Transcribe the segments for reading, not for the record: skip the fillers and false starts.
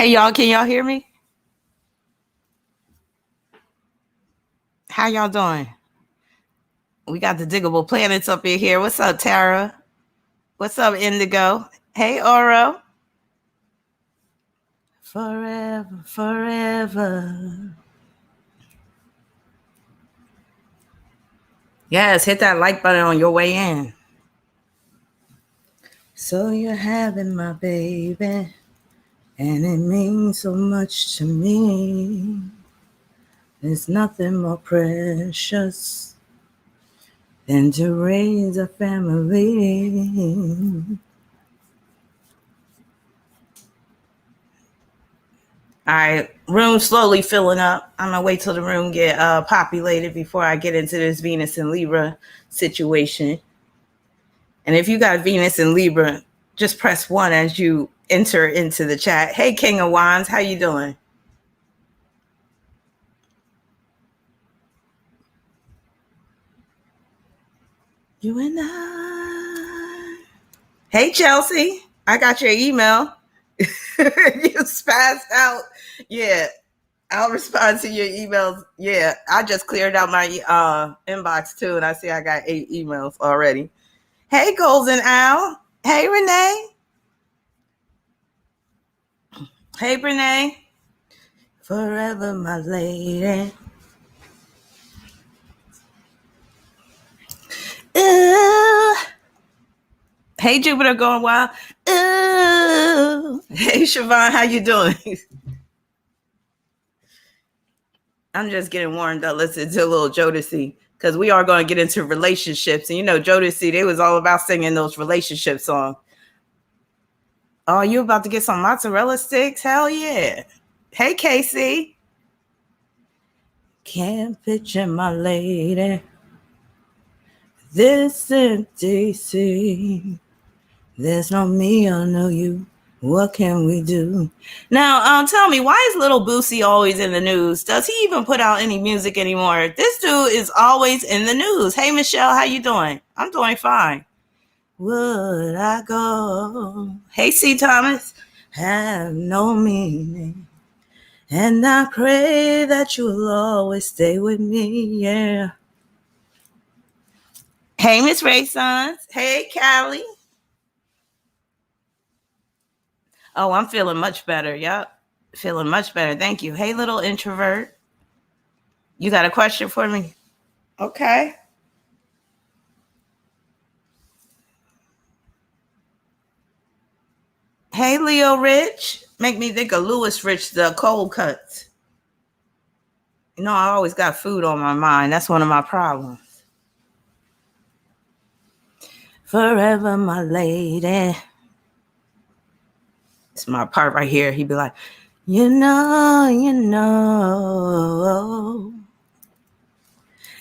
Hey, y'all, can y'all hear me? How y'all doing? We got the diggable planets up in here. What's up, Tara? What's up, Indigo? Hey, Oro. Forever, forever. Yes, hit that like button on your way in. So you're having my baby, and it means so much to me. There's nothing more precious than to raise a family. All right, room slowly filling up. I'm gonna wait till the room get populated before I get into this Venus and Libra situation. And if you got Venus and Libra, just press 1 as you enter into the chat. Hey, King of Wands, how you doing? You and I. Hey, Chelsea, I got your email. You spazzed out. Yeah, I'll respond to your emails. Yeah, I just cleared out my inbox too, and I see I got 8 emails already. Hey, Golden Owl. Hey, Renee. Hey, Renee. Forever, my lady. Ooh. Hey, Jupiter going wild. Ooh. Hey, Siobhan, how you doing? I'm just getting warmed up. Listen to a little Jodeci, because we are going to get into relationships. And you know, Jodeci, they was all about singing those relationship songs. Oh, you about to get some mozzarella sticks? Hell yeah. Hey, Casey. Can't picture my lady. This empty sea. There's no me or no you. What can we do? Now, tell me, why is Little Boosie always in the news? Does he even put out any music anymore? This dude is always in the news. Hey, Michelle, how you doing? I'm doing fine. Would I go? Hey, C. Thomas. Have no meaning. And I pray that you'll always stay with me, yeah. Hey, Miss Ray Sons. Hey, Callie. Oh, I'm feeling much better. Yep. Feeling much better. Thank you. Hey, little introvert. You got a question for me? Okay. Hey, Leo Rich. Make me think of Lewis Rich, the cold cuts. You know, I always got food on my mind. That's one of my problems. Forever, my lady. It's my part right here. He'd be like, you know,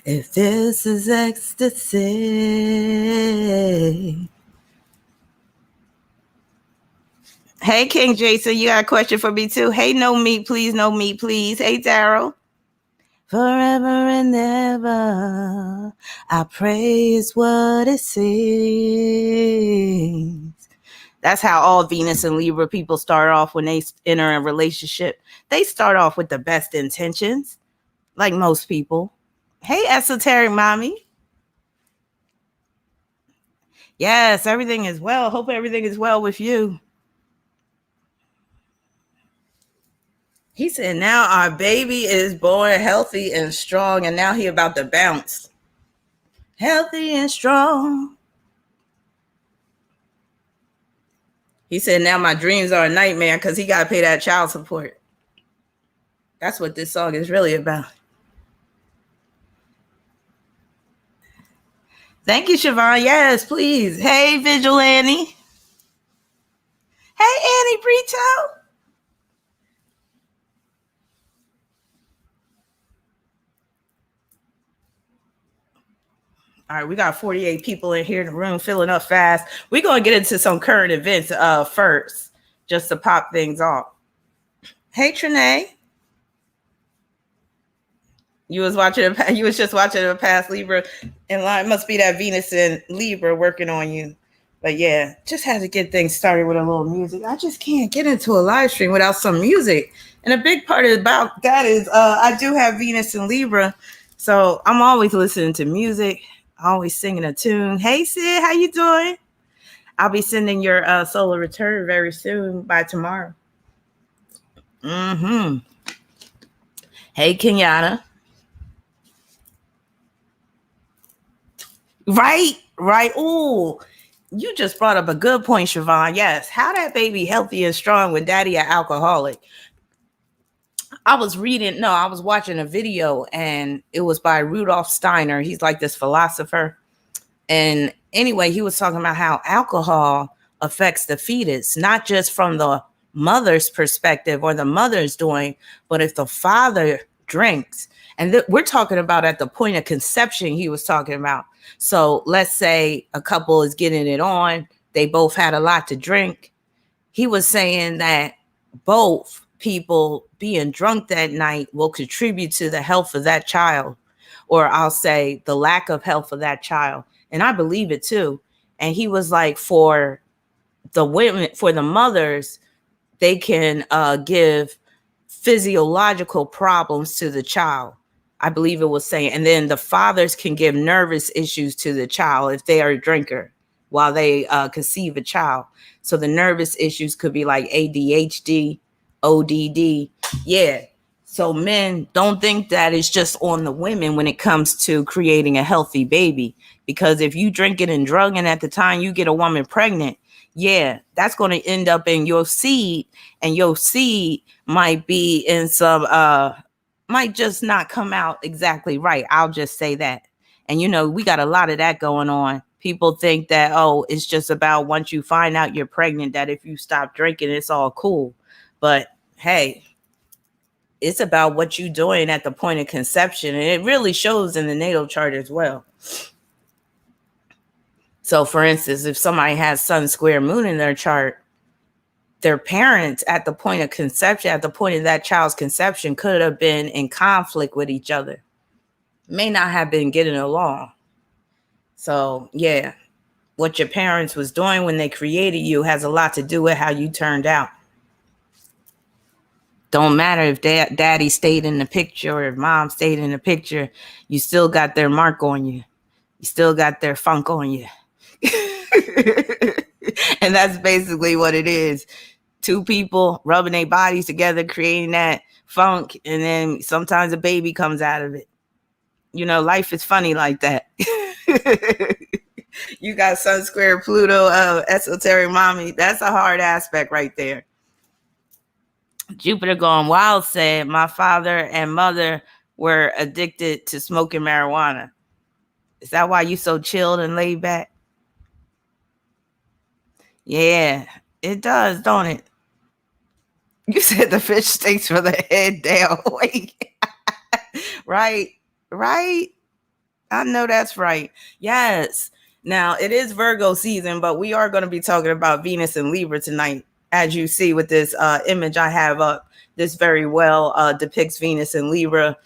if this is ecstasy. Hey, King Jason, you got a question for me too? Hey, no meat, please. No meat, please. Hey, Daryl. Forever and ever, I pray is what it seems. That's how all Venus and Libra people start off when they enter a relationship. They start off with the best intentions, like most people. Hey, esoteric mommy. Yes, everything is well. Hope everything is well with you. He said, now our baby is born healthy and strong, and now he about to bounce. Healthy and strong. He said, now my dreams are a nightmare because he got to pay that child support. That's what this song is really about. Thank you, Siobhan. Yes, please. Hey, Vigilante. Hey, Annie Brito. All right, we got 48 people in here in the room filling up fast. We're going to get into some current events first, just to pop things off. Hey, Trinae. You was just watching a past Libra in line. Must be that Venus and Libra working on you. But yeah, just had to get things started with a little music. I just can't get into a live stream without some music. And a big part about that is I do have Venus and Libra. So I'm always listening to music, always singing a tune. Hey Sid, how you doing? I'll be sending your solar return very soon by tomorrow. Mm-hmm. Hey Kenyatta. Right. Ooh, you just brought up a good point, Siobhan. Yes, how that baby healthy and strong when daddy an alcoholic. I was watching a video and it was by Rudolf Steiner. He's like this philosopher. And anyway, he was talking about how alcohol affects the fetus, not just from the mother's perspective or the mother's doing, but if the father drinks. And we're talking about at the point of conception, he was talking about. So let's say a couple is getting it on. They both had a lot to drink. He was saying that both people being drunk that night will contribute to the health of that child, or I'll say the lack of health of that child. And I believe it too. And he was like, for the women, for the mothers, they can give physiological problems to the child. I believe it was saying, and then the fathers can give nervous issues to the child if they are a drinker while they conceive a child. So the nervous issues could be like ADHD, ODD. Yeah. So men, don't think that it's just on the women when it comes to creating a healthy baby. Because if you drinking and drugging at the time you get a woman pregnant, yeah, that's going to end up in your seed, and your seed might be in some, might just not come out exactly right. I'll just say that. And, you know, we got a lot of that going on. People think that, oh, it's just about once you find out you're pregnant, that if you stop drinking, it's all cool. But hey, it's about what you're doing at the point of conception. And it really shows in the natal chart as well. So for instance, if somebody has sun square moon in their chart, their parents at the point of conception, at the point of that child's conception, could have been in conflict with each other, may not have been getting along. So yeah, what your parents was doing when they created you has a lot to do with how you turned out. Don't matter if daddy stayed in the picture or if mom stayed in the picture, you still got their mark on you. You still got their funk on you. And that's basically what it is. Two people rubbing their bodies together, creating that funk, and then sometimes a baby comes out of it. You know, life is funny like that. You got Sun Square Pluto, esoteric mommy. That's a hard aspect right there. Jupiter going wild said, my father and mother were addicted to smoking marijuana. Is that why you so chilled and laid back? Yeah, it does, don't it? You said the fish stinks from the head down. Wait. Right. I know that's right. Yes. Now, it is Virgo season, but we are going to be talking about Venus and Libra tonight. As you see with this image I have up, this very well depicts Venus and Libra,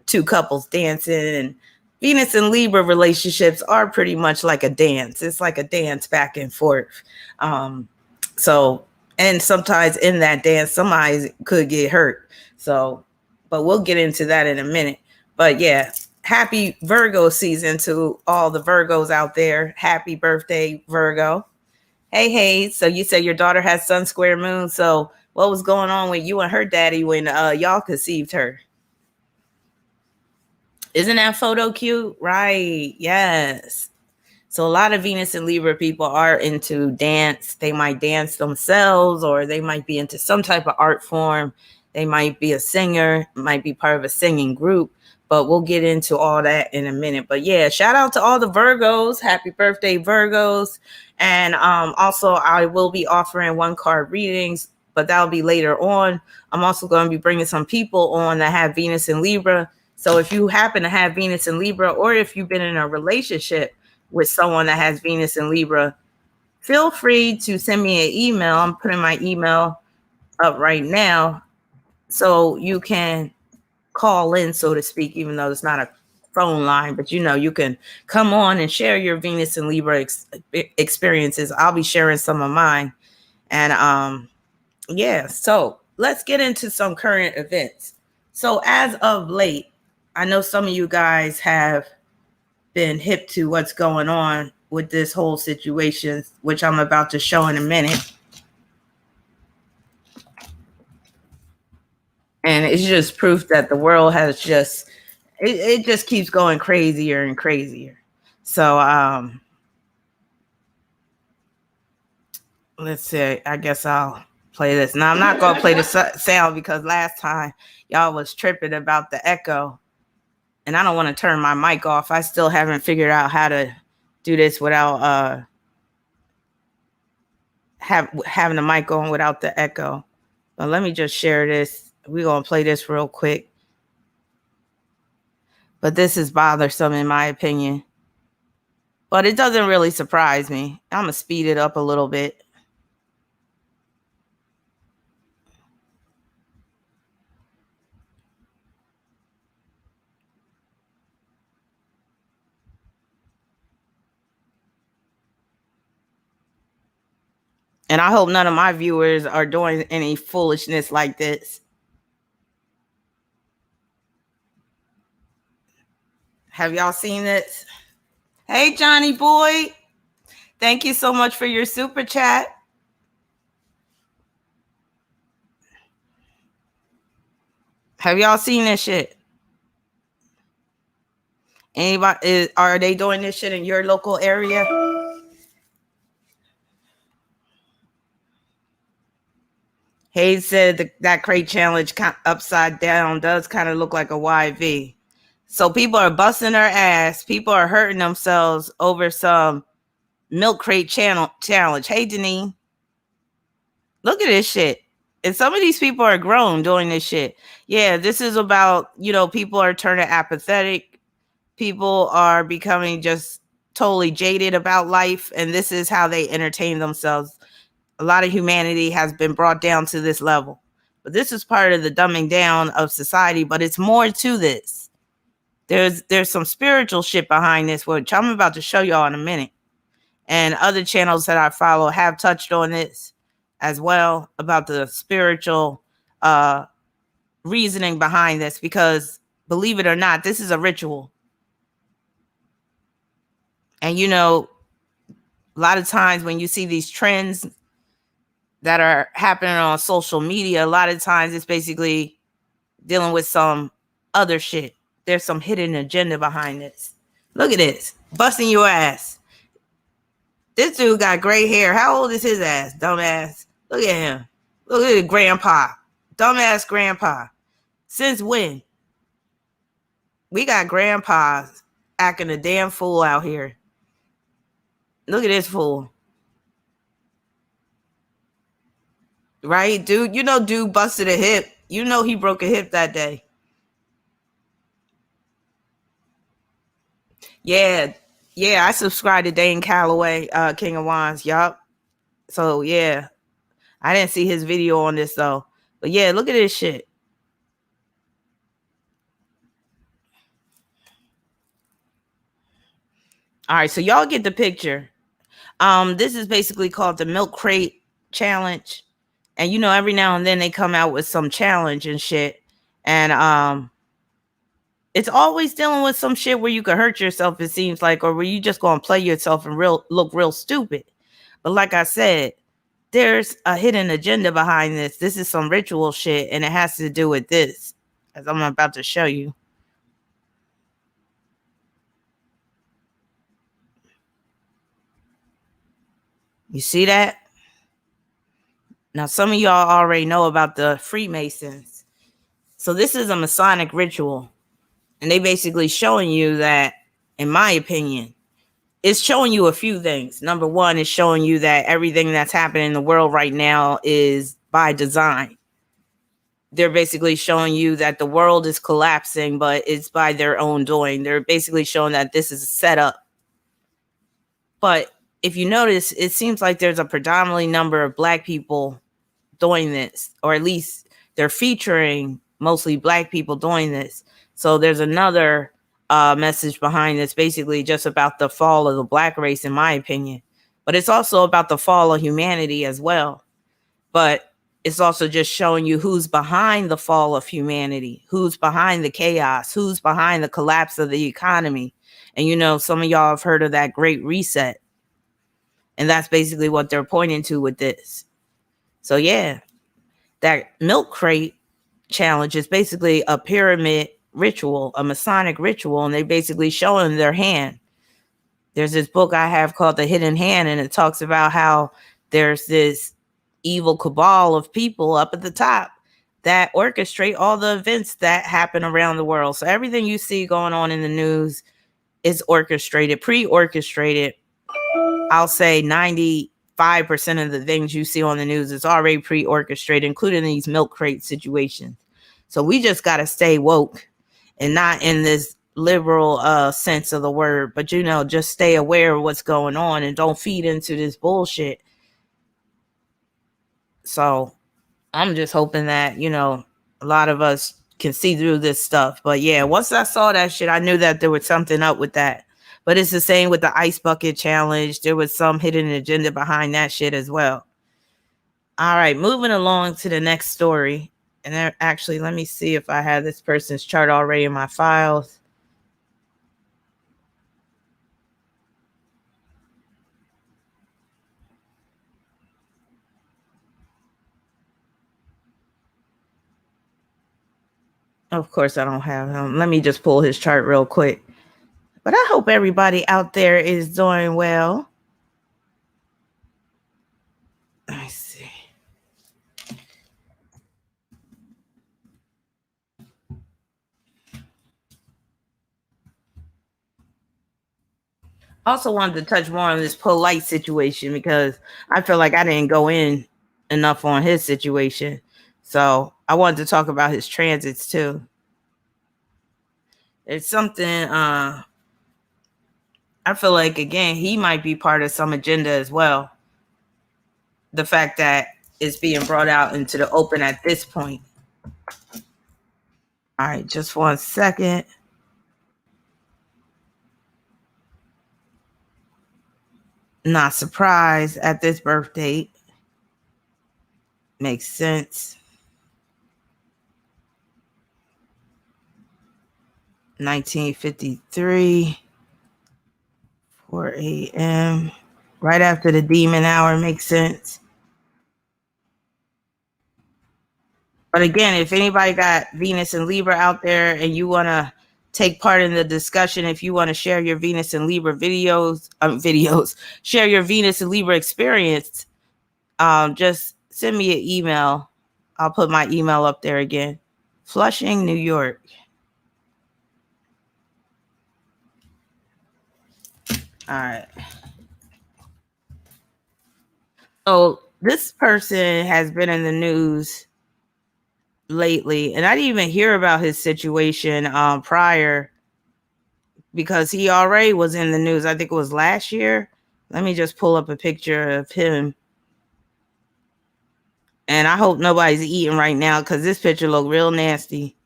two couples dancing. And Venus and Libra relationships are pretty much like a dance. It's like a dance back and forth. So, and sometimes in that dance, somebody could get hurt. So, but we'll get into that in a minute. But yeah, happy Virgo season to all the Virgos out there. Happy birthday, Virgo. Hey. So you said your daughter has Sun Square Moon. So what was going on with you and her daddy when y'all conceived her? Isn't that photo cute? Right. Yes. So a lot of Venus and Libra people are into dance. They might dance themselves, or they might be into some type of art form. They might be a singer, might be part of a singing group, but we'll get into all that in a minute. But yeah, shout out to all the Virgos. Happy birthday, Virgos. And also I will be offering 1-card readings, but that'll be later on. I'm also going to be bringing some people on that have Venus and Libra. So if you happen to have Venus and Libra, or if you've been in a relationship with someone that has Venus and Libra, feel free to send me an email. I'm putting my email up right now so you can call in, so to speak, even though it's not a phone line, but you can come on and share your Venus and Libra experiences. I'll be sharing some of mine. And yeah, so let's get into some current events. So as of late, I know some of you guys have been hip to what's going on with this whole situation, which I'm about to show in a minute. And it's just proof that the world has just, it just keeps going crazier and crazier. So let's see, I guess I'll play this. Now I'm not gonna play the sound because last time y'all was tripping about the echo, and I don't want to turn my mic off. I still haven't figured out how to do this without having the mic on without the echo. But let me just share this. We're gonna play this real quick. But this is bothersome in my opinion. But it doesn't really surprise me. I'm gonna speed it up a little bit. And I hope none of my viewers are doing any foolishness like this. Have y'all seen this? Hey, Johnny boy. Thank you so much for your super chat. Have y'all seen this shit? Anybody, are they doing this shit in your local area? Hayes said that crate challenge upside down does kind of look like a YV. So people are busting their ass. People are hurting themselves over some milk crate challenge. Hey, Denise. Look at this shit. And some of these people are grown doing this shit. Yeah, this is about, people are turning apathetic. People are becoming just totally jaded about life. And this is how they entertain themselves. A lot of humanity has been brought down to this level. But this is part of the dumbing down of society. But it's more to this. There's some spiritual shit behind this, which I'm about to show y'all in a minute. And other channels that I follow have touched on this as well, about the spiritual reasoning behind this, because believe it or not, this is a ritual. And a lot of times when you see these trends that are happening on social media, a lot of times it's basically dealing with some other shit. There's some hidden agenda behind this. Look at this, busting your ass. This dude got gray hair. How old is his ass? Dumbass. Look at him. Look at the grandpa. Dumbass grandpa. Since when? We got grandpas acting a damn fool out here. Look at this fool. Right? Dude, dude busted a hip. He broke a hip that day. Yeah. Yeah, I subscribe to Dane Calloway, King of Wands. Yup. So, yeah. I didn't see his video on this, though. But, yeah, look at this shit. All right, so y'all get the picture. This is basically called the Milk Crate Challenge. And, every now and then they come out with some challenge and shit. And it's always dealing with some shit where you could hurt yourself, it seems like, or where you just going to play yourself and look real stupid. But like I said, there's a hidden agenda behind this. This is some ritual shit, and it has to do with this, as I'm about to show you. You see that? Now, some of y'all already know about the Freemasons. So this is a Masonic ritual. And they basically showing you that, in my opinion, it's showing you a few things. Number one, it's showing you that everything that's happening in the world right now is by design. They're basically showing you that the world is collapsing, but it's by their own doing. They're basically showing that this is a setup. But if you notice, it seems like there's a predominantly number of Black people doing this, or at least they're featuring mostly Black people doing this. So there's another message behind this, basically just about the fall of the black race, in my opinion. But it's also about the fall of humanity as well. But it's also just showing you who's behind the fall of humanity, who's behind the chaos, who's behind the collapse of the economy. And, you know, some of y'all have heard of that Great Reset. And that's basically what they're pointing to with this. So, yeah, that milk crate challenge is basically a pyramid ritual, a Masonic ritual, and they basically showing their hand. There's this book I have called The Hidden Hand, and it talks about how there's this evil cabal of people up at the top that orchestrate all the events that happen around the world. So everything you see going on in the news is orchestrated, pre-orchestrated. I'll say 95% of the things you see on the news is already pre-orchestrated, including these milk crate situations. So we just got to stay woke, and not in this liberal sense of the word, but, you know, just stay aware of what's going on and don't feed into this bullshit. So I'm just hoping that, you know, a lot of us can see through this stuff. But yeah, once I saw that shit, I knew that there was something up with that. But it's the same with the ice bucket challenge. There was some hidden agenda behind that shit as well. All right, moving along to the next story. And then actually, let me see if I have this person's chart already in my files. Of course, I don't have him. Let me just pull his chart real quick. But I hope everybody out there is doing well. Let me see. Also wanted to touch more on this polite situation because I feel like I didn't go in enough on his situation. So I wanted to talk about his transits too. It's something I feel like, again, he might be part of some agenda as well. The fact that it's being brought out into the open at this point. All right, just 1 second. Not surprised at this birth date. Makes sense. 1953, 4 a.m. Right after the demon hour. Makes sense. But again, if anybody got Venus and Libra out there and you want to take part in the discussion, if you want to share your Venus and Libra videos, share your Venus and Libra experience, just send me an email. I'll put my email up there again. Flushing, New York. All right. So this person has been in the news lately, and I didn't even hear about his situation prior, because he already was in the news. I think it was last year. Let me just pull up a picture of him. And I hope nobody's eating right now because this picture look real nasty.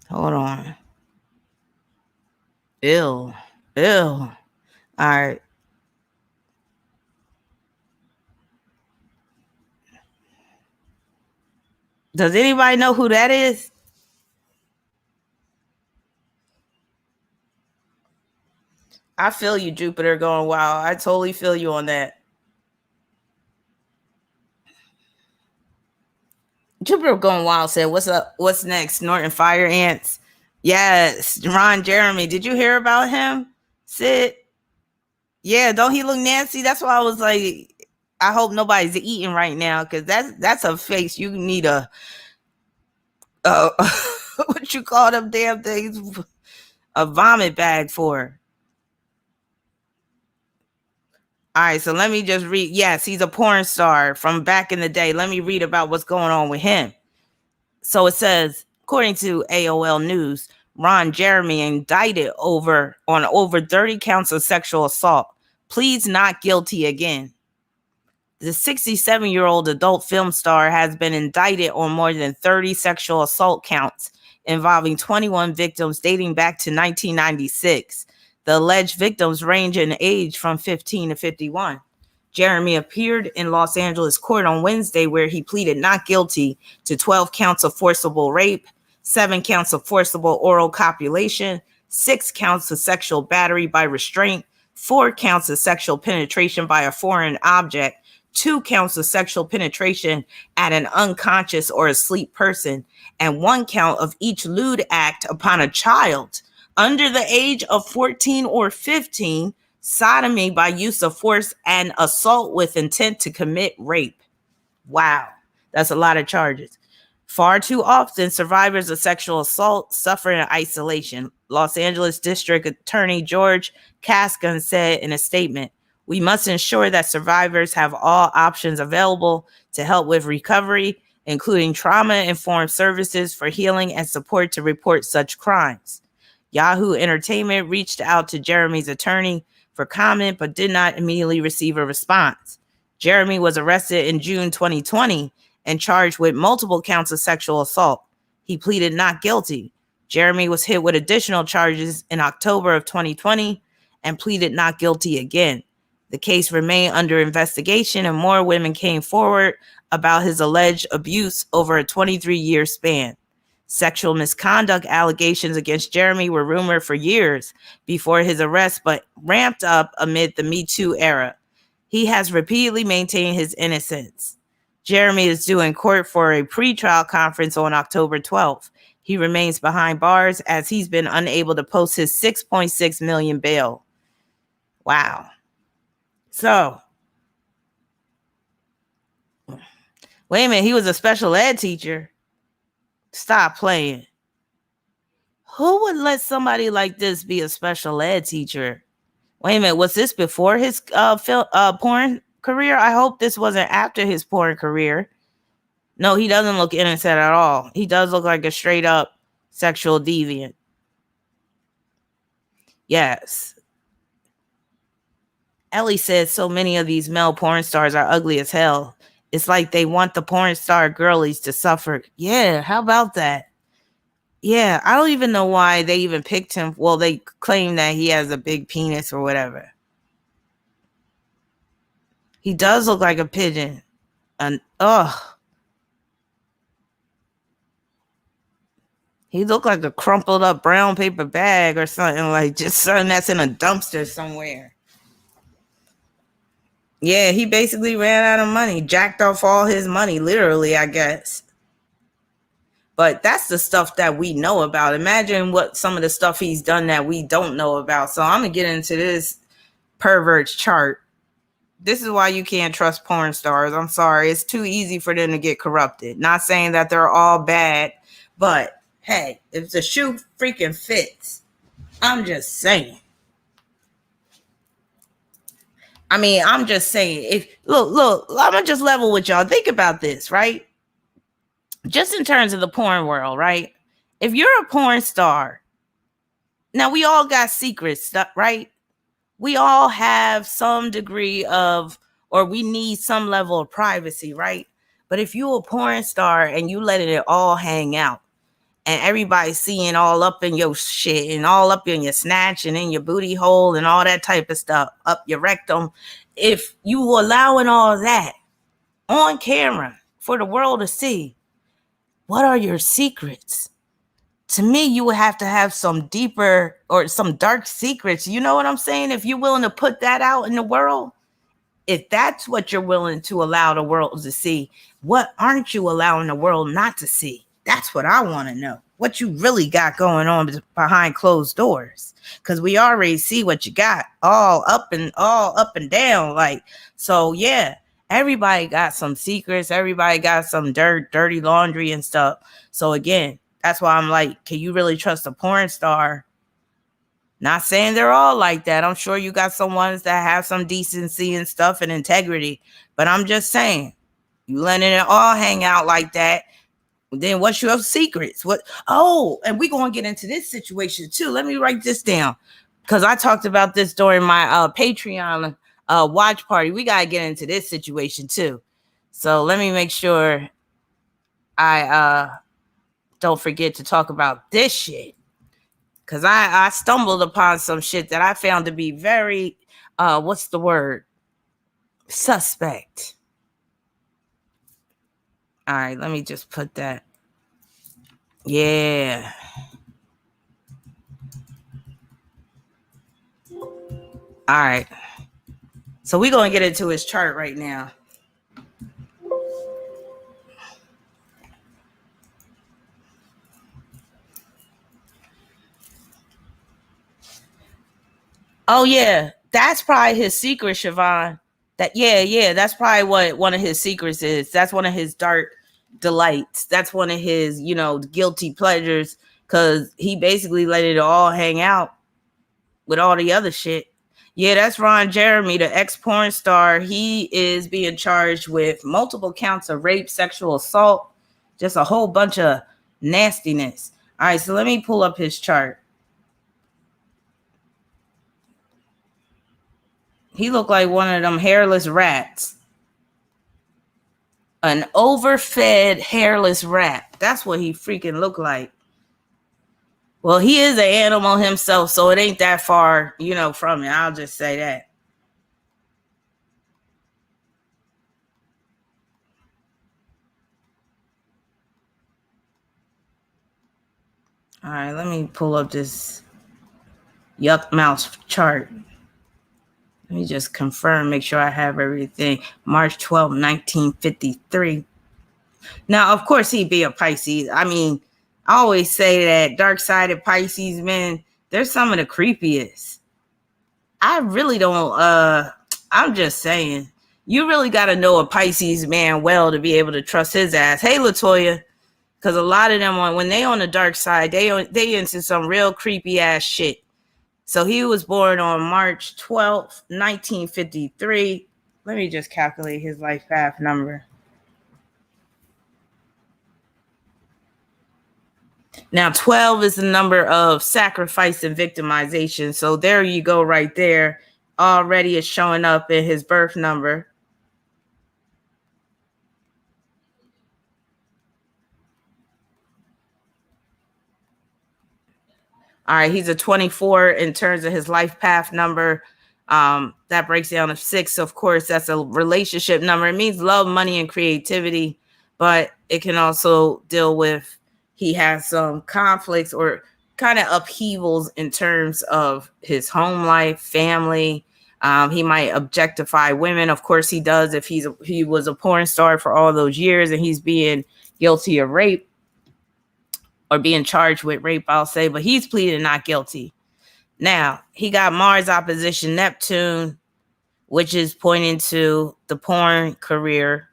Hold on. Ew. All right. Does anybody know who that is? I feel you, Jupiter going wild. I totally feel you on that. Jupiter going wild said, "What's up? What's next? Norton Fire Ants." Yes, Ron Jeremy. Did you hear about him? Sid? Yeah, don't he look nasty? That's why I was like, I hope nobody's eating right now, because that's a face you need a what you call them damn things, a vomit bag for. All right, so let me just read. Yes, he's a porn star from back in the day. Let me read about what's going on with him. So it says, according to AOL News, Ron Jeremy indicted on over 30 counts of sexual assault, pleads not guilty again. The 67-year-old adult film star has been indicted on more than 30 sexual assault counts involving 21 victims dating back to 1996. The alleged victims range in age from 15 to 51. Jeremy appeared in Los Angeles court on Wednesday, where he pleaded not guilty to 12 counts of forcible rape, 7 counts of forcible oral copulation, 6 counts of sexual battery by restraint, 4 counts of sexual penetration by a foreign object, 2 counts of sexual penetration at an unconscious or asleep person, and 1 count of each lewd act upon a child under the age of 14 or 15, sodomy by use of force, and assault with intent to commit rape. Wow, that's a lot of charges. Far too often, survivors of sexual assault suffer in isolation. Los Angeles District Attorney George Cascon said in a statement, "We must ensure that survivors have all options available to help with recovery, including trauma-informed services for healing and support to report such crimes." Yahoo Entertainment reached out to Jeremy's attorney for comment, but did not immediately receive a response. Jeremy was arrested in June 2020 and charged with multiple counts of sexual assault. He pleaded not guilty. Jeremy was hit with additional charges in October of 2020 and pleaded not guilty again. The case remained under investigation, and more women came forward about his alleged abuse over a 23-year span. Sexual misconduct allegations against Jeremy were rumored for years before his arrest, but ramped up amid the Me Too era. He has repeatedly maintained his innocence. Jeremy is due in court for a pretrial conference on October 12th. He remains behind bars as he's been unable to post his $6.6 million bail. Wow. So, wait a minute, he was a special ed teacher. Stop playing. Who would let somebody like this be a special ed teacher? Wait a minute, was this before his porn career? I hope this wasn't after his porn career. No, he doesn't look innocent at all. He does look like a straight up sexual deviant. Yes. Ellie says so many of these male porn stars are ugly as hell. It's like they want the porn star girlies to suffer. Yeah, how about that? Yeah, I don't even know why they even picked him. Well, they claim that he has a big penis or whatever. He does look like a pigeon. And he looked like a crumpled up brown paper bag or something, like just something that's in a dumpster somewhere. Yeah, he basically ran out of money, jacked off all his money, literally, I guess. But that's the stuff that we know about. Imagine what some of the stuff he's done that we don't know about. So I'm going to get into this pervert's chart. This is why you can't trust porn stars. I'm sorry. It's too easy for them to get corrupted. Not saying that they're all bad, but hey, if the shoe freaking fits, I'm just saying. I mean, I'm just saying, if look, I'm gonna just level with y'all. Think about this, right? Just in terms of the porn world, right? If you're a porn star, now we all got secrets, right? We all have some degree of, or we need some level of privacy, right? But if you're a porn star and you letting it all hang out, and everybody's seeing all up in your shit and all up in your snatch and in your booty hole and all that type of stuff, up your rectum. If you allowing all that on camera for the world to see, what are your secrets? To me, you would have to have some deeper or some dark secrets. You know what I'm saying? If you're willing to put that out in the world, if that's what you're willing to allow the world to see, what aren't you allowing the world not to see? That's what I want to know. What you really got going on behind closed doors. Because we already see what you got all up and down. Like, so yeah, everybody got some secrets. Everybody got some dirty laundry and stuff. So again, that's why I'm like, can you really trust a porn star? Not saying they're all like that. I'm sure you got some ones that have some decency and stuff and integrity. But I'm just saying, you letting it all hang out like that, then what's your secrets? What? Oh, and we're going to get into this situation too. Let me write this down because I talked about this during my Patreon watch party. We got to get into this situation too. So let me make sure I don't forget to talk about this shit. Because I stumbled upon some shit that I found to be very, what's the word? Suspect. All right, let me just put that. Yeah. All right. So we're going to get into his chart right now. Oh, yeah. That's probably his secret, Siobhan. That's probably what one of his secrets is. That's one of his dark delights. That's one of his, guilty pleasures, because he basically let it all hang out with all the other shit. Yeah, that's Ron Jeremy, the ex-porn star. He is being charged with multiple counts of rape, sexual assault, just a whole bunch of nastiness. All right, so let me pull up his chart. He looked like one of them hairless rats. An overfed hairless rat. That's what he freaking looked like. Well, he is an animal himself, so it ain't that far, from it. I'll just say that. All right, let me pull up this yuck mouse chart. Let me just confirm, make sure I have everything. March 12, 1953. Now, of course, he'd be a Pisces. I mean, I always say that dark-sided Pisces men, they're some of the creepiest. I really don't, I'm just saying, you really got to know a Pisces man well to be able to trust his ass. Hey, LaToya, because a lot of them, when they on the dark side, they into some real creepy ass shit. So he was born on March 12th, 1953. Let me just calculate his life path number. Now, 12 is the number of sacrifice and victimization. So there you go right there. Already it's showing up in his birth number. All right, he's a 24 in terms of his life path number. That breaks down to 6. Of course, that's a relationship number. It means love, money, and creativity, but it can also deal with he has some conflicts or kind of upheavals in terms of his home life, family. He might objectify women. Of course, he does if he was a porn star for all those years and he's being guilty of rape. Or being charged with rape, I'll say, but he's pleading not guilty. Now, he got Mars opposition Neptune, which is pointing to the porn career.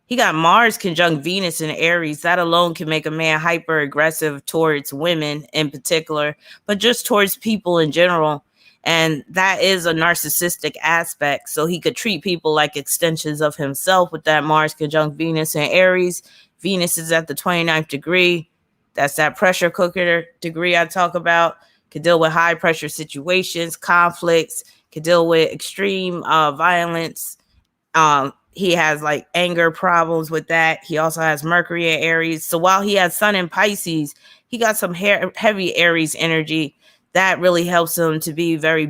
He got Mars conjunct Venus in Aries. That alone can make a man hyper aggressive towards women in particular, but just towards people in general. And that is a narcissistic aspect. So he could treat people like extensions of himself with that Mars conjunct Venus in Aries. Venus is at the 29th degree. That's that pressure cooker degree I talk about. Could deal with high pressure situations, conflicts, could deal with extreme violence. He has like anger problems with that. He also has Mercury in Aries. So while he has Sun in Pisces, he got some heavy Aries energy that really helps him to be very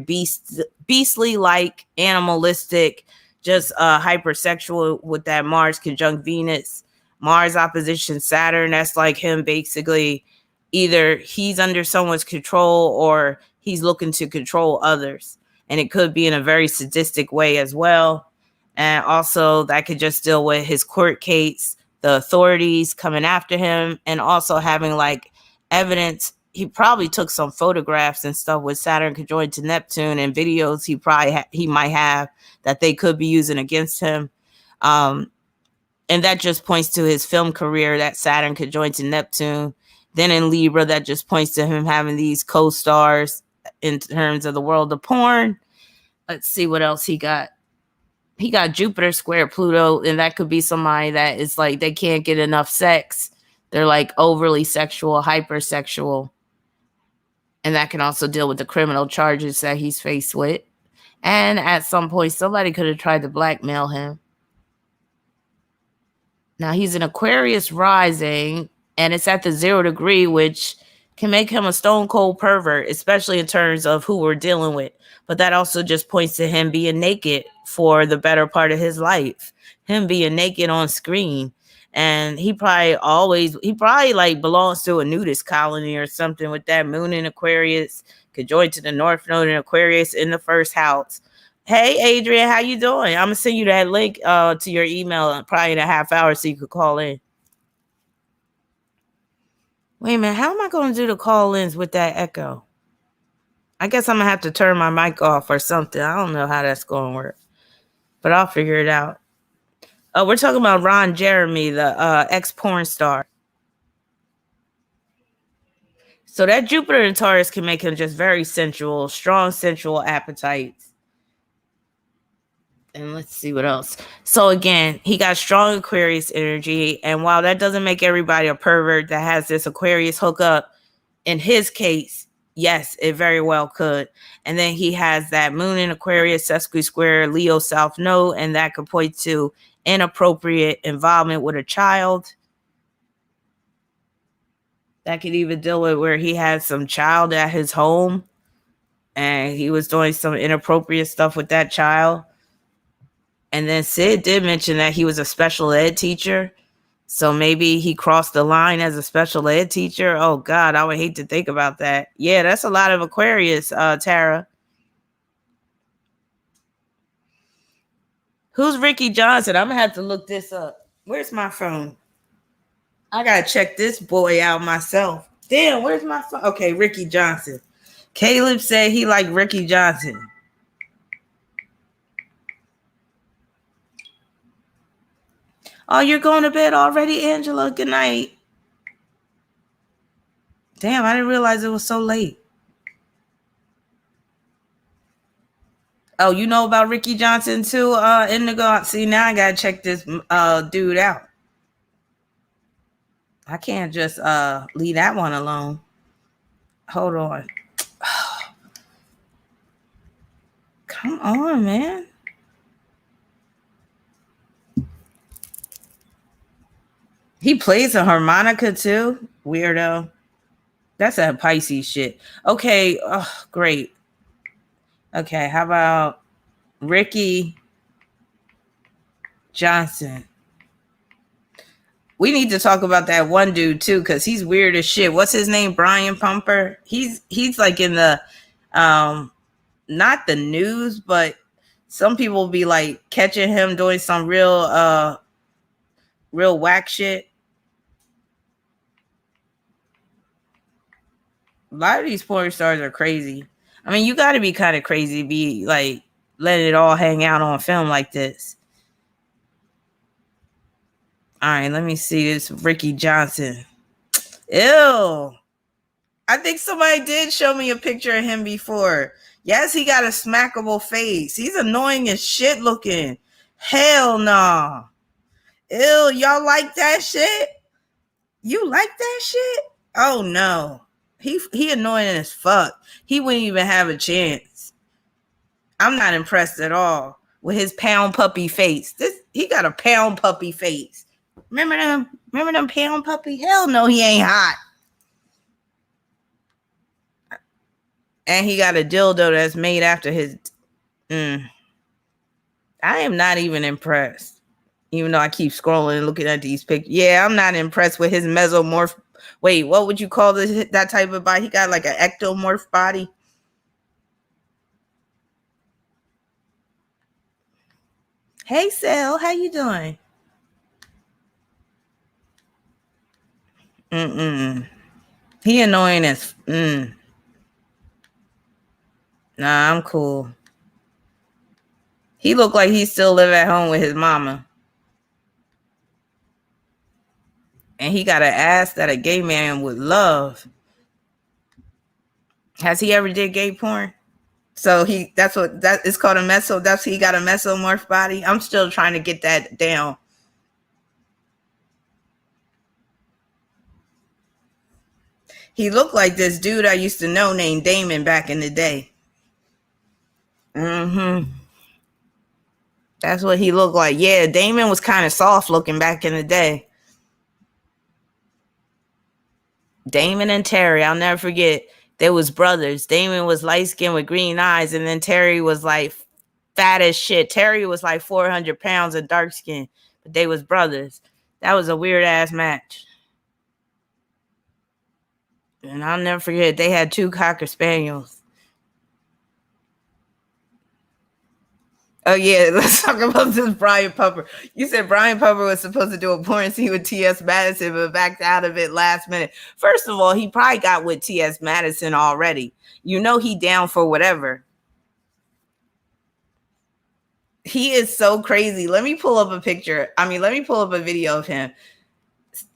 beastly-like, animalistic, just hypersexual with that Mars conjunct Venus. Mars opposition Saturn, that's like him basically either he's under someone's control or he's looking to control others. And it could be in a very sadistic way as well. And also that could just deal with his court case, the authorities coming after him, and also having like evidence. He probably took some photographs and stuff with Saturn conjoined to Neptune and videos he might have that they could be using against him. And that just points to his film career, that Saturn conjoined to Neptune. Then in Libra, that just points to him having these co-stars in terms of the world of porn. Let's see what else he got. He got Jupiter square Pluto, and that could be somebody that is like they can't get enough sex. They're like overly sexual, hypersexual. And that can also deal with the criminal charges that he's faced with. And at some point, somebody could have tried to blackmail him. Now, he's an Aquarius rising, and it's at the 0 degree, which can make him a stone cold pervert, especially in terms of who we're dealing with. But that also just points to him being naked for the better part of his life, him being naked on screen. And he probably like belongs to a nudist colony or something with that moon in Aquarius, conjoined to the North Node in Aquarius in the first house. Hey, Adrian, how you doing? I'm gonna send you that link to your email probably in a half hour so you could call in. Wait a minute, how am I going to do the call-ins with that echo? I guess I'm gonna have to turn my mic off or something. I don't know how that's going to work, but I'll figure it out. We're talking about Ron Jeremy, the ex-porn star. So that Jupiter in Taurus can make him just very sensual, strong sensual appetites. And let's see what else. So again, he got strong Aquarius energy. And while that doesn't make everybody a pervert that has this Aquarius hookup, in his case, yes, it very well could. And then he has that moon in Aquarius, sesqui-square, Leo South Node, and that could point to inappropriate involvement with a child. That could even deal with where he had some child at his home and he was doing some inappropriate stuff with that child. And then Sid did mention that he was a special ed teacher. So maybe he crossed the line as a special ed teacher. Oh, God, I would hate to think about that. Yeah, that's a lot of Aquarius, Tara. Who's Ricky Johnson? I'm going to have to look this up. Where's my phone? I got to check this boy out myself. Damn, where's my phone? Okay, Ricky Johnson. Caleb said he liked Ricky Johnson. Oh, you're going to bed already, Angela? Good night. Damn, I didn't realize it was so late. Oh, you know about Ricky Johnson too, Indigo? See, now I gotta check this dude out. I can't just leave that one alone. Hold on. Come on, man. He plays a harmonica too. Weirdo. That's that Pisces shit. Okay, great. Okay, how about Ricky Johnson? We need to talk about that one dude too, because he's weird as shit. What's his name? Brian Pumper. He's like in the not the news, but some people will be like catching him doing some real whack shit. A lot of these porn stars are crazy. I mean, you got to be kind of crazy to be like letting it all hang out on film like this. All right, let me see this Ricky Johnson. Ew. I think somebody did show me a picture of him before. Yes, he got a smackable face. He's annoying as shit looking. Hell no. Nah. Ew, y'all like that shit? You like that shit? Oh no. He annoying as fuck. He wouldn't even have a chance. I'm not impressed at all with his pound puppy face. He got a pound puppy face. Remember them pound puppy? Hell no, he ain't hot. And he got a dildo that's made after his. I am not even impressed. Even though I keep scrolling and looking at these pictures. Yeah, I'm not impressed with his mesomorph. Wait, what would you call that type of body? He got like an ectomorph body. Hey, Sal, how you doing? He annoying as. Nah, I'm cool. He look like he still live at home with his mama. And he got an ass that a gay man would love. Has he ever did gay porn? So that's what that is called, a meso. He got a mesomorph body. I'm still trying to get that down. He looked like this dude I used to know named Damon back in the day. Mm-hmm. That's what he looked like. Yeah, Damon was kind of soft looking back in the day. Damon and Terry, I'll never forget. They was brothers. Damon was light skinned with green eyes, and then Terry was like fat as shit. Terry was like 400 pounds and dark skin, but they was brothers. That was a weird ass match. And I'll never forget, they had 2 Cocker Spaniels. Oh yeah, let's talk about this Brian Pumper. You said Brian Pumper was supposed to do a porn scene with T.S. Madison, but backed out of it last minute. First of all, he probably got with T.S. Madison already. You know he down for whatever. He is so crazy. Let me pull up a picture. I mean, let me pull up a video of him.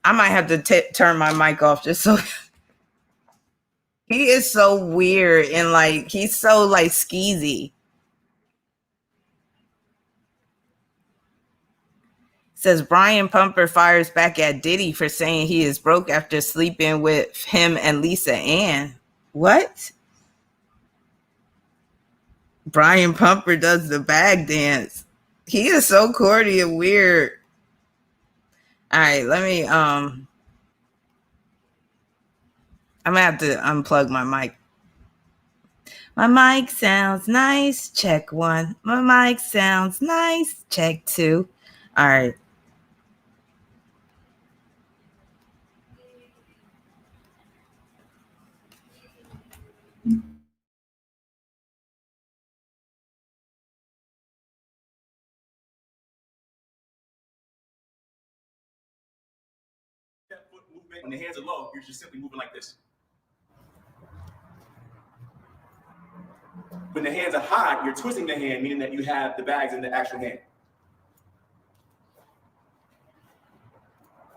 I might have to turn my mic off just so. He is so weird and like he's so like skeezy. Says Brian Pumper fires back at Diddy for saying he is broke after sleeping with him and Lisa Ann. What? Brian Pumper does the bag dance. He is so corny and weird. All right, let me I'm gonna have to unplug my mic. My mic sounds nice. Check 1. My mic sounds nice. Check 2. All right. When the hands are low, you're just simply moving like this. When the hands are high, you're twisting the hand, meaning that you have the bags in the actual hand.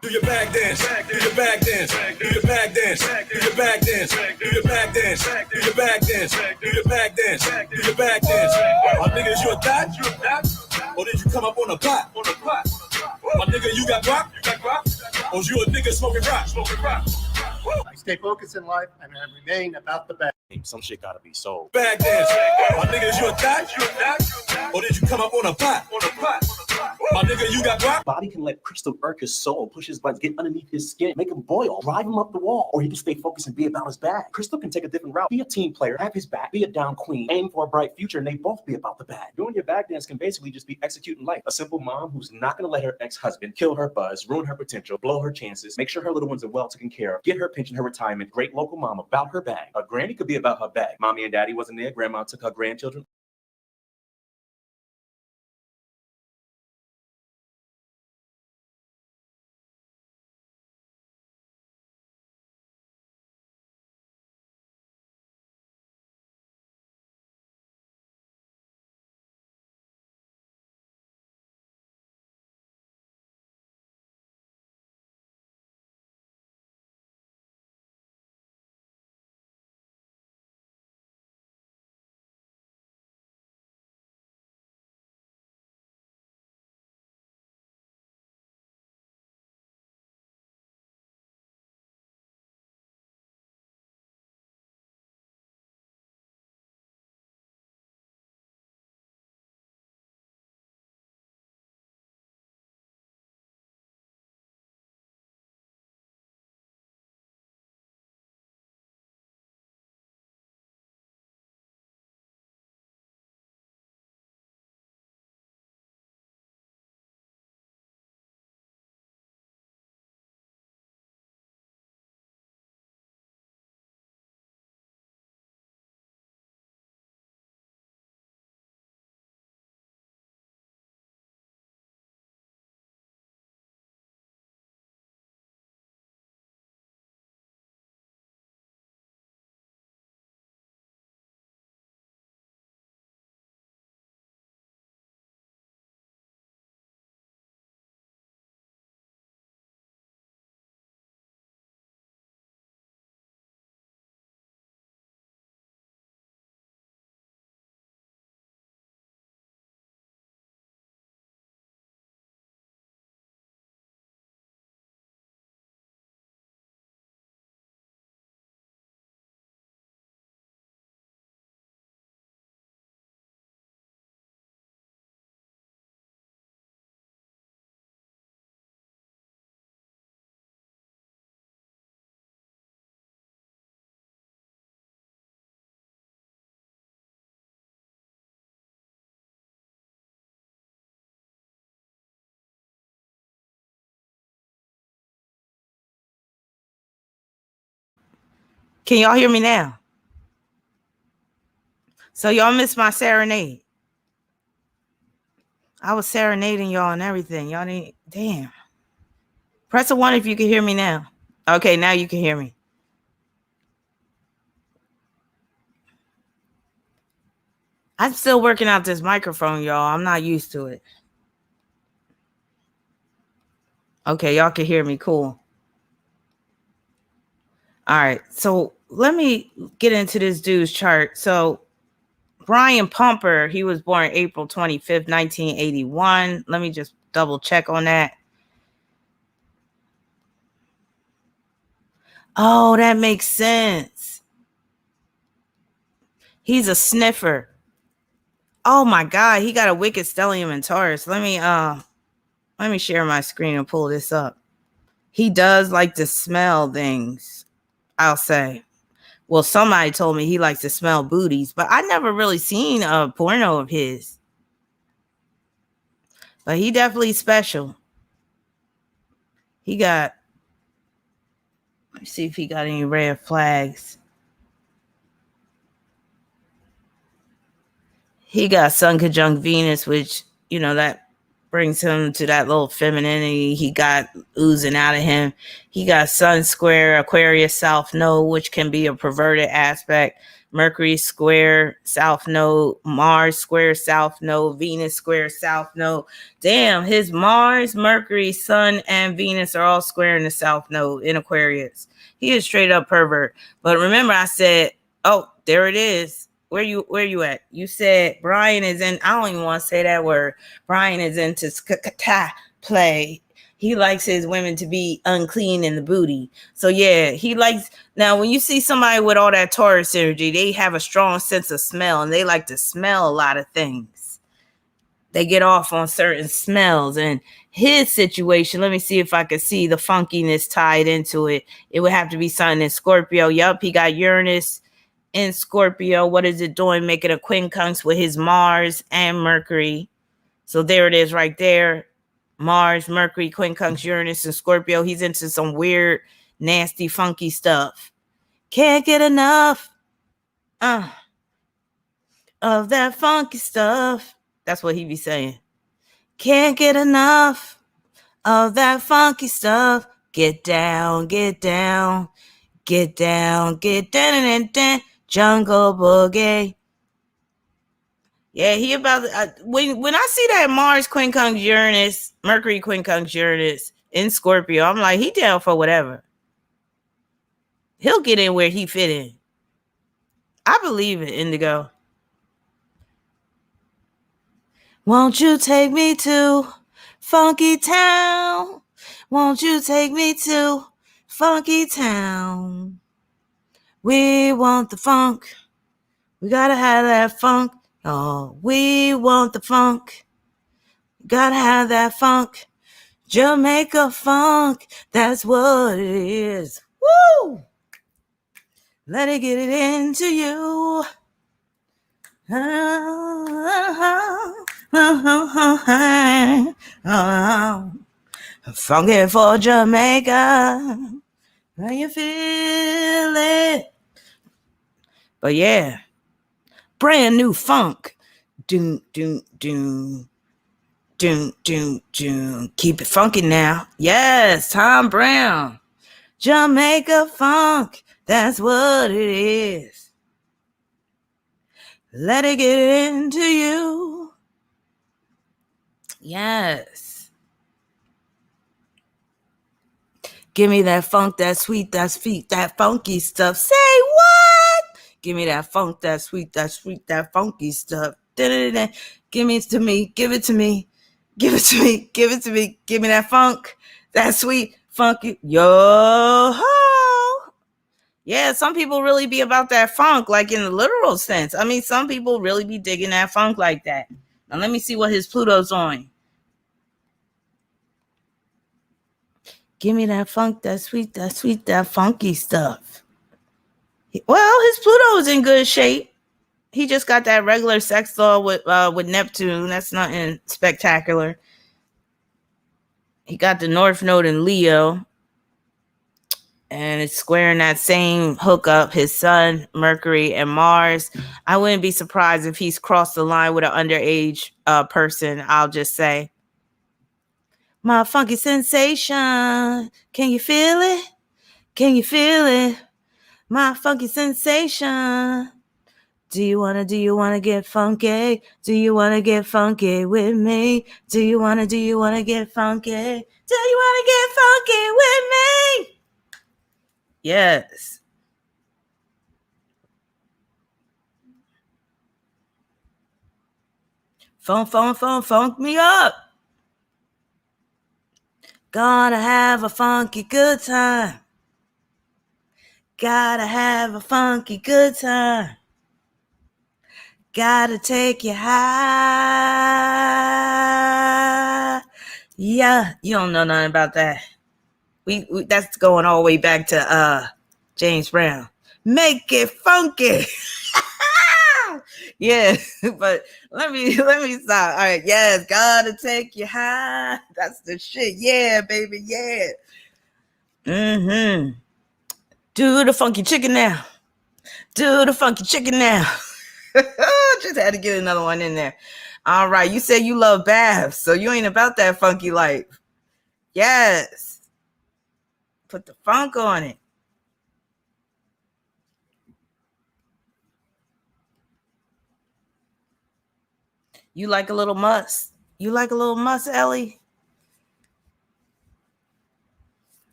Do your bag dance, do your bag dance, do your bag dance, do your bag dance, do your bag dance, do your bag dance, do your bag dance, do your bag dance. My niggas, you a thot? Or did you come up on a pot? My nigga, you got guap? Or you a nigga smoking rock? I stay focused in life and I remain about the bag. Some shit gotta be sold. Bag dance. My niggas, you a thot? Or did you come up on a pot? My nigga, you got guap? Bobby can let Crystal irk his soul, push his buttons, get underneath his skin, make him boil, drive him up the wall, or he can stay focused and be about his bag. Crystal can take a different route, be a team player, have his back, be a down queen, aim for a bright future, and they both be about the bag. Doing your bag dance can basically just be executing life. A simple mom who's not gonna let her ex-husband kill her buzz, ruin her potential, blow her chances, make sure her little ones are well taken care of, get her pension, her retirement, great local mom about her bag. A granny could be about her bag. Mommy and daddy wasn't there, grandma took her grandchildren. Can y'all hear me now? So y'all missed my serenade. I was serenading y'all and everything. Y'all didn't. Damn. Press a 1 if you can hear me now. Okay, now you can hear me. I'm still working out this microphone, y'all. I'm not used to it. Okay, y'all can hear me. Cool. All right. So let me get into this dude's chart. So Brian Pumper, he was born April 25th, 1981. Let me just double check on that. Oh, that makes sense. He's a sniffer. Oh my God, he got a wicked stellium in Taurus. Let me share my screen and pull this up. He does like to smell things, I'll say. Well, somebody told me he likes to smell booties, but I never really seen a porno of his. But he definitely special. He got, let me see if he got any red flags. He got Sun conjunct Venus, which, you know, that brings him to that little femininity he got oozing out of him. He got Sun square Aquarius South Node, which can be a perverted aspect. Mercury square South Node, Mars square South Node, Venus square South Node. Damn, his Mars, Mercury, Sun, and Venus are all square in the South Node in Aquarius. He is straight up pervert. But remember, I said, oh, there it is. Where you at? You said Brian is in, I don't even want to say that word. Brian is into play. He likes his women to be unclean in the booty. So yeah, he likes, now when you see somebody with all that Taurus energy, they have a strong sense of smell and they like to smell a lot of things. They get off on certain smells. And his situation, let me see if I can see the funkiness tied into it. It would have to be something in Scorpio. Yup, he got Uranus in Scorpio. What is it doing? Making a quincunx with his Mars and Mercury. So there it is right there. Mars, Mercury, quincunx, Uranus, and Scorpio. He's into some weird, nasty, funky stuff. Can't get enough of that funky stuff. That's what he be saying. Can't get enough of that funky stuff. Get down, get down, get down, get down, and down. Jungle boogie. Yeah, he about when I see that Mars quincunx Uranus, Mercury quincunx Uranus in Scorpio, I'm like, he down for whatever. He'll get in where he fit in. I believe it, Indigo. Won't you take me to Funky Town? Won't you take me to Funky Town? We want the funk. We gotta have that funk. Oh, we want the funk. Gotta have that funk. Jamaica funk. That's what it is. Woo! Let it get it into you. Funky for Jamaica. How you feel it? But yeah, brand new funk. Doom, doom, doom. Doom, doom, doom. Keep it funky now. Yes, Tom Brown. Jamaica funk. That's what it is. Let it get into you. Yes. Give me that funk, that sweet, that sweet, that funky stuff. Say what? Give me that funk, that sweet, that funky stuff. Da-da-da-da. Give it to me. Give it to me. Give it to me. Give it to me. Give me that funk, that sweet, funky. Yo-ho. Yeah, some people really be about that funk, like in the literal sense. I mean, some people really be digging that funk like that. Now, let me see what his Pluto's on. Give me that funk, that sweet, that funky stuff. Well, his Pluto is in good shape. He just got that regular sex law with Neptune. That's nothing spectacular. He got the North Node in Leo. And it's squaring that same hookup, his sun, Mercury, and Mars. I wouldn't be surprised if he's crossed the line with an underage person, I'll just say. My funky sensation. Can you feel it? Can you feel it? My funky sensation. Do you wanna get funky? Do you wanna get funky with me? Do you wanna get funky? Do you wanna get funky with me? Yes. Funk me up. Gonna have a funky good time. Gotta have a funky good time. Gotta take you high. Yeah, you don't know nothing about that. We that's going all the way back to James Brown. Make it funky. Yeah, but let me stop. All right, yes, gotta take you high. That's the shit. Yeah, baby, yeah. Do the funky chicken now. Do the funky chicken now. Just had to get another one in there. All right, you said you love baths, so you ain't about that funky life. Yes. Put the funk on it. You like a little muss? You like a little muss, Ellie?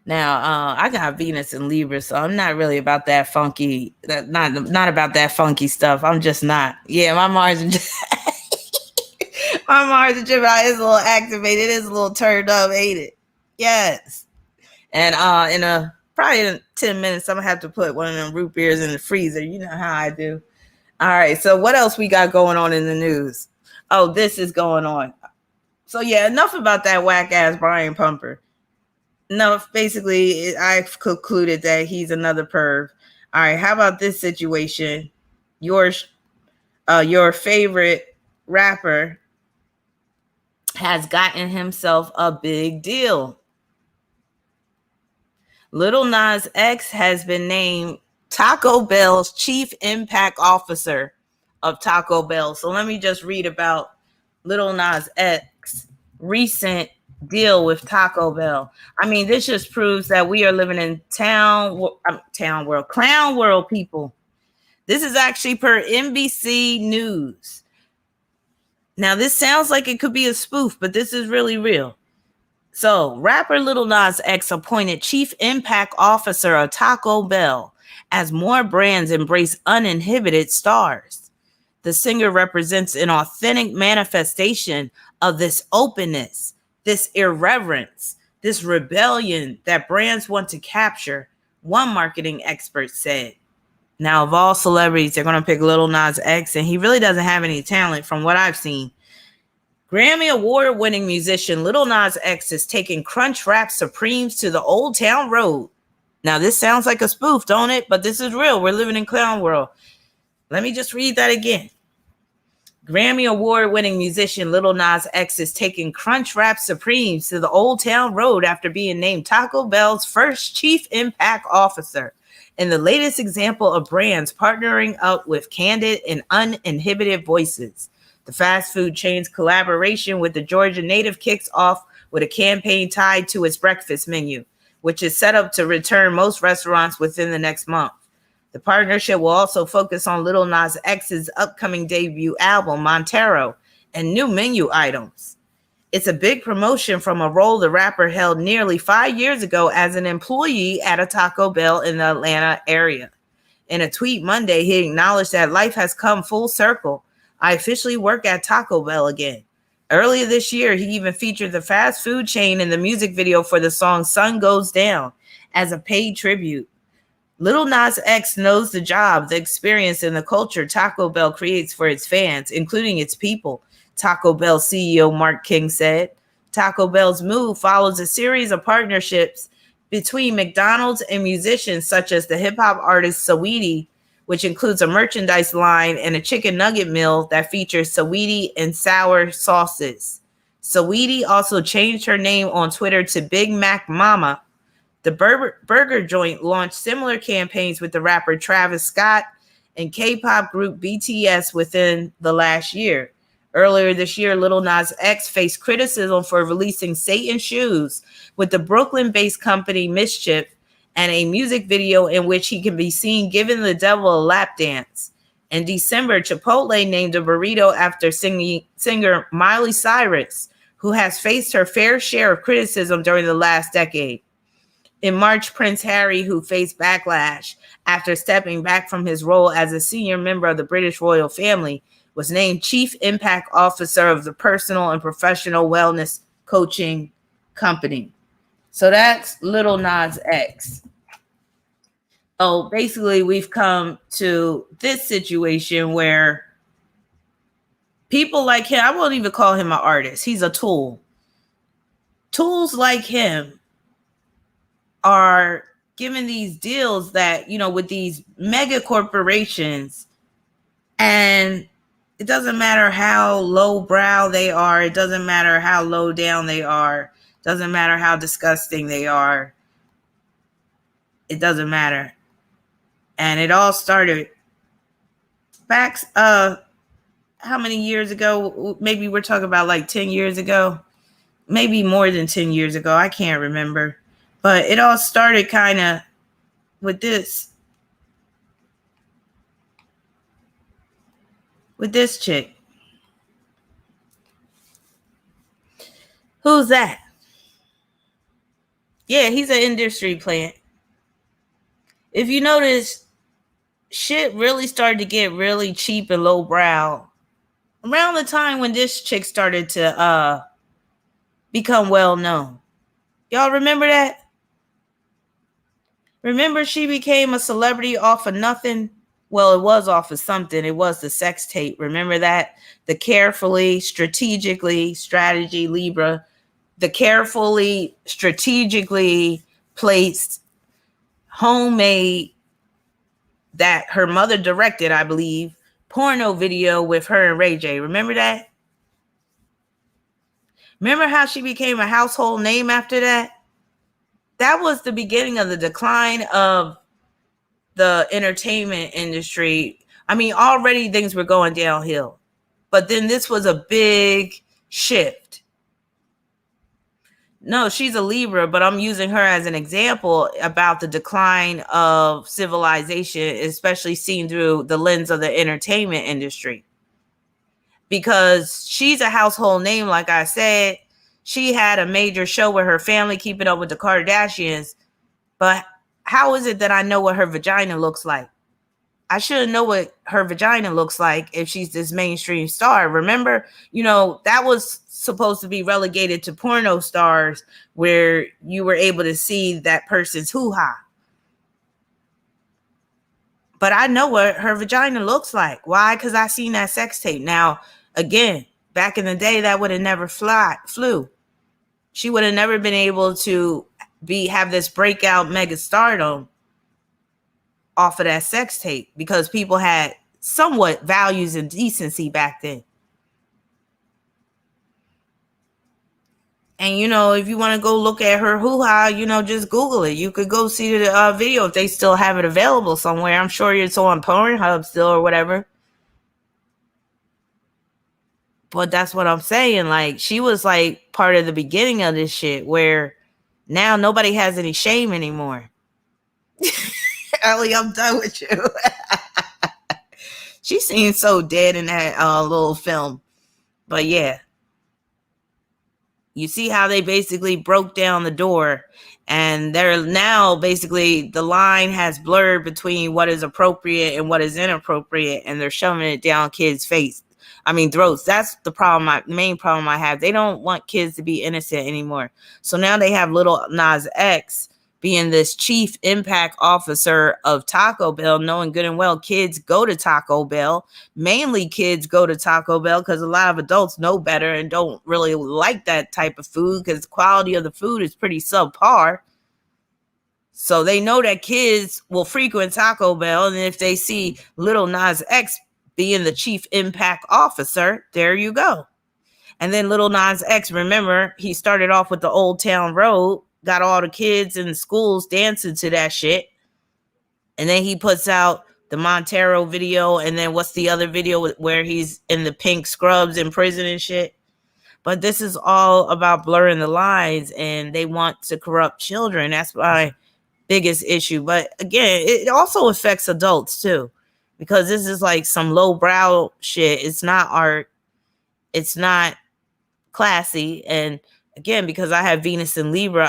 Now, I got Venus and Libra, so I'm not really about that funky. Not about that funky stuff. I'm just not. Yeah, my Mars and my Mars and Gemini is a little activated. It is a little turned up, ain't it? Yes. And probably in 10 minutes, I'm gonna have to put one of them root beers in the freezer. You know how I do. All right. So what else we got going on in the news? Oh, this is going on. So yeah, enough about that whack ass Brian Pumper. No, basically, I've concluded that he's another perv. All right, how about this situation? Your favorite rapper has gotten himself a big deal. Lil Nas X has been named Taco Bell's Chief Impact Officer of Taco Bell. So let me just read about Lil Nas X's recent deal with Taco Bell. I mean, this just proves that we are living in clown world, people. This is actually per NBC News. Now, this sounds like it could be a spoof, but this is really real. So, rapper Lil Nas X appointed Chief Impact Officer of Taco Bell as more brands embrace uninhibited stars. The singer represents an authentic manifestation of this openness, this irreverence, this rebellion that brands want to capture, one marketing expert said. Now, of all celebrities, they're going to pick Lil Nas X, and he really doesn't have any talent from what I've seen. Grammy Award-winning musician Lil Nas X is taking Crunchwrap Supremes to the Old Town Road. Now, this sounds like a spoof, don't it? But this is real. We're living in clown world. Let me just read that again. Grammy Award-winning musician Lil Nas X is taking Crunchwrap Supremes to the Old Town Road after being named Taco Bell's first Chief Impact Officer, in the latest example of brands partnering up with candid and uninhibited voices. The fast food chain's collaboration with the Georgia native kicks off with a campaign tied to its breakfast menu, which is set up to return most restaurants within the next month. The partnership will also focus on Lil Nas X's upcoming debut album, Montero, and new menu items. It's a big promotion from a role the rapper held nearly 5 years ago as an employee at a Taco Bell in the Atlanta area. In a tweet Monday, he acknowledged that life has come full circle. I officially work at Taco Bell again. Earlier this year, he even featured the fast food chain in the music video for the song Sun Goes Down as a paid tribute. Lil Nas X knows the job, the experience, and the culture Taco Bell creates for its fans, including its people, Taco Bell CEO Mark King said. Taco Bell's move follows a series of partnerships between McDonald's and musicians such as the hip-hop artist Saweetie, which includes a merchandise line and a chicken nugget meal that features Saweetie and sour sauces. Saweetie also changed her name on Twitter to Big Mac Mama. The burger joint launched similar campaigns with the rapper Travis Scott and K-pop group BTS within the last year. Earlier this year, Lil Nas X faced criticism for releasing Satan's Shoes with the Brooklyn-based company Mischief and a music video in which he can be seen giving the devil a lap dance. In December, Chipotle named a burrito after singer Miley Cyrus, who has faced her fair share of criticism during the last decade. In March, Prince Harry, who faced backlash after stepping back from his role as a senior member of the British royal family, was named Chief Impact Officer of the personal and professional wellness coaching company. So that's Lil Nas X. So basically, we've come to this situation where people like him, I won't even call him an artist. He's a tool. Tools like him are given these deals that, you know, with these mega corporations, and it doesn't matter how lowbrow they are. It doesn't matter how low down they are. It doesn't matter how disgusting they are. It doesn't matter. And it all started back, how many years ago? Maybe we're talking about like 10 years ago. Maybe more than 10 years ago. I can't remember. But it all started kind of with this. With this chick. Who's that? Yeah, he's an industry plant. If you notice, shit really started to get really cheap and lowbrow around the time when this chick started to become well known. Y'all remember that? Remember she became a celebrity off of nothing? Well, it was off of something. It was the sex tape. Remember that? The carefully, strategy, Libra, the carefully, strategically placed, homemade, that her mother directed, I believe, porno video with her and Ray J. Remember that? Remember how she became a household name after that? That was the beginning of the decline of the entertainment industry. I mean, already things were going downhill, but then this was a big shift. No, she's a Libra, but I'm using her as an example about the decline of civilization, especially seen through the lens of the entertainment industry. Because she's a household name, like I said. She had a major show with her family, Keeping Up with the Kardashians. But how is it that I know what her vagina looks like? I should know what her vagina looks like if she's this mainstream star. Remember, you know, that was supposed to be relegated to porno stars where you were able to see that person's hoo-ha. But I know what her vagina looks like. Why? Because I seen that sex tape. Now, again, back in the day, that would have never flew. She would have never been able to have this breakout mega stardom off of that sex tape because people had somewhat values and decency back then. And, you know, if you want to go look at her hoo-ha, you know, just Google it. You could go see the video if they still have it available somewhere. I'm sure it's on Pornhub still or whatever. But that's what I'm saying. Like, she was like part of the beginning of this shit where now nobody has any shame anymore. Ellie, I'm done with you. She seems so dead in that little film. But yeah. You see how they basically broke down the door, and they're now basically the line has blurred between what is appropriate and what is inappropriate, and they're shoving it down kids' throats. That's the problem. Main problem I have. They don't want kids to be innocent anymore. So now they have Lil Nas X being this chief impact officer of Taco Bell, knowing good and well kids go to Taco Bell. Mainly kids go to Taco Bell because a lot of adults know better and don't really like that type of food because the quality of the food is pretty subpar. So they know that kids will frequent Taco Bell, and if they see Lil Nas X being the chief impact officer, there you go. And then Lil Nas X, remember, he started off with the Old Town Road, got all the kids in the schools dancing to that shit. And then he puts out the Montero video. And then what's the other video where he's in the pink scrubs in prison and shit? But this is all about blurring the lines, and they want to corrupt children. That's my biggest issue. But again, it also affects adults too, because this is like some lowbrow shit. It's not art. It's not classy. And again, because I have Venus and Libra,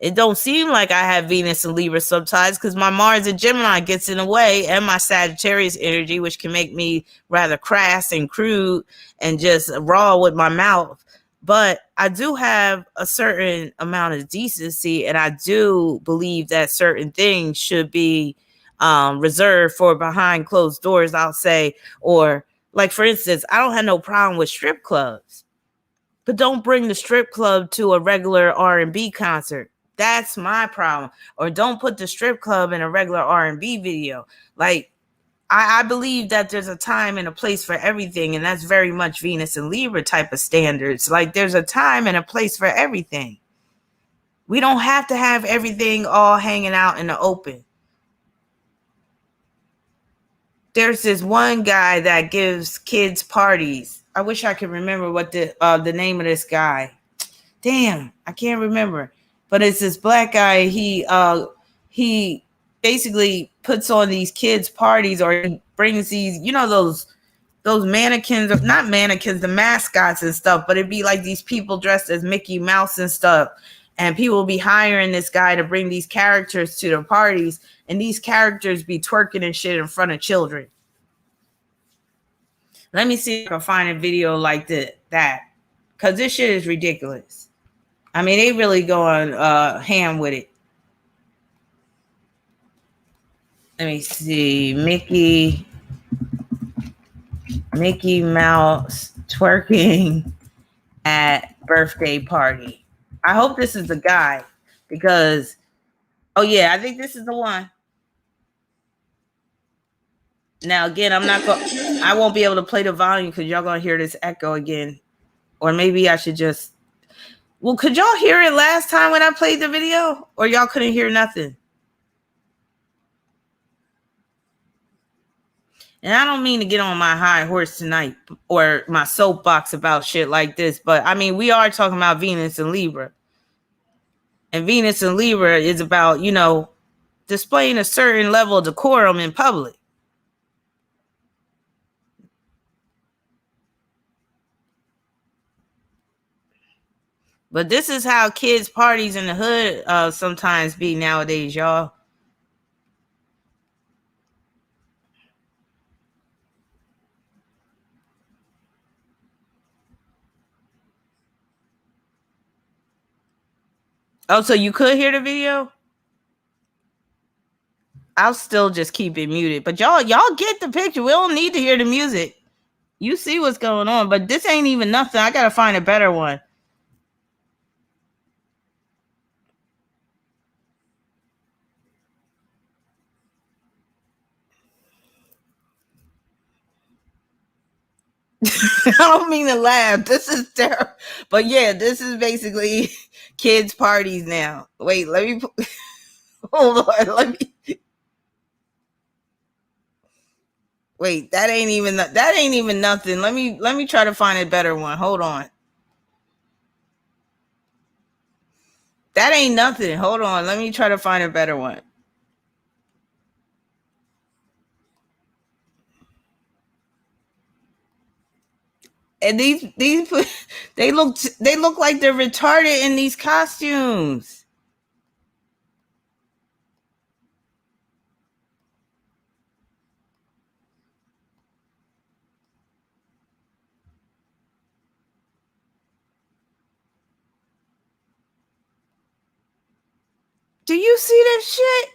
it don't seem like I have Venus and Libra sometimes, because my Mars and Gemini gets in the way, and my Sagittarius energy, which can make me rather crass and crude and just raw with my mouth. But I do have a certain amount of decency, and I do believe that certain things should be reserved for behind closed doors, I'll say. Or like, for instance, I don't have no problem with strip clubs, but don't bring the strip club to a regular R&B concert. That's my problem. Or don't put the strip club in a regular R&B video. Like, I believe that there's a time and a place for everything, and that's very much Venus and Libra type of standards. Like, there's a time and a place for everything. We don't have to have everything all hanging out in the open. There's this one guy that gives kids parties. I wish I could remember what the name of this guy. Damn, I can't remember. But it's this black guy. He basically puts on these kids parties, or he brings these, those mannequins, not mannequins, the mascots and stuff, but it'd be like these people dressed as Mickey Mouse and stuff. And people will be hiring this guy to bring these characters to the parties, and these characters be twerking and shit in front of children. Let me see if I can find a video like that, because this shit is ridiculous. I mean, they really going ham with it. Let me see. Mickey Mouse twerking at birthday party. I hope this is the guy, because, oh yeah, I think this is the one. Now, again, I won't be able to play the volume because y'all gonna hear this echo again. Or maybe I should just, well, could y'all hear it last time when I played the video? Or y'all couldn't hear nothing? And I don't mean to get on my high horse tonight or my soapbox about shit like this, but I mean, we are talking about Venus and Libra. And Venus and Libra is about, displaying a certain level of decorum in public. But this is how kids' parties in the hood sometimes be nowadays, y'all. Oh, so you could hear the video? I'll still just keep it muted. But y'all get the picture. We don't need to hear the music. You see what's going on. But this ain't even nothing. I got to find a better one. I don't mean to laugh. This is terrible. But yeah, this is basically kids' parties now. Wait, let me hold on. Wait, that ain't even nothing. Let me try to find a better one. Hold on. That ain't nothing. Hold on. Let me try to find a better one. And these they look like they're retarded in these costumes. Do you see this shit?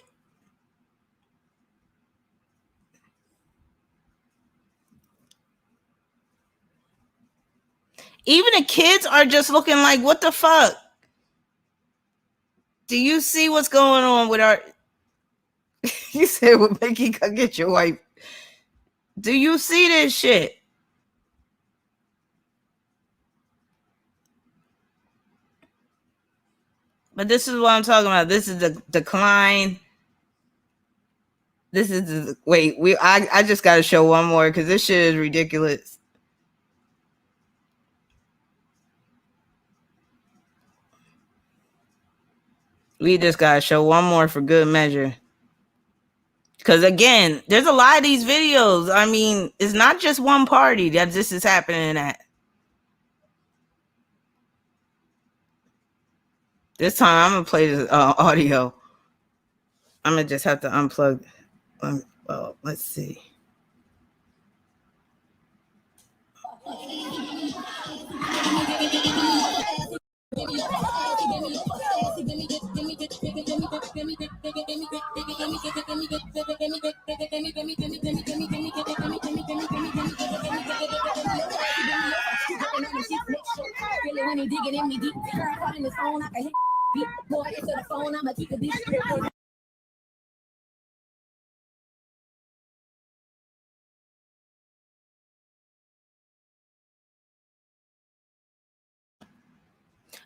Even the kids are just looking like, what the fuck? Do you see what's going on with our... You said, well, Mickey, come get your wife. Do you see this shit? But this is what I'm talking about. This is the decline. This is the wait. I just got to show one more because this shit is ridiculous. We just got to show one more for good measure. Because again, there's a lot of these videos. I mean, it's not just one party that this is happening at. This time I'm gonna play this audio. I'm gonna just have to unplug. Well, let's see.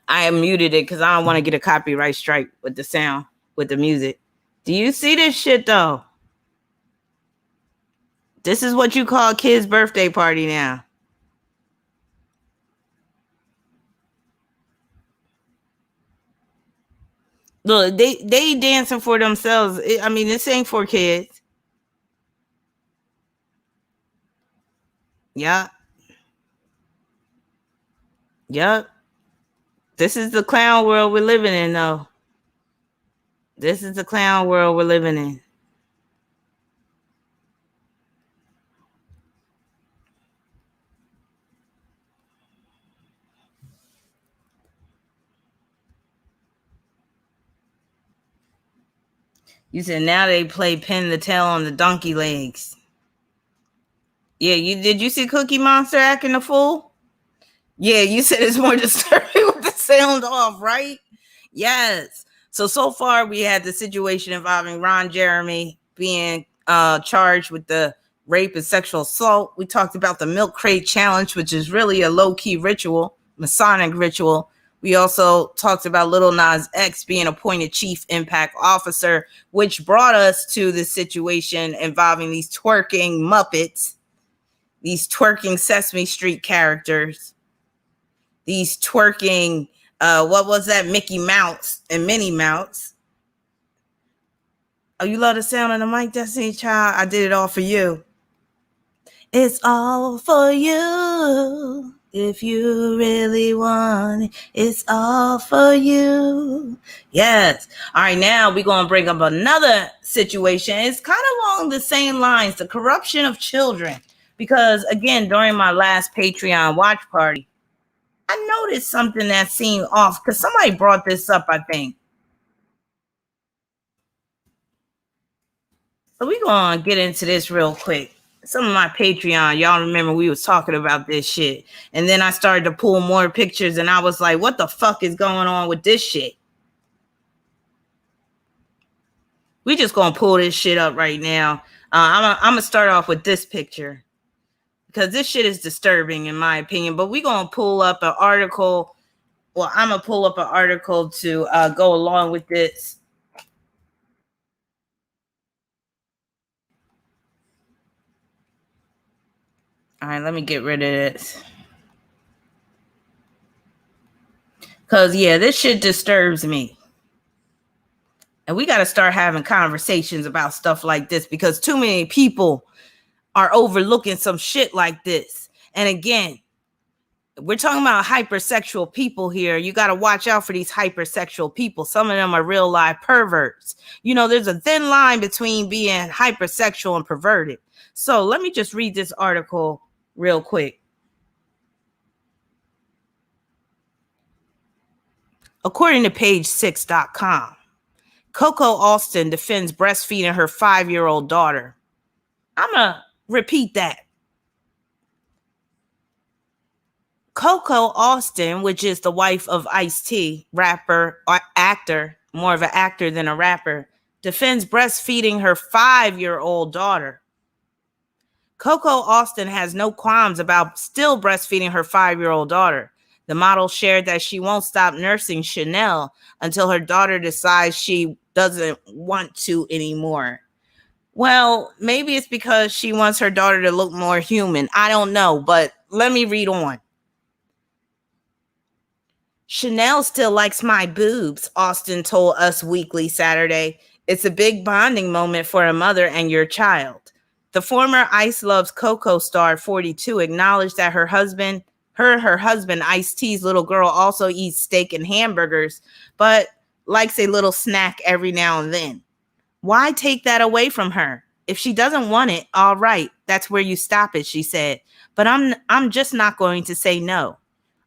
I muted it because I don't want to get a copyright strike with the sound, with the music. Do you see this shit though? This is what you call kid's birthday party now. Look, they dancing for themselves. I mean, this ain't for kids. Yup. Yup. This is the clown world we're living in, though. This is the clown world we're living in. You said now they play pin the tail on the donkey legs. Yeah, did you see Cookie Monster acting a fool? Yeah, you said it's more disturbing with the sound off, right? Yes. So far we had the situation involving Ron Jeremy being charged with the rape and sexual assault. We talked about the milk crate challenge, which is really a low-key ritual, Masonic ritual. We also talked about Lil Nas X being appointed chief impact officer, which brought us to the situation involving these twerking Muppets, these twerking Sesame Street characters, these twerking, what was that? Mickey Mouse and Minnie Mouse. Oh, you love the sound of the mic, Destiny Child? I did it all for you. It's all for you. If you really want it, it's all for you. Yes. All right, now we're going to bring up another situation. It's kind of along the same lines, the corruption of children. Because, again, during my last Patreon watch party, I noticed something that seemed off because somebody brought this up, I think. So we're going to get into this real quick. Some of my Patreon, y'all remember we was talking about this shit. And then I started to pull more pictures and I was like, what the fuck is going on with this shit? We just going to pull this shit up right now. I'm going to start off with this picture because this shit is disturbing in my opinion. But we're going to pull up an article. Well, I'm going to pull up an article to go along with this. All right, let me get rid of this. Because, yeah, this shit disturbs me. And we got to start having conversations about stuff like this because too many people are overlooking some shit like this. And again, we're talking about hypersexual people here. You got to watch out for these hypersexual people. Some of them are real life perverts. You know, there's a thin line between being hypersexual and perverted. So let me just read this article real quick. According to page6.com, Coco Austin defends breastfeeding her 5-year-old daughter. I'm going to repeat that. Coco Austin, which is the wife of Ice-T, rapper or actor, more of an actor than a rapper, defends breastfeeding her 5-year-old daughter. Coco Austin has no qualms about still breastfeeding her 5-year-old daughter. The model shared that she won't stop nursing Chanel until her daughter decides she doesn't want to anymore. Well, maybe it's because she wants her daughter to look more human. I don't know, but let me read on. Chanel still likes my boobs, Austin told Us Weekly Saturday. It's a big bonding moment for a mother and your child. The former Ice Loves Coco star, 42, acknowledged that her husband, Ice-T's little girl, also eats steak and hamburgers, but likes a little snack every now and then. Why take that away from her? If she doesn't want it, all right, that's where you stop it, she said. But I'm just not going to say no.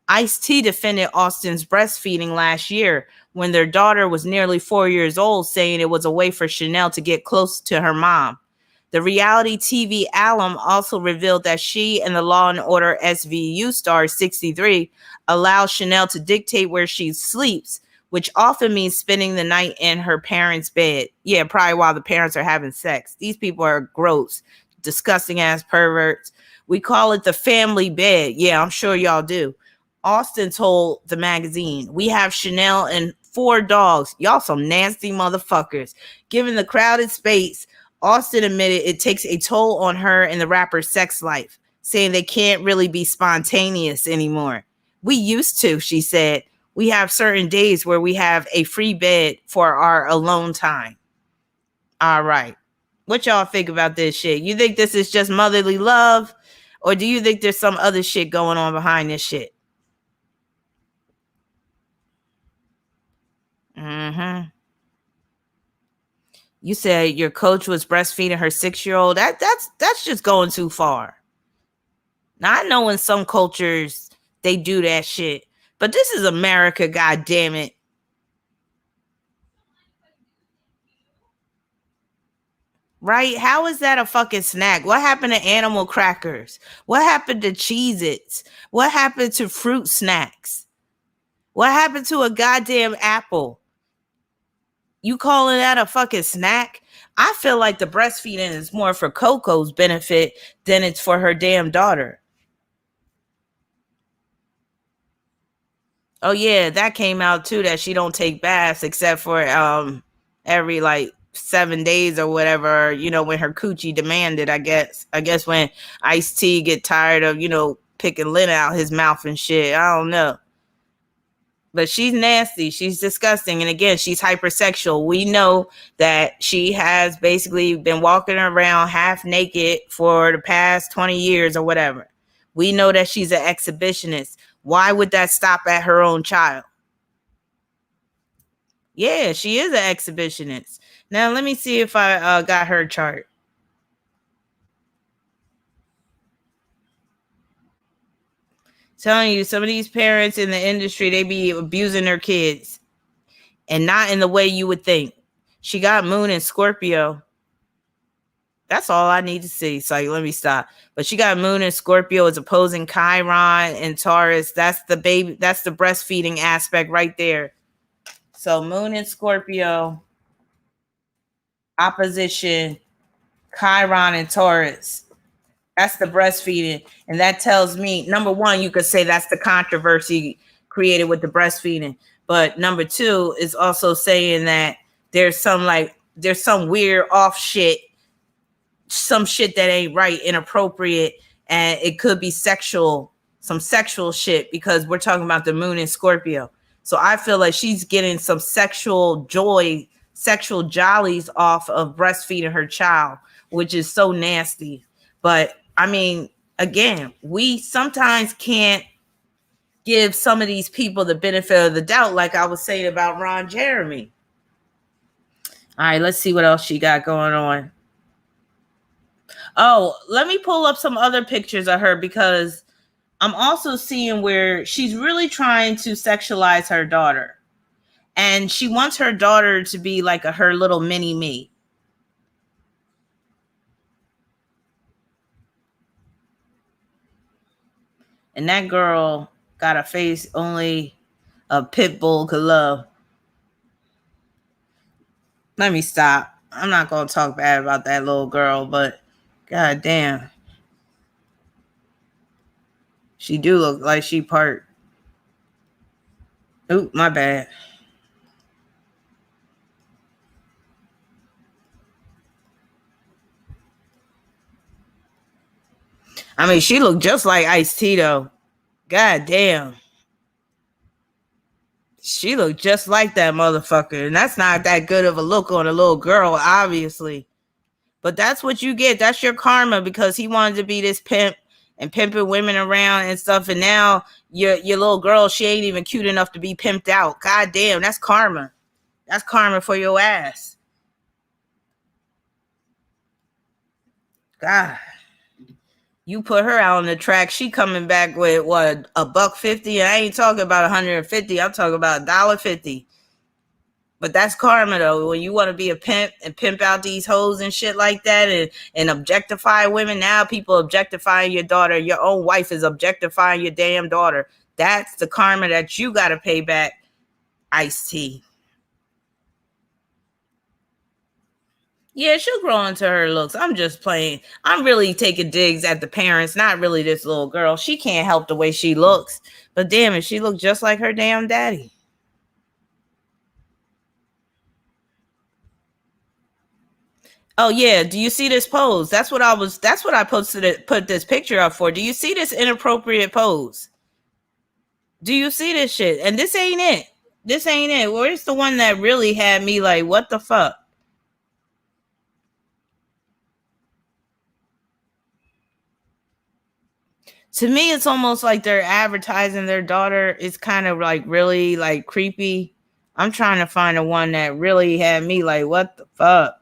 Ice-T defended Austin's breastfeeding last year when their daughter was nearly 4 years old, saying it was a way for Chanel to get close to her mom. The reality TV alum also revealed that she and the Law & Order SVU star 63 allow Chanel to dictate where she sleeps, which often means spending the night in her parents' bed. Yeah, probably while the parents are having sex. These people are gross, disgusting ass perverts. We call it the family bed. Yeah, I'm sure y'all do. Austin told the magazine, we have Chanel and 4 dogs. Y'all some nasty motherfuckers. Given the crowded space, Austin admitted it takes a toll on her and the rapper's sex life, saying they can't really be spontaneous anymore. We used to, she said. We have certain days where we have a free bed for our alone time. All right. What y'all think about this shit? You think this is just motherly love? Or do you think there's some other shit going on behind this shit? You said your coach was breastfeeding her 6-year-old. That's just going too far. Now, I know in some cultures they do that shit, but this is America, god damn it. Right? How is that a fucking snack? What happened to animal crackers? What happened to Cheez-Its? What happened to fruit snacks? What happened to a goddamn apple? You calling that a fucking snack? I feel like the breastfeeding is more for Coco's benefit than it's for her damn daughter. Oh yeah, that came out too, that she don't take baths except for every like 7 days or whatever, you know, when her coochie demanded, I guess when Ice-T get tired of, you know, picking lint out his mouth and shit. I don't know. But she's nasty. She's disgusting. And again, she's hypersexual. We know that she has basically been walking around half naked for the past 20 years or whatever. We know that she's an exhibitionist. Why would that stop at her own child? Yeah, she is an exhibitionist. Now, let me see if I got her chart. Telling you, some of these parents in the industry, they be abusing their kids. And not in the way you would think. She got Moon in Scorpio. That's all I need to see. So let me stop. But she got Moon in Scorpio as opposing Chiron and Taurus. That's the baby. That's the breastfeeding aspect right there. So Moon in Scorpio, opposition, Chiron and Taurus. That's the breastfeeding. And that tells me, number one, you could say that's the controversy created with the breastfeeding. But number two is also saying that there's some weird off shit, some shit that ain't right, inappropriate, and it could be sexual, some sexual shit, because we're talking about the Moon in Scorpio. So I feel like she's getting some sexual joy, sexual jollies off of breastfeeding her child, which is so nasty. But I mean, again, we sometimes can't give some of these people the benefit of the doubt, like I was saying about Ron Jeremy. All right, let's see what else she got going on. Oh, let me pull up some other pictures of her, because I'm also seeing where she's really trying to sexualize her daughter. And she wants her daughter to be like her little mini me. And that girl got a face only a pit bull could love. Let me stop. I'm not going to talk bad about that little girl, but god damn. She do look like she part Ooh, my bad. I mean, she looked just like Ice-T though. God damn. She looked just like that motherfucker. And that's not that good of a look on a little girl, obviously. But that's what you get. That's your karma, because he wanted to be this pimp and pimping women around and stuff. And now your little girl, she ain't even cute enough to be pimped out. God damn, that's karma. That's karma for your ass. God. You put her out on the track, she coming back with what, $1.50? And I ain't talking about 150. I'm talking about $1.50. But that's karma though. When you want to be a pimp and pimp out these hoes and shit like that, and objectify women, now people objectifying your daughter. Your own wife is objectifying your damn daughter. That's the karma that you got to pay back, Ice-T. Yeah, she'll grow into her looks. I'm just playing. I'm really taking digs at the parents, not really this little girl. She can't help the way she looks. But damn it, she looked just like her damn daddy. Oh yeah, do you see this pose? That's what I put this picture up for. Do you see this inappropriate pose? Do you see this shit? And this ain't it. This ain't it. Where's the one that really had me like, what the fuck? To me, it's almost like they're advertising their daughter. It's kind of like really like creepy. I'm trying to find the one that really had me like, what the fuck?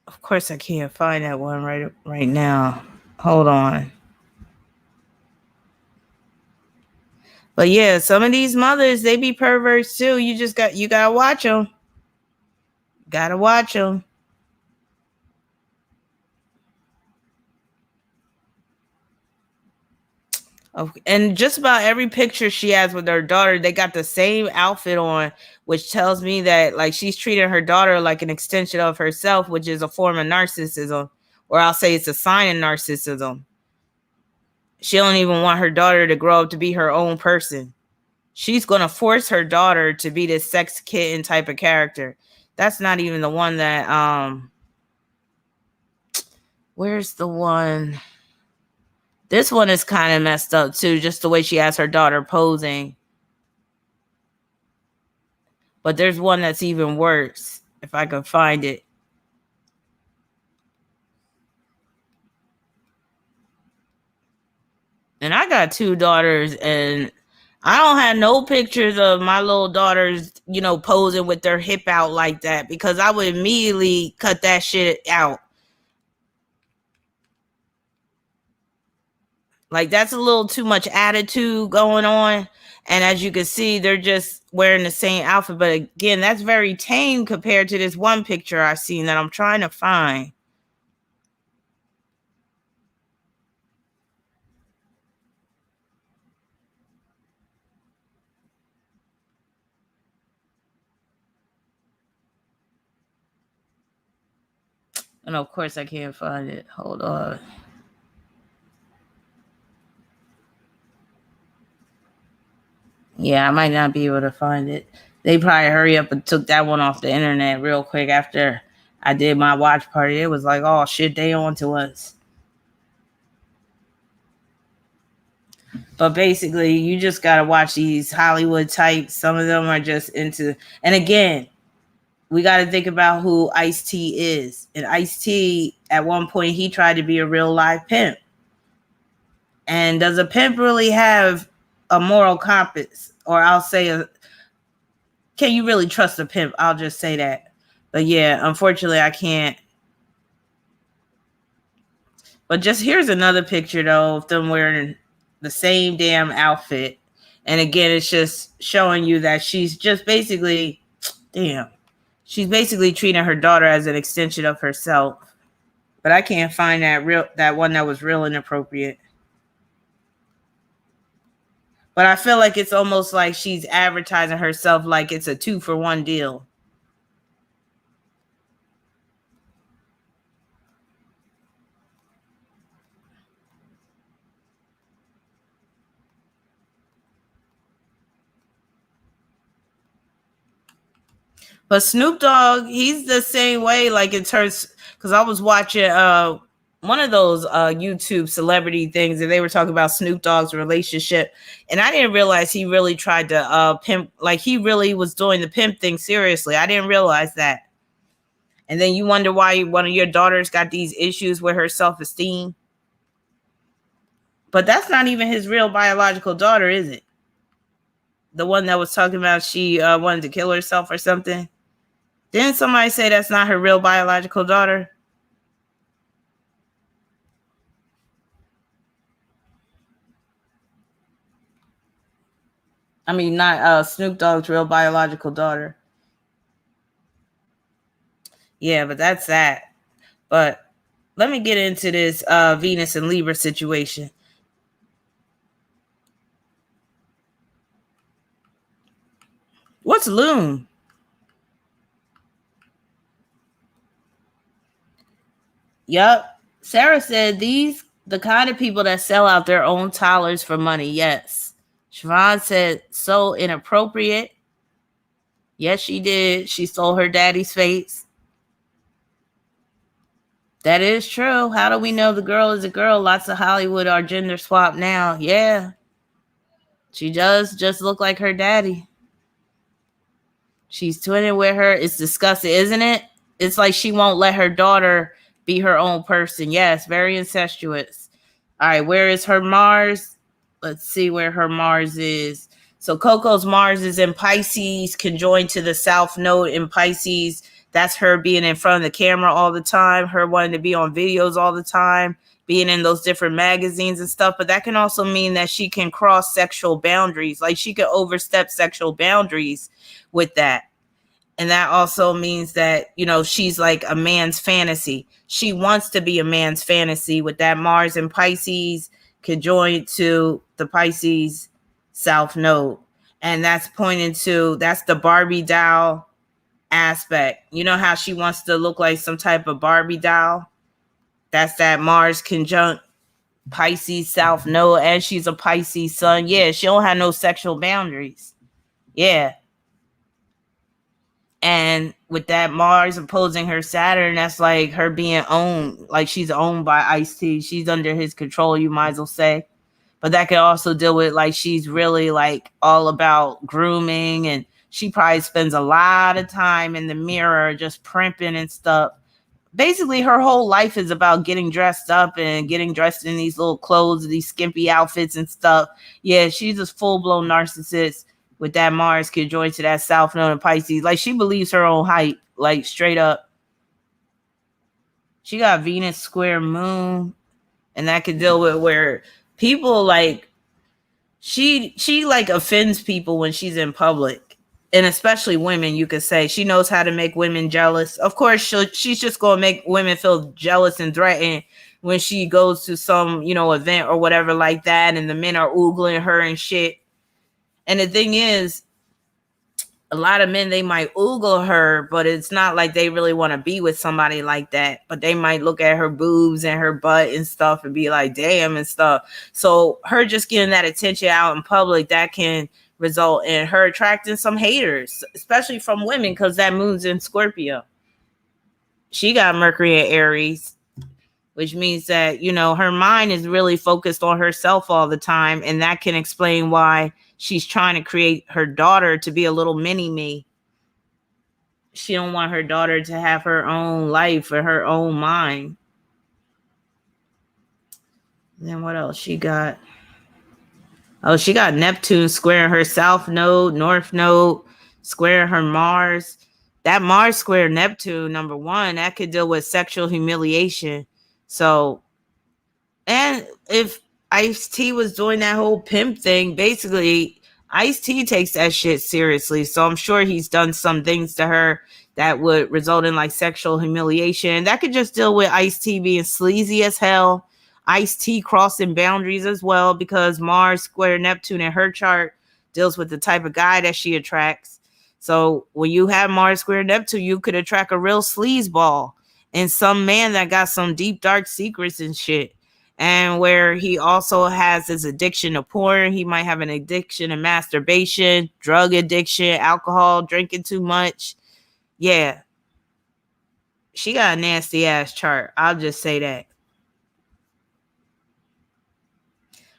Of course, I can't find that one right now. Hold on. But yeah, some of these mothers, they be perverts too. You gotta watch them. Gotta watch them. And just about every picture she has with her daughter, they got the same outfit on, which tells me that like she's treating her daughter like an extension of herself, which is a form of narcissism, or I'll say it's a sign of narcissism. She don't even want her daughter to grow up to be her own person. She's gonna force her daughter to be this sex kitten type of character. That's not even the one that where's the one? This one is kind of messed up too, just the way she has her daughter posing. But there's one that's even worse, if I can find it. And I got 2 daughters, and I don't have no pictures of my little daughters, posing with their hip out like that, because I would immediately cut that shit out. Like, that's a little too much attitude going on. And as you can see, they're just wearing the same outfit. But again, that's very tame compared to this one picture I've seen that I'm trying to find. And of course, I can't find it. Hold on. Yeah, I might not be able to find it. They probably hurry up and took that one off the internet real quick after I did my watch party. It was like, oh shit, they on to us. But basically, you just gotta watch these Hollywood types. Some of them are just into, and again, we gotta think about who Ice-T is. And Ice-T, at one point, he tried to be a real live pimp. And does a pimp really have a moral compass? Or I'll say, can you really trust a pimp? I'll just say that. But yeah, unfortunately, I can't. But just here's another picture, though, of them wearing the same damn outfit. And again, it's just showing you that she's just basically, she's basically treating her daughter as an extension of herself. But I can't find that one that was real inappropriate. But I feel like it's almost like she's advertising herself like it's a 2-for-1 deal. But Snoop Dogg, he's the same way. Like in terms, because I was watching one of those YouTube celebrity things, and they were talking about Snoop Dogg's relationship, and I didn't realize he really tried to pimp. Like he really was doing the pimp thing seriously. I didn't realize that. And then you wonder why one of your daughters got these issues with her self-esteem. But that's not even his real biological daughter, is it? The one that was talking about she wanted to kill herself or something. Didn't somebody say that's not her real biological daughter? I mean, not Snoop Dogg's real biological daughter. Yeah, but that's that. But let me get into this Venus and Libra situation. What's Loom? Yep. Sarah said the kind of people that sell out their own toddlers for money. Yes. Siobhan said so inappropriate. Yes, she did. She stole her daddy's face. That is true. How do we know the girl is a girl? Lots of Hollywood are gender swap now. Yeah. She does just look like her daddy. She's twinning with her. It's disgusting, isn't it? It's like she won't let her daughter be her own person. Yes, very incestuous. All right, where is her Mars? Let's see where her Mars is. So Coco's Mars is in Pisces, conjoined to the South Node in Pisces. That's her being in front of the camera all the time, her wanting to be on videos all the time, being in those different magazines and stuff. But that can also mean that she can cross sexual boundaries. Like she could overstep sexual boundaries with that. And that also means that, you know, she's like a man's fantasy. She wants to be a man's fantasy with that Mars and Pisces conjoined to the Pisces South Node. And that's pointing to, that's the Barbie doll aspect. You know how she wants to look like some type of Barbie doll? That's that Mars conjunct Pisces South Node, and she's a Pisces sun. Yeah, she don't have no sexual boundaries. Yeah. And with that Mars opposing her Saturn, that's like her being owned. Like she's owned by Ice-T. She's under his control, you might as well say. But that could also deal with like she's really like all about grooming, and she probably spends a lot of time in the mirror just primping and stuff. Basically, her whole life is about getting dressed up and getting dressed in these little clothes, these skimpy outfits and stuff. Yeah, she's a full-blown narcissist with that Mars conjoined to that South Node in Pisces. Like, she believes her own hype, like, straight up. She got Venus square moon, and that could deal with where people, like, she like, offends people when she's in public. And especially women, you could say. She knows how to make women jealous. Of course, she's just going to make women feel jealous and threatened when she goes to some, you know, event or whatever like that, and the men are oogling her and shit. And the thing is, a lot of men, they might oogle her, but it's not like they really want to be with somebody like that. But they might look at her boobs and her butt and stuff and be like, damn, and stuff. So her just getting that attention out in public, that can result in her attracting some haters, especially from women, because that moon's in Scorpio. She got Mercury in Aries, which means that, you know, her mind is really focused on herself all the time. And that can explain why she's trying to create her daughter to be a little mini me. She don't want her daughter to have her own life or her own mind. And then what else she got? Oh, she got Neptune squaring her South Node, North Node, squaring her Mars. That Mars square Neptune, number one, that could deal with sexual humiliation. So, and if Ice-T was doing that whole pimp thing, basically, Ice-T takes that shit seriously. So I'm sure he's done some things to her that would result in like sexual humiliation. That could just deal with Ice-T being sleazy as hell. Ice-T crossing boundaries as well, because Mars square Neptune in her chart deals with the type of guy that she attracts. So when you have Mars square Neptune, you could attract a real sleazeball and some man that got some deep, dark secrets and shit. And where he also has his addiction to porn. He might have an addiction to masturbation, drug addiction, alcohol, drinking too much. Yeah. She got a nasty ass chart. I'll just say that.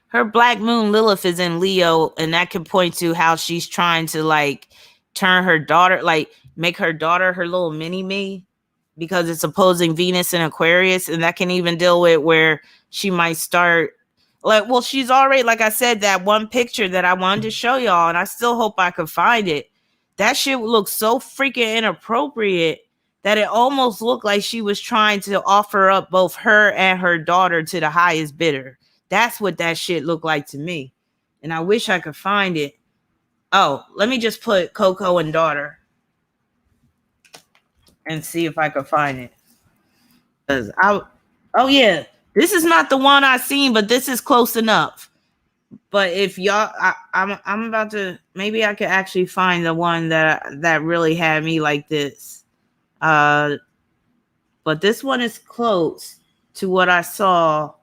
Her black moon Lilith is in Leo, and that can point to how she's trying to like turn her daughter, like make her daughter her little mini me, because it's opposing Venus and Aquarius, and that can even deal with where she might start like, well, she's already, like I said, that one picture that I wanted to show y'all, and I still hope I could find it. That shit looks so freaking inappropriate that it almost looked like she was trying to offer up both her and her daughter to the highest bidder. That's what that shit looked like to me. And I wish I could find it. Oh, let me just put Coco and daughter and see if I could find it. Oh yeah, this is not the one I seen, but this is close enough. But if y'all, I'm about to, maybe I could actually find the one that really had me like this. But this one is close to what I saw.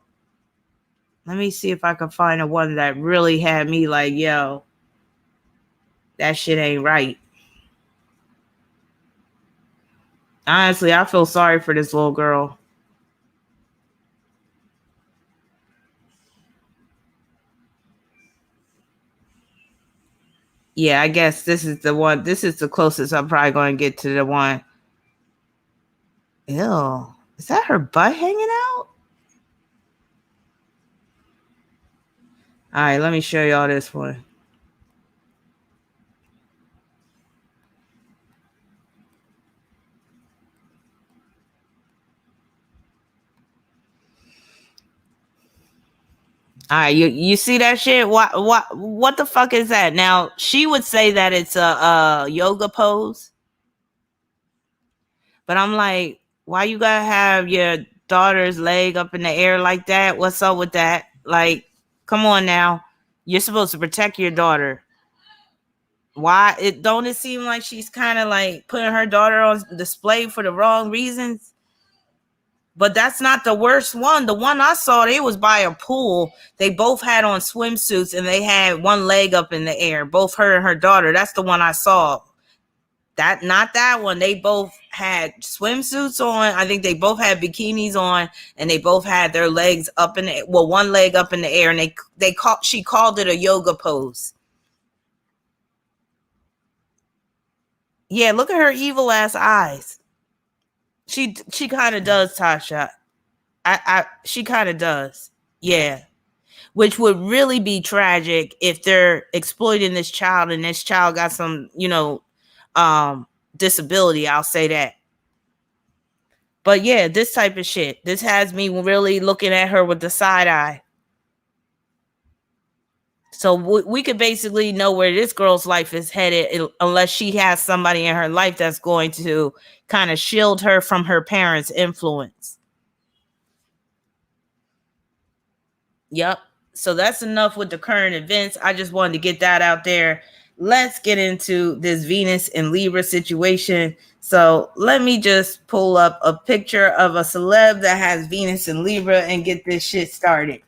Let me see if I can find a one that really had me like, yo, that shit ain't right. Honestly, I feel sorry for this little girl. Yeah, I guess this is the one. This is the closest I'm probably going to get to the one. Ew. Is that her butt hanging out? All right, let me show y'all this one. All right, you see that shit? What the fuck is that? Now, she would say that it's a yoga pose. But I'm like, why you gotta have your daughter's leg up in the air like that? What's up with that? Like, come on now. You're supposed to protect your daughter. Why don't it seem like she's kind of like putting her daughter on display for the wrong reasons? But that's not the worst one. The one I saw, they was by a pool. They both had on swimsuits and they had one leg up in the air. Both her and her daughter. That's the one I saw. Not that one. They both had swimsuits on. I think they both had bikinis on, and they both had their legs up in the, well, one leg up in the air, and she called it a yoga pose. Yeah, look at her evil ass eyes. She kind of does, Tasha. She kind of does. Yeah. Which would really be tragic if they're exploiting this child and this child got some, disability. I'll say that. But yeah, this type of shit. This has me really looking at her with the side eye. So we could basically know where this girl's life is headed unless she has somebody in her life that's going to kind of shield her from her parents' influence. Yep. So that's enough with the current events. I just wanted to get that out there. Let's get into this Venus and Libra situation. So let me just pull up a picture of a celeb that has Venus and Libra and get this shit started.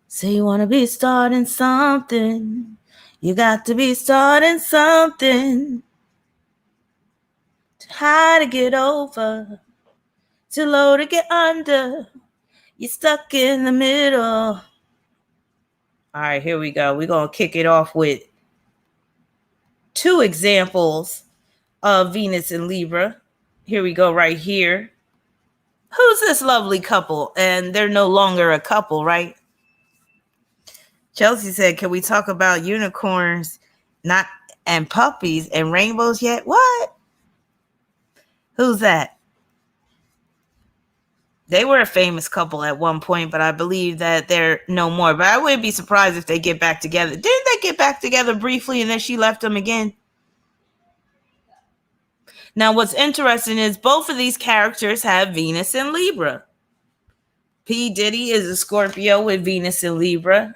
So you want to be starting something. You got to be starting something. Too high to get over. Too low to get under. You're stuck in the middle. All right, here we go. We're going to kick it off with two examples of Venus and Libra. Here we go right here. Who's this lovely couple? And they're no longer a couple, right? Chelsea said, can we talk about unicorns and puppies and rainbows yet? What? Who's that? They were a famous couple at one point, but I believe that they're no more. But I wouldn't be surprised if they get back together. Didn't they get back together briefly and then she left them again? Now, what's interesting is both of these characters have Venus and Libra. P. Diddy is a Scorpio with Venus and Libra.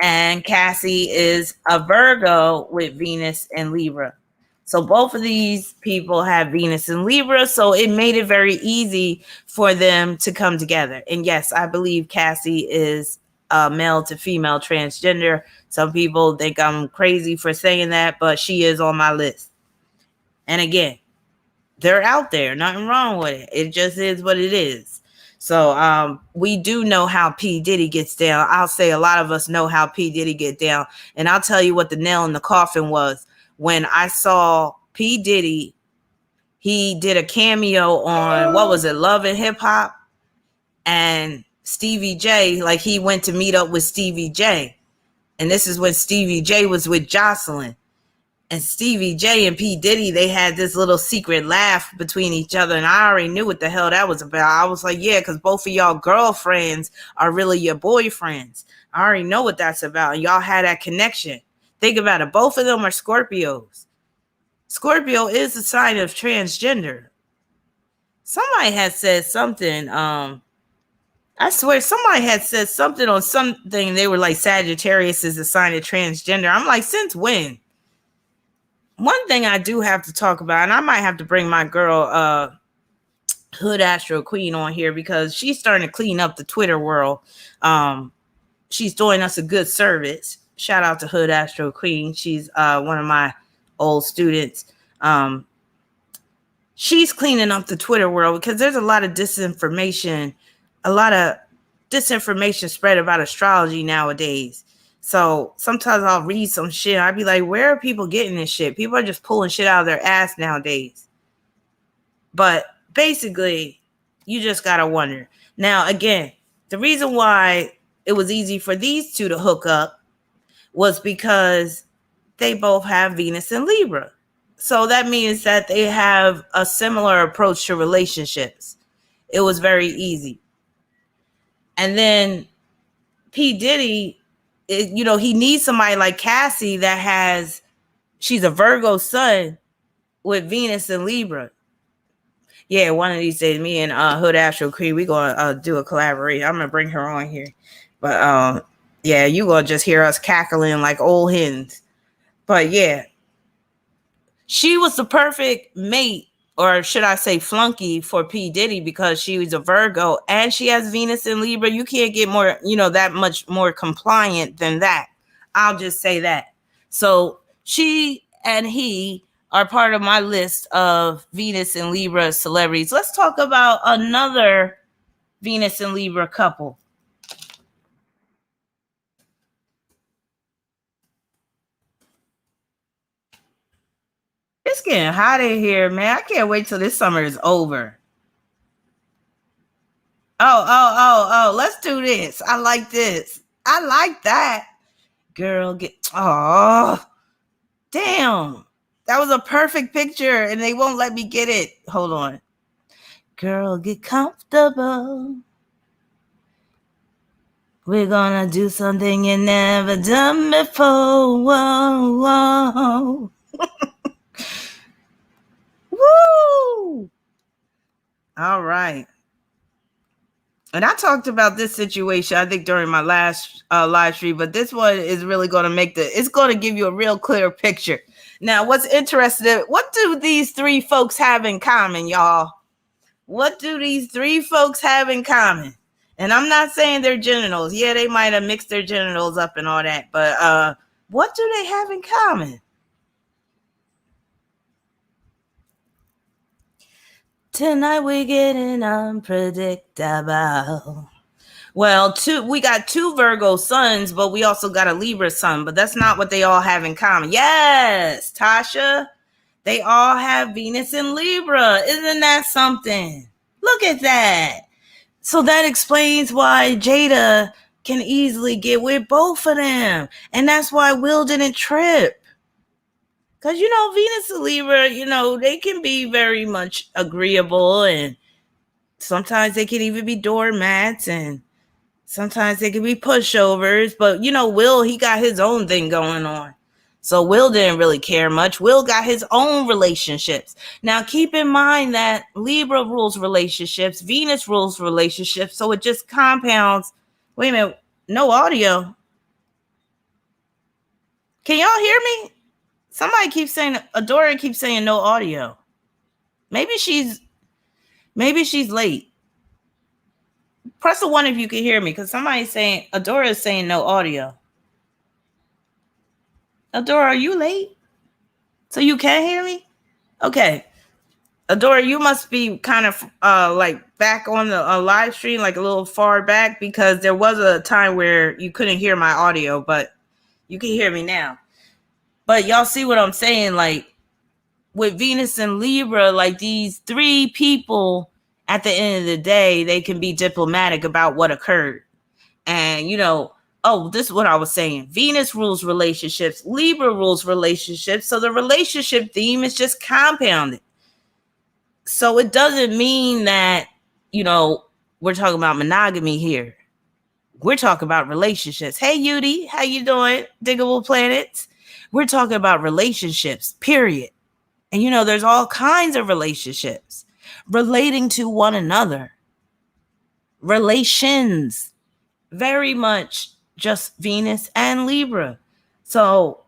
And Cassie is a Virgo with Venus and Libra. So both of these people have Venus in Libra, so it made it very easy for them to come together. And yes, I believe Cassie is male to female transgender. Some people think I'm crazy for saying that, but she is on my list. And again, they're out there. Nothing wrong with it. It just is what it is. So we do know how P. Diddy gets down. I'll say a lot of us know how P. Diddy get down. And I'll tell you what the nail in the coffin was. When I saw P. Diddy, he did a cameo on, what was it, Love and Hip Hop? And Stevie J, like he went to meet up with Stevie J. And this is when Stevie J was with Jocelyn. And Stevie J and P. Diddy, they had this little secret laugh between each other. And I already knew what the hell that was about. I was like, yeah, because both of y'all girlfriends are really your boyfriends. I already know what that's about. And y'all had that connection. Think about it. Both of them are Scorpios. Scorpio is a sign of transgender. Somebody had said something. I swear somebody had said something on something. They were like, Sagittarius is a sign of transgender. I'm like, since when? One thing I do have to talk about, and I might have to bring my girl Hood Astro Queen on here because she's starting to clean up the Twitter world. She's doing us a good service. Shout out to Hood Astro Queen. She's one of my old students. She's cleaning up the Twitter world because there's a lot of disinformation spread about astrology nowadays. So sometimes I'll read some shit. I'd be like, where are people getting this shit? People are just pulling shit out of their ass nowadays. But basically, you just got to wonder. Now, again, the reason why it was easy for these two to hook up was because they both have Venus in Libra. So that means that they have a similar approach to relationships. It was very easy. And then P. Diddy, he needs somebody like Cassie she's a Virgo sun with Venus in Libra. Yeah, one of these days, me and Hood Astro Queen, we gonna do a collaboration. I'm gonna bring her on here, but yeah, you gonna just hear us cackling like old hens. But yeah, she was the perfect mate, or should I say flunky, for P. Diddy because she was a Virgo and she has Venus in Libra. You can't get more, that much more compliant than that. I'll just say that. So she and he are part of my list of Venus and Libra celebrities. Let's talk about another Venus and Libra couple. It's getting hot in here, man. I can't wait till this summer is over. Oh. Let's do this. I like this. I like that. Girl, damn. That was a perfect picture and they won't let me get it. Hold on. Girl, get comfortable. We're gonna do something you never done before. Whoa. Woo! All right. And I talked about this situation, I think, during my last live stream, but this one is really going to it's going to give you a real clear picture. Now, what's interesting, what do these three folks have in common, y'all? What do these three folks have in common? And I'm not saying their genitals. Yeah, they might have mixed their genitals up and all that, but what do they have in common? Tonight we're getting unpredictable. Well, we got two Virgo suns, but we also got a Libra sun, but that's not what they all have in common. Yes, Tasha, they all have Venus in Libra. Isn't that something? Look at that. So that explains why Jada can easily get with both of them. And that's why Will didn't trip. Because, Venus and Libra, they can be very much agreeable. And sometimes they can even be doormats. And sometimes they can be pushovers. But, Will, he got his own thing going on. So Will didn't really care much. Will got his own relationships. Now, keep in mind that Libra rules relationships. Venus rules relationships. So it just compounds. Wait a minute. No audio. Can y'all hear me? Somebody keeps saying, Adora keeps saying no audio. Maybe she's late. Press the one if you can hear me, because somebody's saying, Adora is saying no audio. Adora, are you late? So you can't hear me? Okay. Adora, you must be kind of like back on the live stream, like a little far back, because there was a time where you couldn't hear my audio, but you can hear me now. But y'all see what I'm saying? Like with Venus and Libra, like these three people, at the end of the day, they can be diplomatic about what occurred. And, you know, oh, this is what I was saying. Venus rules relationships. Libra rules relationships. So the relationship theme is just compounded. So it doesn't mean that, you know, we're talking about monogamy here. We're talking about relationships. Hey, Yudi, how you doing? Diggable Planets. We're talking about relationships, period. And, you know, there's all kinds of relationships relating to one another. Relations, very much just Venus and Libra. So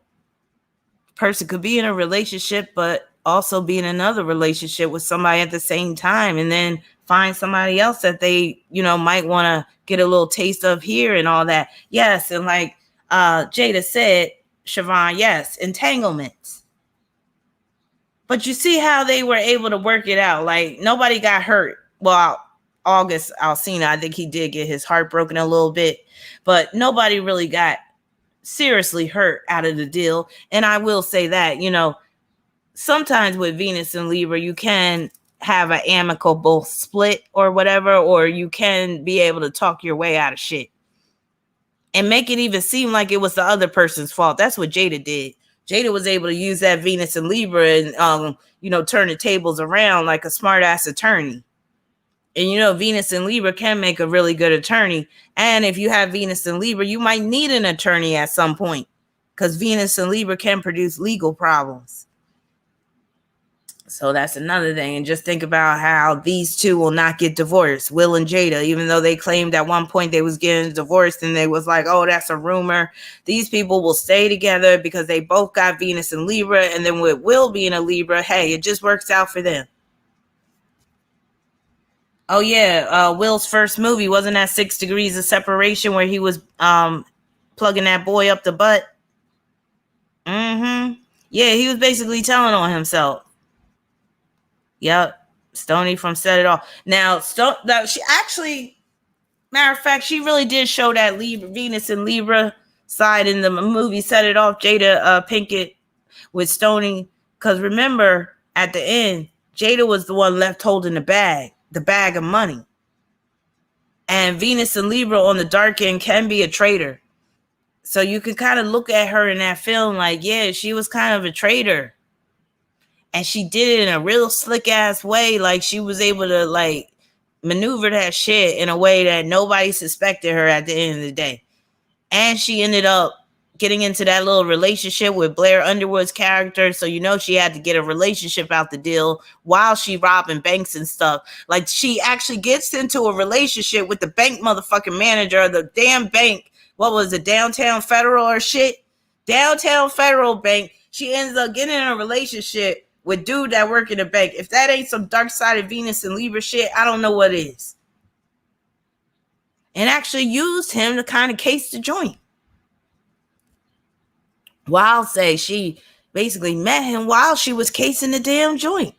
person could be in a relationship, but also be in another relationship with somebody at the same time, and then find somebody else that they, you know, might want to get a little taste of here and all that. Yes. And like Jada said, Siobhan, yes, entanglements. But you see how they were able to work it out. Like nobody got hurt. Well, August Alsina, I think he did get his heart broken a little bit, but nobody really got seriously hurt out of the deal. And I will say that, you know, sometimes with Venus and Libra, you can have an amicable split or whatever, or you can be able to talk your way out of shit and make it even seem like it was the other person's fault. That's what Jada did. Jada was able to use that Venus and Libra and, you know, turn the tables around like a smart ass attorney. And, you know, Venus and Libra can make a really good attorney. And if you have Venus and Libra, you might need an attorney at some point, because Venus and Libra can produce legal problems. So that's another thing. And just think about how these two will not get divorced, Will and Jada, even though they claimed at one point they was getting divorced and they was like, oh, that's a rumor. These people will stay together because they both got Venus and Libra. And then with Will being a Libra, hey, it just works out for them. Oh, yeah. Will's first movie, wasn't that 6 Degrees of Separation, where he was plugging that boy up the butt? Mm-hmm. Yeah, he was basically telling on himself. Yep. Stony from Set It Off. Now, she actually, matter of fact, she really did show that Libra, Venus and Libra side in the movie Set It Off, Jada Pinkett with Stony. Because remember, at the end, Jada was the one left holding the bag of money. And Venus and Libra on the dark end can be a traitor. So you can kind of look at her in that film like, yeah, she was kind of a traitor. And she did it in a real slick ass way. Like she was able to like maneuver that shit in a way that nobody suspected her at the end of the day. And she ended up getting into that little relationship with Blair Underwood's character. So, you know, she had to get a relationship out the deal while she robbing banks and stuff. Like she actually gets into a relationship with the bank motherfucking manager of the damn bank. What was it? Downtown Federal or shit? Downtown Federal Bank. She ends up getting in a relationship with dude that work in the bank. If that ain't some dark side of Venus and Libra shit, I don't know what is. And actually used him to kind of case the joint. While say she basically met him while she was casing the damn joint.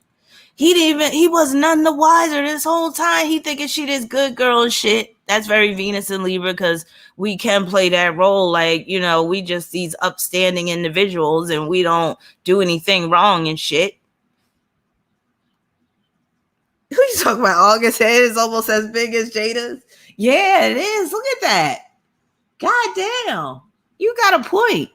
He was none the wiser this whole time. He thinking she this good girl and shit. That's very Venus and Libra, because we can play that role like, you know, we just these upstanding individuals and we don't do anything wrong and shit. Who you talking about? August head is almost as big as Jada's? Yeah, it is. Look at that. God damn. You got a point.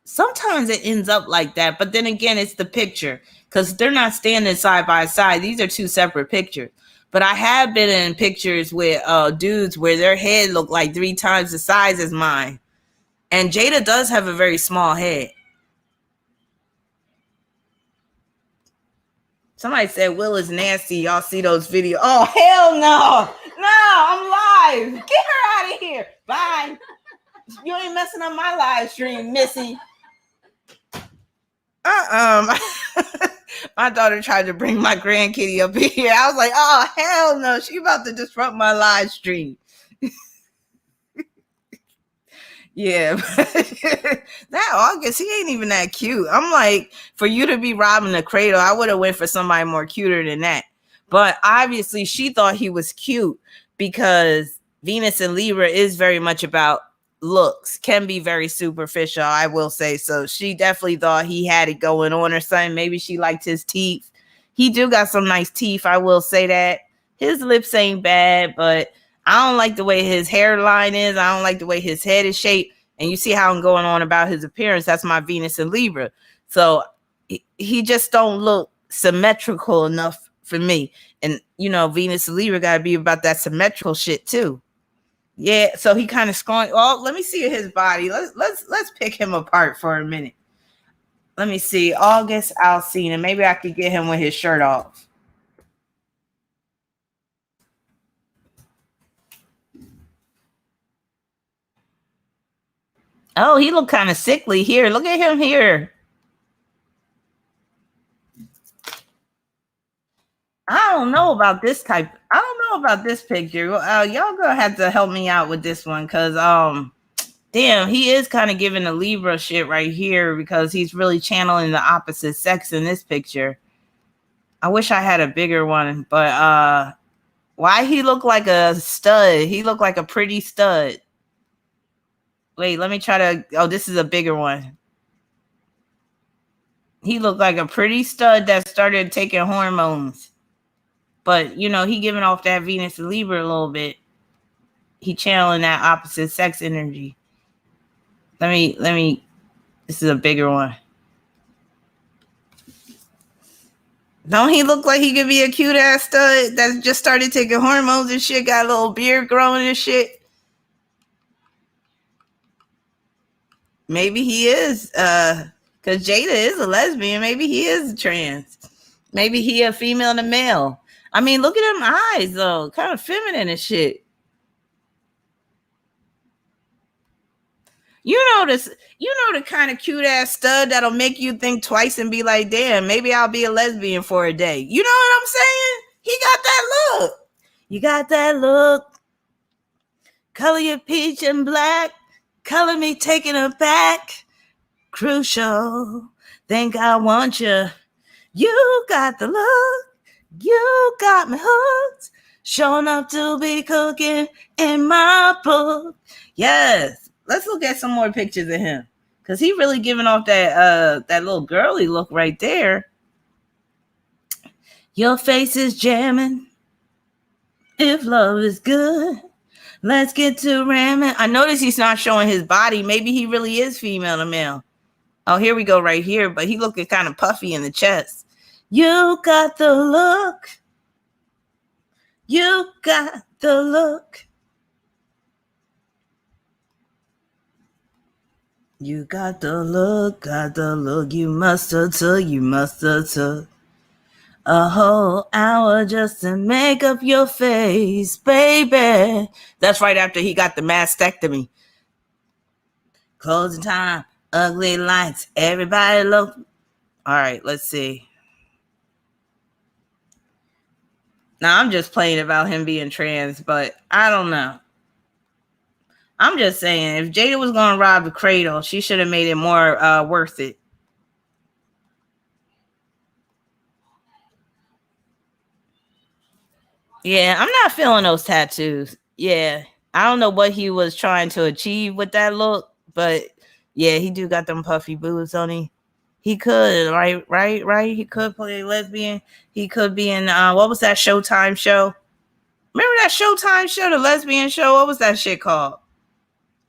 Sometimes it ends up like that, but then again, it's the picture, because they're not standing side by side. These are two separate pictures. But I have been in pictures with dudes where their head looked like 3 times the size as mine. And Jada does have a very small head. Somebody said Will is nasty. Y'all see those videos? Oh, hell no. No, I'm live. Get her out of here. Bye. You ain't messing up my live stream, Missy. My daughter tried to bring my grandkitty up here. I was like, oh, hell no. She about to disrupt my live stream. Yeah. That August, he ain't even that cute. I'm like, for you to be robbing the cradle, I would have went for somebody more cuter than that. But obviously, she thought he was cute because Venus and Libra is very much about looks, can be very superficial, I will say. So she definitely thought he had it going on or something. Maybe she liked his teeth. He do got some nice teeth, I will say that. His lips ain't bad, but I don't like the way his hairline is. I don't like the way his head is shaped. And you see how I'm going on about his appearance. That's my Venus and Libra. So he just don't look symmetrical enough for me. And, you know, Venus and Libra got to be about that symmetrical shit too. Yeah, so he kind of scoring. Oh, let me see his body. Let's pick him apart for a minute. Let me see. August Alsina. Maybe I could get him with his shirt off. Oh, he look kind of sickly here. Look at him here. I don't know about this type. I don't know about this picture. Y'all gonna have to help me out with this one because damn, he is kind of giving the Libra shit right here because he's really channeling the opposite sex in this picture. I wish I had a bigger one, but why he look like a stud? He look like a pretty stud. Wait, let me try to. Oh, this is a bigger one. He looked like a pretty stud that started taking hormones. But, you know, he giving off that Venus and Libra a little bit. He channeling that opposite sex energy. Let me, this is a bigger one. Don't he look like he could be a cute ass stud that just started taking hormones and shit, got a little beard growing and shit? Maybe he is, because Jada is a lesbian. Maybe he is trans. Maybe he a female to male. I mean, look at them eyes, though. Kind of feminine and shit. You know the kind of cute ass stud that'll make you think twice and be like, damn, maybe I'll be a lesbian for a day. You know what I'm saying? He got that look. You got that look. Color your peach and black. Color me taking it back. Crucial. Think I want you. You got the look. You got me hooked. Showing up to be cooking in my book. Yes. Let's look at some more pictures of him. Because he really giving off that little girly look right there. Your face is jamming. If love is good, let's get to ramming. I notice he's not showing his body. Maybe he really is female to male. Oh, here we go right here. But he looking kind of puffy in the chest. You got the look. You got the look. You got the look, you must have took a whole hour just to make up your face, baby. That's right after he got the mastectomy. Closing time, ugly lights, everybody look. All right, let's see. Now, I'm just playing about him being trans, but I don't know. I'm just saying, if Jada was going to rob the cradle, she should have made it more worth it. Yeah, I'm not feeling those tattoos. Yeah, I don't know what he was trying to achieve with that look, but yeah, he do got them puffy boobs on him. He could, right. He could play lesbian. He could be in, what was that Showtime show? Remember that Showtime show, the lesbian show? What was that shit called?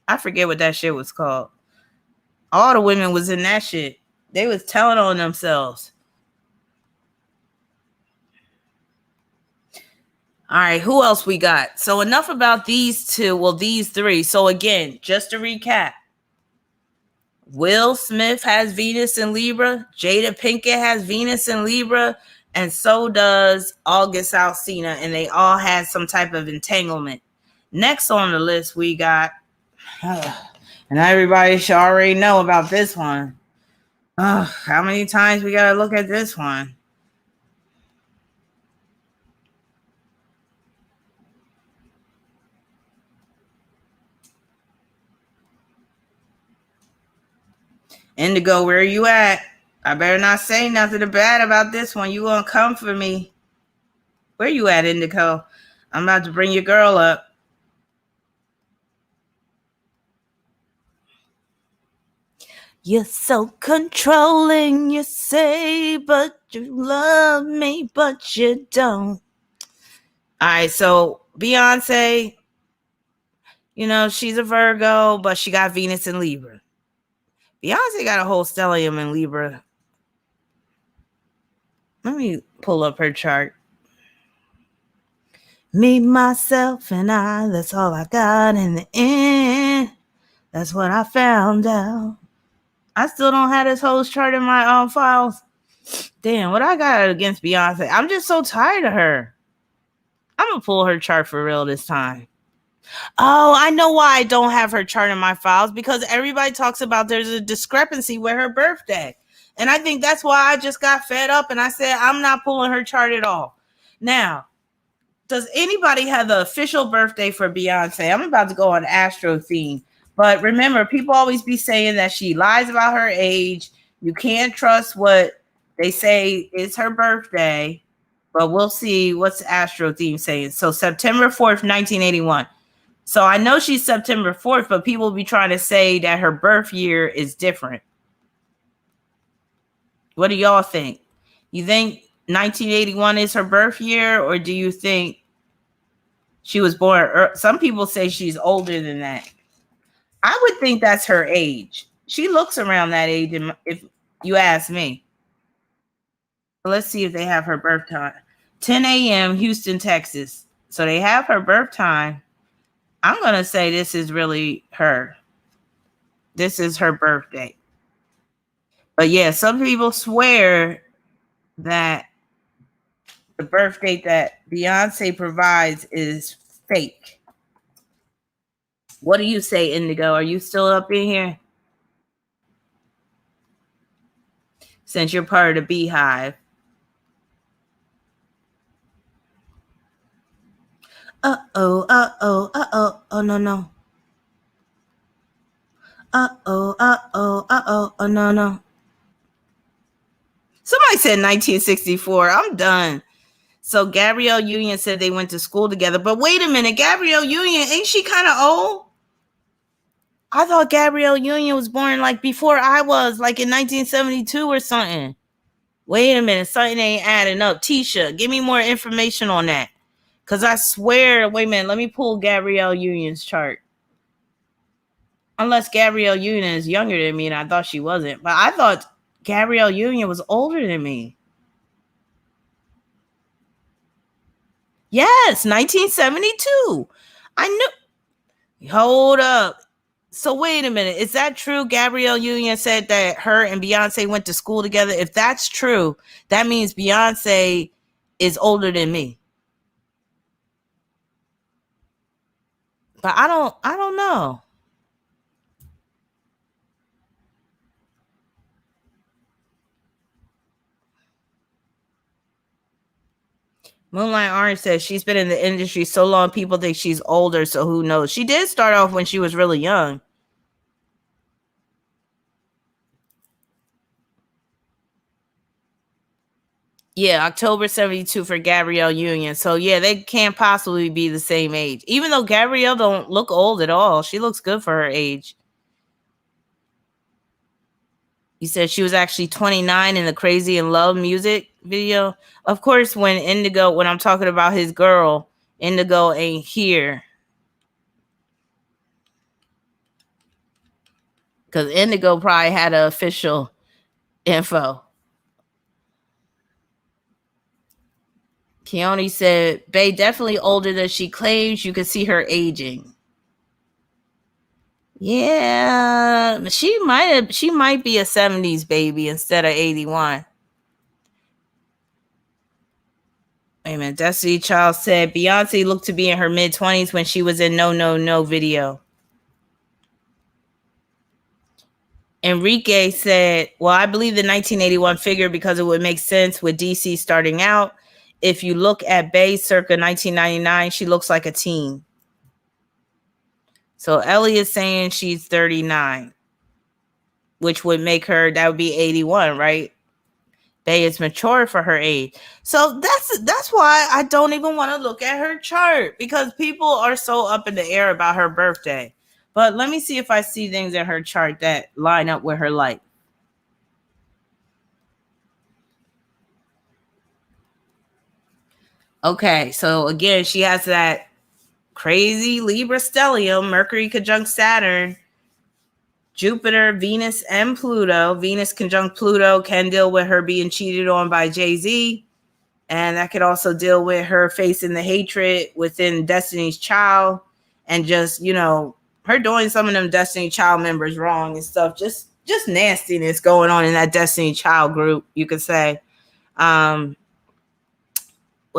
I forget what that shit was called. All the women was in that shit. They was telling on themselves. All right, who else we got? So enough about these two. Well, these three. So again, just to recap. Will Smith has Venus in Libra. Jada Pinkett has Venus in Libra. And so does August Alsina. And they all had some type of entanglement. Next on the list, we got, and everybody should already know about this one, How many times we gotta look at this one? Indigo, where are you at? I better not say nothing bad about this one. You gonna come for me. Where you at, Indigo? I'm about to bring your girl up. You're so controlling, you say, but you love me, but you don't. All right, so Beyoncé, you know, she's a Virgo, but she got Venus in Libra. Beyoncé got a whole stellium in Libra. Let me pull up her chart. Me, myself, and I, that's all I got in the end. That's what I found out. I still don't have this whole chart in my files. Damn, what I got against Beyonce? I'm just so tired of her. I'm going to pull her chart for real this time. Oh, I know why I don't have her chart in my files. Because everybody talks about there's a discrepancy with her birthday. And I think that's why I just got fed up and I said, I'm not pulling her chart at all. Now, does anybody have the official birthday for Beyonce? I'm about to go on Astro theme. But remember, people always be saying that she lies about her age. You can't trust what they say is her birthday. But we'll see what's Astro theme saying. So September 4th, 1981. So I know she's September 4th, but people be trying to say that her birth year is different. What do y'all think? You think 1981 is her birth year, or do you think she was born? Some people say she's older than that. I would think that's her age. She looks around that age, if you ask me. Let's see if they have her birth time. 10 a.m. Houston, Texas. So they have her birth time. I'm going to say this is really her. This is her birthday. But yeah, some people swear that the birth date that Beyonce provides is fake. What do you say, Indigo? Are you still up in here? Since you're part of the beehive. Oh, no. Oh, no. Somebody said 1964. I'm done. So Gabrielle Union said they went to school together. But wait a minute. Gabrielle Union, ain't she kind of old? I thought Gabrielle Union was born like before I was, like in 1972 or something. Wait a minute. Something ain't adding up. Tisha, give me more information on that. Because I swear, wait a minute. Let me pull Gabrielle Union's chart. Unless Gabrielle Union is younger than me and I thought she wasn't. But I thought Gabrielle Union was older than me. Yes, 1972. I knew. Hold up. So wait a minute. Is that true? Gabrielle Union said that her and Beyonce went to school together. If that's true, that means Beyonce is older than me. But I don't know. Moonlight Orange says she's been in the industry so long, people think she's older, so who knows? She did start off when she was really young. Yeah, October 72 for Gabrielle Union. So yeah, they can't possibly be the same age. Even though Gabrielle don't look old at all. She looks good for her age. You said she was actually 29 in the Crazy in Love music video. Of course, when I'm talking about his girl, Indigo ain't here. Because Indigo probably had an official info. Keone said, Bae definitely older than she claims. You can see her aging. Yeah, she might be a 70s baby instead of 81. Wait a minute. Destiny Child said Beyonce looked to be in her mid-20s when she was in No No No video. Enrique said, well, I believe the 1981 figure because it would make sense with DC starting out. If you look at Bay circa 1999, she looks like a teen. So Ellie is saying she's 39, which would make her, that would be 81, right? Bay is mature for her age. So that's why I don't even want to look at her chart, because people are so up in the air about her birthday. But let me see if I see things in her chart that line up with her life. Okay, so again, she has that crazy Libra stellium, Mercury conjunct Saturn, Jupiter, Venus, and Pluto. Venus conjunct Pluto can deal with her being cheated on by Jay-Z. And that could also deal with her facing the hatred within Destiny's Child, and just, you know, her doing some of them Destiny Child members wrong and stuff. Just nastiness going on in that Destiny Child group, you could say. What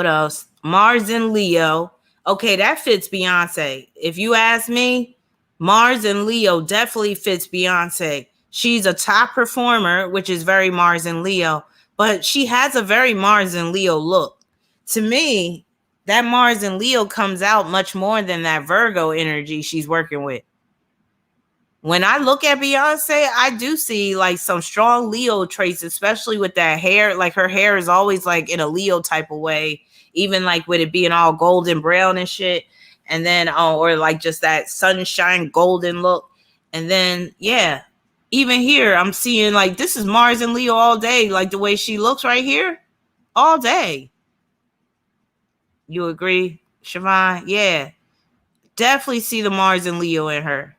else? Mars and Leo. Okay, that fits Beyonce. If you ask me, Mars and Leo definitely fits Beyonce. She's a top performer, which is very Mars and Leo, but she has a very Mars and Leo look. To me, that Mars and Leo comes out much more than that Virgo energy she's working with. When I look at Beyonce, I do see like some strong Leo traits, especially with that hair. Like her hair is always like in a Leo type of way, even like with it being all golden brown and shit. And then, or like just that sunshine golden look. And then, yeah, even here, I'm seeing like this is Mars and Leo all day. Like the way she looks right here, all day. You agree, Siobhan? Yeah, definitely see the Mars and Leo in her.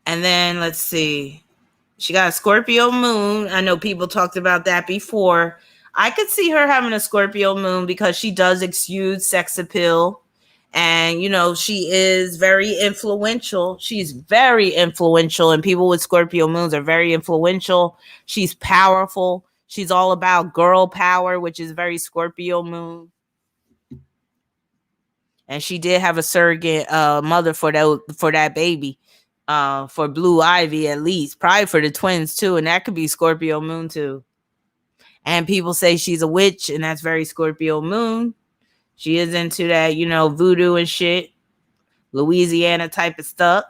And then let's see. She got a Scorpio moon. I know people talked about that before. I could see her having a Scorpio moon because she does exude sex appeal. And, you know, she is very influential. She's very influential. And people with Scorpio moons are very influential. She's powerful. She's all about girl power, which is very Scorpio moon. And she did have a surrogate mother for that baby. For Blue Ivy, at least, probably for the twins too, and that could be Scorpio moon too. And people say she's a witch, and that's very Scorpio moon. She is into that, you know, voodoo and shit, Louisiana type of stuff.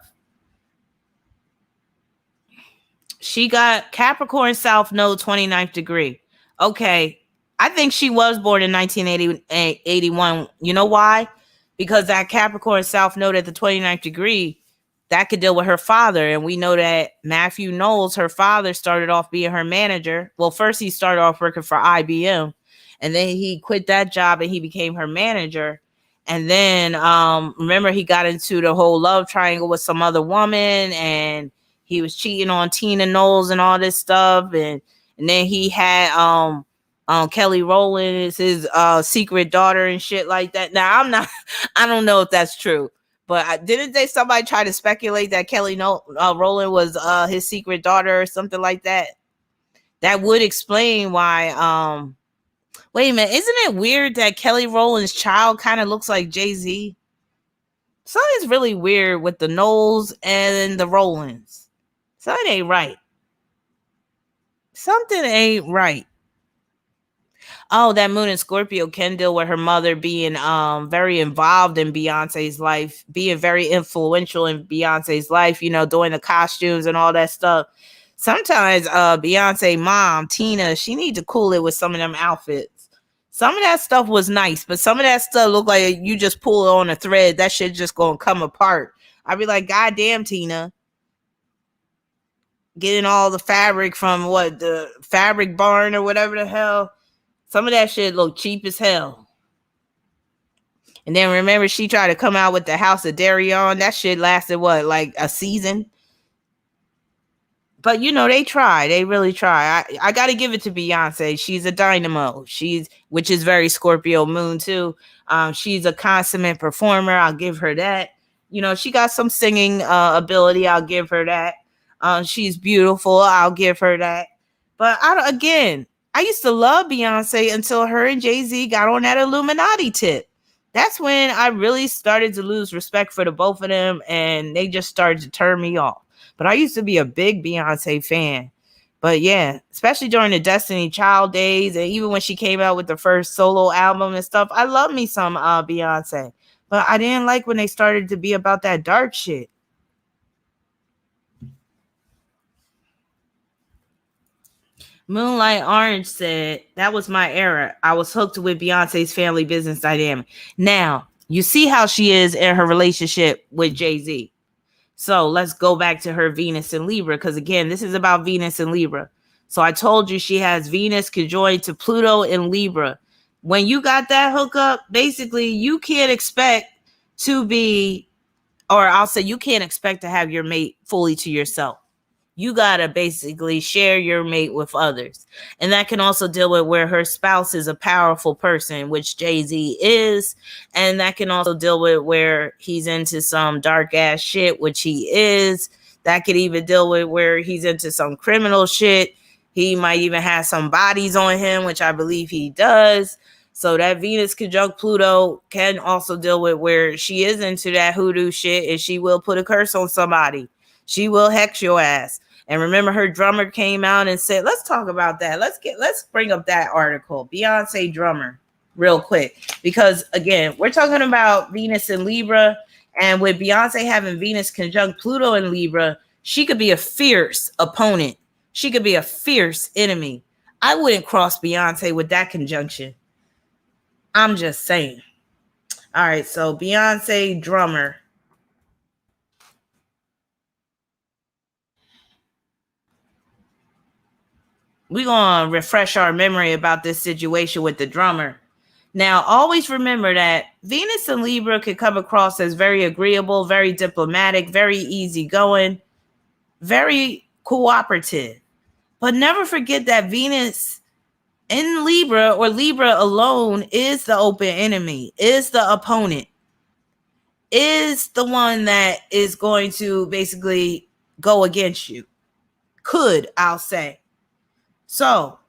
She got Capricorn South Node 29th degree. Okay, I think she was born in 1981. You know why? Because that Capricorn South Node at the 29th degree, that could deal with her father. And we know that Matthew Knowles, her father, started off being her manager. Well, first he started off working for IBM, and then he quit that job and he became her manager. And then remember, he got into the whole love triangle with some other woman, and he was cheating on Tina Knowles and all this stuff. And then he had Kelly Rowland is his secret daughter and shit like that. Now I don't know if that's true. But didn't somebody try to speculate that Kelly Rowland was his secret daughter or something like that? That would explain why. Wait a minute. Isn't it weird that Kelly Rowland's child kind of looks like Jay-Z? Something's really weird with the Knowles and the Rowlands. Something ain't right. Something ain't right. Oh, that moon in Scorpio can deal with her mother being very involved in Beyonce's life, being very influential in Beyonce's life, you know, doing the costumes and all that stuff. Sometimes Beyonce mom, Tina, she need to cool it with some of them outfits. Some of that stuff was nice, but some of that stuff looked like you just pull it on a thread. That shit just gonna come apart. I'd be like, God damn, Tina. Getting all the fabric from the fabric barn or whatever the hell. Some of that shit looked cheap as hell. And then remember, she tried to come out with the House of Darion. That shit lasted like a season. But you know, they try. They really try. I got to give it to Beyonce. She's a dynamo. Which is very Scorpio moon too. She's a consummate performer. I'll give her that. You know, she got some singing ability. I'll give her that. She's beautiful. I'll give her that. But I used to love Beyonce until her and Jay-Z got on that Illuminati tip. That's when I really started to lose respect for the both of them, and they just started to turn me off. But I used to be a big Beyonce fan. But yeah, especially during the Destiny Child days, and even when she came out with the first solo album and stuff, I love me some Beyonce. But I didn't like when they started to be about that dark shit. Moonlight Orange said, that was my era. I was hooked with Beyonce's family business dynamic. Now, you see how she is in her relationship with Jay-Z. So let's go back to her Venus and Libra, because again, this is about Venus and Libra. So I told you she has Venus conjoined to Pluto in Libra. When you got that hookup, basically you can't expect to be, or I'll say you can't expect to have your mate fully to yourself. You got to basically share your mate with others. And that can also deal with where her spouse is a powerful person, which Jay-Z is. And that can also deal with where he's into some dark ass shit, which he is. That could even deal with where he's into some criminal shit. He might even have some bodies on him, which I believe he does. So that Venus conjunct Pluto can also deal with where she is into that hoodoo shit, and she will put a curse on somebody. She will hex your ass. And remember, her drummer came out and said, let's talk about that. Let's bring up that article, Beyonce drummer, real quick. Because again, we're talking about Venus in Libra, and with Beyonce having Venus conjunct Pluto in Libra, she could be a fierce opponent. She could be a fierce enemy. I wouldn't cross Beyonce with that conjunction. I'm just saying. All right, so Beyonce drummer. We're going to refresh our memory about this situation with the drummer. Now, always remember that Venus and Libra could come across as very agreeable, very diplomatic, very easygoing, very cooperative. But never forget that Venus in Libra, or Libra alone, is the open enemy, is the opponent, is the one that is going to basically go against you. I'll say. So,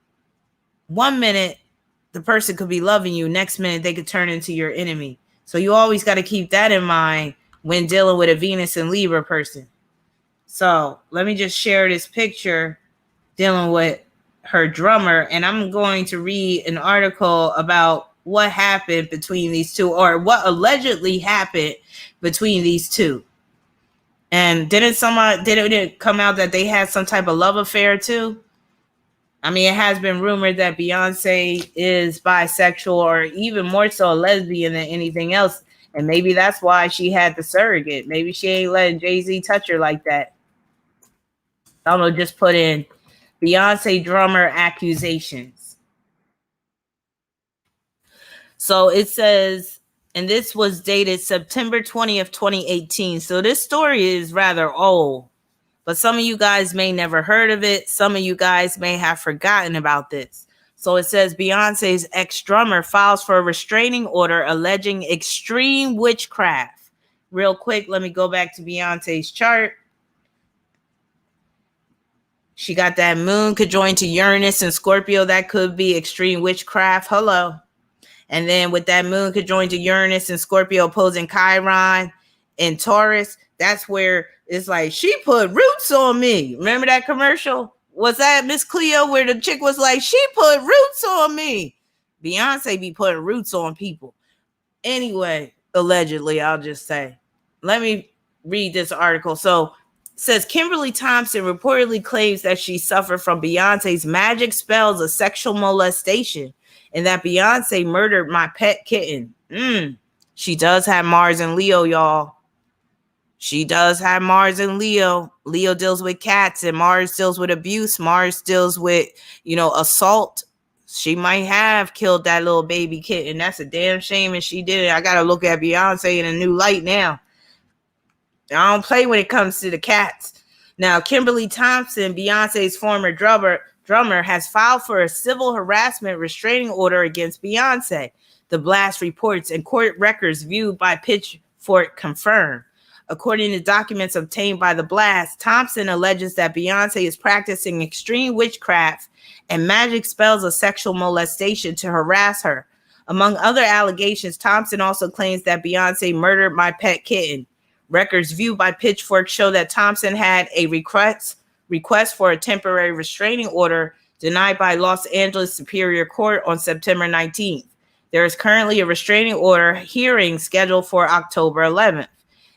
1 minute, the person could be loving you. Next minute, they could turn into your enemy. So you always got to keep that in mind when dealing with a Venus and Libra person. So let me just share this picture dealing with her drummer. And I'm going to read an article about what happened between these two, or what allegedly happened between these two. And didn't it come out that they had some type of love affair too? I mean, it has been rumored that Beyonce is bisexual, or even more so a lesbian than anything else. And maybe that's why she had the surrogate. Maybe she ain't letting Jay-Z touch her like that. I don't know, just put in Beyonce drummer accusations. So it says, and this was dated September 20th, 2018. So this story is rather old. But some of you guys may never heard of it. Some of you guys may have forgotten about this. So it says Beyonce's ex-drummer files for a restraining order alleging extreme witchcraft. Real quick, let me go back to Beyonce's chart. She got that moon conjoined to Uranus and Scorpio. That could be extreme witchcraft. Hello. And then with that moon conjoined to Uranus and Scorpio opposing Chiron and Taurus, that's where it's like, she put roots on me. Remember that commercial? Was that Miss Cleo where the chick was like, she put roots on me? Beyonce be putting roots on people. Anyway, allegedly, I'll just say. Let me read this article. So it says Kimberly Thompson reportedly claims that she suffered from Beyonce's magic spells of sexual molestation, and that Beyonce murdered my pet kitten. She does have Mars and Leo, y'all. She does have Mars and Leo. Leo deals with cats, and Mars deals with abuse. Mars deals with, assault. She might have killed that little baby kitten. That's a damn shame if she did it. I got to look at Beyonce in a new light now. I don't play when it comes to the cats. Now, Kimberly Thompson, Beyonce's former drummer, has filed for a civil harassment restraining order against Beyonce. The blast reports and court records viewed by Pitchfork confirm. According to documents obtained by the blast, Thompson alleges that Beyonce is practicing extreme witchcraft and magic spells of sexual molestation to harass her. Among other allegations, Thompson also claims that Beyoncé murdered my pet kitten. Records viewed by Pitchfork show that Thompson had a request for a temporary restraining order denied by Los Angeles Superior Court on September 19th. There is currently a restraining order hearing scheduled for October 11th.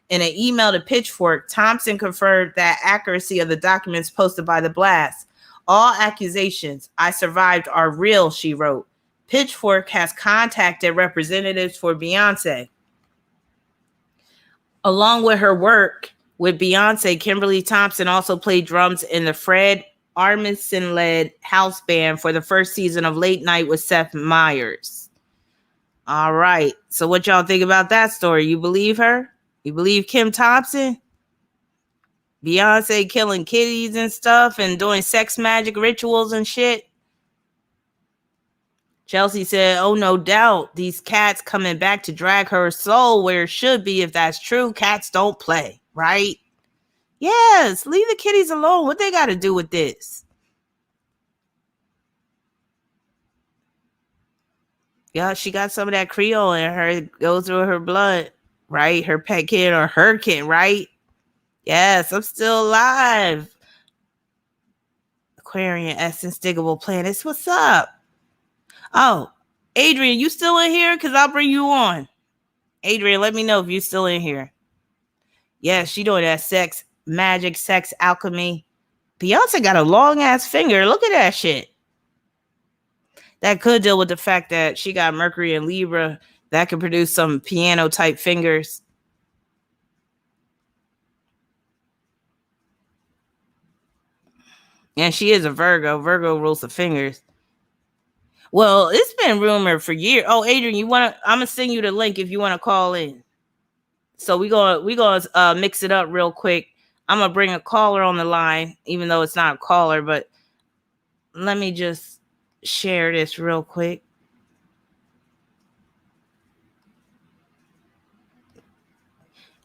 In an email to Pitchfork, Thompson confirmed the accuracy of the documents posted by the blast. All accusations I survived are real, she wrote. Pitchfork has contacted representatives for Beyoncé. Along with her work with Beyoncé, Kimberly Thompson also played drums in the Fred Armisen-led house band for the first season of Late Night with Seth Meyers. All right. So what y'all think about that story? You believe her? You believe Kim Thompson? Beyoncé killing kitties and stuff and doing sex magic rituals and shit? Chelsea said, oh, no doubt. These cats coming back to drag her soul where it should be. If that's true, cats don't play, right? Yes, leave the kitties alone. What they got to do with this? Yeah, she got some of that Creole in her. It goes through her blood, right? Her pet kid or her kid, right? Yes, I'm still alive. Aquarian Essence Diggable Planets. What's up? Oh, Adrian, you still in here? Because I'll bring you on. Adrian, let me know if you're still in here. Yeah, she doing that sex, magic, sex, alchemy. Beyonce got a long-ass finger. Look at that shit. That could deal with the fact that she got Mercury and Libra. That could produce some piano-type fingers. And she is a Virgo. Virgo rules the fingers. Well, it's been rumored for years. Oh, Adrian, I'm gonna send you the link if you want to call in. So we gonna mix it up real quick. I'm gonna bring a caller on the line, even though it's not a caller, but let me just share this real quick.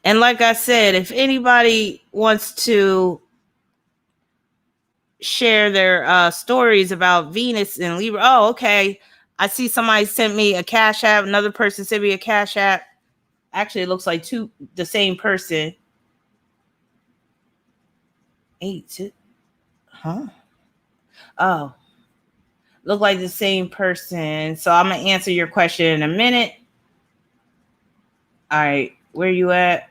And like I said, if anybody wants to share their stories about Venus and Libra. Oh, okay. I see somebody sent me a Cash App. Another person sent me a Cash App. Actually, it looks like the same person. 8, huh? Oh, look like the same person. So I'm gonna answer your question in a minute. All right, where you at?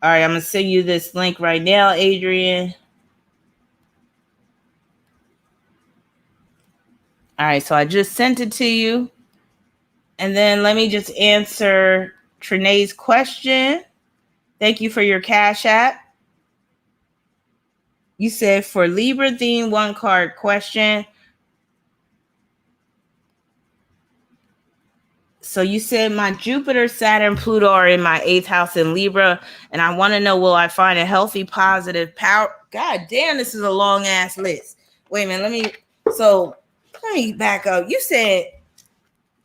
All right, I'm gonna send you this link right now, Adrian. All right, so I just sent it to you. And then let me just answer Trinae's question. Thank you for your Cash App. You said for Libra theme, 1 card question. So you said my Jupiter, Saturn, Pluto are in my 8th house in Libra. And I want to know, will I find a healthy, positive power? God damn, this is a long ass list. Wait a minute, let me back up. You said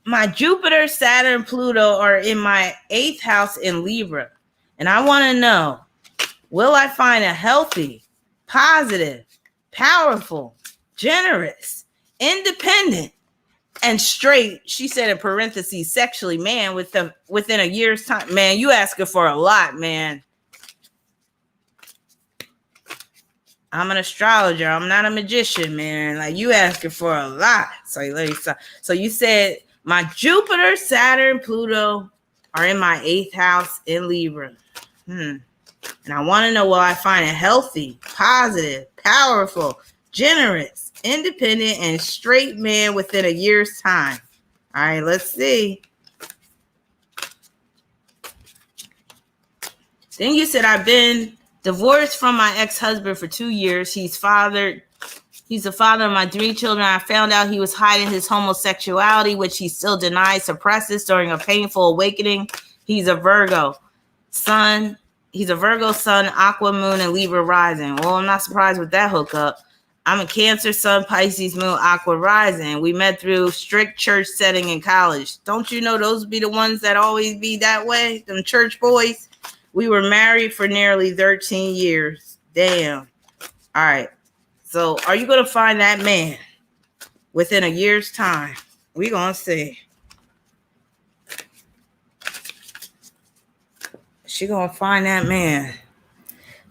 my Jupiter, Saturn, Pluto are in my 8th house in Libra. And I want to know, will I find a healthy, positive, powerful, generous, independent, and straight, she said in parentheses, sexually man within a year's time? Man, you asking for a lot, man. I'm an astrologer. I'm not a magician, man. Like, you asking for a lot. So you said my Jupiter, Saturn, Pluto are in my 8th house in Libra. And I want to know, will I find a healthy, positive, powerful, generous, independent, and straight man within a year's time? All right, let's see. Then you said I've been divorced from my ex-husband for 2 years. He's the father of my 3 children. I found out he was hiding his homosexuality, which he still denies, suppresses during a painful awakening. He's a Virgo sun. He's a Virgo sun, Aqua moon, and Libra rising. Well, I'm not surprised with that hookup. I'm a Cancer sun, Pisces moon, Aqua rising. We met through strict church setting in college. Don't you know those be the ones that always be that way? Them church boys. We were married for nearly 13 years. Damn. All right. So are you going to find that man within a year's time? We're going to see. She gonna find that man.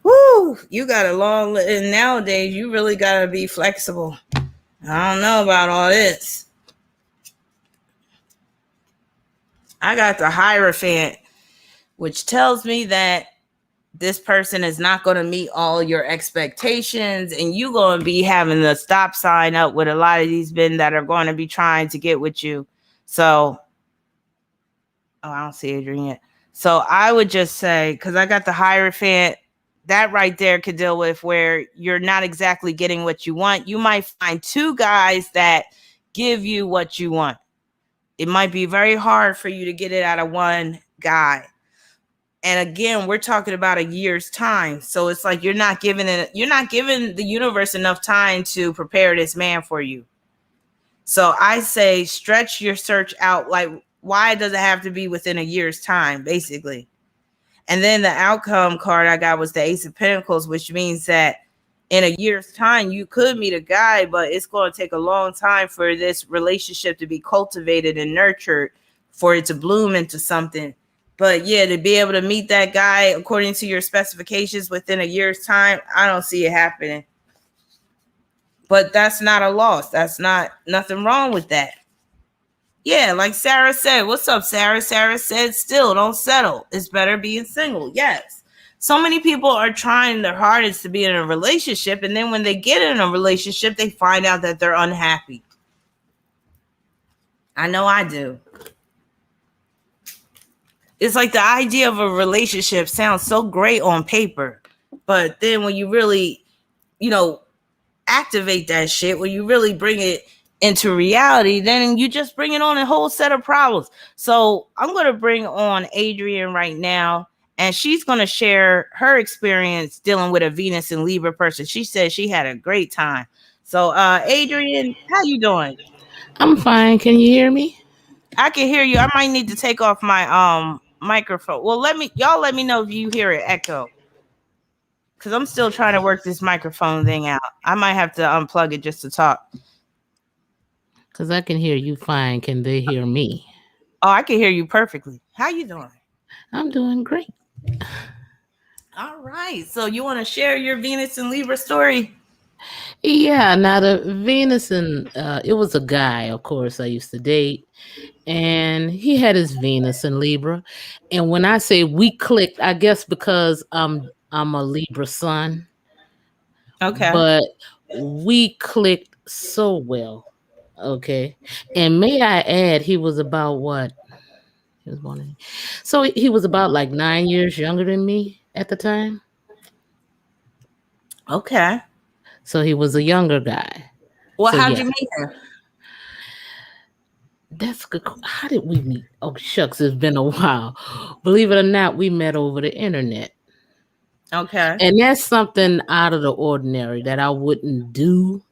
Woo! You got a long. And nowadays, you really gotta be flexible. I don't know about all this. I got the Hierophant, which tells me that this person is not going to meet all your expectations, and you going to be having the stop sign up with a lot of these men that are going to be trying to get with you. So, oh, I don't see Adrian yet. So I would just say, because I got the Hierophant, that right there could deal with where you're not exactly getting what you want. You might find two guys that give you what you want. It might be very hard for you to get it out of one guy. And again, we're talking about a year's time. So it's like you're not giving the universe enough time to prepare this man for you. So I say stretch your search out. Like, why does it have to be within a year's time, basically? And then the outcome card I got was the Ace of Pentacles, which means that in a year's time, you could meet a guy, but it's going to take a long time for this relationship to be cultivated and nurtured, for it to bloom into something. But yeah, to be able to meet that guy according to your specifications within a year's time, I don't see it happening. But that's not a loss. That's nothing wrong with that. Yeah, like Sarah said. What's up, Sarah? Sarah said, still don't settle. It's better being single. Yes. So many people are trying their hardest to be in a relationship, and then when they get in a relationship, they find out that they're unhappy. I know I do. It's like the idea of a relationship sounds so great on paper, but then when you really, activate that shit, when you really bring it into reality, then you just bring it on a whole set of problems. So I'm going to bring on Adrian right now, and she's going to share her experience dealing with a Venus and Libra person. She said she had a great time. So, Adrian, how you doing? I'm fine. Can you hear me? I can hear you. I might need to take off my microphone. Well, let me know if you hear it echo, because I'm still trying to work this microphone thing out. I might have to unplug it just to talk. Because I can hear you fine. Can they hear me? Oh, I can hear you perfectly. How you doing? I'm doing great. All right. So you want to share your Venus and Libra story? Yeah. Now the Venus and it was a guy, of course, I used to date, and he had his Venus in Libra. And when I say we clicked, I guess because I'm a Libra sun. Okay. But we clicked so well. Okay. And may I add, he was about what? He was born in. So he was about like 9 years younger than me at the time. Okay. So he was a younger guy. Well, So, how'd yeah. you meet him? That's good. How did we meet? Oh, shucks, it's been a while. Believe it or not, we met over the internet. Okay. And that's something out of the ordinary that I wouldn't do.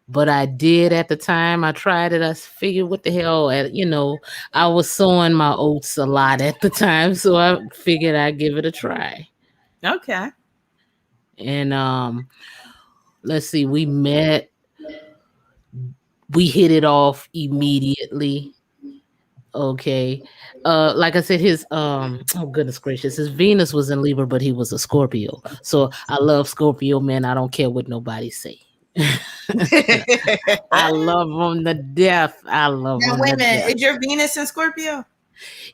But I did at the time. I tried it. I figured, what the hell? I was sowing my oats a lot at the time. So I figured I'd give it a try. Okay. And let's see, we met. We hit it off immediately. Okay. Like I said, his oh goodness gracious, his Venus was in Libra, but he was a Scorpio. So I love Scorpio men. I don't care what nobody say. I love them to death. I love them. Wait a minute. Is your Venus in Scorpio?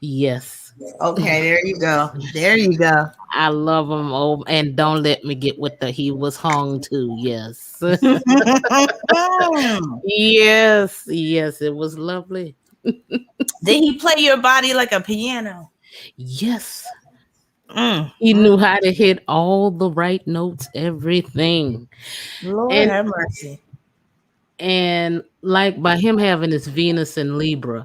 Yes. Okay, there you go. There you go. I love him. Oh, and don't let me get with he was hung too. Yes. Yes, it was lovely. Did he play your body like a piano? Yes. He knew how to hit all the right notes, everything. Lord have mercy. And like by him having his Venus in Libra,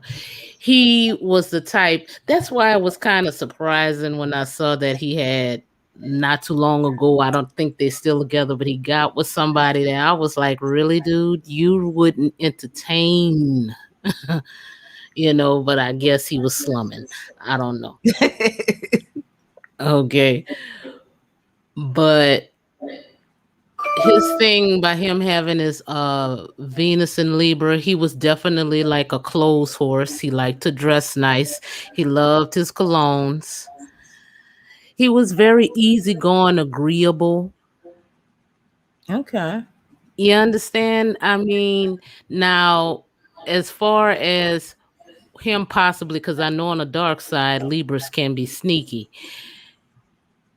he was the type. That's why it was kind of surprising when I saw that he had not too long ago. I don't think they're still together, but he got with somebody that I was like, really, dude, you wouldn't entertain, but I guess he was slumming. I don't know. Okay. But his thing by him having his Venus in Libra, he was definitely like a clothes horse. He liked to dress nice. He loved his colognes. He was very easygoing, agreeable. Okay. You understand? I mean, now, as far as him possibly, because I know on the dark side, Libras can be sneaky.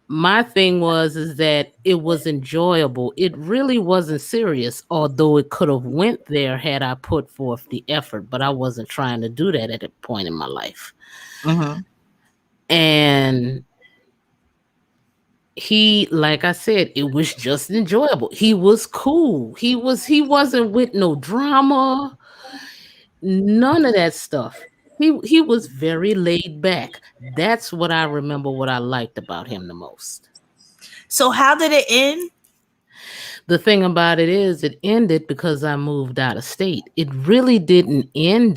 My thing was is that it was enjoyable. It really wasn't serious, although it could have went there had I put forth the effort, but I wasn't trying to do that at a point in my life. Mm-hmm. And he, like I said, it was just enjoyable. He was cool. He wasn't with no drama, none of that stuff. He was very laid back. That's what I remember what I liked about him the most. So how did it end? The thing about it is it ended because I moved out of state. It really didn't end.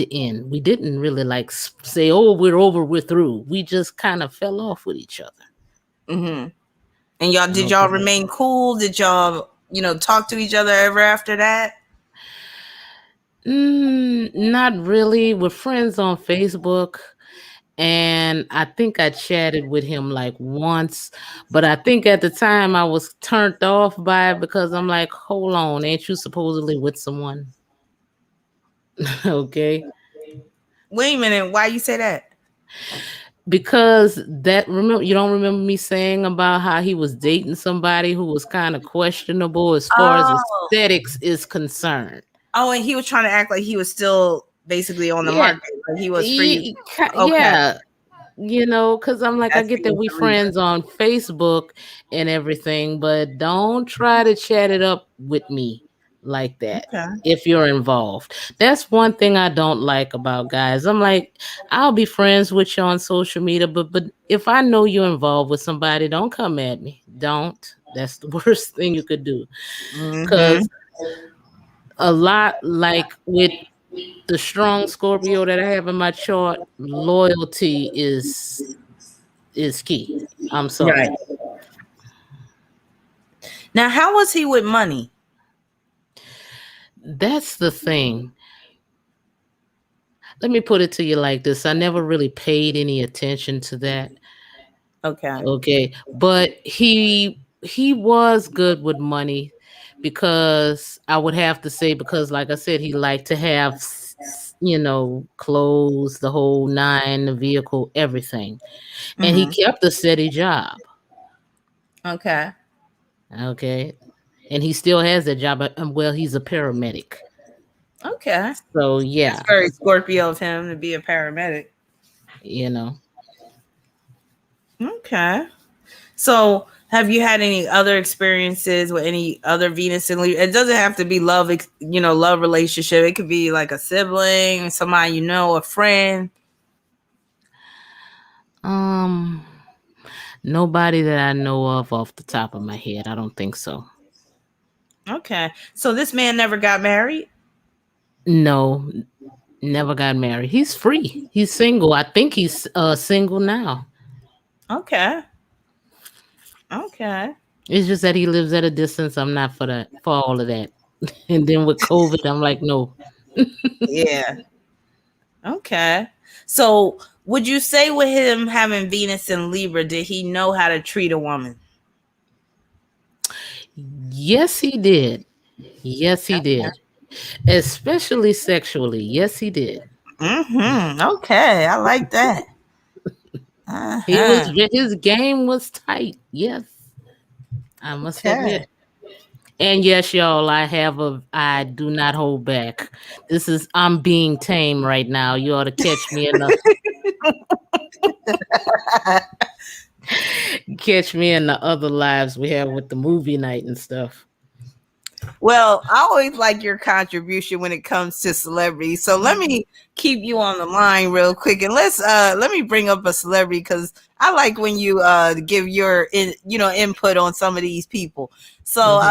We didn't really like say, oh, we're over, we're through. We just kind of fell off with each other. Mm-hmm. And did y'all remain cool? Did y'all, talk to each other ever after that? Not really. We're friends on Facebook. And I think I chatted with him like once, but I think at the time I was turned off by it because I'm like, hold on, ain't you supposedly with someone? Okay. Wait a minute, why you say that? Because you don't remember me saying about how he was dating somebody who was kind of questionable as far as aesthetics is concerned. Oh, and he was trying to act like he was still basically on the market, like he was free. Yeah, because I'm like, I get that we friends on Facebook and everything, but don't try to chat it up with me like that. Okay. If you're involved. That's one thing I don't like about guys. I'm like, I'll be friends with you on social media, but if I know you're involved with somebody, don't come at me. Don't. That's the worst thing you could do. Because a lot, like with the strong Scorpio that I have in my chart, loyalty is key. I'm sorry. Right. Now, how was he with money? That's the thing. Let me put it to you like this. I never really paid any attention to that. Okay. But he was good with money because I would have to say, because like I said, he liked to have, clothes, the whole nine, the vehicle, everything. And he kept a steady job. Okay. And he still has that job. Well, he's a paramedic. Okay. So, yeah. It's very Scorpio of him to be a paramedic. Okay. So, have you had any other experiences with any other Venus and Libra? It doesn't have to be love, love relationship. It could be like a sibling, somebody a friend. Nobody that I know of off the top of my head. I don't think so. Okay. So this man never got married? No, never got married. He's free. He's single. I think he's single now. Okay. It's just that he lives at a distance. I'm not for all of that. And then with COVID, I'm like, no. Yeah. Okay. So would you say with him having Venus and Libra, did he know how to treat a woman? Yes, he did. Especially sexually. Yes, he did. Okay. I like that. His game was tight. Yes. I must admit. And yes, y'all, I do not hold back. I'm being tame right now. You ought to catch me in the other lives we have with the movie night and stuff. Well, I always like your contribution when it comes to celebrities. So let me keep you on the line real quick, and let me bring up a celebrity because I like when you give your input on some of these people. So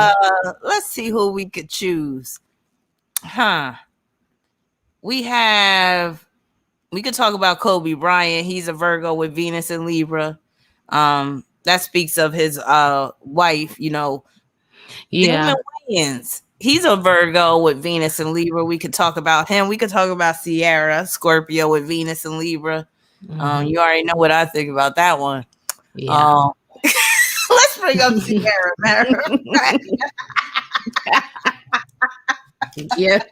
let's see who we could choose. We could talk about Kobe Bryant. He's a Virgo with Venus and Libra. That speaks of his wife, Yeah. Damon Wayans. He's a Virgo with Venus and Libra. We could talk about him. We could talk about Sierra, Scorpio with Venus and Libra. You already know what I think about that one. Yeah. Let's bring up Sierra, man. Yeah.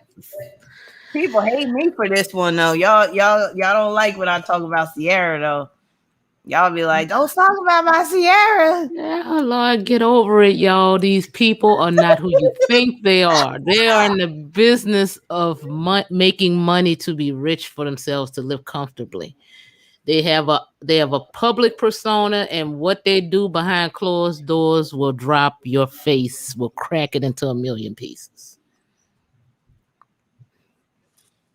People hate me for this one though. Y'all don't like when I talk about Sierra though. Y'all be like, don't talk about my Sierra. Yeah, Lord, get over it, y'all. These people are not who you think they are. They are in the business of making money to be rich for themselves, to live comfortably. They have a public persona, and what they do behind closed doors will drop your face, will crack it into a million pieces.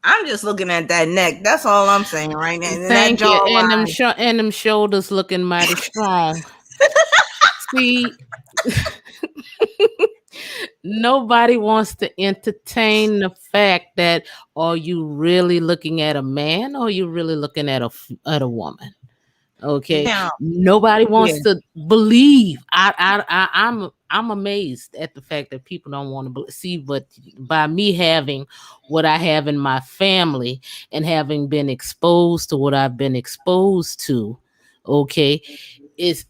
I'm just looking at that neck. That's all I'm saying right now. And Thank that you. And jawline. them shoulders looking mighty strong. See, nobody wants to entertain the fact that, are you really looking at a man, or are you really looking at a woman? Okay. Now, Nobody wants yeah. to believe. I'm amazed at the fact that people don't want to see. But by me having what I have in my family, and having been exposed to what I've been exposed to, okay, it's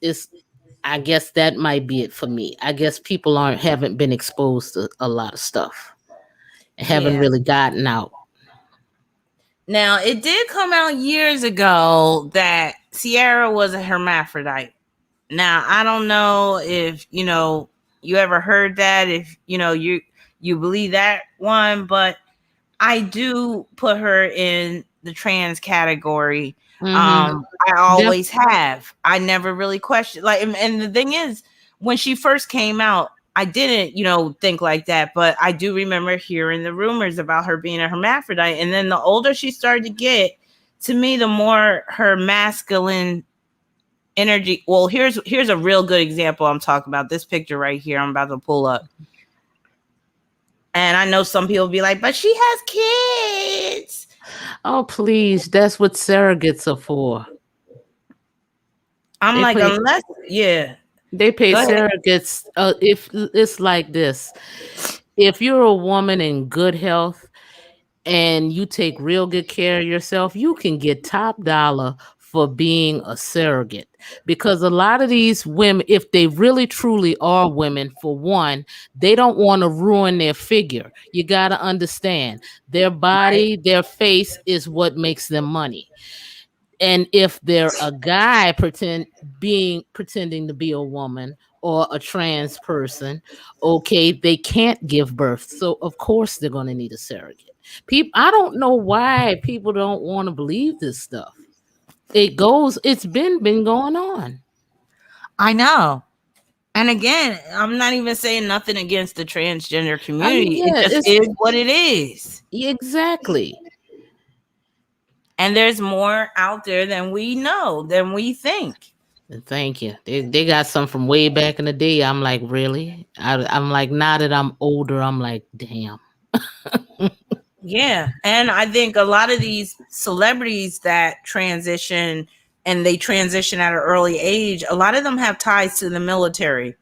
I guess that might be it for me. I guess people haven't been exposed to a lot of stuff, haven't Yeah. really gotten out. Now, it did come out years ago that Sierra was a hermaphrodite. Now, I don't know if, you ever heard that, if, you believe that one, but I do put her in the trans category. Mm-hmm. I always have. I never really questioned. Like, and the thing is, when she first came out, I didn't, think like that. But I do remember hearing the rumors about her being a hermaphrodite. And then the older she started to get, to me, the more her masculine energy. Well, here's a real good example I'm talking about. This picture right here, I'm about to pull up. And I know some people be like, but she has kids. Oh, please. That's what surrogates are for. I'm like, unless, yeah. They pay surrogates. If it's like this, if you're a woman in good health and you take real good care of yourself, you can get top dollar for being a surrogate. Because a lot of these women, if they really truly are women, for one, they don't want to ruin their figure. You got to understand, their body, their face is what makes them money. And if they're a guy pretending to be a woman or a trans person, okay, they can't give birth. So of course they're going to need a surrogate. I don't know why people don't want to believe this stuff. It's been going on. I know. And again, I'm not even saying nothing against the transgender community. It just is what it is. Exactly. And there's more out there than we know, than we think. Thank you. They got some from way back in the day. I'm like, really? I'm like, now that I'm older, I'm like, damn. Yeah. And I think a lot of these celebrities that transition, and they transition at an early age, a lot of them have ties to the military,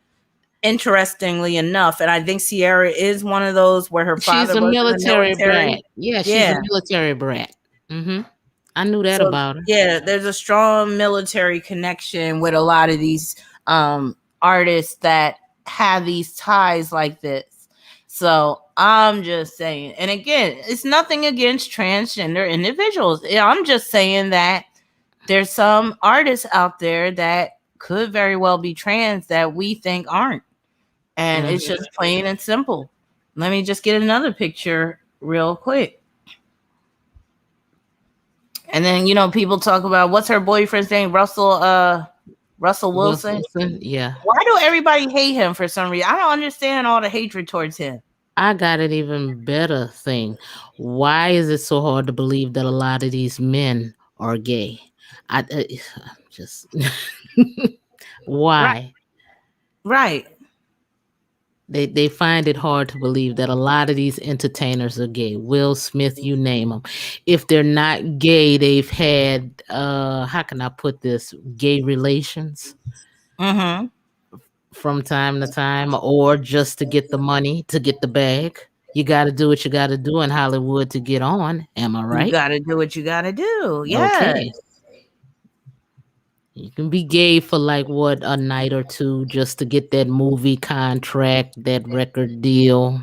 interestingly enough. And I think Sierra is one of those where her father was military brat. Yeah, she's a military brat. Mm-hmm. I knew that about her. Yeah, there's a strong military connection with a lot of these artists that have these ties like this. So I'm just saying, and again, it's nothing against transgender individuals. I'm just saying that there's some artists out there that could very well be trans that we think aren't. And it's just plain and simple. Let me just get another picture real quick. And then, people talk about, what's her boyfriend's name? Russell Wilson. Yeah. Why do everybody hate him for some reason? I don't understand all the hatred towards him. I got an even better thing. Why is it so hard to believe that a lot of these men are gay? Just why? Right. They find it hard to believe that a lot of these entertainers are gay. Will Smith, you name them. If they're not gay, they've had how can I put this? Gay relations from time to time, or just to get the money, to get the bag. You got to do what you got to do in Hollywood to get on. Am I right? You got to do what you got to do. Yeah. Okay. You can be gay for like what, a night or two just to get that movie contract, that record deal.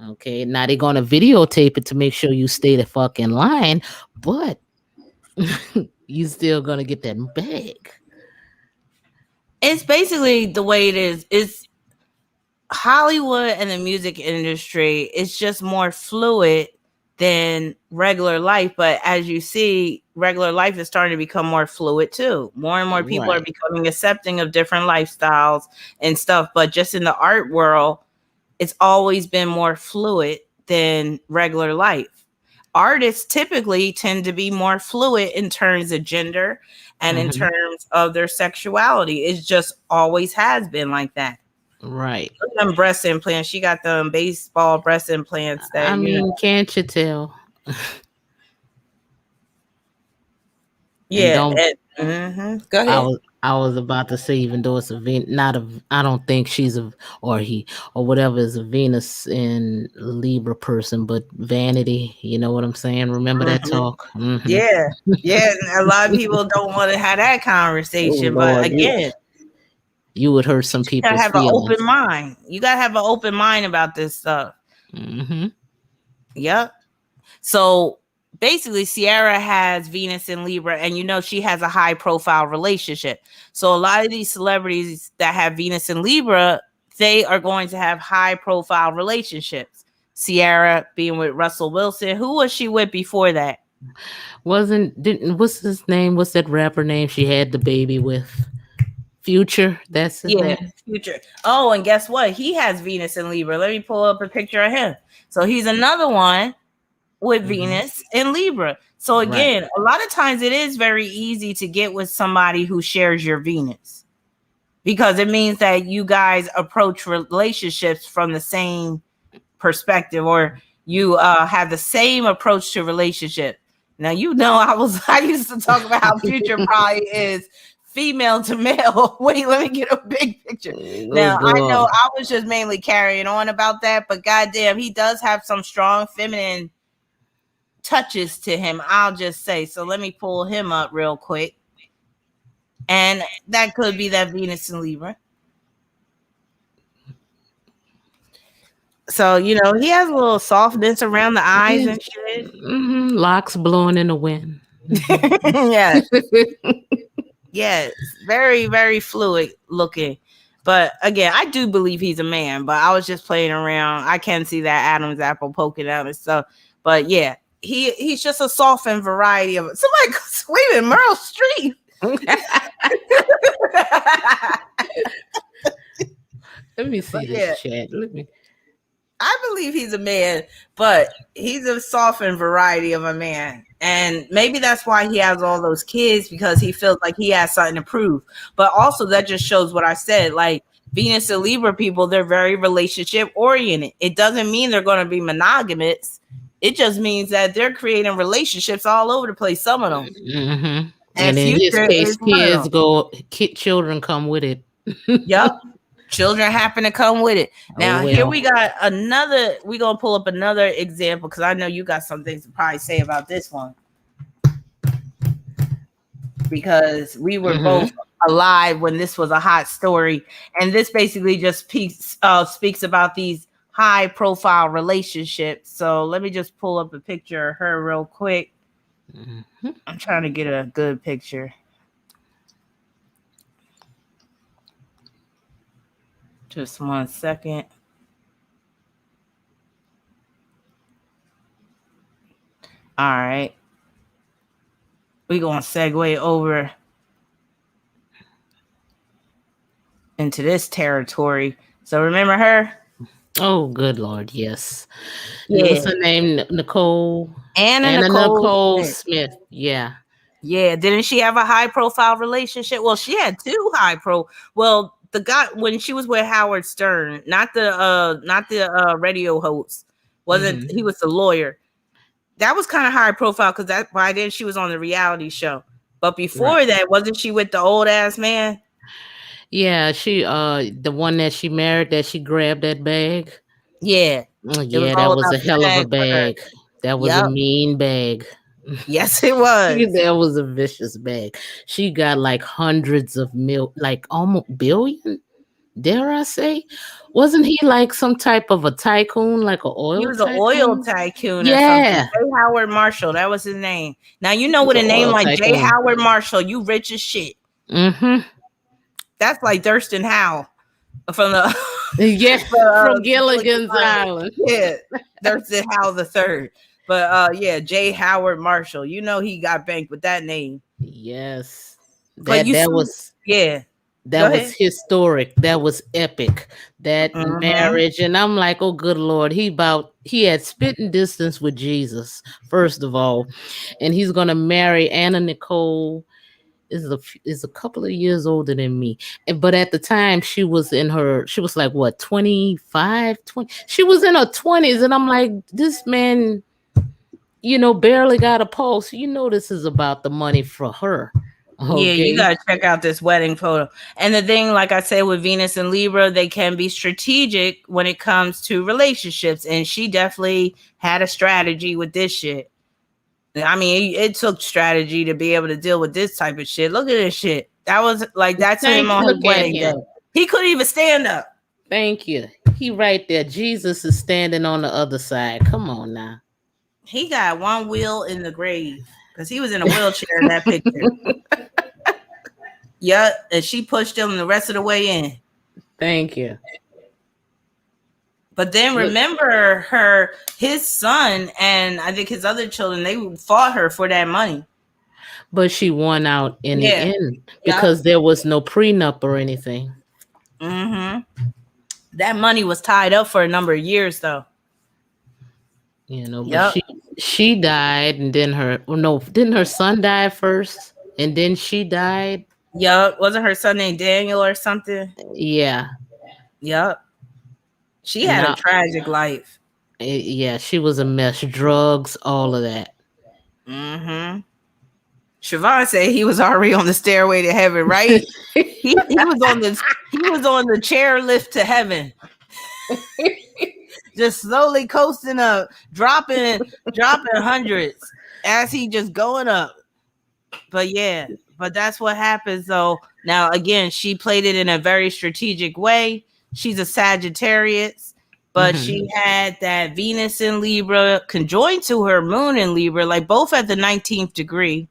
Okay, now they're gonna videotape it to make sure you stay the fucking line, but you still gonna get that bag. It's basically the way it is. It's Hollywood and the music industry is just more fluid than regular life. But as you see, regular life is starting to become more fluid too. More and more people are Right. becoming accepting of different lifestyles and stuff. But just in the art world, it's always been more fluid than regular life. Artists typically tend to be more fluid in terms of gender and in Mhm. terms of their sexuality. It just always has been like that. Right. Look at them breast implants. She got them baseball breast implants I that, mean, can't you tell? And yeah. don't Go ahead. I was about to say, even though it's a not a, I don't think she's a, or he or whatever is a Venus in Libra person, but vanity. You know what I'm saying? Remember that Mhm. talk? Hmm. Yeah. Yeah. And a lot of people don't want to have that Oh conversation. But Lord, again, you would hurt some you gotta people's have an feelings. open mind. You gotta have an open mind about this stuff. Hmm. Yep. So basically, Sierra has Venus in Libra, and she has a high profile relationship. So a lot of these celebrities that have Venus in Libra, they are going to have high profile relationships. Sierra being with Russell Wilson. Who was she with before that? Didn't what's his name? What's that rapper name she had the baby with? Future. That's his Yeah, name. Future. Oh, and guess what? He has Venus in Libra. Let me pull up a picture of him. So he's another one with Mhm. Venus in Libra. So Right. again, a lot of times it is very easy to get with somebody who shares your Venus, because it means that you guys approach relationships from the same perspective, or you have the same approach to relationship. Now I used to talk about how Future probably is female to male. Wait, let me get a big picture. Oh Now I know God. I was just mainly carrying on about that, but goddamn, he does have some strong feminine touches to him, I'll just say. So let me pull him up real quick. And that could be that Venus in Libra. So, he has a little softness around the eyes and shit. Locks blowing in the wind. Yes. Yes. Very, very fluid looking. But again, I do believe he's a man, but I was just playing around. I can see that Adam's apple poking out and stuff. But yeah, he's just a softened variety of somebody screaming Meryl Streep. Let me see But this yeah, chat. Let me. I believe he's a man, but he's a softened variety of a man. And maybe that's why he has all those kids, because he feels like he has something to prove. But also, that just shows what I said. Like, Venus and Libra people, they're very relationship oriented. It doesn't mean they're going to be monogamous. It just means that they're creating relationships all over the place, some of them. Mm-hmm. And And in his Future case, is one of them. children come with it. Yep. Children happen to come with it. Oh Now, here well. we got another, we're going to pull up another example, because I know you got some things to probably say about this one, because we were both alive when this was a hot story. And this basically just speaks about these high profile relationships. So let me just pull up a picture of her real quick. I'm trying to get a good picture. Just 1 second. All right. We're going to segue over into this territory. So remember her? Oh, good Lord, yes. Yeah. What's her name? Nicole. Anna Nicole Smith. Smith. Yeah. Yeah. Didn't she have a high profile relationship? Well, she had two well, the guy, when she was with Howard Stern, not the radio host, wasn't he was the lawyer. That was kind of high profile, because that by then she was on the reality show. But before that, wasn't she with the old ass man? Yeah, she the one that she married, that she grabbed that bag. Yeah. Oh, It was yeah, all that was about a the hell of a bag for her. bag. That was a Yep. mean bag. Yes, it was. That was a vicious bag. She got like hundreds of like almost billion. Dare I say? Wasn't he like some type of a tycoon, like an He oil was an oil tycoon? tycoon or something. Yeah, J. Howard Marshall, that was his name. Now you he know was with an a name oil like J. tycoon. Howard Marshall, you rich as shit. Mm-hmm. That's like Thurston Howell from the Yeah, from Gilligan's Gilligan's Island. Island. Yeah, Thurston Howell the third. But yeah, J. Howard Marshall. You know he got banked with that name. Yes, But you see, yeah. Go that was ahead. historic. That was epic. That Mm-hmm. marriage, and I'm like, oh, good Lord, he had spitting distance with Jesus first of all, and he's gonna marry Anna Nicole. Is a couple of years older than me, but at the time she was like what 25, 20. She was in her 20s, and I'm like, this man, barely got a pulse. This is about the money for her. Yeah, you Okay. gotta check out this wedding photo. And the thing, like I said, with Venus and Libra, they can be strategic when it comes to relationships. And she definitely had a strategy with this shit. I mean, it took strategy to be able to deal with this type of shit. Look at this shit. That was like, that's him on his Look at wedding day. him. He couldn't even stand up. Thank you. He right there. Jesus is standing on the other side. Come on now. He got one wheel in the grave because he was in a wheelchair in that picture. Yeah, and she pushed him the rest of the way in. Thank you. But then remember his son and I think his other children, they fought her for that money. But she won out in the end because there was no prenup or anything. Mm-hmm. That money was tied up for a number of years though. But she died, and then didn't her son die first? And then she died. Yup. Wasn't her son named Daniel or something? Yeah. Yup. She had a tragic life. Yeah, she was a mess. Drugs, all of that. Mm-hmm. Siobhan said he was already on the stairway to heaven, right? he was on the chairlift to heaven. Just slowly coasting up, dropping hundreds as he just going up. But yeah, that's what happens though. Now again, she played it in a very strategic way. She's a Sagittarius, but she had that Venus in Libra conjoined to her moon in Libra, like both at the 19th degree.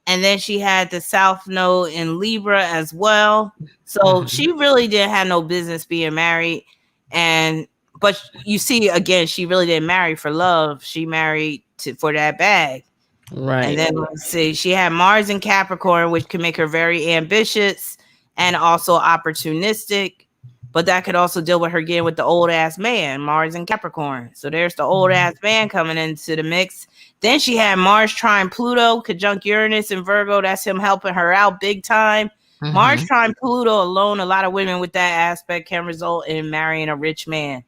And then she had the South Node in Libra as well. So she really didn't have no business being married. But you see, again, she really didn't marry for love. She married for that bag. Right. And then let's see, she had Mars in Capricorn, which can make her very ambitious and also opportunistic. But that could also deal with her getting with the old ass man, Mars in Capricorn. So there's the old ass man coming into the mix. Then she had Mars trine Pluto, conjunct Uranus and Virgo. That's him helping her out big time. Mars trine Pluto alone, a lot of women with that aspect can result in marrying a rich man.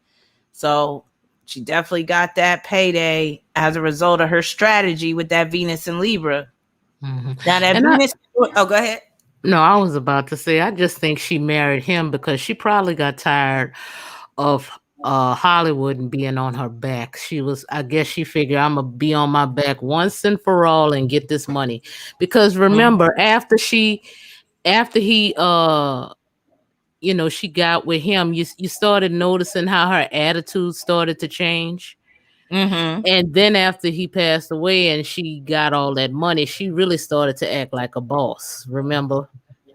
So she definitely got that payday as a result of her strategy with that Venus in Libra. Now that Venus, go ahead. No, I was about to say, I just think she married him because she probably got tired of Hollywood and being on her back. I guess she figured, I'm gonna be on my back once and for all and get this money. Because remember, after he she got with him, you started noticing how her attitude started to change. And then after he passed away and she got all that money, she really started to act like a boss. Remember?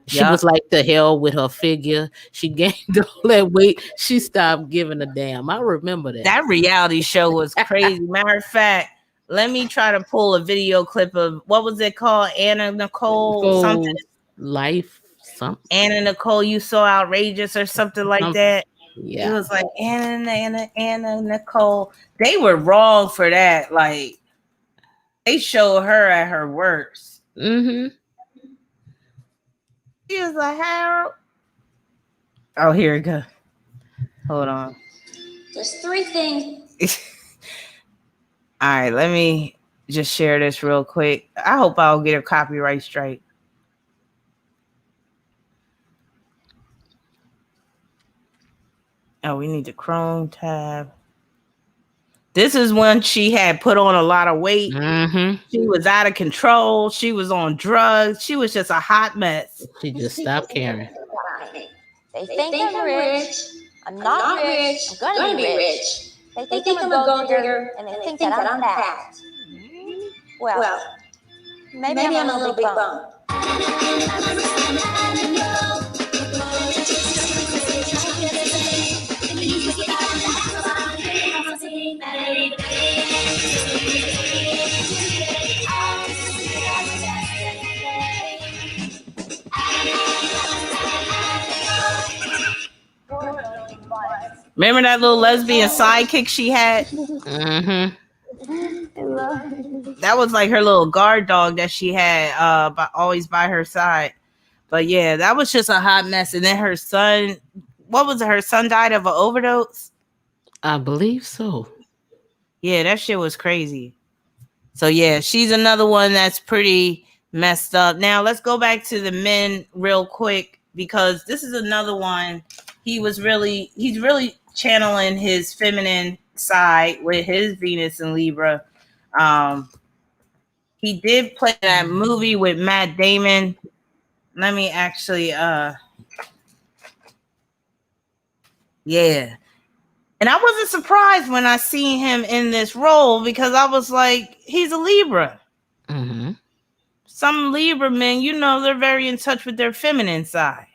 She was like, the hell with her figure. She gained all that weight. She stopped giving a damn. I remember that. That reality show was crazy. Matter of fact, let me try to pull a video clip of, what was it called? Anna Nicole something? Life something. Anna Nicole, You So Outrageous or something like that. Yeah. It was like Anna Nicole. They were wrong for that. Like, they showed her at her worst. She was like, Harold. Oh, here it goes. Hold on. There's 3 things. All right, let me just share this real quick. I hope I'll get a copyright strike. Oh, we need the Chrome tab. This is when she had put on a lot of weight. Mm-hmm. She was out of control. She was on drugs. She was just a hot mess. She just stopped caring. They think I'm rich. I'm not rich. I'm gonna be rich. They think I'm a gold digger, and they think that I'm fat. Well, maybe I'm a little big bone. Remember that little lesbian sidekick she had? Mm-hmm. That was like her little guard dog that she had always by her side. But yeah, that was just a hot mess. And then her son, what was it? Her son died of an overdose? I believe so. Yeah, that shit was crazy. So yeah, she's another one that's pretty messed up. Now let's go back to the men real quick, because this is another one. He's really channeling his feminine side with his Venus and Libra. He did play that movie with Matt Damon. Let me actually yeah. And I wasn't surprised when I seen him in this role, because I was like, he's a Libra. Mm-hmm. Some Libra men, you know, they're very in touch with their feminine side.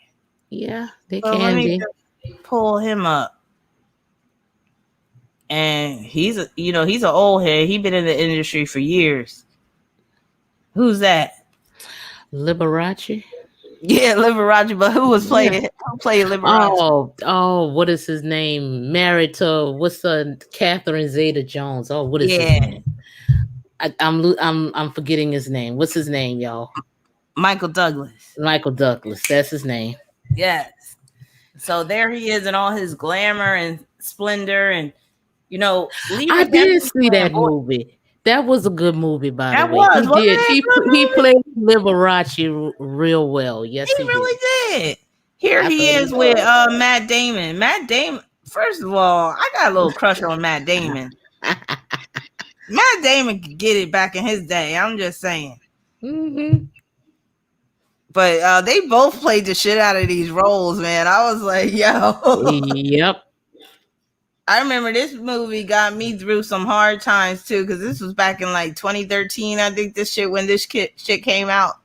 Yeah, they So can let me be. just pull him up. And he's an old head. He's been in the industry for years. Who's that? Liberace. Yeah, Liberace, but who was playing? Who played Liberace? Oh, what is his name? Married to Catherine Zeta-Jones. Oh, what is his name? I'm forgetting his name. What's his name, y'all? Michael Douglas. Michael Douglas. That's his name. Yes. So there he is in all his glamour and splendor, and Libra, I did see that movie. That was a good movie, by the way. He played Liberace real well. Yes, he really did. Here he is with Matt Damon. Matt Damon. First of all, I got a little crush on Matt Damon. Matt Damon could get it back in his day. I'm just saying. Mm-hmm. But they both played the shit out of these roles, man. I was like, yo. Yep. I remember this movie got me through some hard times too, because this was back in like 2013. I think when this shit came out.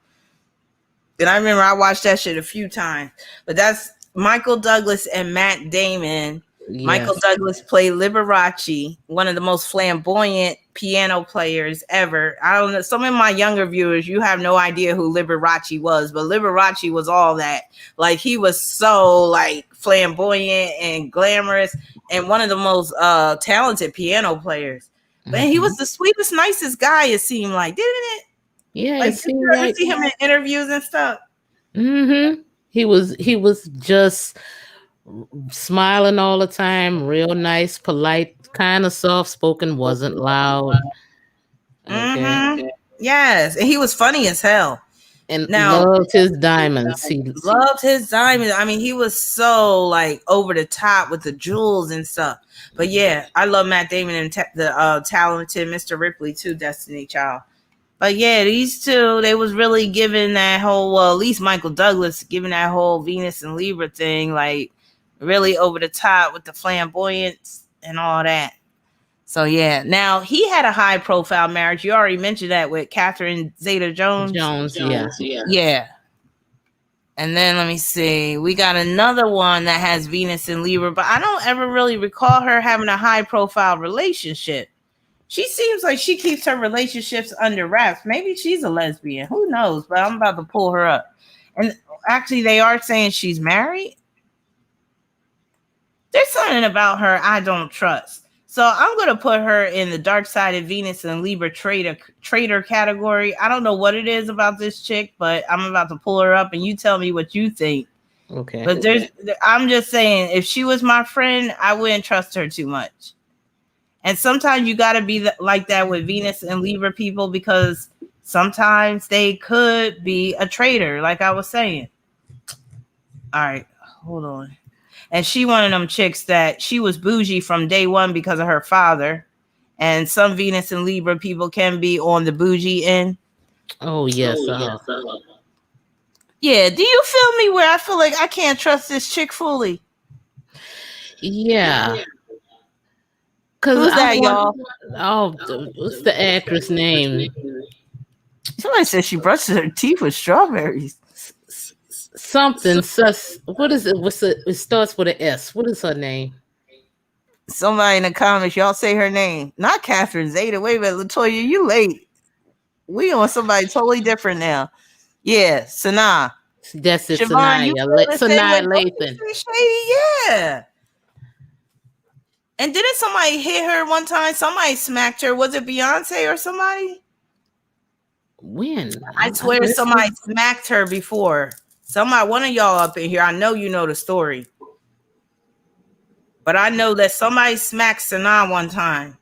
And I remember I watched that shit a few times. But that's Michael Douglas and Matt Damon. Yes. Michael Douglas played Liberace, one of the most flamboyant piano players ever. I don't know. Some of my younger viewers, you have no idea who Liberace was, but Liberace was all that. Like, he was so like flamboyant and glamorous, and one of the most talented piano players. But he was the sweetest, nicest guy, it seemed like, didn't it? Yeah, like, did you ever see him in interviews and stuff? Mm-hmm. He was just smiling all the time, real nice, polite, kind of soft-spoken, wasn't loud. Okay. Mm-hmm. Yes, and he was funny as hell. And loved his diamonds. He loved his diamonds. I mean, he was so like over the top with the jewels and stuff. But yeah, I love Matt Damon and the talented Mr. Ripley too, Destiny Child. But yeah, these two, they was really giving that whole, well, at least Michael Douglas giving that whole Venus and Libra thing, like really over the top with the flamboyance and all that. So yeah, now he had a high profile marriage. You already mentioned that with Catherine Zeta-Jones. Yeah. And then let me see. We got another one that has Venus and Libra, but I don't ever really recall her having a high profile relationship. She seems like she keeps her relationships under wraps. Maybe she's a lesbian. Who knows? But I'm about to pull her up. And actually, they are saying she's married. There's something about her I don't trust. So I'm going to put her in the dark side of Venus and Libra traitor category. I don't know what it is about this chick, but I'm about to pull her up and you tell me what you think. Okay. But I'm just saying, if she was my friend, I wouldn't trust her too much. And sometimes you got to be like that with Venus and Libra people, because sometimes they could be a traitor, like I was saying. All right, hold on. And she one of them chicks that she was bougie from day one because of her father. And some Venus and Libra people can be on the bougie end. Oh yes. Yeah, do you feel me where I feel like I can't trust this chick fully? Yeah. Cause Who's that, y'all? What's the actress name? Somebody said she brushes her teeth with strawberries. Something sus. What is it? It starts with an S. What is her name? Somebody in the comments, y'all say her name. Not Catherine Zeta. Wait a minute, Latoya, you late. We on somebody totally different now. Yeah, Sanaa. That's it, Siobhan, Sanaa Lathan. Yeah. And didn't somebody hit her one time? Somebody smacked her. Was it Beyonce or somebody? When? I swear somebody smacked her before. Somebody, one of y'all up in here, I know you know the story. But I know that somebody smacked Sanaa one time.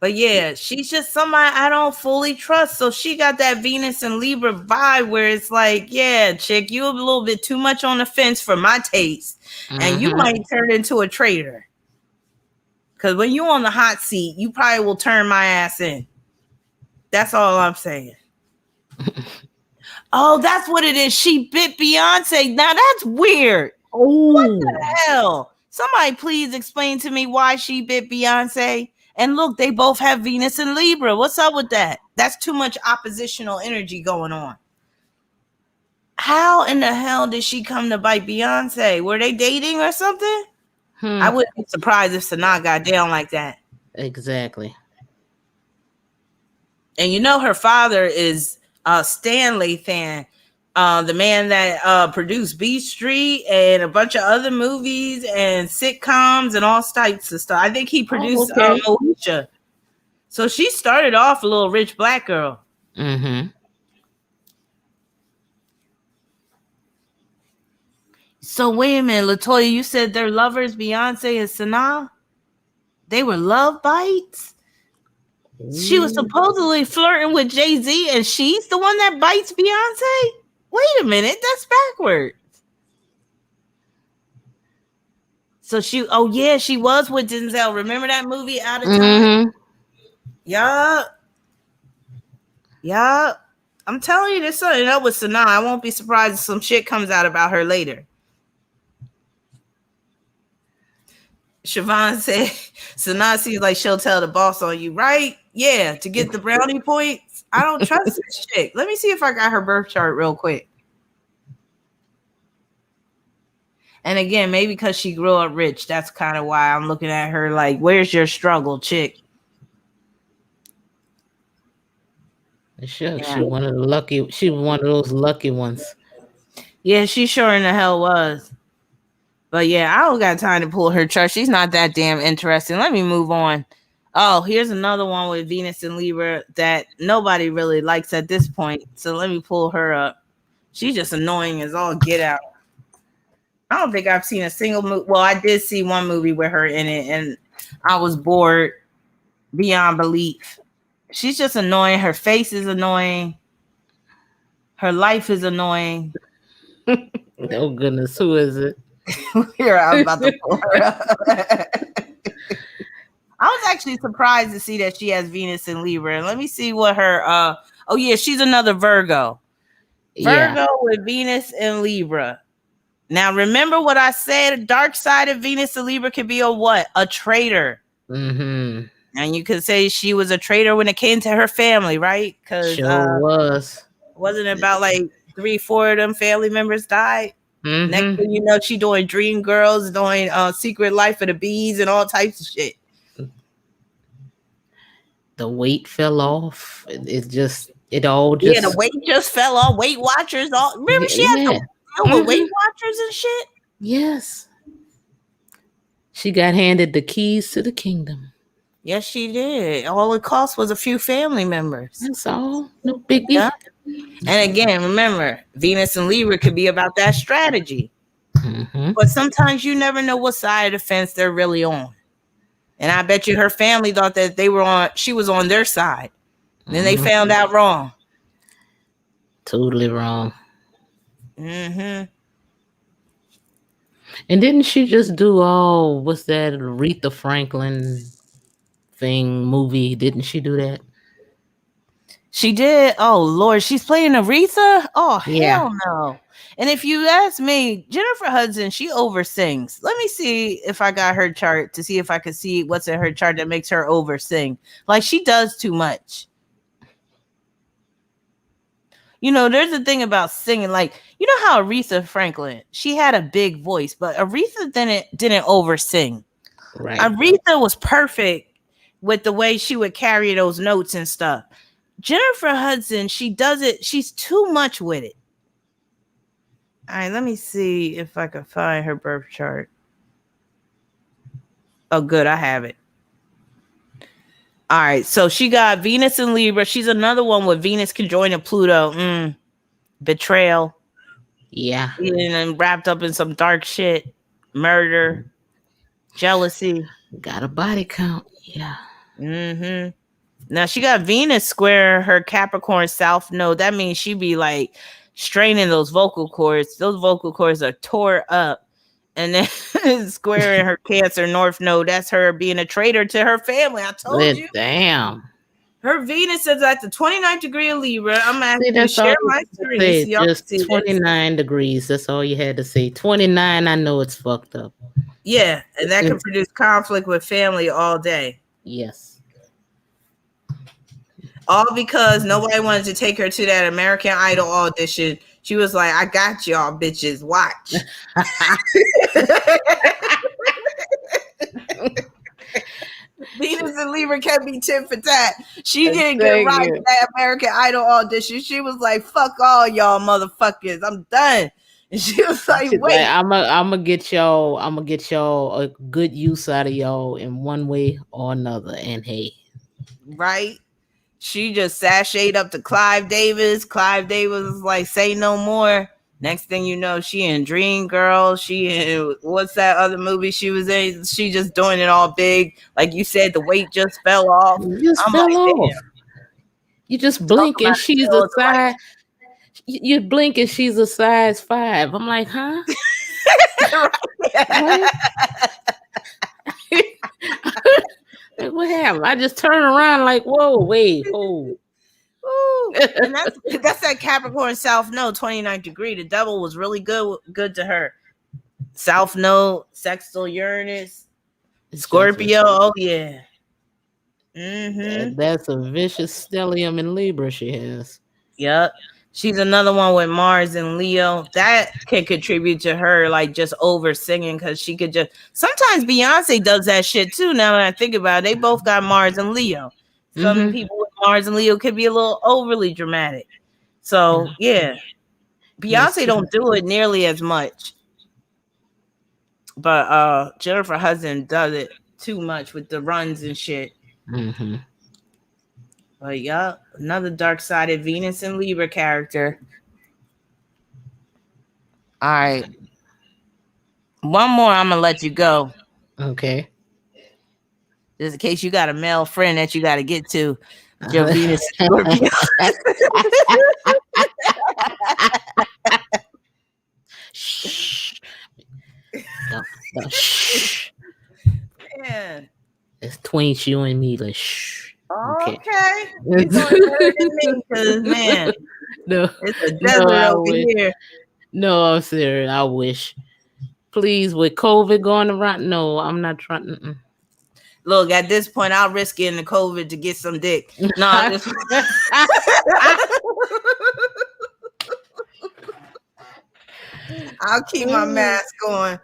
But yeah, she's just somebody I don't fully trust. So she got that Venus and Libra vibe where it's like, yeah, chick, you a little bit too much on the fence for my taste. And you might turn into a traitor. Because when you're on the hot seat, you probably will turn my ass in. That's all I'm saying. Oh, that's what it is. She bit Beyonce. Now that's weird. Oh, what the hell? Somebody please explain to me why she bit Beyonce. And look, they both have Venus and Libra. What's up with that? That's too much oppositional energy going on. How in the hell did she come to bite Beyonce? Were they dating or something? I wouldn't be surprised if Sanaa got down like that. Exactly. And you know her father is Stan Lathan, the man that produced Beat Street and a bunch of other movies and sitcoms and all types of stuff. I think he produced Moesha. So she started off a little rich black girl. Mm-hmm. So wait a minute, Latoya, you said they're lovers, Beyonce and Sanaa? They were love bites? She was supposedly flirting with Jay-Z and she's the one that bites Beyonce? Wait a minute, that's backwards. So she was with Denzel. Remember that movie, Out of Time? Yup. I'm telling you, there's something up with Sanaa. I won't be surprised if some shit comes out about her later. Siobhan said, Sanaa seems like she'll tell the boss on you, right? Yeah, to get the brownie points. I don't trust this chick. Let me see if I got her birth chart real quick. And again, maybe because she grew up rich, that's kind of why I'm looking at her like, where's your struggle, chick? Sure, yeah. She was one of those lucky ones. Yeah, she sure in the hell was. But yeah, I don't got time to pull her chart. She's not that damn interesting. Let me move on. Oh, here's another one with Venus and Libra that nobody really likes at this point. So let me pull her up. She's just annoying as all get out. I don't think I've seen a single movie. Well, I did see one movie with her in it, and I was bored beyond belief. She's just annoying. Her face is annoying. Her life is annoying. Oh, goodness. Who is it? Here, I'm about to pull her up. I was actually surprised to see that she has Venus and Libra. And let me see what her she's another Virgo. Virgo with Venus and Libra. Now remember what I said, dark side of Venus and Libra could be a traitor. Mm-hmm. And you could say she was a traitor when it came to her family, right? Because wasn't it about like 3-4 of them family members died? Mm-hmm. Next thing you know, she doing Dream Girls, doing Secret Life of the Bees and all types of shit. The weight fell off. The weight just fell off. Weight Watchers, remember she had the Weight Watchers and shit? Yes. She got handed the keys to the kingdom. Yes, she did. All it cost was a few family members. That's all. No biggie. Yeah. And again, remember, Venus and Libra could be about that strategy. Mm-hmm. But sometimes you never know what side of the fence they're really on. And I bet you her family thought that she was on their side. And then they found out wrong. Totally wrong. Mm-hmm. And didn't she just do what's that Aretha Franklin thing movie? Didn't she do that? She did. Oh Lord, she's playing Aretha. Oh Yeah. hell no. And if you ask me, Jennifer Hudson, she oversins. Let me see if I got her chart to see if I could see what's in her chart that makes her oversing. Like she does too much. You know, there's a thing about singing. Like, you know how Aretha Franklin, she had a big voice, but Aretha didn't oversing. Right. Aretha was perfect with the way she would carry those notes and stuff. Jennifer Hudson, she does it. She's too much with it. All right, let me see if I can find her birth chart. Oh, good. I have it. All right. So she got Venus in Libra. She's another one with Venus conjoined Pluto. Betrayal. Yeah. And wrapped up in some dark shit. Murder. Jealousy. Got a body count. Yeah. Mm-hmm. Now she got Venus square her Capricorn South node. That means she be like straining those vocal cords. Those vocal cords are tore up. And then squaring her Cancer North node. That's her being a traitor to her family. I told you. Damn. Her Venus is at the 29th degree of Libra. I'm asking you to share my screen. So just 29 degrees. That's all you had to say. 29, I know it's fucked up. Yeah, and that can produce conflict with family all day. Yes. All because nobody wanted to take her to that American Idol audition. She was like, I got y'all bitches. Watch. Venus and Libra can't be tit for tat. She didn't get right to that American Idol audition. She was like, fuck all y'all motherfuckers. I'm done. And she was like, wait. Like, I'm gonna get y'all a good use out of y'all in one way or another. And hey. Right? She just sashayed up to Clive Davis. Clive Davis was like, say no more. Next thing you know, she in Dreamgirls. She in, what's that other movie she was in? She just doing it all big. Like you said, the weight just fell off. You just blink and she's a size. You blink and she's a size 5. I'm like, huh? What happened? I just turn around like, whoa, wait, oh. And that's that Capricorn South Node, 29th degree. The devil was really good to her. South Node, sextile Uranus, Scorpio. Oh yeah. Mm-hmm. That's a vicious stellium in Libra she has. Yep. She's another one with Mars and Leo. That can contribute to her like just over singing because she could just. Sometimes Beyonce does that shit too. Now that I think about it, they both got Mars and Leo. Some people with Mars and Leo could be a little overly dramatic. So yeah, Beyonce don't do it nearly as much, but Jennifer Hudson does it too much with the runs and shit. Mm-hmm. But yeah, another dark-sided Venus and Libra character. All right, one more. I'm gonna let you go. Okay. Just in case you got a male friend that you got to get to. Your Venus Scorpio. Shh. No, shh. Man. It's between you and me. Like, shh. Okay. You're doing better than me because, man, no, it's a desert over here. No, I'm serious. I wish. Please, with COVID going around, no, I'm not trying. Look, at this point, I'll risk getting the COVID to get some dick. No, just... I'll keep my mask on.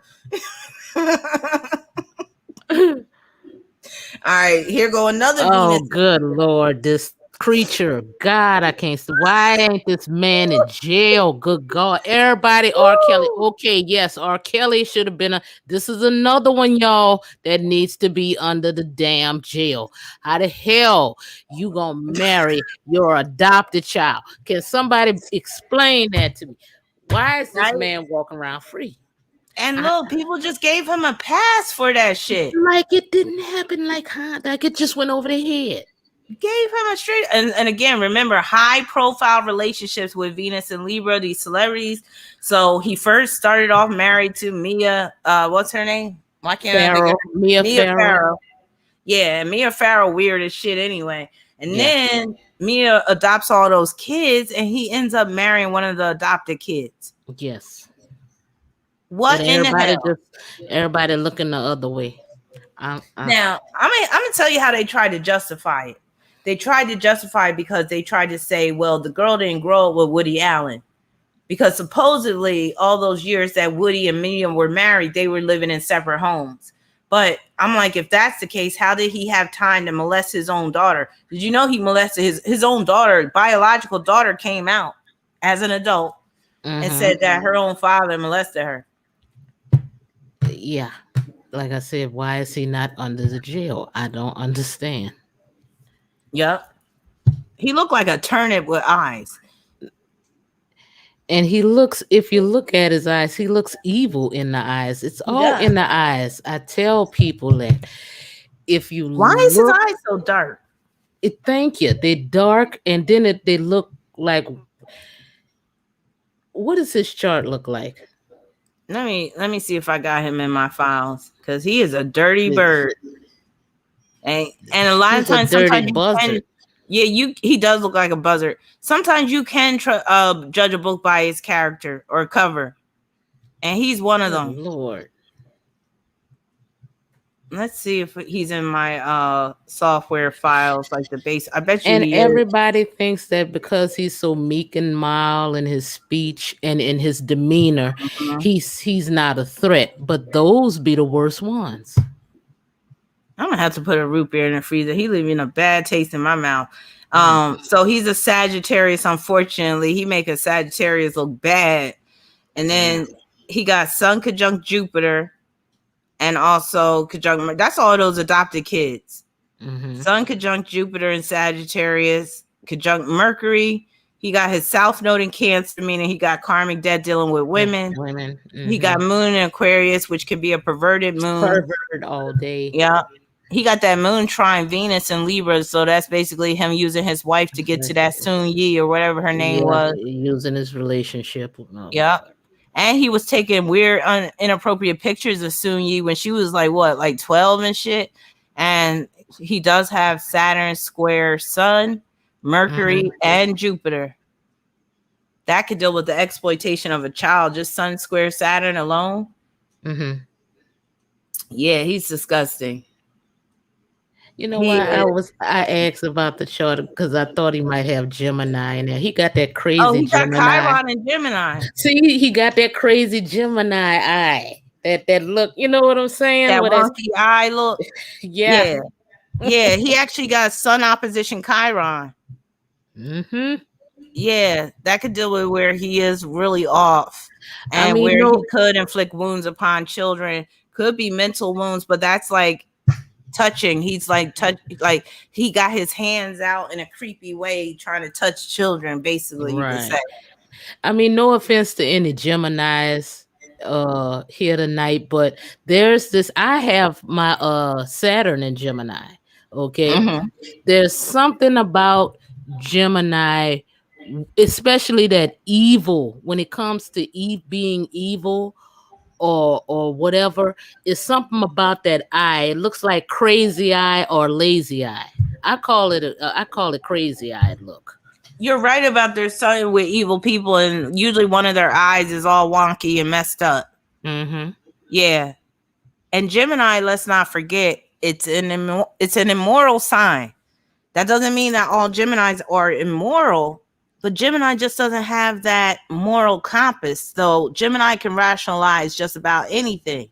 All right, here go another Venus. Oh, good Lord, this creature. God, I can't see. Why ain't this man in jail? Good God. Everybody, R. Kelly. Okay, yes, R. Kelly should have been this is another one, y'all, that needs to be under the damn jail. How the hell you gonna marry your adopted child? Can somebody explain that to me? Why is this man walking around free? And look, people just gave him a pass for that shit. Like it didn't happen, like it just went over their head. Gave him a straight, and again, remember, high profile relationships with Venus and Libra, these celebrities. So he first started off married to Mia, what's her name? Why can't I think of her? Mia Farrow. Yeah, Mia Farrow, weird as shit anyway. And Yeah. then Mia adopts all those kids, and he ends up marrying one of the adopted kids. Yes. What And in the hell? Everybody looking the other way. Now, I'm gonna tell you how they tried to justify it. They tried to justify it because they tried to say, well, the girl didn't grow up with Woody Allen. Because supposedly all those years that Woody and Mia were married, they were living in separate homes. But I'm like, if that's the case, how did he have time to molest his own daughter? Did you know he molested his own daughter? Biological daughter came out as an adult and said that her own father molested her. Yeah. Like I said, why is he not under the jail? I don't understand. Yep. He looked like a turnip with eyes. And he looks, if you look at his eyes, he looks evil in the eyes. It's all in the eyes. I tell people that if you Why is his eyes so dark? Thank you. They're dark, and then they look like, what does his chart look like? Let me see if I got him in my files, because he is a dirty bird. And a lot of times, sometimes he does look like a buzzard. Sometimes you can judge a book by its character or cover, and he's one of them. Lord, let's see if he's in my software files, like the base. I bet you. And everybody thinks that because he's so meek and mild in his speech and in his demeanor, he's not a threat. But those be the worst ones. I'm gonna have to put a root beer in the freezer. He leaving a bad taste in my mouth. So he's a Sagittarius. Unfortunately, he make a Sagittarius look bad. And then he got Sun conjunct Jupiter, and also conjunct. That's all those adopted kids. Sun conjunct Jupiter in Sagittarius, conjunct Mercury. He got his South Node in Cancer, meaning he got karmic debt dealing with women. He got Moon in Aquarius, which could be a perverted moon. Perverted all day. Yeah. He got that moon trine Venus in Libra, so that's basically him using his wife to get to that Soon Yi or whatever her name was. Using his relationship. Yeah. And he was taking weird, inappropriate pictures of Soon Yi when she was like 12 and shit. And he does have Saturn square Sun, Mercury, and Jupiter. That could deal with the exploitation of a child, just Sun square Saturn alone. Yeah, he's disgusting. You know why I asked about the chart, because I thought he might have Gemini in there. He got that crazy he got Gemini. Chiron and Gemini. See, he got that crazy Gemini eye. That look, you know what I'm saying? That wonky eye look. Yeah. Yeah, he actually got Sun opposition Chiron. Yeah, that could deal with where he is really off. And he could inflict wounds upon children. Could be mental wounds, but that's like touching. He's like he got his hands out in a creepy way trying to touch children, basically. You could say. I mean, no offense to any Geminis here tonight, but there's this. I have my Saturn in Gemini. Okay, there's something about Gemini, especially that evil, when it comes to being evil or whatever, is something about that eye. It looks like crazy eye or lazy eye. I call it crazy eye look. You're right about their sun with evil people, and usually one of their eyes is all wonky and messed up. Yeah. And Gemini, let's not forget, it's an immoral sign. That doesn't mean that all Geminis are immoral, but Gemini just doesn't have that moral compass. So Gemini can rationalize just about anything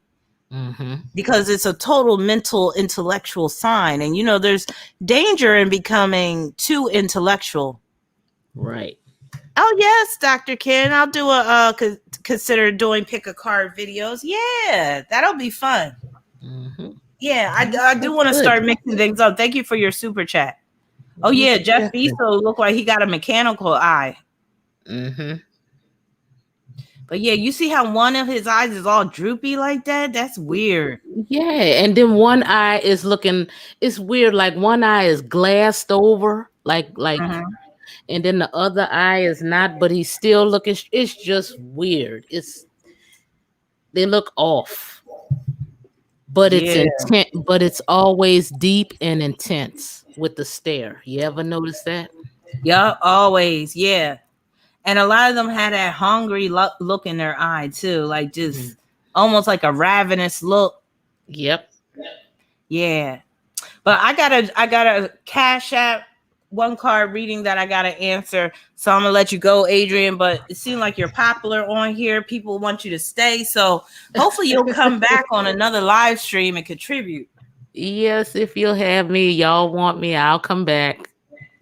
because it's a total mental, intellectual sign. And, there's danger in becoming too intellectual. Right. Oh, yes, Dr. Ken. I'll do consider doing pick a card videos. Yeah, that'll be fun. Yeah, I do want to start mixing things up. Thank you for your super chat. Oh, yeah, Jeff Bezos looked like he got a mechanical eye. But yeah, you see how one of his eyes is all droopy like that? That's weird. Yeah, and then one eye is looking. It's weird. Like one eye is glassed over, like, Mhm. and then the other eye is not. But he's still looking. It's just weird. They look off, but it's Yeah. intent. But it's always deep and intense with the stare. You ever notice that? Yup, always. Yeah. And a lot of them had that hungry look in their eye too, like just almost like a ravenous look. Yep. Yeah. But I got a cash app one card reading that I gotta answer. So I'm gonna let you go, Adrian. But it seems like you're popular on here. People want you to stay. So hopefully you'll come back on another live stream and contribute. Yes, if you'll have me, y'all want me, I'll come back.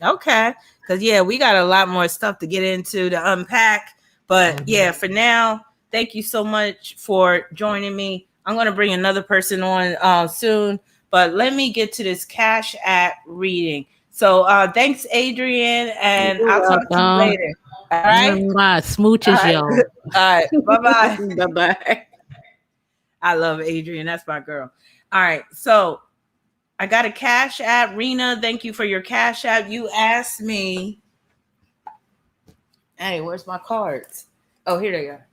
Okay. Because yeah, we got a lot more stuff to get into to unpack. But yeah, for now, thank you so much for joining me. I'm gonna bring another person on soon. But let me get to this cash app reading. So thanks, Adrian, and You're I'll talk to you welcome. later. All right. Smooches, All right. y'all. All right. Bye-bye. Bye-bye. I love Adrian. That's my girl. All right. So I got a cash app. Rena, thank you for your cash app. You asked me. Hey, where's my cards? Oh, here they are.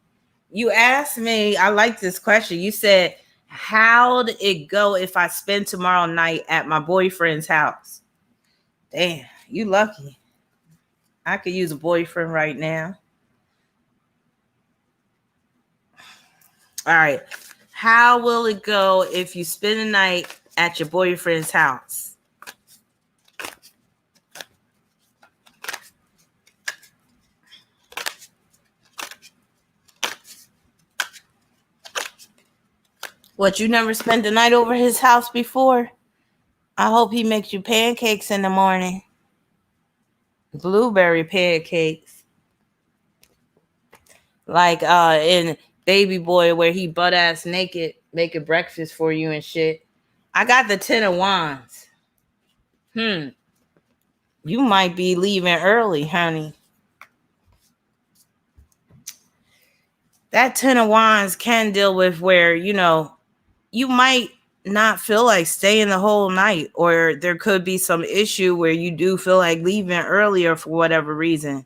You asked me, I like this question. You said, how'd it go if I spend tomorrow night at my boyfriend's house? Damn, you lucky. I could use a boyfriend right now. All right. How will it go if you spend the night at your boyfriend's house? What, you never spent the night over his house before? I hope he makes you pancakes in the morning. Blueberry pancakes. Like in Baby Boy where he butt ass naked making breakfast for you and shit. I got the 10 of wands. You might be leaving early, honey. That 10 of wands can deal with where, you might not feel like staying the whole night, or there could be some issue where you do feel like leaving earlier for whatever reason.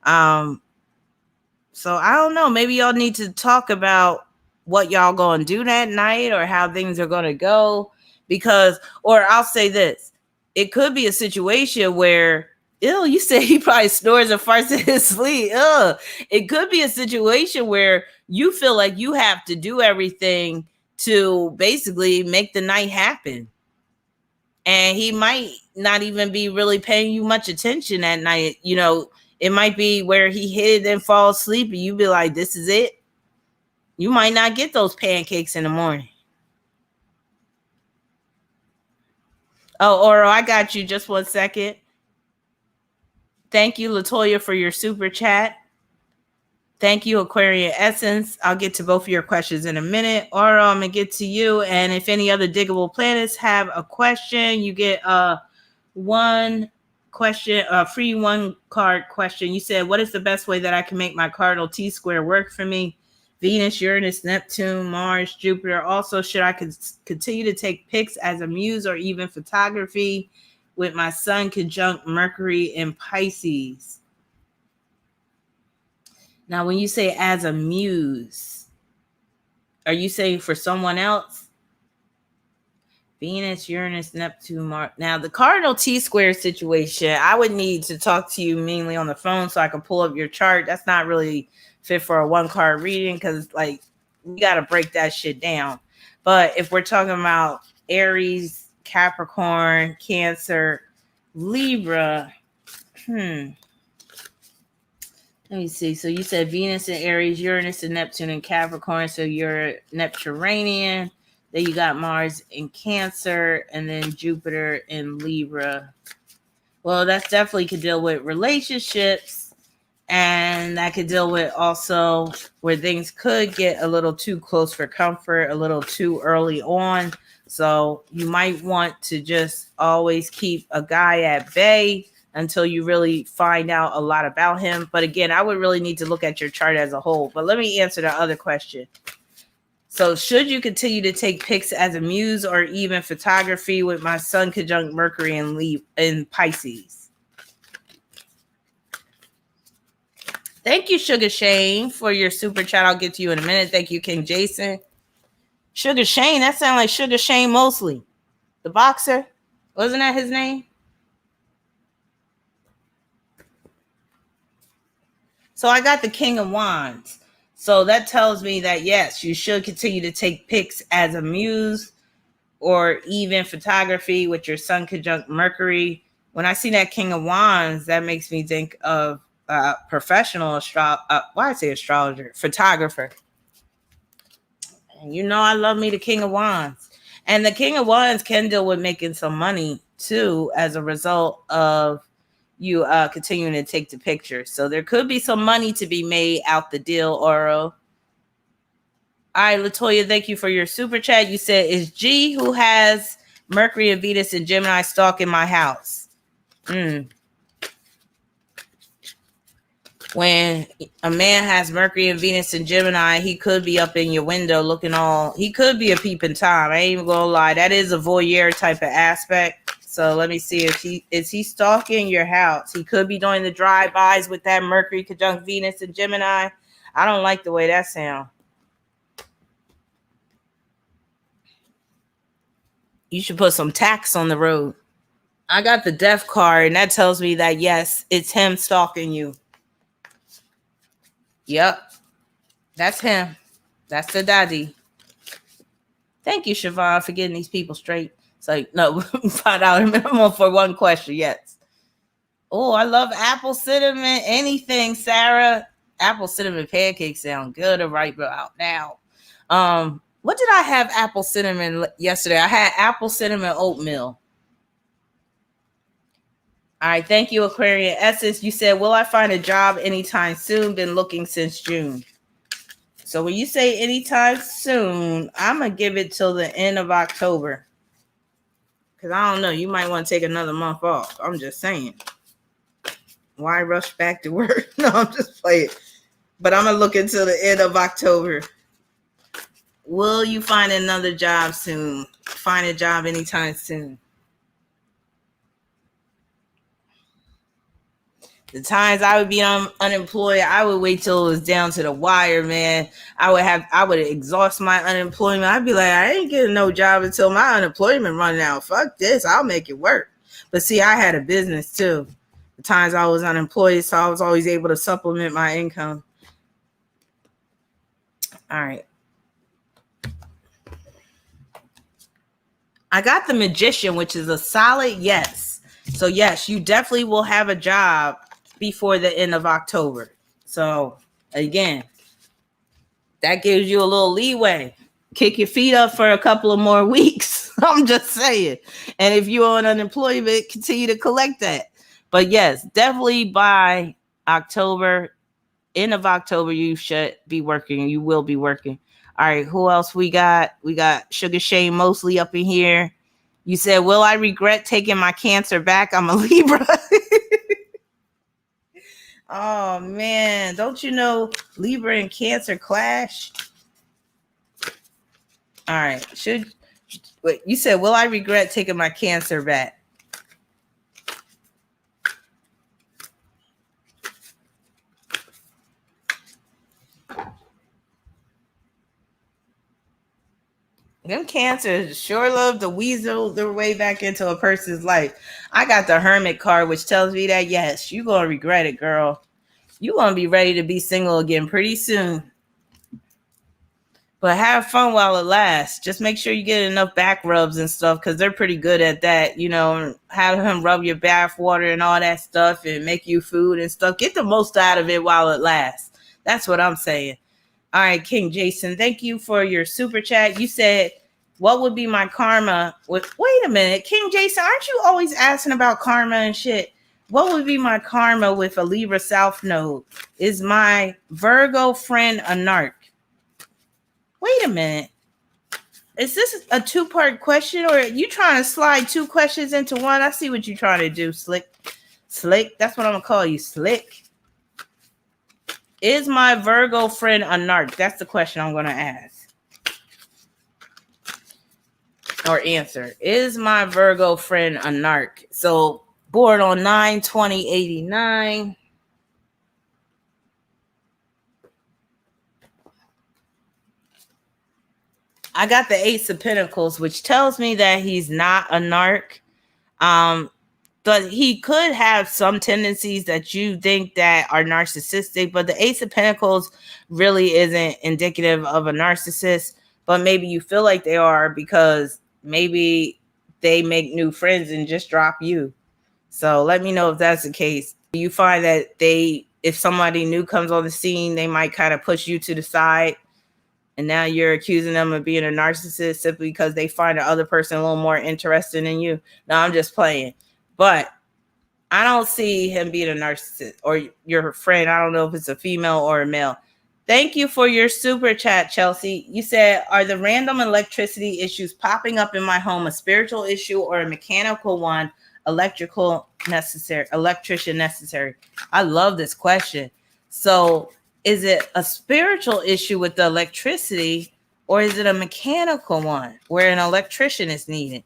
So I don't know. Maybe y'all need to talk about what y'all going to do that night or how things are going to go. Because, or I'll say this, it could be a situation where, you said he probably snores and farts in his sleep. It could be a situation where you feel like you have to do everything to basically make the night happen. And he might not even be really paying you much attention that night. It might be where he hit and fall asleep and you be like, this is it. You might not get those pancakes in the morning. Oh, Oro, I got you. Just 1 second. Thank you, Latoya, for your super chat. Thank you, Aquarian Essence. I'll get to both of your questions in a minute. Oro, I'm going to get to you. And if any other diggable planets have a question, you get one question, free one card question. You said, what is the best way that I can make my cardinal T-square work for me? Venus, Uranus, Neptune, Mars, Jupiter. Also, should I continue to take pics as a muse or even photography with my sun conjunct Mercury in Pisces? Now, when you say as a muse, are you saying for someone else? Venus, Uranus, Neptune, Mars. Now, the cardinal T-square situation, I would need to talk to you mainly on the phone so I can pull up your chart. That's not really fit for a one-card reading because, we got to break that shit down. But if we're talking about Aries, Capricorn, Cancer, Libra, let me see. So you said Venus and Aries, Uranus and Neptune and Capricorn. So you're Nepturanian. Then you got Mars in Cancer and then Jupiter in Libra. Well, that's definitely could deal with relationships, and that could deal with also where things could get a little too close for comfort, a little too early on. So you might want to just always keep a guy at bay until you really find out a lot about him. But again, I would really need to look at your chart as a whole. But let me answer the other question. So should you continue to take pics as a muse or even photography with my sun conjunct Mercury in Pisces? Thank you, Sugar Shane, for your super chat. I'll get to you in a minute. Thank you, King Jason. Sugar Shane, that sounds like Sugar Shane Mosley, the boxer. Wasn't that his name? So I got the King of Wands. So that tells me that, yes, you should continue to take pics as a muse or even photography with your sun conjunct Mercury. When I see that King of Wands, that makes me think of professional astrologer, photographer. And you know I love me the King of Wands. And the King of Wands can deal with making some money too as a result of you continuing to take the picture. So there could be some money to be made out the deal, Oro. All right, Latoya, thank you for your super chat. You said, is G who has Mercury and Venus and Gemini stalking my house? When a man has Mercury and Venus and Gemini, he could be up in your window looking all, he could be a peeping Tom. I ain't even gonna lie. That is a voyeur type of aspect. So let me see if he stalking your house. He could be doing the drive-bys with that Mercury conjunct Venus and Gemini. I don't like the way that sounds. You should put some tax on the road. I got the death card, and that tells me that, yes, it's him stalking you. Yep. That's him. That's the daddy. Thank you, Siobhan, for getting these people straight. So, no, $5 minimum for one question, yes. Oh, I love apple cinnamon anything, Sarah. Apple cinnamon pancakes sound good right about now. What did I have apple cinnamon yesterday? I had apple cinnamon oatmeal. All right, thank you, Aquarian Essence. You said, will I find a job anytime soon? Been looking since June. So when you say anytime soon, I'm going to give it till the end of October. Because I don't know, you might want to take another month off. I'm just saying. Why rush back to work? No, I'm just playing. But I'm going to look until the end of October. Will you find another job soon? Find a job anytime soon. The times I would be unemployed, I would wait till it was down to the wire, man. I would exhaust my unemployment. I'd be like, I ain't getting no job until my unemployment run out. Fuck this, I'll make it work. But see, I had a business too. The times I was unemployed, so I was always able to supplement my income. All right. I got the Magician, which is a solid yes. So yes, you definitely will have a job before the end of October. So again, that gives you a little leeway. Kick your feet up for a couple of more weeks. I'm just saying. And if you're on unemployment, continue to collect that. But yes, definitely by October, end of October, you should be working. You will be working. All right, who else we got? We got Sugar Shane mostly up in here. You said, will I regret taking my Cancer back? I'm a Libra. Oh, man. Don't you know Libra and Cancer clash? All right. Wait, you said, will I regret taking my Cancer back? Them Cancers sure love to weasel their way back into a person's life. I got the Hermit card, which tells me that, yes, you're going to regret it, girl. You're going to be ready to be single again pretty soon. But have fun while it lasts. Just make sure you get enough back rubs and stuff, because they're pretty good at that. You know, have him rub your bath water and all that stuff and make you food and stuff. Get the most out of it while it lasts. That's what I'm saying. All right, King Jason, thank you for your super chat. You said, what would be my karma with, wait a minute, King Jason, aren't you always asking about karma and shit? What would be my karma with a Libra South node? Is my Virgo friend a narc? Wait a minute. Is this a two-part question, or are you trying to slide two questions into one? I see what you're trying to do, Slick. Slick. That's what I'm gonna call you, Slick. Is my Virgo friend a narc? That's the question I'm gonna ask. Or answer. Is my Virgo friend a narc? So born on 9/20/89. I got the Ace of Pentacles, which tells me that he's not a narc. But he could have some tendencies that you think that are narcissistic, but the Ace of Pentacles really isn't indicative of a narcissist, but maybe you feel like they are because maybe they make new friends and just drop you. So let me know if that's the case. You find that if somebody new comes on the scene, they might kind of push you to the side, and now you're accusing them of being a narcissist simply because they find the other person a little more interesting than you. No, I'm just playing. But I don't see him being a narcissist or your friend. I don't know if it's a female or a male. Thank you for your super chat, Chelsea. You said, are the random electricity issues popping up in my home a spiritual issue or a mechanical one, electrician necessary? I love this question. So is it a spiritual issue with the electricity or is it a mechanical one where an electrician is needed?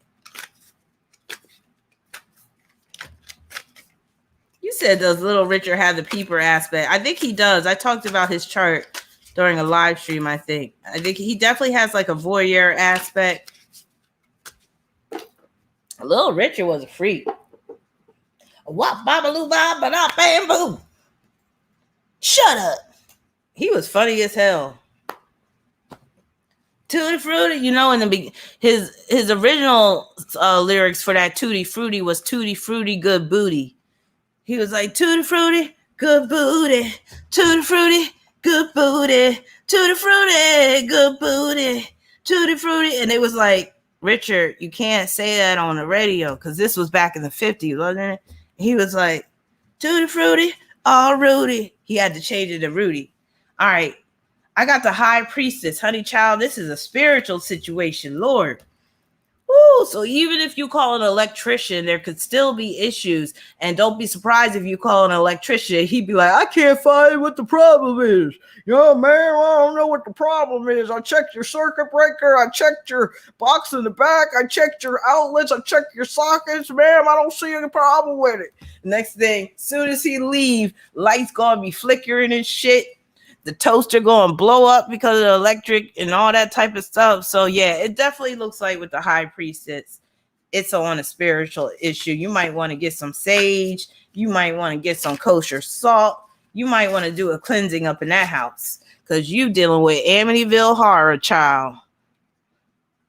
You said, does Little Richard have the peeper aspect? I think he does. I talked about his chart during a live stream, I think. I think he definitely has like a voyeur aspect. Little Richard was a freak. What babaloo bob ba da bamboo. Shut up. He was funny as hell. Tutti Frutti, you know, in the his original lyrics for that Tutti Frutti was Tutti Frutti good booty. He was like, Tutti Frutti, good booty. Tutti Frutti, good booty. Tutti Frutti, good booty. Tutti Frutti. And it was like, Richard, you can't say that on the radio because this was back in the 50s, wasn't it? He was like, Tutti Frutti, all Rudy. He had to change it to Rudy. All right. I got the High Priestess. Honey child, this is a spiritual situation. Lord. Woo, so even if you call an electrician, there could still be issues. And don't be surprised if you call an electrician, he'd be like, I can't find what the problem is. Yo, man, I don't know what the problem is. I checked your circuit breaker. I checked your box in the back. I checked your outlets. I checked your sockets. Ma'am, I don't see any problem with it. Next thing, soon as he leave, lights gonna be flickering and shit. The toaster going to blow up because of the electric and all that type of stuff. So yeah, it definitely looks like with the High Priestess, it's on a spiritual issue. You might want to get some sage. You might want to get some kosher salt. You might want to do a cleansing up in that house because you dealing with Amityville horror, child.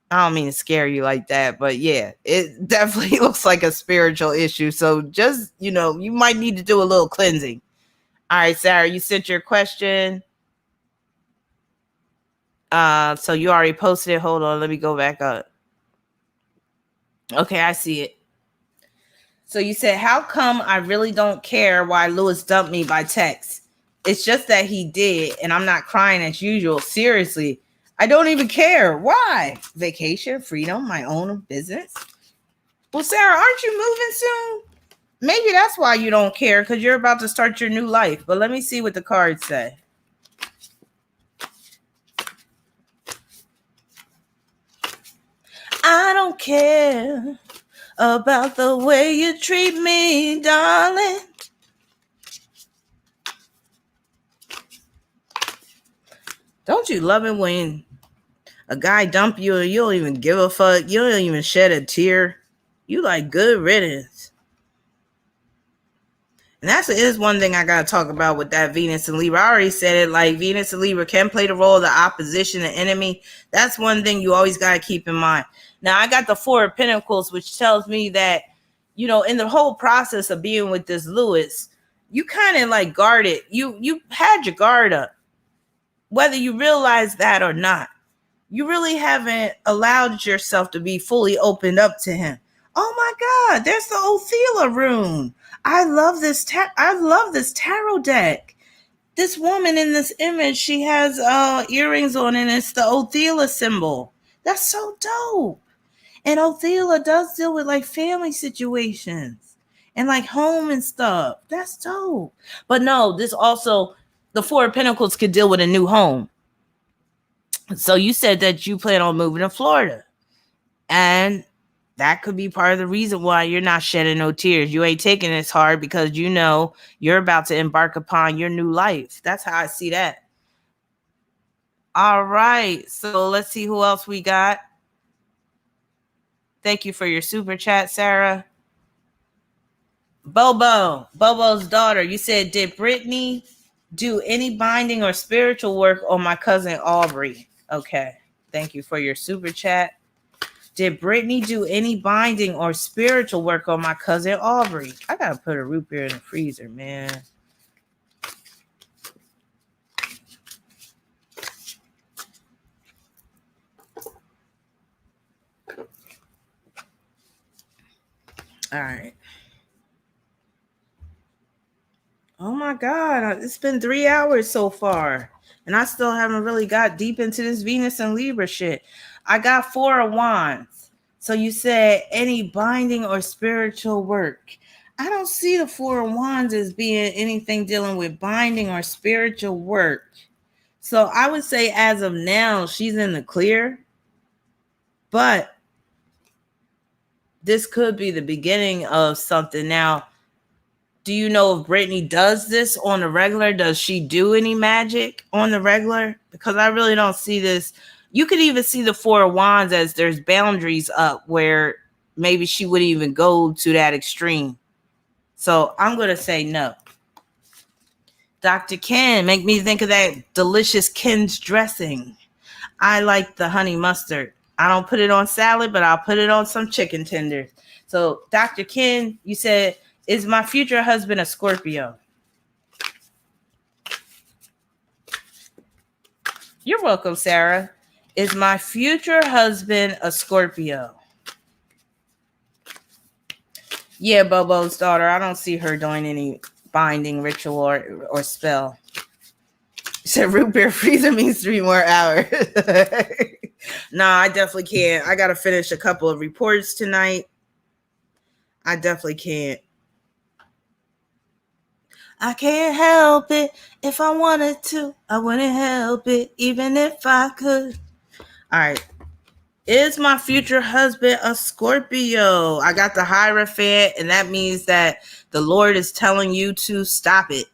I don't mean to scare you like that, but yeah, it definitely looks like a spiritual issue. So just, you know, you might need to do a little cleansing. All right, Sarah, you sent your question. So you already posted it. Hold on, let me go back up. Okay, I see it. So you said, how come I really don't care why Lewis dumped me by text? It's just that he did, and I'm not crying as usual. Seriously, I don't even care. Why? Vacation, freedom, my own business. Well, Sarah, aren't you moving soon? Maybe that's why you don't care, because you're about to start your new life. But let me see what the cards say. I don't care about the way you treat me, darling. Don't you love it when a guy dump you and you don't even give a fuck? You don't even shed a tear. You like good riddance. And that is one thing I got to talk about with that Venus and Libra. I already said it, like Venus and Libra can play the role of the opposition, the enemy. That's one thing you always got to keep in mind. Now, I got the Four of Pentacles, which tells me that, you know, in the whole process of being with this Lewis, you kind of like guarded. You had your guard up, whether you realize that or not. You really haven't allowed yourself to be fully opened up to him. Oh my God, there's the Othela rune. I love this tarot deck. This woman in this image, she has earrings on, and it's the Othela symbol. That's so dope. And Othela does deal with like family situations. and like home and stuff. That's dope. But no, this also, the Four of Pentacles could deal with a new home. So you said that you plan on moving to Florida, and that could be part of the reason why you're not shedding no tears. You ain't taking this hard because you know you're about to embark upon your new life. That's how I see that. All right. So let's see who else we got. Thank you for your super chat, Sarah. Bobo's daughter. You said, did Brittany do any binding or spiritual work on my cousin Aubrey? Okay. Thank you for your super chat. Did Brittany do any binding or spiritual work on my cousin Aubrey? I gotta put a root beer in the freezer, man. All right. Oh my God, it's been 3 hours so far, and I still haven't really got deep into this Venus and Libra shit. I got 4 of Wands. So you said any binding or spiritual work. I don't see the 4 of Wands as being anything dealing with binding or spiritual work. So I would say as of now, she's in the clear. But this could be the beginning of something. Now, do you know if Brittany does this on the regular? Does she do any magic on the regular? Because I really don't see this. You could even see the 4 of Wands as there's boundaries up where maybe she wouldn't even go to that extreme. So I'm going to say no. Dr. Ken, make me think of that delicious Ken's dressing. I like the honey mustard. I don't put it on salad, but I'll put it on some chicken tenders. So Dr. Ken, you said, is my future husband a Scorpio? You're welcome, Sarah. Is my future husband a Scorpio? Yeah, Bobo's daughter. I don't see her doing any binding ritual or spell. She said root beer freezer means 3 more hours. No, I definitely can't. I got to finish a couple of reports tonight. I definitely can't. I can't help it. If I wanted to, I wouldn't help it, even if I could. All right. Is my future husband a Scorpio? I got the Hierophant, and that means that the Lord is telling you to stop it.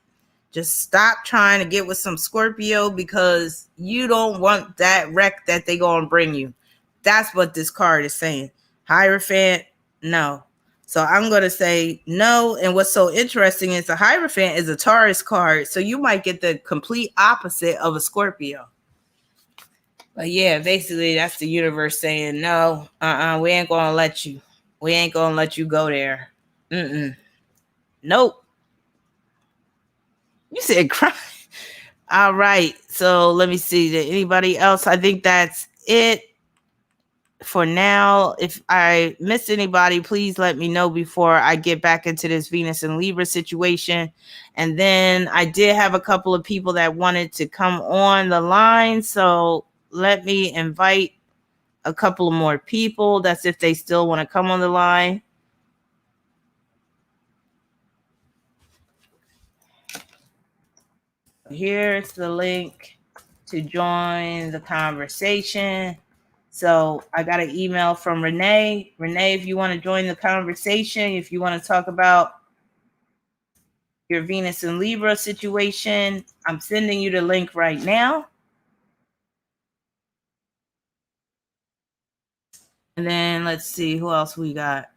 Just stop trying to get with some Scorpio because you don't want that wreck that they gonna bring you. That's what this card is saying. Hierophant, no. So I'm going to say no. And what's so interesting is the Hierophant is a Taurus card. So you might get the complete opposite of a Scorpio. But yeah, basically that's the universe saying, no, we ain't going to let you. We ain't going to let you go there. Nope. You said cry. All right. So let me see. Did anybody else? I think that's it for now. If I missed anybody, please let me know before I get back into this Venus and Libra situation. And then I did have a couple of people that wanted to come on the line. So let me invite a couple of more people. That's if they still want to come on the line. Here's the link to join the conversation. So I got an email from Renee. Renee, if you want to join the conversation, if you want to talk about your Venus and Libra situation, I'm sending you the link right now. And then let's see who else we got.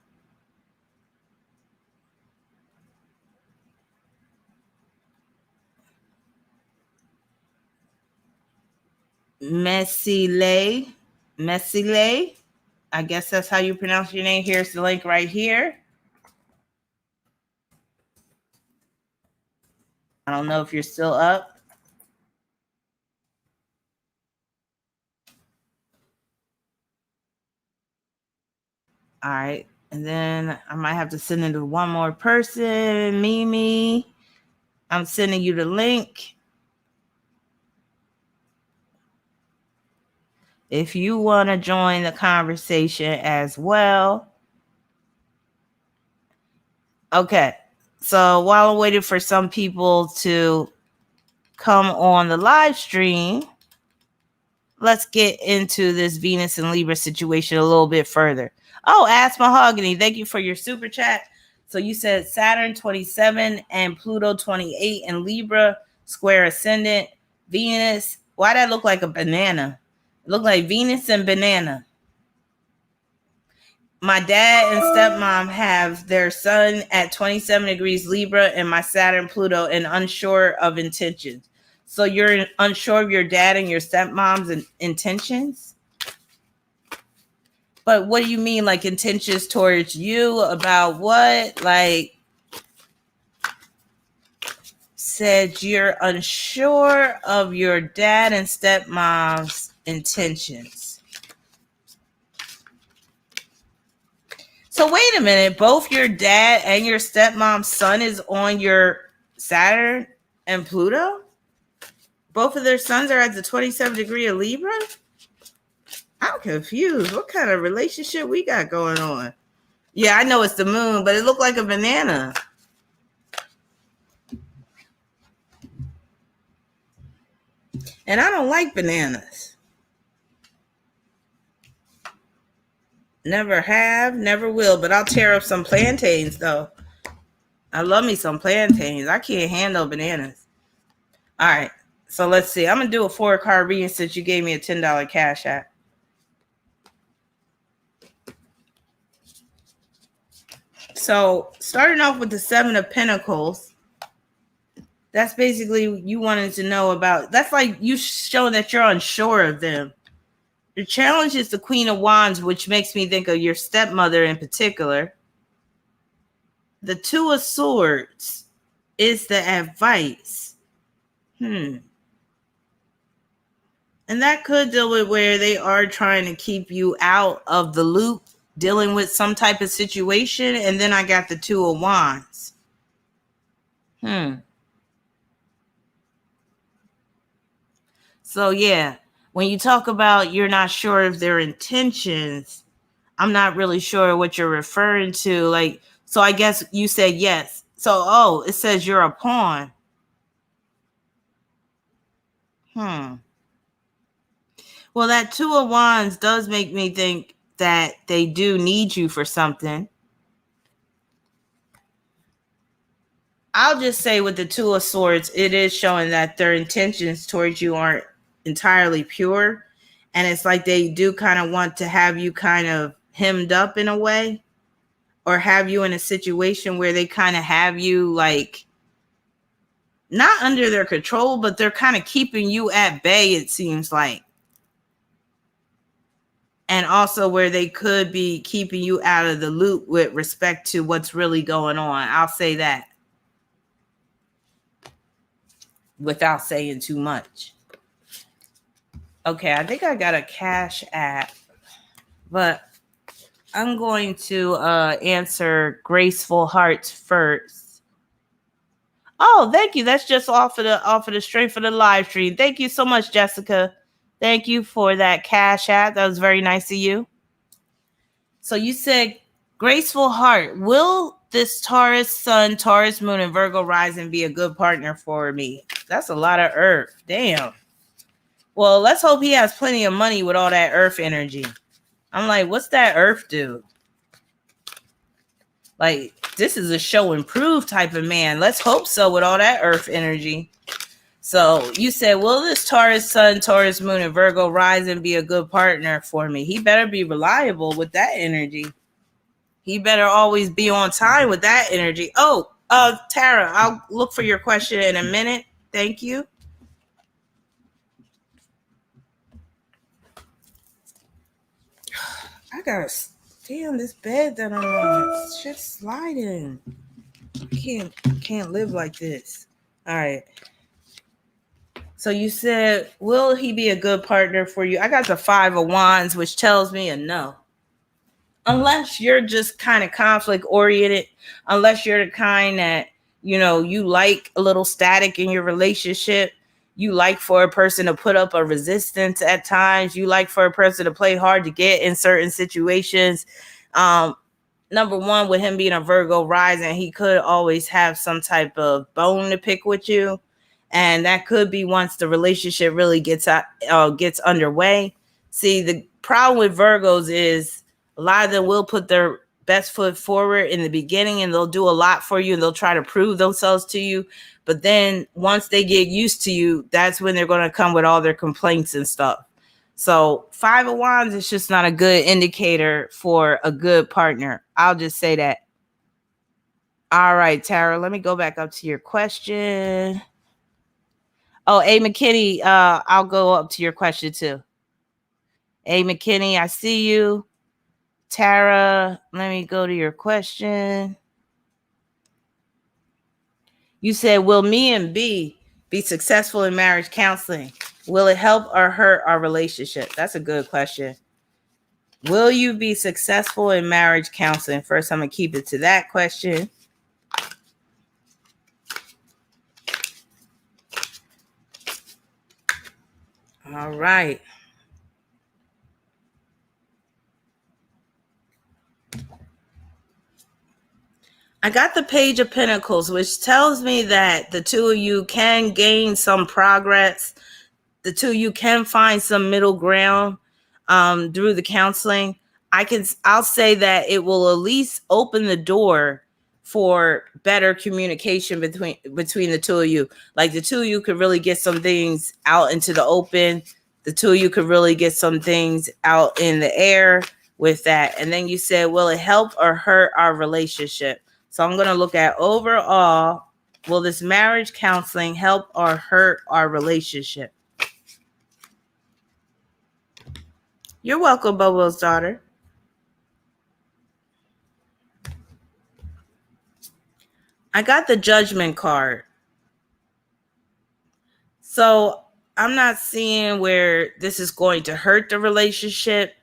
Messile. I guess that's how you pronounce your name. Here's the link right here. I don't know if you're still up. All right. And then I might have to send it to one more person. Mimi, I'm sending you the link. If you want to join the conversation as well. Okay. So while I'm waiting for some people to come on the live stream, let's get into this Venus and Libra situation a little bit further. Oh, Ask Mahogany, thank you for your super chat. So you said Saturn 27 and Pluto 28 and Libra, square ascendant, Venus. Why that look like a banana? It look like Venus and banana. My dad and stepmom have their sun at 27 degrees Libra and my Saturn, Pluto, and unsure of intentions. So you're unsure of your dad and your stepmom's intentions? But what do you mean, like intentions towards you? About what? Like, said you're unsure of your dad and stepmom's intentions. So wait a minute, both your dad and your stepmom's sun is on your Saturn and Pluto? Both of their suns are at the 27 degree of Libra? I'm confused. What kind of relationship we got going on? Yeah, I know it's the moon, but it looked like a banana. And I don't like bananas. Never have, never will, but I'll tear up some plantains though. I love me some plantains. I can't handle bananas. All right, so let's see. I'm going to do a 4-card reading since you gave me a $10 cash app. So starting off with the 7 of Pentacles, that's basically you wanted to know about. That's like you showing that you're unsure of them. The challenge is the Queen of Wands, which makes me think of your stepmother in particular. The 2 of Swords is the advice. And that could deal with where they are trying to keep you out of the loop, dealing with some type of situation. And then I got the 2 of Wands. So yeah, when you talk about you're not sure of their intentions, I'm not really sure what you're referring to. Like, so I guess you said yes. So, it says you're a pawn. Well, that 2 of Wands does make me think that they do need you for something. I'll just say with the 2 of Swords, it is showing that their intentions towards you aren't entirely pure. And it's like they do kind of want to have you kind of hemmed up in a way, or have you in a situation where they kind of have you like not under their control, but they're kind of keeping you at bay, it seems like. And also where they could be keeping you out of the loop with respect to what's really going on. I'll say that without saying too much. Okay, I think I got a cash app, but I'm going to answer Graceful Hearts first. Oh, thank you. That's just off of the strength of the live stream. Thank you so much, Jessica. Thank you for that cash app. That was very nice of you. So you said, Graceful Heart, will this Taurus Sun, Taurus Moon, and Virgo Rising be a good partner for me? That's a lot of earth. Damn. Well, let's hope he has plenty of money with all that earth energy. I'm like, what's that earth do? Like, this is a show and prove type of man. Let's hope so with all that earth energy. So you said, will this Taurus Sun, Taurus Moon, and Virgo Rising be a good partner for me? He better be reliable with that energy. He better always be on time with that energy. Oh, Tara, I'll look for your question in a minute. Thank you. I gotta stay on this bed that I'm on. Shit's sliding. I can't live like this. All right. So you said, will he be a good partner for you? I got the 5 of Wands, which tells me a no. Unless you're just kind of conflict oriented, unless you're the kind that, you like a little static in your relationship. You like for a person to put up a resistance at times. You like for a person to play hard to get in certain situations. number one, with him being a Virgo rising, he could always have some type of bone to pick with you. And that could be once the relationship really gets underway. See, the problem with Virgos is a lot of them will put their best foot forward in the beginning, and they'll do a lot for you, and they'll try to prove themselves to you. But then once they get used to you, that's when they're going to come with all their complaints and stuff. So 5 of Wands is just not a good indicator for a good partner. I'll just say that. All right, Tara, let me go back up to your question. Oh, A. McKinney, I'll go up to your question too. A. McKinney, I see you. Tara, let me go to your question. You said, will me and B be successful in marriage counseling? Will it help or hurt our relationship? That's a good question. Will you be successful in marriage counseling? First, I'm going to keep it to that question. All right. I got the Page of Pentacles, which tells me that the two of you can gain some progress. The two of you can find some middle ground through the counseling. I'll say that it will at least open the door for better communication between the two of you. Like the two of you could really get some things out into the open. The two of you could really get some things out in the air with that. And then you said, will it help or hurt our relationship? So I'm going to look at overall, will this marriage counseling help or hurt our relationship? You're welcome, Bobo's daughter. I got the Judgment card. So I'm not seeing where this is going to hurt the relationship.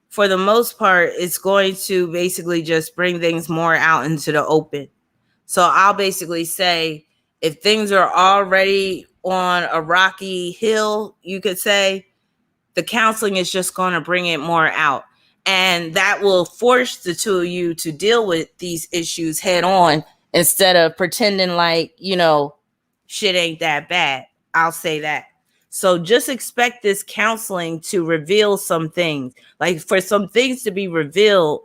For the most part, it's going to basically just bring things more out into the open. So I'll basically say, if things are already on a rocky hill, you could say, the counseling is just going to bring it more out. And that will force the two of you to deal with these issues head on instead of pretending like, shit ain't that bad. I'll say that. So just expect this counseling to reveal some things, like for some things to be revealed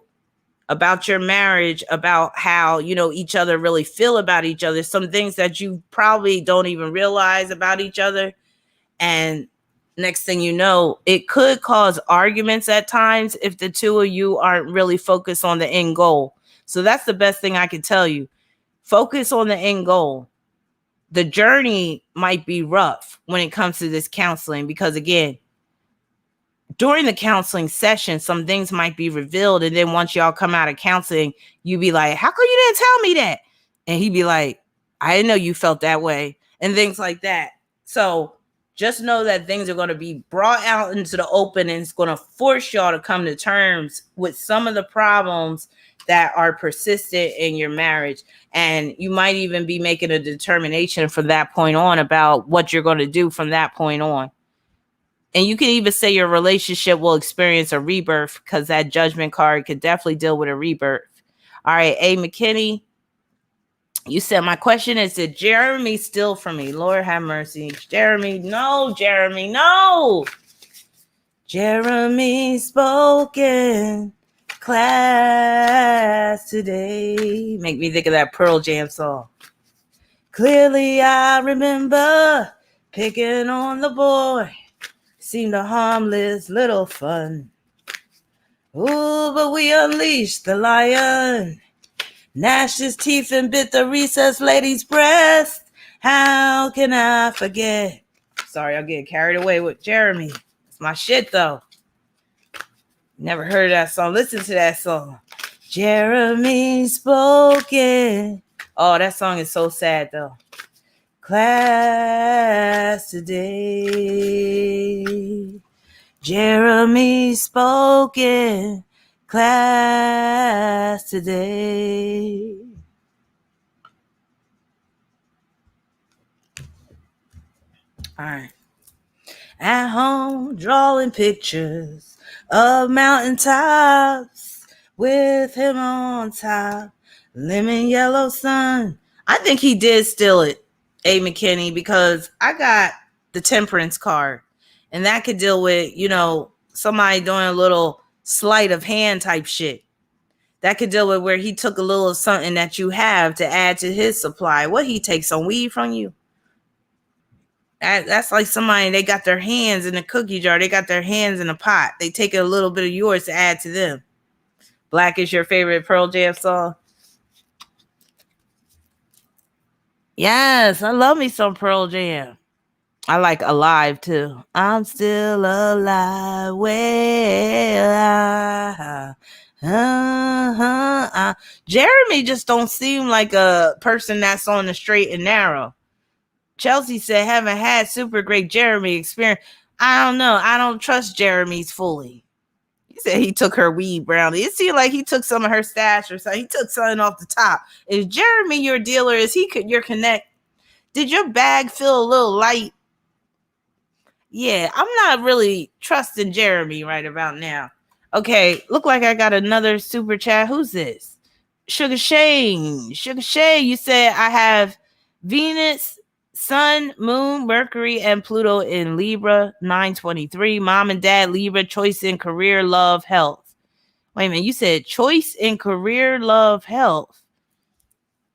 about your marriage, about how, each other really feel about each other, some things that you probably don't even realize about each other. And next thing you know, it could cause arguments at times if the two of you aren't really focused on the end goal. So that's the best thing I can tell you. Focus on the end goal. The journey might be rough when it comes to this counseling because, again, during the counseling session, some things might be revealed. And then once y'all come out of counseling, you be like, how come you didn't tell me that? And he'd be like, I didn't know you felt that way. And things like that. So just know that things are going to be brought out into the open, and it's going to force y'all to come to terms with some of the problems that are persistent in your marriage. And you might even be making a determination from that point on about what you're going to do from that point on. And you can even say your relationship will experience a rebirth, because that Judgment card could definitely deal with a rebirth. All right, A. McKinney, you said, my question is, did Jeremy steal from me? Lord have mercy. Jeremy, no. Jeremy spoken class today. Make me think of that Pearl Jam song. Clearly I remember picking on the boy. Seemed a harmless little fun. Ooh, but we unleashed the lion. Gnashed his teeth and bit the recessed lady's breast. How can I forget? Sorry, I'll get carried away with Jeremy. It's my shit, though. Never heard of that song. Listen to that song. Jeremy spoken. Oh, that song is so sad, though. Class today. Jeremy spoken. Class today. All right. At home, drawing pictures of mountaintops with him on top, lemon yellow sun. I think he did steal it, A. McKinney, because I got the temperance card, and that could deal with, somebody doing a little sleight of hand type shit. That could deal with where he took a little something that you have to add to his supply. What, he takes some weed from you? That's like somebody, they got their hands in a cookie jar. They got their hands in a pot. They take a little bit of yours to add to them. Black is your favorite Pearl Jam song? Yes, I love me some Pearl Jam. I like Alive too. I'm still alive. Well, Jeremy just don't seem like a person that's on the straight and narrow. Chelsea said, haven't had super great Jeremy experience. I don't know. I don't trust Jeremy's fully. He said he took her weed brownie. It seemed like he took some of her stash or something. He took something off the top. Is Jeremy your dealer? Is he your connect? Did your bag feel a little light? Yeah, I'm not really trusting Jeremy right about now. Okay, look like I got another super chat. Who's this? Sugar Shane. Sugar Shane, you said I have Venus, Sun, Moon, Mercury, and Pluto in Libra, 923. Mom and Dad, Libra, choice in career, love, health. Wait a minute, you said choice in career, love, health.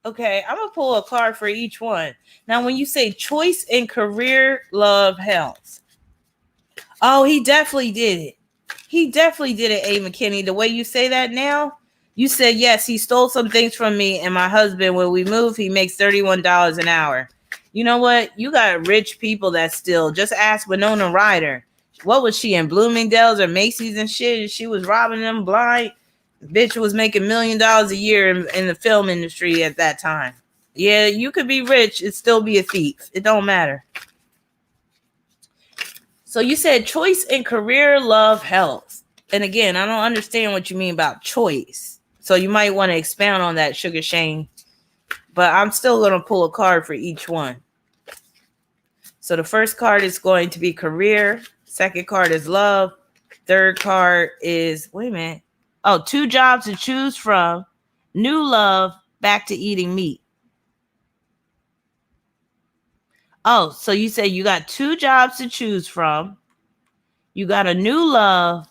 Okay, I'm going to pull a card for each one. Now, when you say choice in career, love, health. Oh, he definitely did it. He definitely did it, A. McKinney. The way you say that now, you said, yes, he stole some things from me and my husband. When we move, he makes $31 an hour. You know what? You got rich people that still. Just ask Winona Ryder. What was she in, Bloomingdale's or Macy's and shit? She was robbing them blind. Bitch was making $1 million a year in the film industry at that time. Yeah, you could be rich and still be a thief. It don't matter. So you said choice in career, love, health. And again, I don't understand what you mean about choice. So you might want to expound on that, Sugar Shane. But I'm still going to pull a card for each one. So the first card is going to be career. Second card is love. Third card is, wait a minute. Oh, 2 jobs to choose from. New love, back to eating meat. Oh, so you say you got 2 jobs to choose from. You got a new love,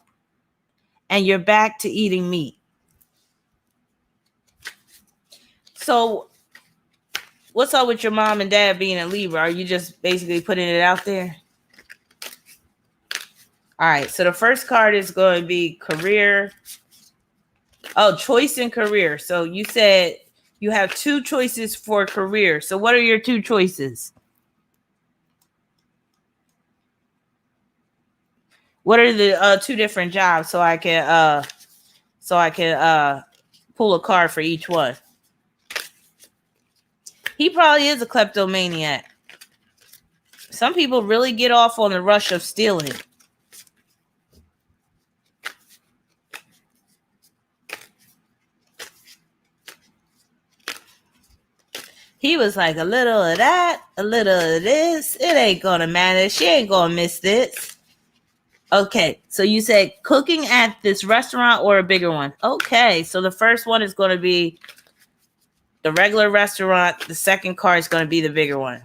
and you're back to eating meat. So what's up with your mom and dad being a Libra? Are you just basically putting it out there? All right, so the first card is going to be career. Oh, choice in career. So you said you have 2 choices for career. So what are your 2 choices? What are the 2 different jobs so I can pull a card for each one? He probably is a kleptomaniac. Some people really get off on the rush of stealing. He was like, a little of that, a little of this. It ain't gonna matter. She ain't gonna miss this. Okay, so you said cooking at this restaurant or a bigger one. Okay, so the first one is going to be the regular restaurant. The second card is going to be the bigger one.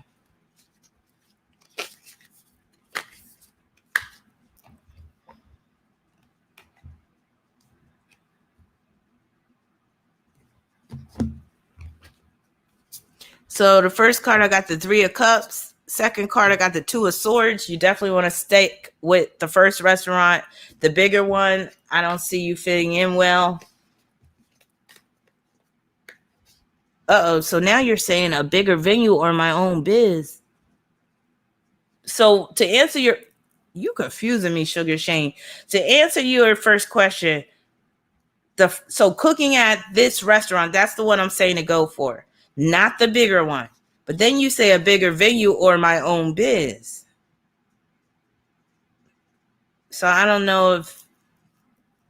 So the first card, I got the 3 of Cups. Second card, I got the 2 of Swords. You definitely want to stick with the first restaurant. The bigger one, I don't see you fitting in well. Uh-oh, so now you're saying a bigger venue or my own biz. So to answer you confusing me, Sugar Shane. To answer your first question, so cooking at this restaurant, that's the one I'm saying to go for. Not the bigger one. But then you say a bigger venue or my own biz. So I don't know if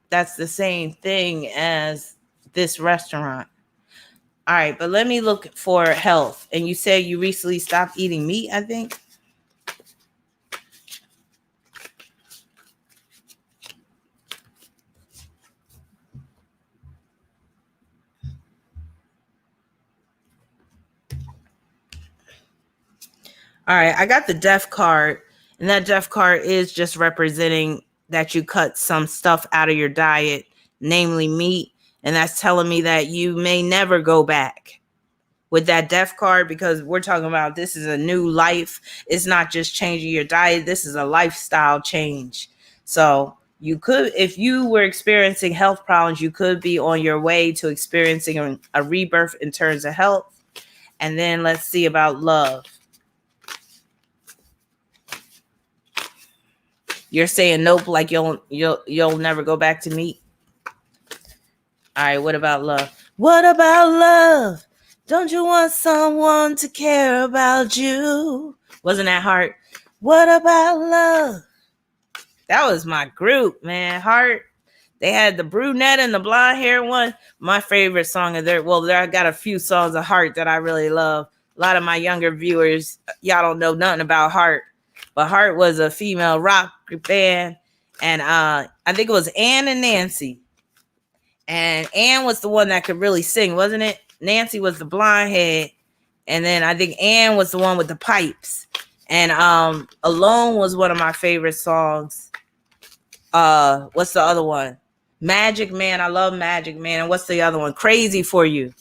that's the same thing as this restaurant. All right, but let me look for health. And you say you recently stopped eating meat, I think. All right, I got the death card, and that death card is just representing that you cut some stuff out of your diet, namely meat, and that's telling me that you may never go back with that death card, because we're talking about this is a new life. It's not just changing your diet. This is a lifestyle change. So you could, if you were experiencing health problems, you could be on your way to experiencing a rebirth in terms of health. And then let's see about love. You're saying nope, like you'll never go back to meat. All right, what about love? What about love? Don't you want someone to care about you? Wasn't that Heart? What about love? That was my group, man. Heart. They had the brunette and the blonde hair one. My favorite song of their, well, I got a few songs of Heart that I really love. A lot of my younger viewers, y'all don't know nothing about Heart. But Heart was a female rock band. And I think it was Ann and Nancy. And Ann was the one that could really sing, wasn't it? Nancy was the blonde head. And then I think Ann was the one with the pipes. And Alone was one of my favorite songs. What's the other one? Magic Man. I love Magic Man. And what's the other one? Crazy for You.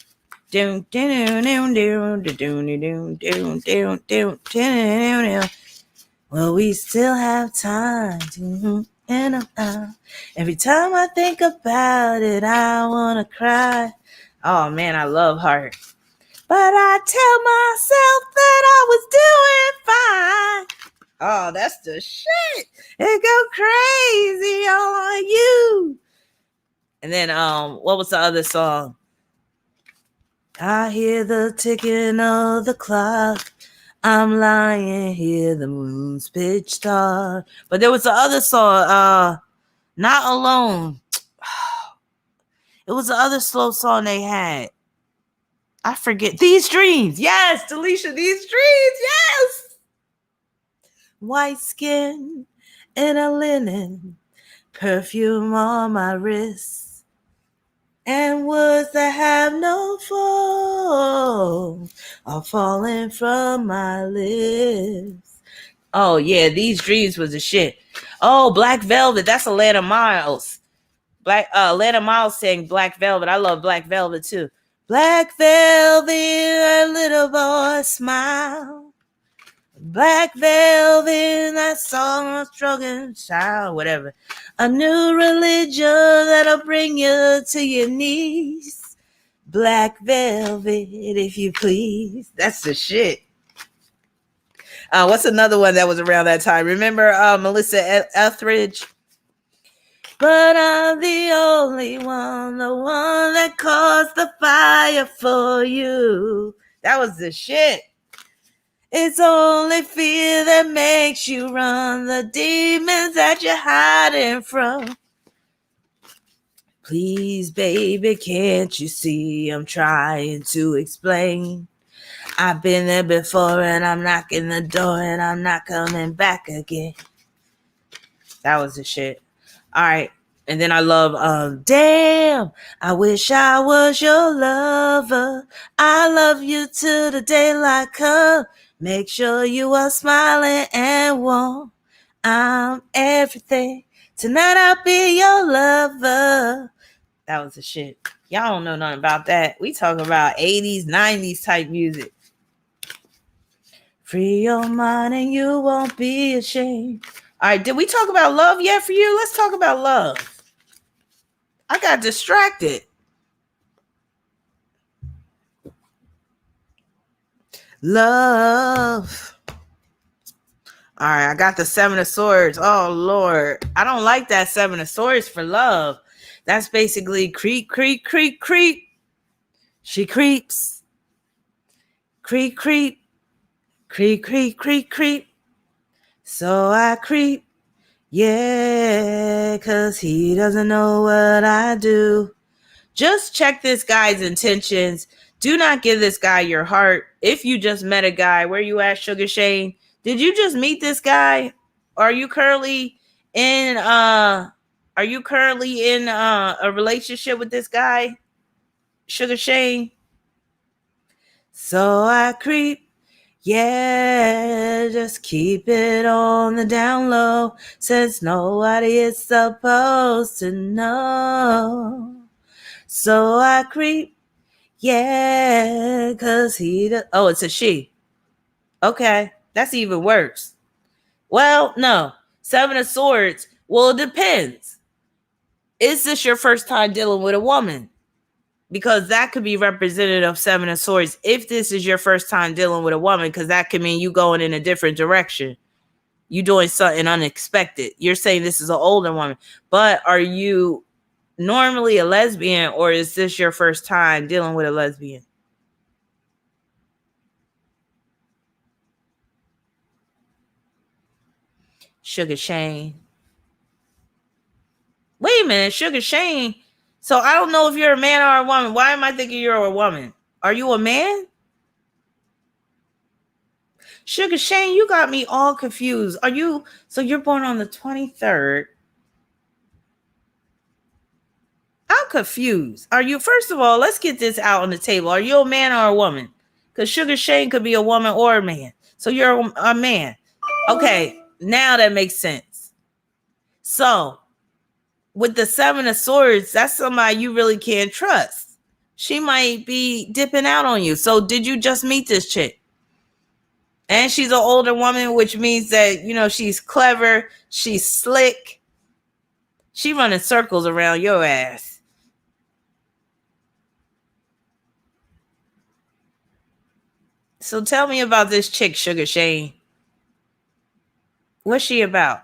Well, we still have time to, and every time I think about it, I want to cry. Oh, man, I love Heart. But I tell myself that I was doing fine. Oh, that's the shit. It go crazy on you. And then, what was the other song? I hear the ticking of the clock. I'm lying here, the moon's pitch dark. But there was the other song, Not Alone. It was the other slow song they had. I forget. These Dreams. Yes, Delisha, These Dreams. Yes. White skin and a linen, perfume on my wrist, and words that have no form are falling from my lips. Oh, yeah, These Dreams was the shit. Oh, Black Velvet. That's Atlanta Miles. Atlanta Miles sang Black Velvet. I love Black Velvet, too. Black velvet, a little boy smile. Black velvet, that song of struggling child, whatever. A new religion that'll bring you to your knees. Black velvet, if you please. That's the shit. What's another one that was around that time? Remember Melissa Etheridge? But I'm the only one, the one that caused the fire for you. That was the shit. It's only fear that makes you run, the demons that you're hiding from. Please, baby, can't you see I'm trying to explain? I've been there before and I'm knocking the door and I'm not coming back again. That was the shit. All right. And then I love, damn, I wish I was your lover. I love you till the daylight comes. Make sure you are smiling and warm. I'm everything. Tonight I'll be your lover. That was the shit. Y'all don't know nothing about that. We talking about 80s, 90s type music. Free your mind and you won't be ashamed. All right, did we talk about love yet for you? Let's talk about love. I got distracted. Love. All right, I got the Seven of Swords. Oh, Lord. I don't like that Seven of Swords for love. That's basically creep, creep, creep, creep. She creeps. Creep, creep. Creep, creep, creep, creep. So I creep. Yeah, 'cause he doesn't know what I do. Just check this guy's intentions. Do not give this guy your heart. If you just met a guy, where you at, Sugar Shane? Did you just meet this guy? Are you currently in a relationship with this guy, Sugar Shane? So I creep. Yeah, just keep it on the down low, since nobody is supposed to know. So I creep, yeah, cause oh, it's a she. Okay, that's even worse. Well, no. Seven of Swords. Well, it depends. Is this your first time dealing with a woman? Because that could be representative of Seven of Swords if this is your first time dealing with a woman, because that could mean you going in a different direction. You doing something unexpected. You're saying this is an older woman, but are you normally a lesbian, or is this your first time dealing with a lesbian? Sugar Shane. Wait a minute, Sugar Shane. So I don't know if you're a man or a woman. Why am I thinking you're a woman? Are you a man? Sugar Shane, you got me all confused. Are you, so you're born on the 23rd? I'm confused. Are you, first of all, let's get this out on the table. Are you a man or a woman? Because Sugar Shane could be a woman or a man. So you're a man. Okay, now that makes sense. So with the Seven of Swords, that's somebody you really can't trust. She might be dipping out on you. So did you just meet this chick? And she's an older woman, which means that, you know, she's clever, she's slick. She running circles around your ass. So tell me about this chick, Sugar Shane. What's she about?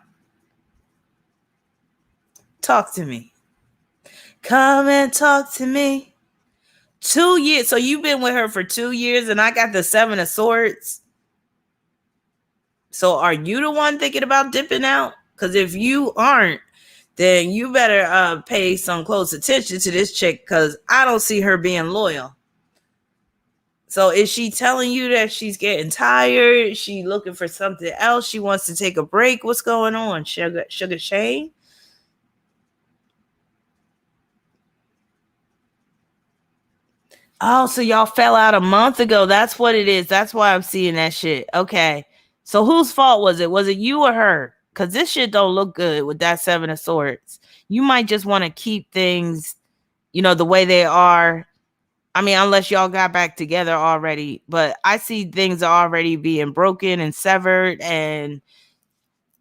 Talk to me. Come and talk to me. 2 years. So you've been with her for 2 years, and I got the Seven of Swords. So are you the one thinking about dipping out? Because if you aren't, then you better pay some close attention to this chick, because I don't see her being loyal. So is she telling you that she's getting tired? Is she looking for something else? She wants to take a break? What's going on, Sugar Shane? Oh, so y'all fell out a month ago. That's what it is. That's why I'm seeing that shit. Okay. So whose fault was it? Was it you or her? Because this shit don't look good with that Seven of Swords. You might just want to keep things, you know, the way they are. I mean, unless y'all got back together already. But I see things already being broken and severed, and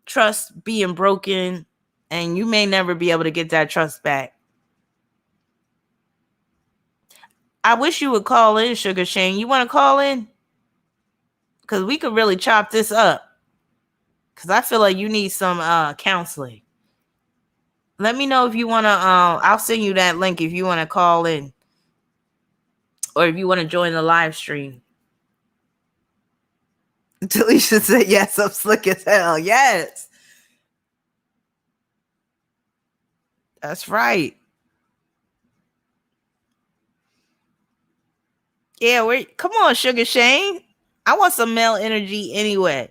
trust being broken. And you may never be able to get that trust back. I wish you would call in, Sugar Shane. You want to call in? Because we could really chop this up. Because I feel like you need some counseling. Let me know if you want to. I'll send you that link if you want to call in. Or if you want to join the live stream. Delisha said, yes, I'm slick as hell. Yes. That's right. Yeah, come on, Sugar Shane. I want some male energy anyway.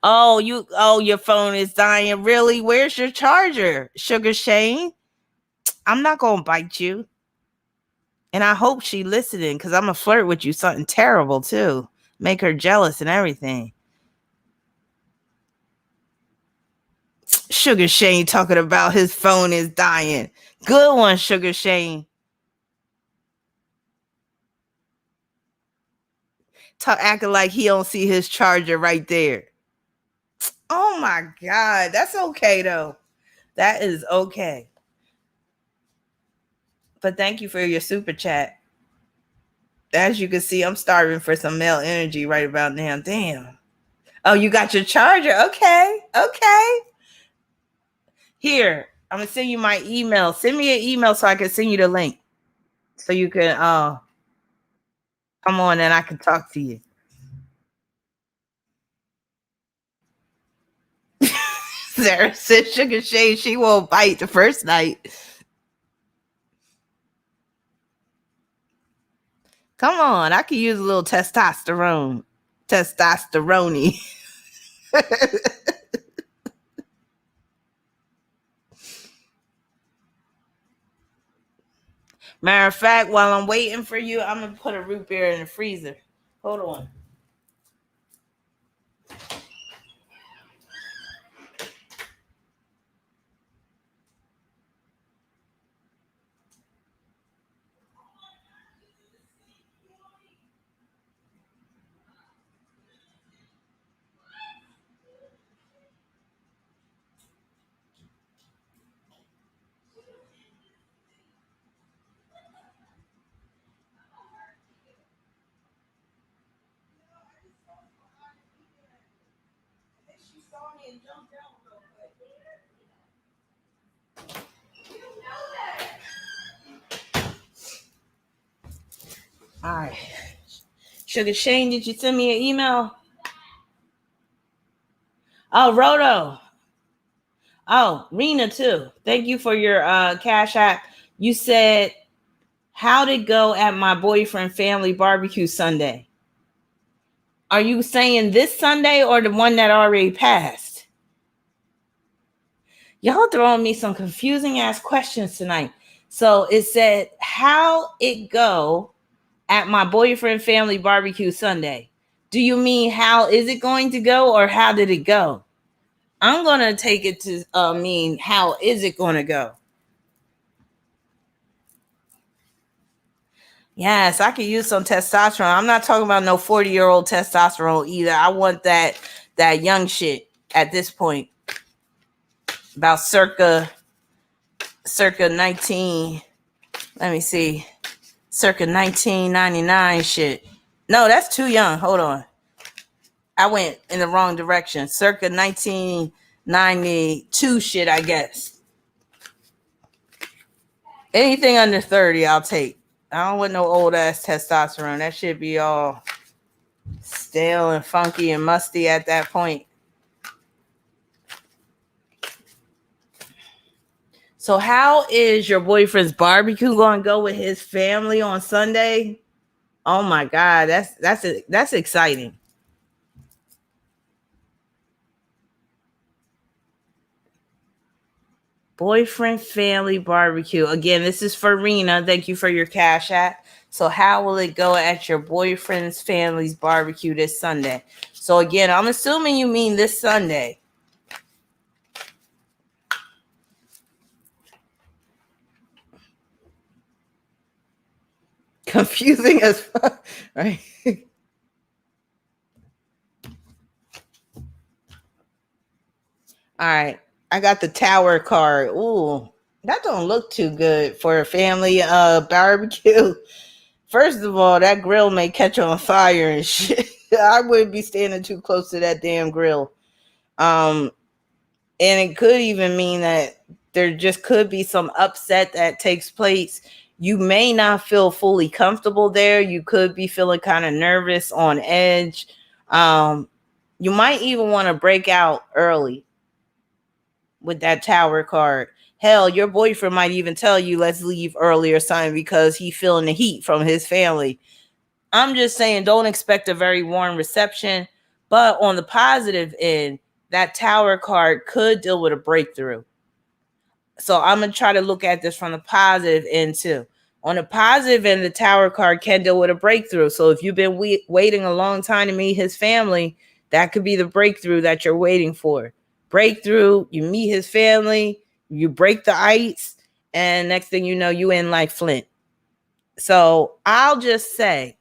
Oh, your phone is dying. Really? Where's your charger, Sugar Shane? I'm not gonna bite you. And I hope she listening, because I'm gonna flirt with you something terrible too. Make her jealous and everything. Sugar Shane talking about his phone is dying. Good one, Sugar Shane. Acting like he don't see his charger right there. Oh my God. That's okay though. That is okay. But thank you for your super chat. As you can see, I'm starving for some male energy right about now. Damn. Oh, you got your charger? Okay. Okay. Here, I'm going to send you my email. Send me an email so I can send you the link. So you can come on and I can talk to you. Sarah said Sugar Shade, she won't bite the first night. Come on, I can use a little testosterone. Testosterone. Matter of fact, while I'm waiting for you, I'm going to put a root beer in the freezer. Hold on. All right. Sugar Shane, did you send me an email? Oh, Roto. Oh, Rena too. Thank you for your cash app. You said, how'd it go at my boyfriend family barbecue Sunday? Are you saying this Sunday or the one that already passed? Y'all throwing me some confusing ass questions tonight. So it said, how it go at my boyfriend family barbecue Sunday? Do you mean how is it going to go or how did it go? I'm going to take it to mean how is it going to go? Yes, I could use some testosterone. I'm not talking about no 40-year-old testosterone either. I want that young shit at this point. About circa 19, let me see. Circa 1999 shit. No, that's too young. Hold on. I went in the wrong direction. Circa 1992 shit, I guess. Anything under 30, I'll take. I don't want no old ass testosterone. That shit be all stale and funky and musty at that point. So how is your boyfriend's barbecue going to go with his family on Sunday? Oh my God, that's exciting. Boyfriend family barbecue. Again, this is for Rena. Thank you for your cash app. So how will it go at your boyfriend's family's barbecue this Sunday? So again, I'm assuming you mean this Sunday. Confusing as fuck, right? All right. I got the tower card. Ooh, that don't look too good for a family barbecue. First of all, that grill may catch on fire and shit. I wouldn't be standing too close to that damn grill. And it could even mean that there just could be some upset that takes place. You may not feel fully comfortable there. You could be feeling kind of nervous, on edge. You might even want to break out early with that tower card. Hell, your boyfriend might even tell you, let's leave early or something because he's feeling the heat from his family. I'm just saying, don't expect a very warm reception. But on the positive end, that tower card could deal with a breakthrough. So I'm going to try to look at this from the positive end too. On the positive end, the tower card can deal with a breakthrough. So if you've been waiting a long time to meet his family, that could be the breakthrough that you're waiting for. Breakthrough, you meet his family, you break the ice, and next thing you know, you in like Flint. So I'll just say,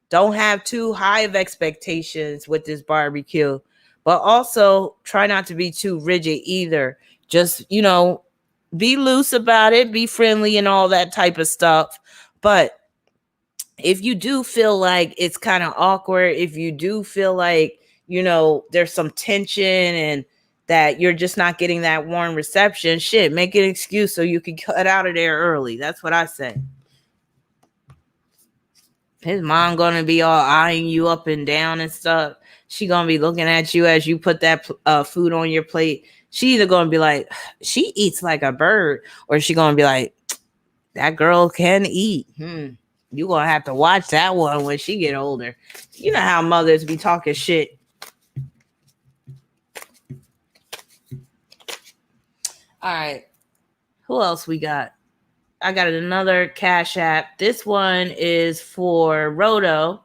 don't have too high of expectations with this barbecue, but also try not to be too rigid either. Just, be loose about it, be friendly and all that type of stuff. But if you do feel like it's kind of awkward, if you do feel like, there's some tension and that you're just not getting that warm reception, shit, make an excuse so you can cut out of there early. That's what I say. His mom gonna be all eyeing you up and down and stuff. She gonna be looking at you as you put that food on your plate. She either gonna be like, she eats like a bird, or she gonna be like, that girl can eat. You gonna have to watch that one when she get older. You know how mothers be talking shit. All right. Who else we got? I got another cash app. This one is for Roto.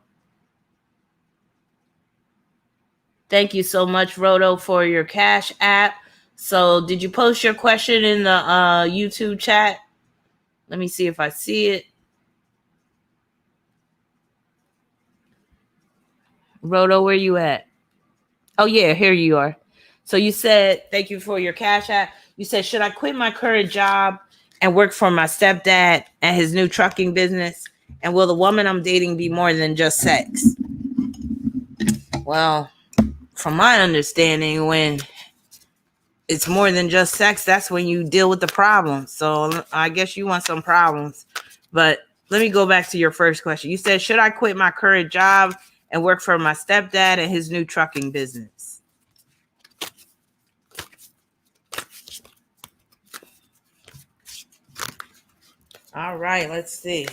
Thank you so much, Roto, for your cash app. So did you post your question in the YouTube chat? Let me see if I see it. Roto, where you at? Oh, yeah, here you are. So you said, thank you for your cash app. You said, should I quit my current job and work for my stepdad and his new trucking business? And will the woman I'm dating be more than just sex? Well, from my understanding, when it's more than just sex, that's when you deal with the problems. So I guess you want some problems. But let me go back to your first question. You said, should I quit my current job and work for my stepdad and his new trucking business? All right, let's see.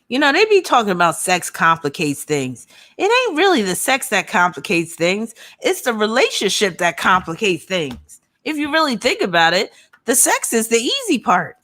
You know, they be talking about sex complicates things. It ain't really the sex that complicates things. It's the relationship that complicates things. If you really think about it, the sex is the easy part.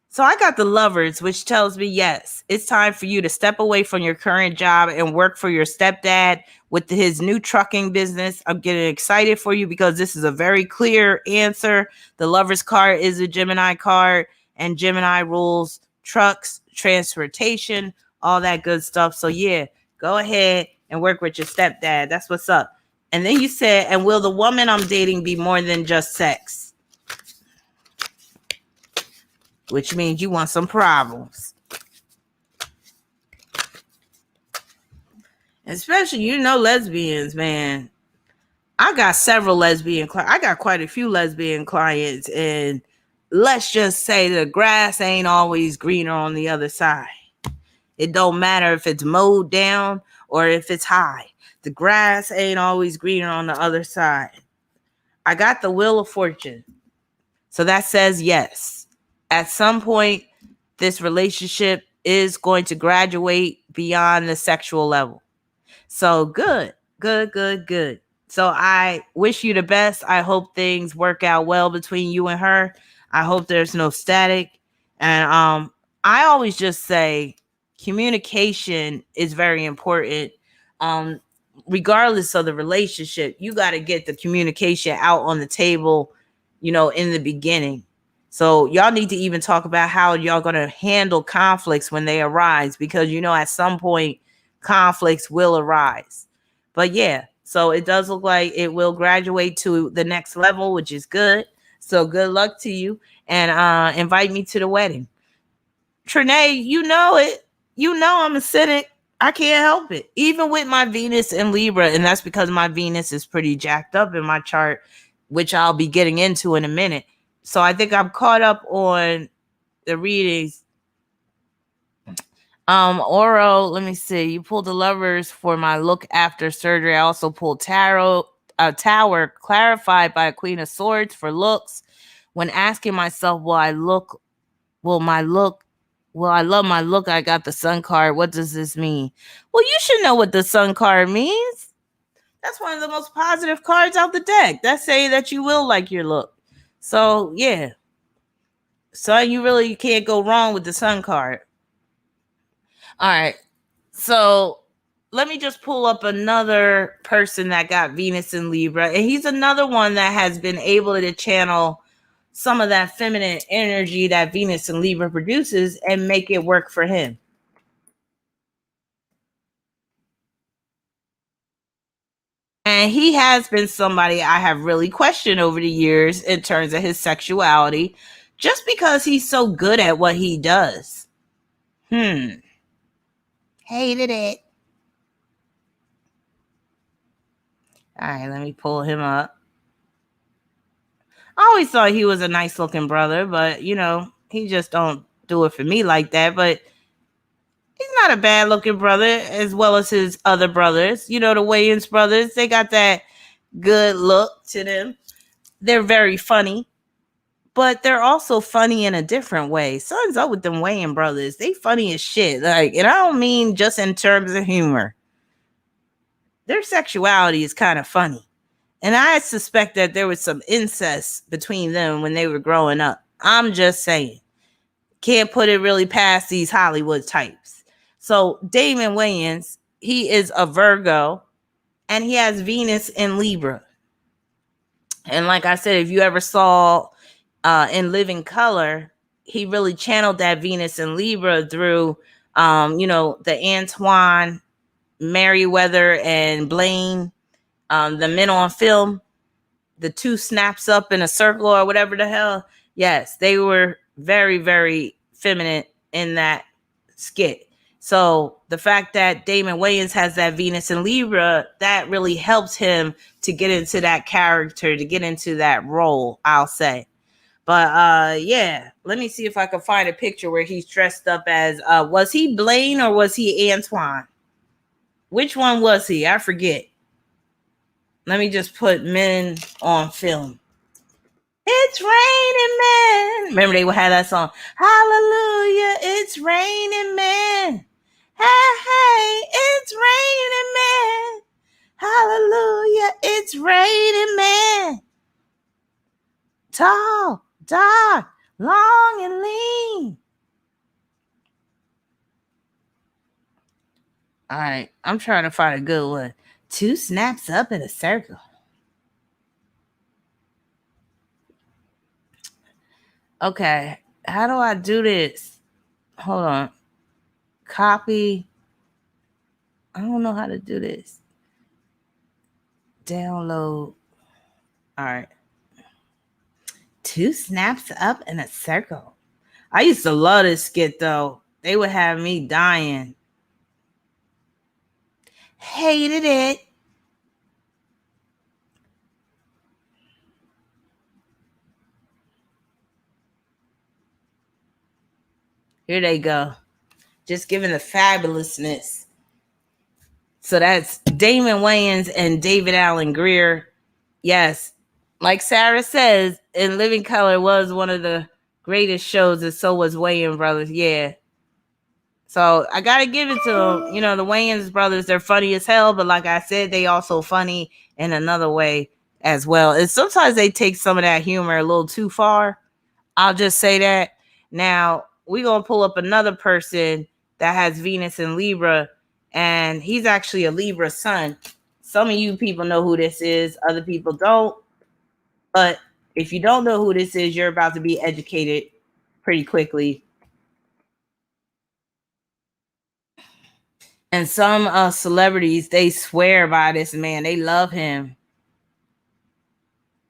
So I got the Lovers, which tells me, yes, it's time for you to step away from your current job and work for your stepdad with his new trucking business. I'm getting excited for you because this is a very clear answer. The Lovers card is a Gemini card, and Gemini rules trucks, transportation, all that good stuff. So yeah, go ahead and work with your stepdad. That's what's up. And then you said, and will the woman I'm dating be more than just sex? Which means you want some problems. Especially, you know, lesbians, man. I got several lesbian clients. I got quite a few lesbian clients, and let's just say the grass ain't always greener on the other side. It don't matter if it's mowed down or if it's high. The grass ain't always greener on the other side. I got the Wheel of Fortune. So that says yes. At some point, this relationship is going to graduate beyond the sexual level. So good. So I wish you the best. I hope things work out well between you and her. I hope there's no static. And I always just say communication is very important. Regardless of the relationship, you got to get the communication out on the table, you know, in the beginning. So y'all need to even talk about how y'all going to handle conflicts when they arise, because, you know, at some point conflicts will arise. But yeah, so it does look like it will graduate to the next level, which is good. So good luck to you, and invite me to the wedding. Trinae, you know it. You know I'm a cynic. I can't help it. Even with my Venus in Libra, and that's because my Venus is pretty jacked up in my chart, which I'll be getting into in a minute. So I think I'm caught up on the readings. Oro, let me see. You pulled the Lovers for my look after surgery. I also pulled Tower, clarified by a Queen of Swords for looks. When asking myself, will I love my look, I got the Sun card. What does this mean? Well, you should know what the Sun card means. That's one of the most positive cards out the deck. That's saying that you will like your look. So, yeah. So you really can't go wrong with the Sun card. All right. So let me just pull up another person that got Venus in Libra. And he's another one that has been able to channel some of that feminine energy that Venus in Libra produces and make it work for him. And he has been somebody I have really questioned over the years in terms of his sexuality, just because he's so good at what he does. Hated it. All right, let me pull him up. I always thought he was a nice looking brother, but, you know, he just don't do it for me like that. But he's not a bad looking brother, as well as his other brothers. You know, the Wayans brothers, they got that good look to them. They're very funny, but they're also funny in a different way. Something's up with them Wayans brothers. They funny as shit. Like, and I don't mean just in terms of humor. Their sexuality is kind of funny. And I suspect that there was some incest between them when they were growing up. I'm just saying. Can't put it really past these Hollywood types. So Damon Wayans, he is a Virgo, and he has Venus in Libra. And like I said, if you ever saw in Living Color, he really channeled that Venus in Libra through, you know, the Antoine, Merriweather, and Blaine, the Men on Film, the two snaps up in a circle or whatever the hell. Yes, they were very, very feminine in that skit. So the fact that Damon Wayans has that Venus in Libra, that really helps him to get into that character, to get into that role, I'll say. But yeah, let me see if I can find a picture where he's dressed up as, was he Blaine or was he Antoine? Which one was he? I forget. Let me just put men on film. It's raining men. Remember they would have that song, Hallelujah, it's raining men. Hey, hey, it's raining men. Hallelujah, it's raining men. Tall, dark, long and lean. All right, I'm trying to find a good one. 2 snaps up in a circle. Okay, how do I do this? Hold on. Copy. I don't know how to do this. Download. All right. 2 snaps up in a circle. I used to love this skit though. They would have me dying. Hated it. Here they go. Just giving the fabulousness. So that's Damon Wayans and David Alan Grier. Yes, like Sarah says, In Living Color was one of the greatest shows, and so was Wayans Brothers. Yeah. So I got to give it to them. You know, the Wayans brothers, they're funny as hell, but like I said, they also funny in another way as well. And sometimes they take some of that humor a little too far. I'll just say that. Now, we're going to pull up another person that has Venus in Libra, and he's actually a Libra sun. Some of you people know who this is. Other people don't. But if you don't know who this is, you're about to be educated pretty quickly. And some celebrities, they swear by this man. They love him.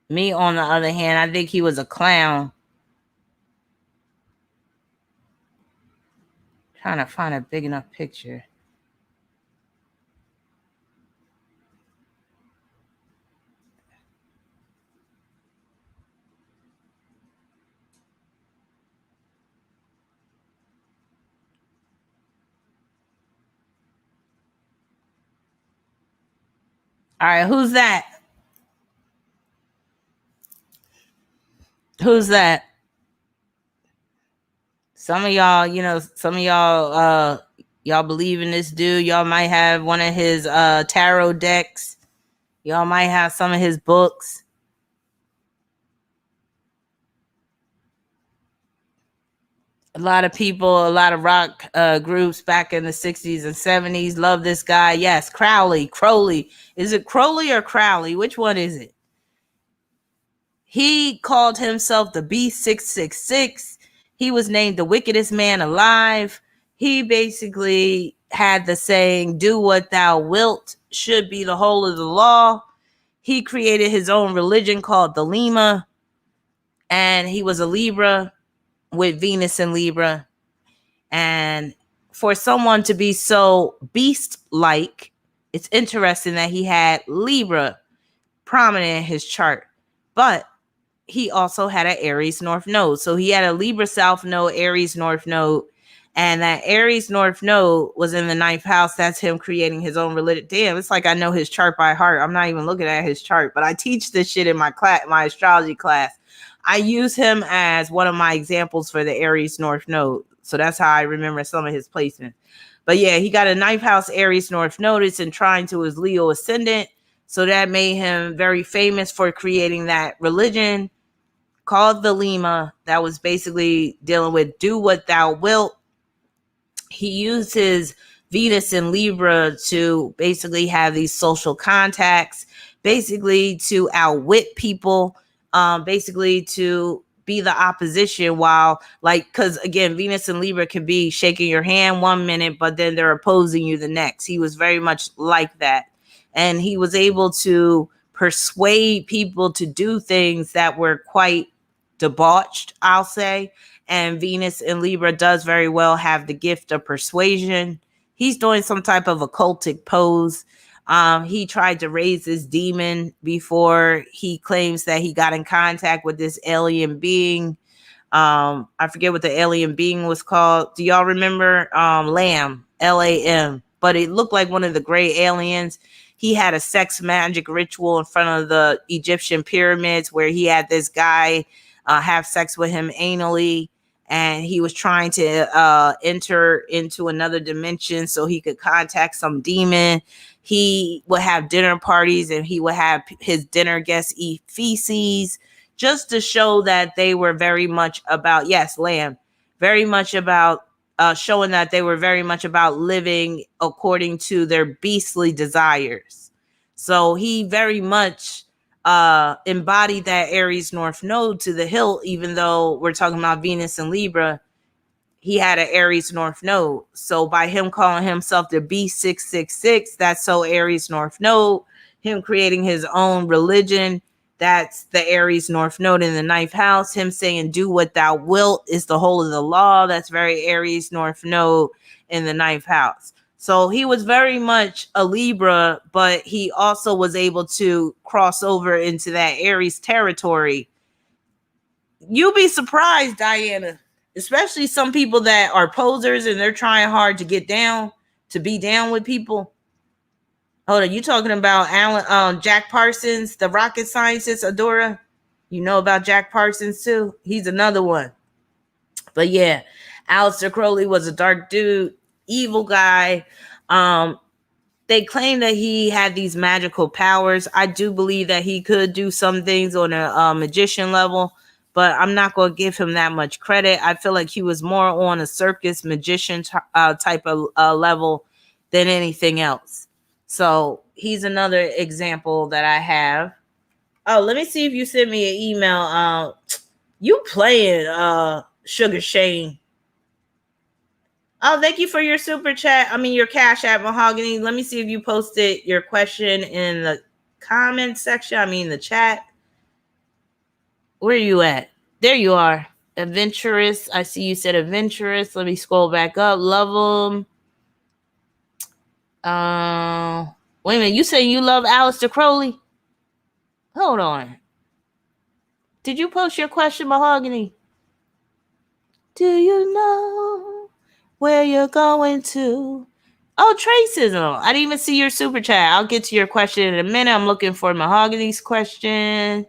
Me, on the other hand, I think he was a clown. Trying to find a big enough picture. All right, who's that? Who's that? Some of y'all, you know, some of y'all, y'all believe in this dude. Y'all might have one of his tarot decks. Y'all might have some of his books. A lot of people, a lot of rock groups back in the 60s and 70s love this guy. Yes, Crowley. Is it Crowley or Crowley? Which one is it? He called himself the B666. He was named the wickedest man alive. He basically had the saying, do what thou wilt should be the whole of the law. He created his own religion called the Lima. And he was a Libra with Venus in Libra. And for someone to be so beast-like, it's interesting that he had Libra prominent in his chart. But he also had an Aries North Node. So he had a Libra South Node, Aries North Node. And that Aries North Node was in the 9th house. That's him creating his own religion. Damn, it's like I know his chart by heart. I'm not even looking at his chart. But I teach this shit in my class, my astrology class. I use him as one of my examples for the Aries North Node. So that's how I remember some of his placements. But yeah, he got a 9th house Aries North Node. It's in trine to his Leo ascendant. So that made him very famous for creating that religion called the Lima that was basically dealing with do what thou wilt. He used his Venus in Libra to basically have these social contacts, basically to outwit people, basically to be the opposition while, like, because again, Venus in Libra can be shaking your hand one minute, but then they're opposing you the next. He was very much like that. And he was able to persuade people to do things that were quite debauched, I'll say. And Venus in Libra does very well have the gift of persuasion. He's doing some type of occultic pose. He tried to raise this demon before he claims that he got in contact with this alien being. I forget what the alien being was called. Do y'all remember? Lamb, Lam. But it looked like one of the gray aliens. He had a sex magic ritual in front of the Egyptian pyramids where he had this guy have sex with him anally. And he was trying to enter into another dimension so he could contact some demon. He would have dinner parties and he would have his dinner guests eat feces just to show that they were very much about, yes, lamb, very much about showing that they were very much about living according to their beastly desires. So he very much embodied that Aries North Node to the hilt, even though we're talking about Venus and Libra, he had an Aries North Node. So by him calling himself the B666, that's so Aries North Node, him creating his own religion, that's the Aries North Node in the 9th house, him saying, do what thou wilt is the whole of the law. That's very Aries North Node in the 9th house. So he was very much a Libra, but he also was able to cross over into that Aries territory. You'll be surprised, Diana, especially some people that are posers and they're trying hard to get down, to be down with people. Hold on, you talking about Jack Parsons, the rocket scientist, Adora? You know about Jack Parsons too? He's another one. But yeah, Aleister Crowley was a dark dude. Evil guy. They claim that he had these magical powers. I do believe that he could do some things on a magician level, but I'm not going to give him that much credit. I feel like he was more on a circus magician type of level than anything else. So he's another example that I have. Oh, let me see if you sent me an email. You playing Sugar Shane. Oh, thank you for your super chat. I mean, your cash app, Mahogany. Let me see if you posted your question in the comment section. I mean, the chat. Where are you at? There you are. Adventurous. I see you said adventurous. Let me scroll back up. Love them. Wait a minute. You say you love Aleister Crowley? Hold on. Did you post your question, Mahogany? Do you know where you're going to? Oh, Tracism. I didn't even see your super chat. I'll get to your question in a minute. I'm looking for Mahogany's question.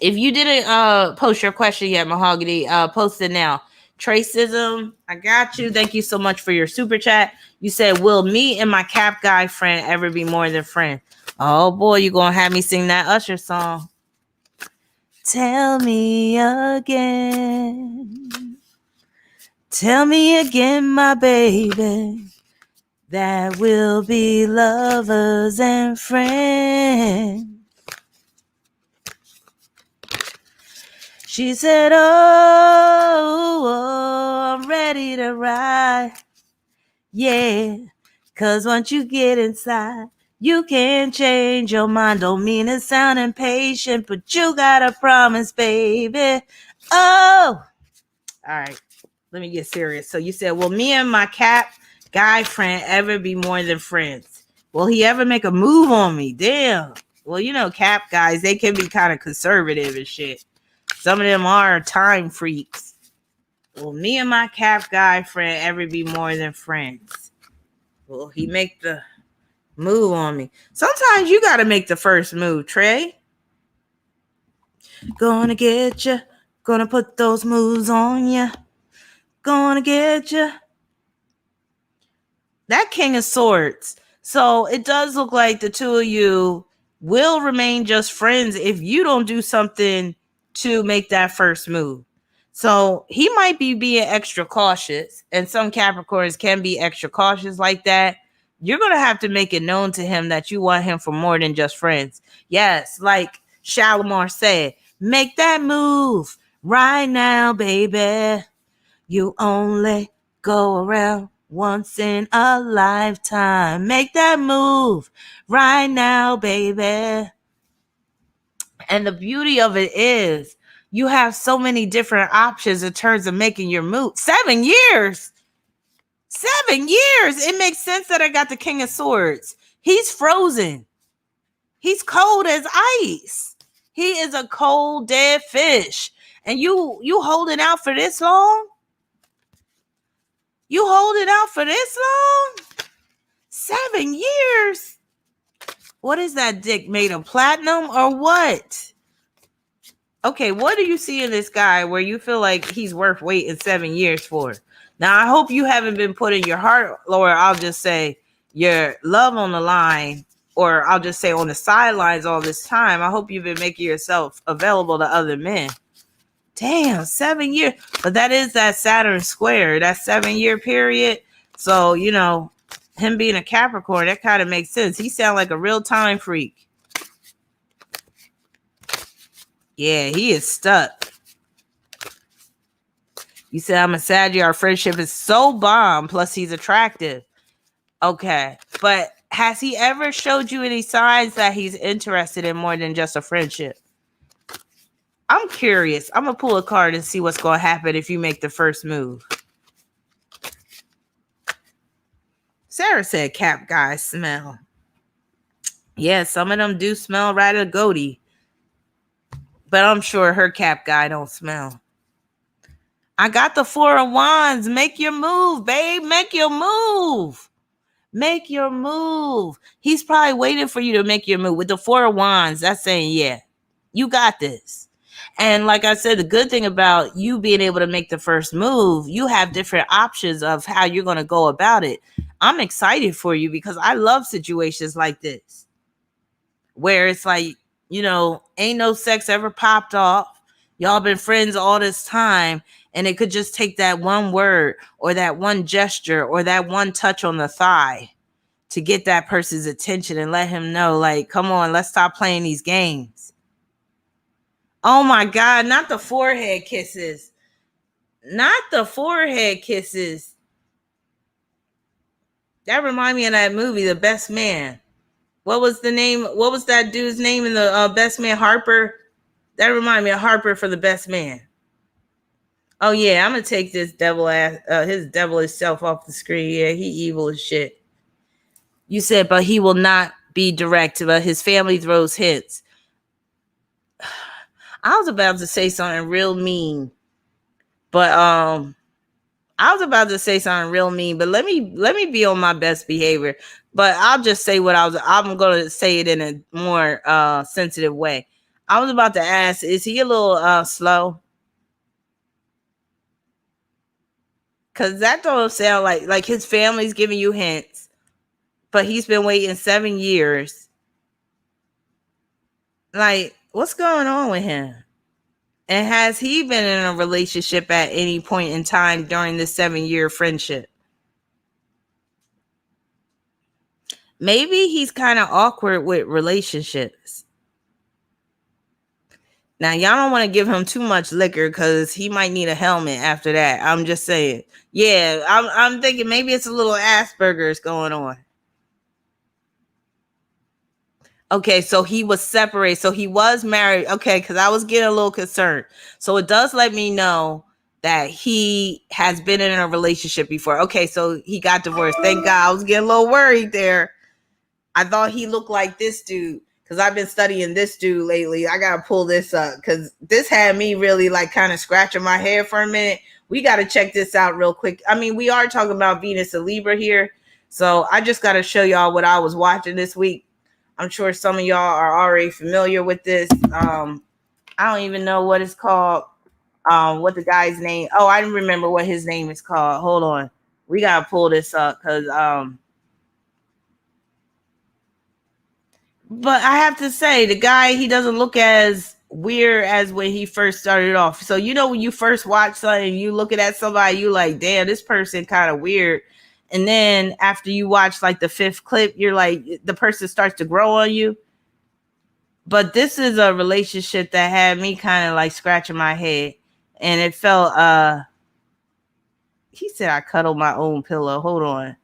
If you didn't post your question yet, Mahogany, post it now. Tracism, I got you. Thank you so much for your super chat. You said, will me and my cap guy friend ever be more than friends? Oh boy, you're gonna have me sing that Usher song. Tell me again. Tell me again, my baby, that we'll be lovers and friends. She said, oh, I'm ready to ride. Yeah, 'cause once you get inside, you can't change your mind. Don't mean to sound impatient, but you gotta promise, baby. Oh, all right. Let me get serious. So you said, will me and my cap guy friend ever be more than friends? Will he ever make a move on me? Damn. Well, you know, cap guys, they can be kind of conservative and shit. Some of them are time freaks. Will me and my cap guy friend ever be more than friends? Will he make the move on me? Sometimes you got to make the first move, Trey. Gonna get you. Gonna put those moves on you. Gonna get you. That King of Swords. So it does look like the two of you will remain just friends if you don't do something to make that first move. So he might be being extra cautious, and some Capricorns can be extra cautious like that. You're going to have to make it known to him that you want him for more than just friends. Yes, like Shalimar said, make that move right now, baby. You only go around once in a lifetime. Make that move right now, baby. And the beauty of it is you have so many different options in terms of making your move. 7 years. 7 years. It makes sense that I got the King of Swords. He's frozen. He's cold as ice. He is a cold, dead fish. And you holding out for this long? You holding out for this long? 7 years. What is that dick made of, platinum or what? Okay, what do you see in this guy where you feel like he's worth waiting 7 years for? Now, I hope you haven't been putting your heart, or I'll just say your love on the line, or I'll just say on the sidelines all this time. I hope you've been making yourself available to other men. Damn, 7 years. But that is that Saturn square, that 7 year period. So, you know, him being a Capricorn, that kind of makes sense. He sounds like a real time freak. Yeah, he is stuck. You said I'm a Sagittarius. Our friendship is so bomb. Plus, he's attractive. Okay. But has he ever showed you any signs that he's interested in more than just a friendship? I'm curious. I'm going to pull a card and see what's going to happen if you make the first move. Sarah said cap guys smell. Yeah, some of them do smell right a goatee. But I'm sure her cap guy don't smell. I got the 4 of Wands. Make your move, babe. Make your move. Make your move. He's probably waiting for you to make your move. With the 4 of Wands, that's saying, yeah, you got this. And like I said, the good thing about you being able to make the first move, you have different options of how you're going to go about it. I'm excited for you because I love situations like this where it's like, you know, ain't no sex ever popped off. Y'all been friends all this time. And it could just take that one word or that one gesture or that one touch on the thigh to get that person's attention and let him know, like, come on, let's stop playing these games. Oh my God, not the forehead kisses. Not the forehead kisses. That reminds me of that movie, The Best Man. What was the name? What was that dude's name in the Best Man? Harper? That reminded me of Harper for The Best Man. Oh yeah, I'm gonna take this devil ass, his devilish self off the screen. Yeah, he evil as shit. You said, but he will not be direct, but his family throws hints. I was about to say something real mean, but let me be on my best behavior. But I'll just say I'm gonna say it in a more sensitive way. I was about to ask, is he a little slow? Cause that don't sound like his family's giving you hints, but he's been waiting 7 years. Like, what's going on with him? And has he been in a relationship at any point in time during this 7-year friendship? Maybe he's kind of awkward with relationships. Now, y'all don't want to give him too much liquor because he might need a helmet after that. I'm just saying. Yeah, I'm thinking maybe it's a little Asperger's going on. Okay, so he was separated. So he was married. Okay, because I was getting a little concerned. So it does let me know that he has been in a relationship before. Okay, so he got divorced. Thank God. I was getting a little worried there. I thought he looked like this dude because I've been studying this dude lately. I got to pull this up because this had me really like kind of scratching my head for a minute. We got to check this out real quick. I mean, we are talking about Venus and Libra here. So I just got to show y'all what I was watching this week. I'm sure some of y'all are already familiar with this. I don't even know what it's called. What the guy's name. Oh, I didn't remember what his name is called. Hold on. We got to pull this up because but I have to say, the guy, he doesn't look as weird as when he first started off. So, you know, when you first watch something, you looking at somebody, you like, damn, this person kind of weird. And then after you watch like the 5th clip, you're like, the person starts to grow on you. But this is a relationship that had me kind of like scratching my head. And it felt, he said I cuddled my own pillow. Hold on.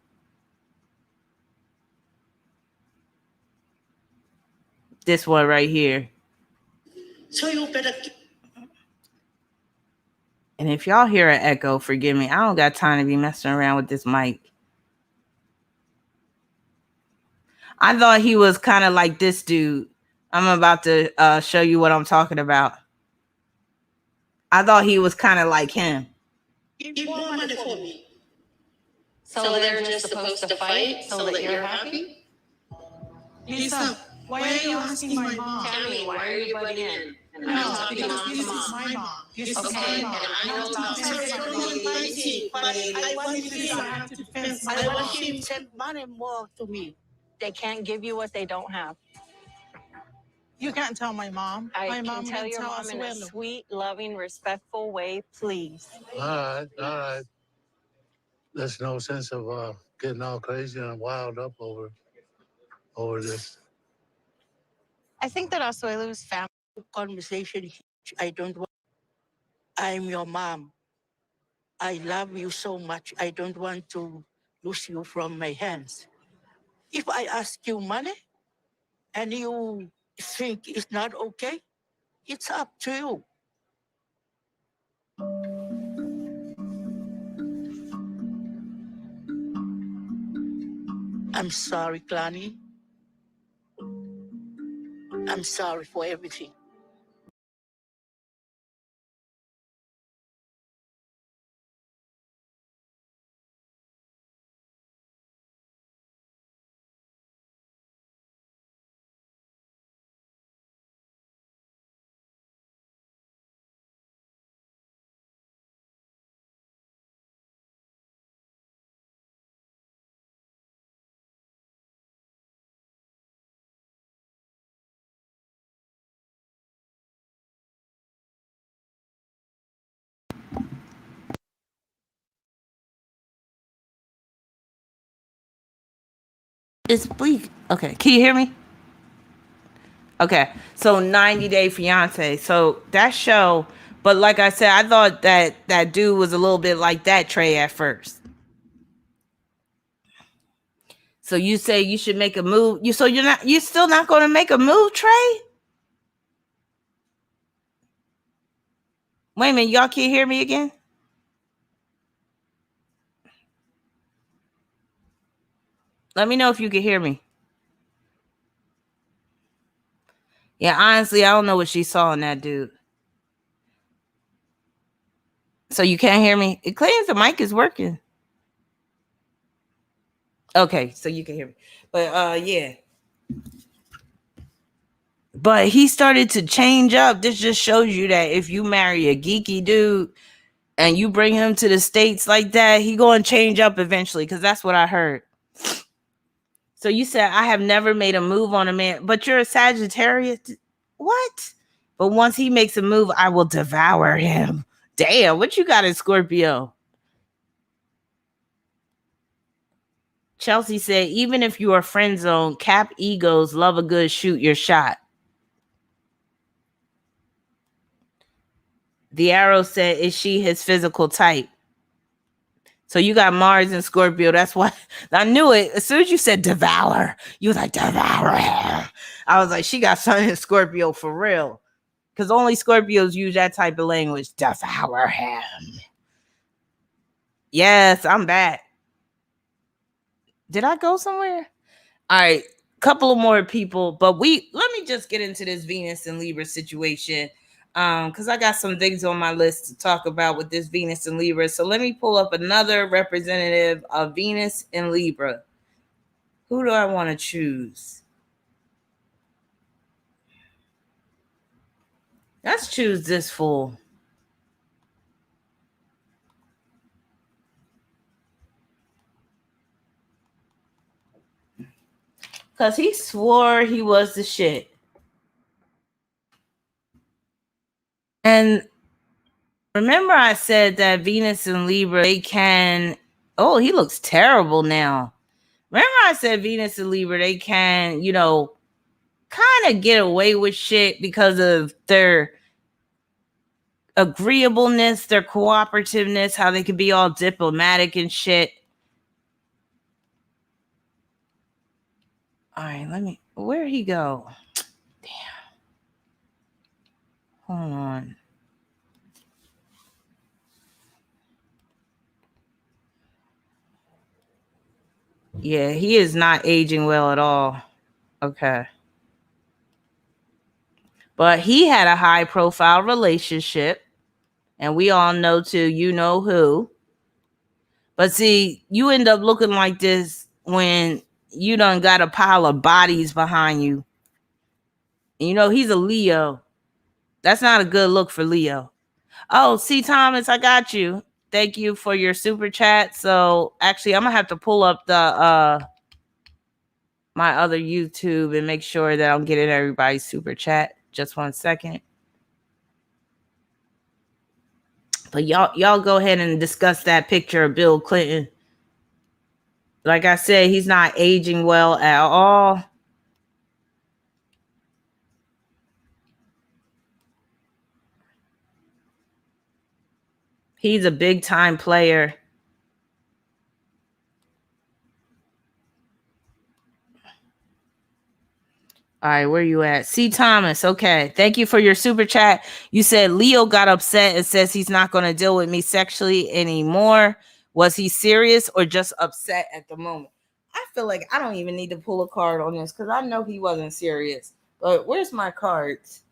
This one right here. So you better. And if y'all hear an echo, forgive me. I don't got time to be messing around with this mic. I thought he was kind of like this dude. I'm about to show you what I'm talking about. I thought he was kind of like him. Give more money for me. So they're just supposed to fight so that you're happy? Lisa, why are you asking my mom? Tell me, why are you butting in? And I'm No, talking because mom this to is mom. my mom. This is Okay, my mom. and I know about Sorry, I don't being lazy, but I want him. I have to defend my I mom. want him to send money more to me. They can't give you what they don't have. You can't tell my mom. I My can mom tell your mom as in well. a sweet, loving, respectful way, please. All right, all right. There's no sense of getting all crazy and wild up over this. I think that Asuelu's family conversation, I don't want. I'm your mom. I love you so much. I don't want to lose you from my hands. If I ask you money and you think it's not okay, it's up to you. I'm sorry, Clanny. I'm sorry for everything. It's bleak. Okay, can you hear me? Okay, so 90 Day Fiance. So that show, but like I said, I thought that dude was a little bit like that Trey at first. So you say you should make a move. You're still not going to make a move, Trey? Wait a minute, y'all can't hear me again? Let me know if you can hear me. Yeah, honestly, I don't know what she saw in that dude. So you can't hear me? It claims the mic is working. Okay, so you can hear me. But yeah. But he started to change up. This just shows you that if you marry a geeky dude and you bring him to the States like that, he going to change up eventually, because that's what I heard. So you said, I have never made a move on a man, but you're a Sagittarius? What? But once he makes a move, I will devour him. Damn, what you got in Scorpio? Chelsea said, even if you are friend zone, cap egos love a good shoot your shot. The arrow said, is she his physical type? So you got Mars and Scorpio. That's why I knew it. As soon as you said devour, you was like, devour him. I was like, she got Sun in Scorpio for real. Because only Scorpios use that type of language. Devour him. Yes, I'm back. Did I go somewhere? All right. Couple of more people. But let me just get into this Venus and Libra situation. Because I got some things on my list to talk about with this Venus and Libra. So let me pull up another representative of Venus and Libra. Who do I want to choose? Let's choose this fool. Because he swore he was the shit. And remember I said that Venus and Libra, they can... Oh, he looks terrible now. Remember I said Venus and Libra, they can, kind of get away with shit because of their agreeableness, their cooperativeness, how they can be all diplomatic and shit. All right, where'd he go? Damn. Hold on. Yeah, he is not aging well at all. Okay. But he had a high profile relationship, and we all know too, you know who. But see, you end up looking like this when you done got a pile of bodies behind you. You know, he's a Leo. That's not a good look for Leo. Oh, see, Thomas, I got you. Thank you for your super chat. So actually, I'm gonna have to pull up the my other YouTube and make sure that I'm getting everybody's super chat. Just 1 second. But y'all go ahead and discuss that picture of Bill Clinton. Like I said, he's not aging well at all. He's a big time player. All right, where you at? C. Thomas. Okay. Thank you for your super chat. You said Leo got upset and says he's not going to deal with me sexually anymore. Was he serious or just upset at the moment? I feel like I don't even need to pull a card on this because I know he wasn't serious. But where's my cards?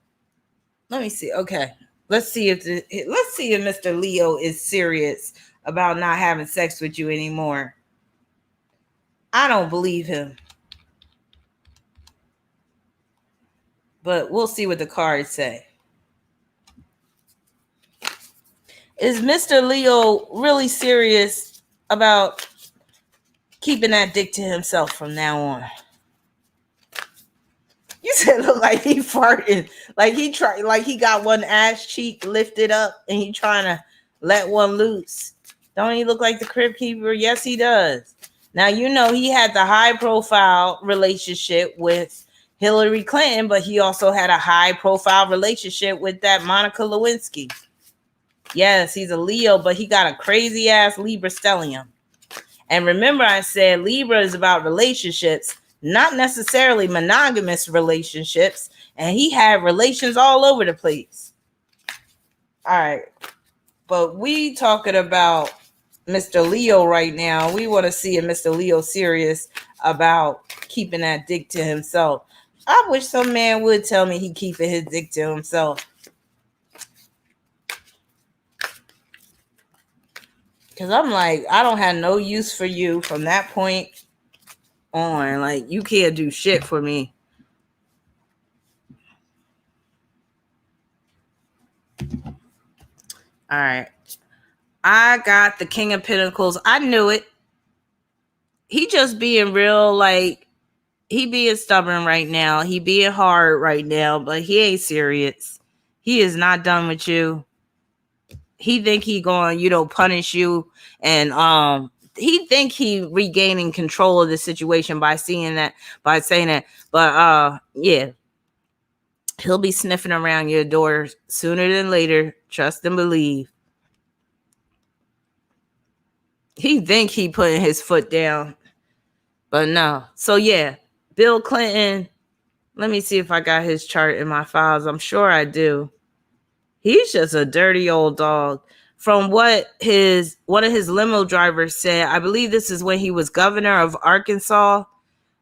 Let me see. Okay. Let's see if Mr. Leo is serious about not having sex with you anymore. I don't believe him. But we'll see what the cards say. Is Mr. Leo really serious about keeping that dick to himself from now on? You said look like he farted. Like he got one ass cheek lifted up and he trying to let one loose. Don't he look like the crib keeper? Yes, he does. Now, you know, he had the high profile relationship with Hillary Clinton, but he also had a high profile relationship with that Monica Lewinsky. Yes, he's a Leo, but he got a crazy ass Libra stellium. And remember, I said Libra is about relationships, not necessarily monogamous relationships. And he had relations all over the place. All right. But we talking about Mr. Leo right now. We want to see if Mr. Leo serious about keeping that dick to himself. I wish some man would tell me he keeping his dick to himself. Because I'm like, I don't have no use for you from that point on. Like, you can't do shit for me. All right. I got the King of Pentacles. I knew it. He just being real, like, he being stubborn right now. He being hard right now, but he ain't serious. He is not done with you. He think he going, punish you. And he think he regaining control of the situation by saying that. But yeah. He'll be sniffing around your door sooner than later. Trust and believe. He think he putting his foot down. But no. So yeah. Bill Clinton. Let me see if I got his chart in my files. I'm sure I do. He's just a dirty old dog. From what one of his limo drivers said, I believe this is when he was governor of Arkansas.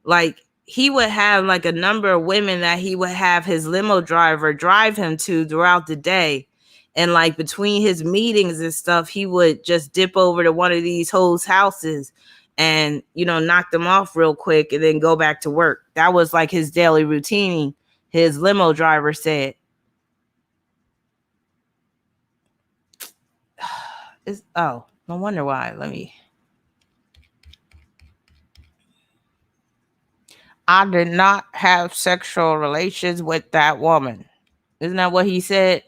Like, he would have like a number of women that he would have his limo driver drive him to throughout the day. And like between his meetings and stuff, he would just dip over to one of these hoes' houses and, knock them off real quick and then go back to work. That was like his daily routine, his limo driver said. No wonder why. I did not have sexual relations with that woman. Isn't that what he said?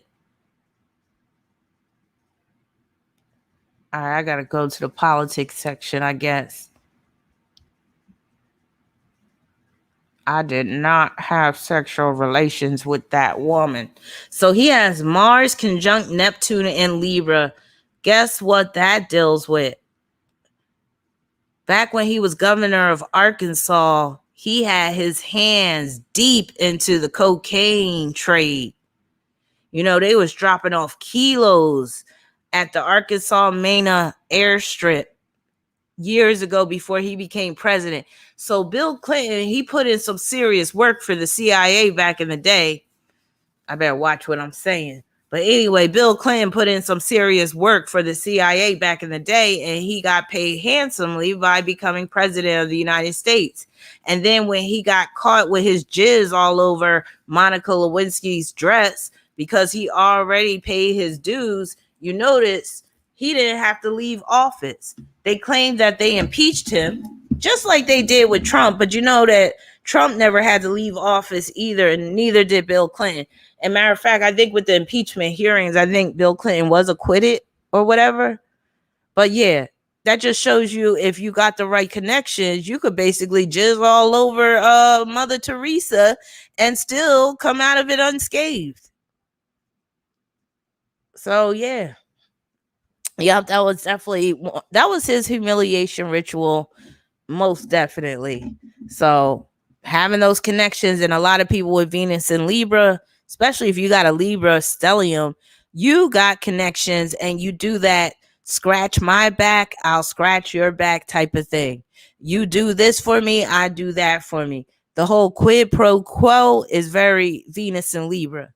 All right, I gotta go to the politics section, I guess. I did not have sexual relations with that woman. So he has Mars conjunct Neptune in Libra. Guess what that deals with? Back when he was governor of Arkansas, he had his hands deep into the cocaine trade. You know, they was dropping off kilos at the Arkansas Mena airstrip years ago before he became president. So Bill Clinton, he put in some serious work for the CIA back in the day. I better watch what I'm saying. But anyway, Bill Clinton put in some serious work for the CIA back in the day, and he got paid handsomely by becoming president of the United States. And then when he got caught with his jizz all over Monica Lewinsky's dress, because he already paid his dues, you notice he didn't have to leave office. They claimed that they impeached him, just like they did with Trump. But you know that Trump never had to leave office either, and neither did Bill Clinton. And matter of fact, I think with the impeachment hearings, I think Bill Clinton was acquitted or whatever. But yeah, that just shows you if you got the right connections, you could basically jizz all over Mother Teresa and still come out of it unscathed. So yeah. Yep, that was his humiliation ritual, most definitely. So having those connections, and a lot of people with Venus and Libra, especially if you got a Libra stellium, you got connections, and you do that scratch my back, I'll scratch your back type of thing. You do this for me, I do that for me. The whole quid pro quo is very Venus and Libra.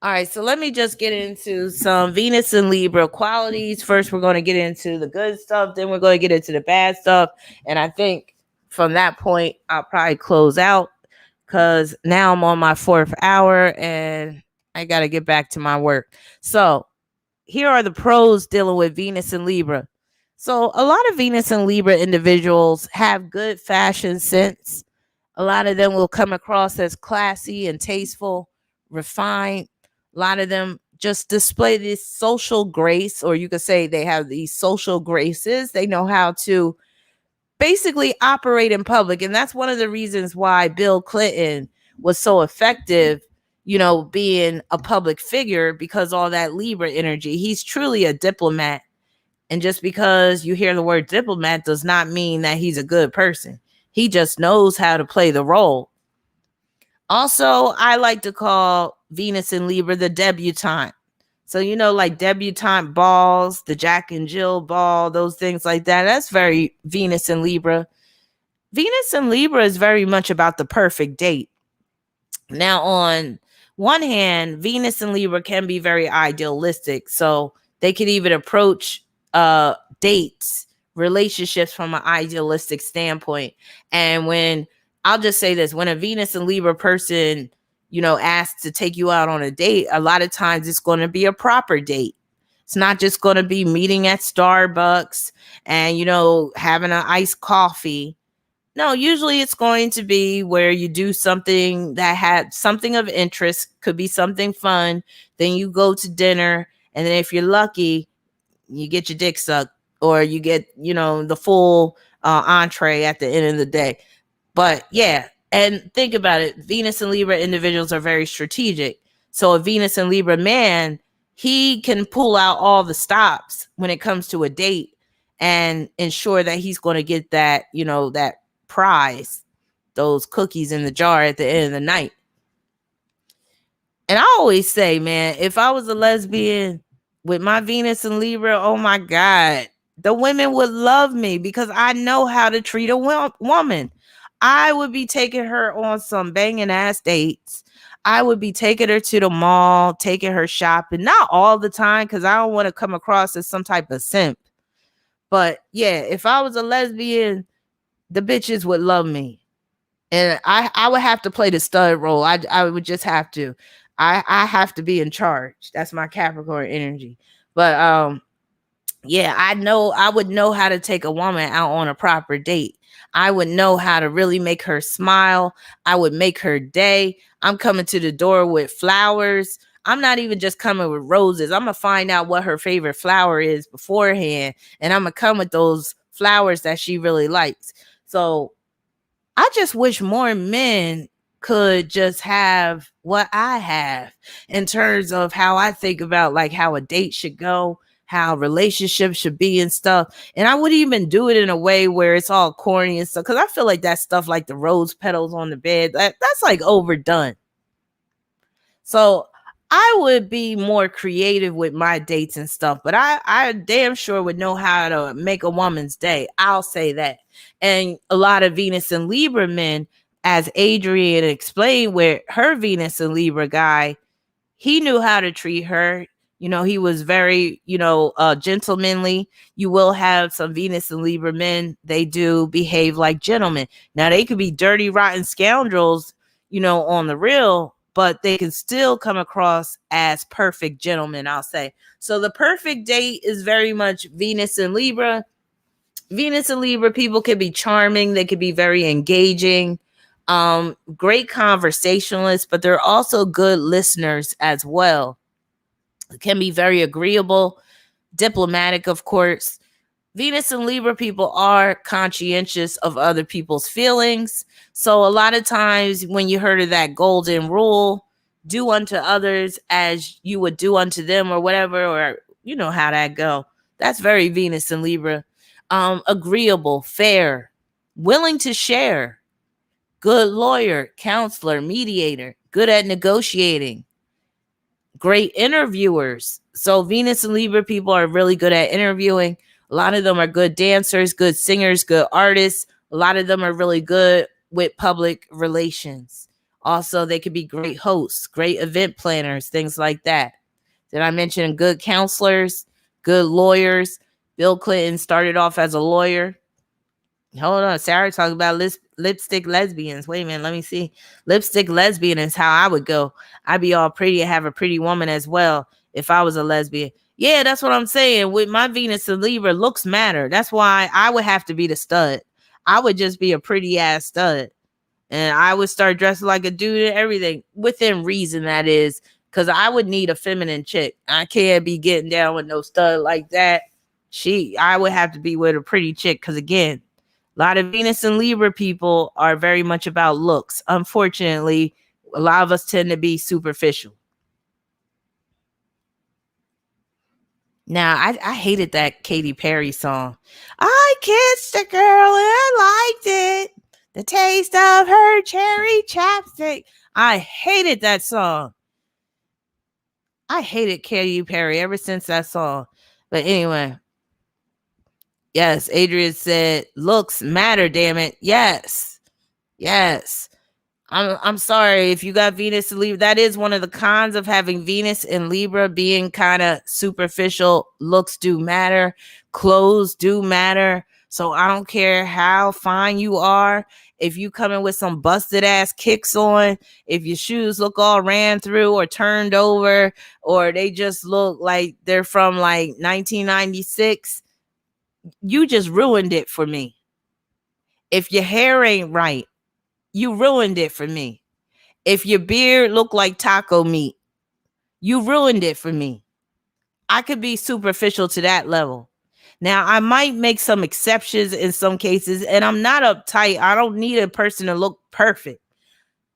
All right, so let me just get into some Venus and Libra qualities. First, we're going to get into the good stuff. Then we're going to get into the bad stuff. And I think from that point, I'll probably close out, because now I'm on my 4th hour and I got to get back to my work. So here are the pros dealing with Venus and Libra. So a lot of Venus and Libra individuals have good fashion sense. A lot of them will come across as classy and tasteful, refined. A lot of them just display this social grace, or you could say they have these social graces. They know how to basically operate in public. And that's one of the reasons why Bill Clinton was so effective, you know, being a public figure, because all that Libra energy. He's truly a diplomat. And just because you hear the word diplomat does not mean that he's a good person. He just knows how to play the role. Also, I like to call Venus and Libra the debutante. So, you know, like debutante balls, the Jack and Jill ball, those things like that. That's very Venus and Libra. Venus and Libra is very much about the perfect date. Now, on one hand, Venus and Libra can be very idealistic. So they can even approach dates, relationships from an idealistic standpoint. And when I'll just say this, when a Venus and Libra person, you know, asks to take you out on a date, a lot of times it's going to be a proper date. It's not just going to be meeting at Starbucks and, you know, having an iced coffee. No, usually it's going to be where you do something that had something of interest, could be something fun. Then you go to dinner. And then if you're lucky, you get your dick sucked, or you get, you know, the full entree at the end of the day. But yeah, and think about it. Venus and Libra individuals are very strategic. So a Venus and Libra man, he can pull out all the stops when it comes to a date and ensure that he's going to get that, you know, that prize, those cookies in the jar at the end of the night. And I always say, man, if I was a lesbian with my Venus and Libra, oh my God, the women would love me, because I know how to treat a woman. I would be taking her on some banging ass dates. I would be taking her to the mall, taking her shopping, not all the time, because I don't want to come across as some type of simp. But yeah, if I was a lesbian, the bitches would love me. And I would have to play the stud role. I would just have to. I have to be in charge. That's my Capricorn energy. But yeah, I would know how to take a woman out on a proper date. I would know how to really make her smile. I would make her day. I'm coming to the door with flowers. I'm not even just coming with roses. I'm going to find out what her favorite flower is beforehand. And I'm going to come with those flowers that she really likes. So I just wish more men could just have what I have in terms of how I think about like how a date should go, how relationships should be and stuff. And I wouldn't even do it in a way where it's all corny and stuff, because I feel like that stuff like the rose petals on the bed, that's like overdone. So I would be more creative with my dates and stuff, but I damn sure would know how to make a woman's day. I'll say that. And a lot of Venus and Libra men, as Adrian explained, where her Venus and Libra guy, he knew how to treat her. You know, he was very, gentlemanly. You will have some Venus and Libra men, they do behave like gentlemen. Now, they could be dirty, rotten scoundrels, on the real, but they can still come across as perfect gentlemen, I'll say. So the perfect date is very much Venus and Libra. Venus and Libra people can be charming. They can be very engaging, great conversationalists, but they're also good listeners as well. Can be very agreeable, diplomatic, of course. Venus and Libra people are conscientious of other people's feelings. So a lot of times when you heard of that golden rule, do unto others as you would do unto them, or whatever, or you know how that go. That's very Venus and Libra. Agreeable, fair, willing to share, good lawyer, counselor, mediator, good at negotiating, great interviewers. So Venus and Libra people are really good at interviewing. A lot of them are good dancers, good singers, good artists. A lot of them are really good with public relations. Also, they could be great hosts, great event planners, things like that. Did I mention good counselors, good lawyers? Bill Clinton started off as a lawyer. Hold on, Sarah talking about lipstick lesbians. Wait a minute, let me see. Lipstick lesbian is how I would go. I'd be all pretty and have a pretty woman as well if I was a lesbian. Yeah, that's what I'm saying. With my Venus and Libra, looks matter. That's why I would have to be the stud. I would just be a pretty ass stud. And I would start dressing like a dude and everything. Within reason, that is. Because I would need a feminine chick. I can't be getting down with no stud like that. I would have to be with a pretty chick. Because again, a lot of Venus and Libra people are very much about looks. Unfortunately, a lot of us tend to be superficial. Now, I hated that Katy Perry song. I kissed a girl and I liked it. The taste of her cherry chapstick. I hated that song. I hated Katy Perry ever since that song. But anyway. Yes, Adrian said, looks matter, damn it. Yes. Yes. I'm sorry if you got Venus and Libra. That is one of the cons of having Venus and Libra being kind of superficial. Looks do matter. Clothes do matter. So I don't care how fine you are. If you come in with some busted ass kicks on, if your shoes look all ran through or turned over, or they just look like they're from like 1996, you just ruined it for me. If your hair ain't right, you ruined it for me. If your beard look like taco meat, you ruined it for me. I could be superficial to that level. Now, I might make some exceptions in some cases, and I'm not uptight. I don't need a person to look perfect.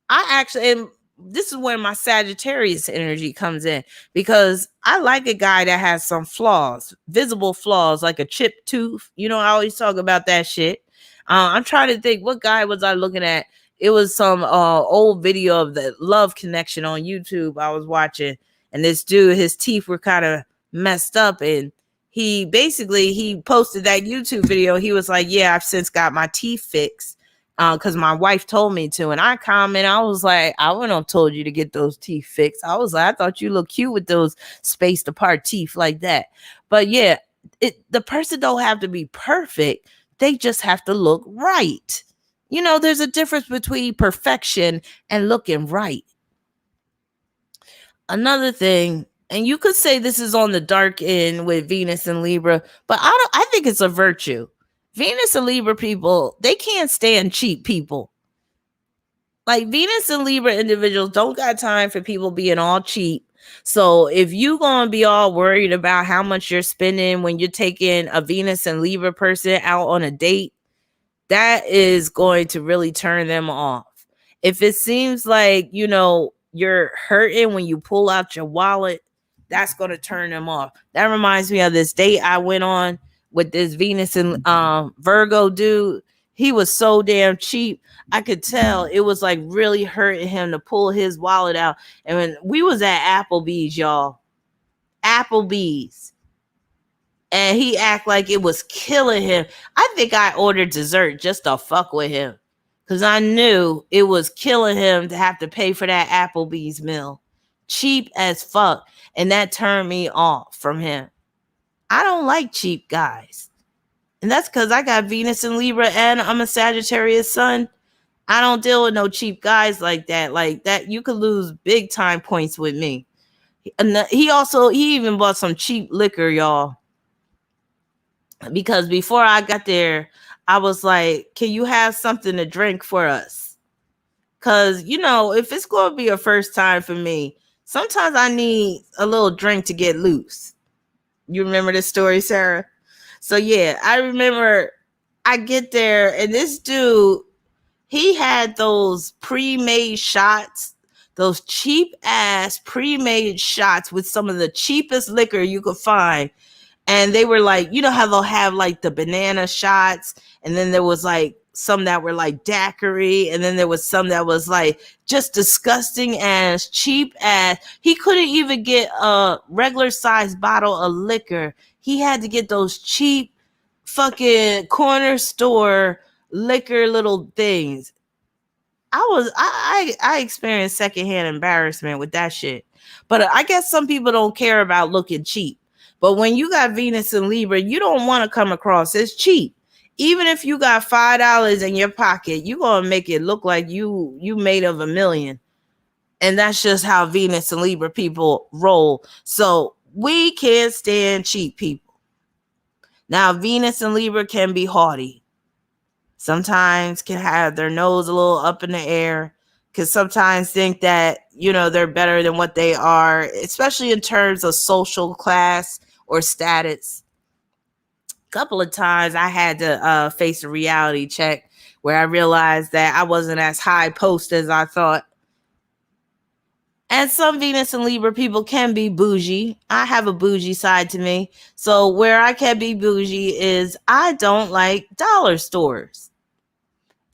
I actually, and this is where my Sagittarius energy comes in, because I like a guy that has some flaws, visible flaws, like a chipped tooth. You know, I always talk about that shit. I'm trying to think, what guy was I looking at? It was some old video of the Love Connection on YouTube I was watching, and this dude, his teeth were kind of messed up, and he posted that YouTube video. He was like, yeah, I've since got my teeth fixed because my wife told me to. And I was like, I wouldn't have told you to get those teeth fixed. I was like, I thought you look cute with those spaced apart teeth like that. But yeah, the person don't have to be perfect. They just have to look right. You know, there's a difference between perfection and looking right. Another thing, and you could say this is on the dark end with Venus and Libra, but I think it's a virtue. Venus and Libra people, they can't stand cheap people. Like, Venus and Libra individuals don't got time for people being all cheap. So if you gonna be all worried about how much you're spending when you're taking a Venus and Libra person out on a date, that is going to really turn them off. If it seems like, you know, you're hurting when you pull out your wallet, that's going to turn them off. That reminds me of this date I went on with this Venus and Virgo dude. He was so damn cheap. I could tell it was like really hurting him to pull his wallet out. And when we was at Applebee's, y'all, Applebee's, and he act like it was killing him. I think I ordered dessert just to fuck with him, because I knew it was killing him to have to pay for that Applebee's meal. Cheap as fuck. And that turned me off from him. I don't like cheap guys. And that's because I got Venus in Libra and I'm a Sagittarius sun. I don't deal with no cheap guys like that. Like that, you could lose big time points with me. And he even bought some cheap liquor, y'all. Because before I got there, I was like, can you have something to drink for us? Because, you know, if it's going to be a first time for me, sometimes I need a little drink to get loose. You remember this story, Sarah? So, yeah, I remember I get there and this dude, he had those pre-made shots, those cheap ass pre-made shots with some of the cheapest liquor you could find. And they were like, you know how they'll have like the banana shots. And then there was like some that were like daiquiri. And then there was some that was like just disgusting as cheap as. He couldn't even get a regular sized bottle of liquor. He had to get those cheap fucking corner store liquor little things. I experienced secondhand embarrassment with that shit. But I guess some people don't care about looking cheap. But when you got Venus and Libra, you don't want to come across as cheap. Even if you got $5 in your pocket, you're going to make it look like you made of $1 million. And that's just how Venus and Libra people roll. So we can't stand cheap people. Now, Venus and Libra can be haughty. Sometimes can have their nose a little up in the air. Can sometimes think that, you know, they're better than what they are, especially in terms of social class or status. A couple of times I had to face a reality check where I realized that I wasn't as high post as I thought. And some Venus and Libra people can be bougie. I have a bougie side to me. So where I can be bougie is I don't like dollar stores.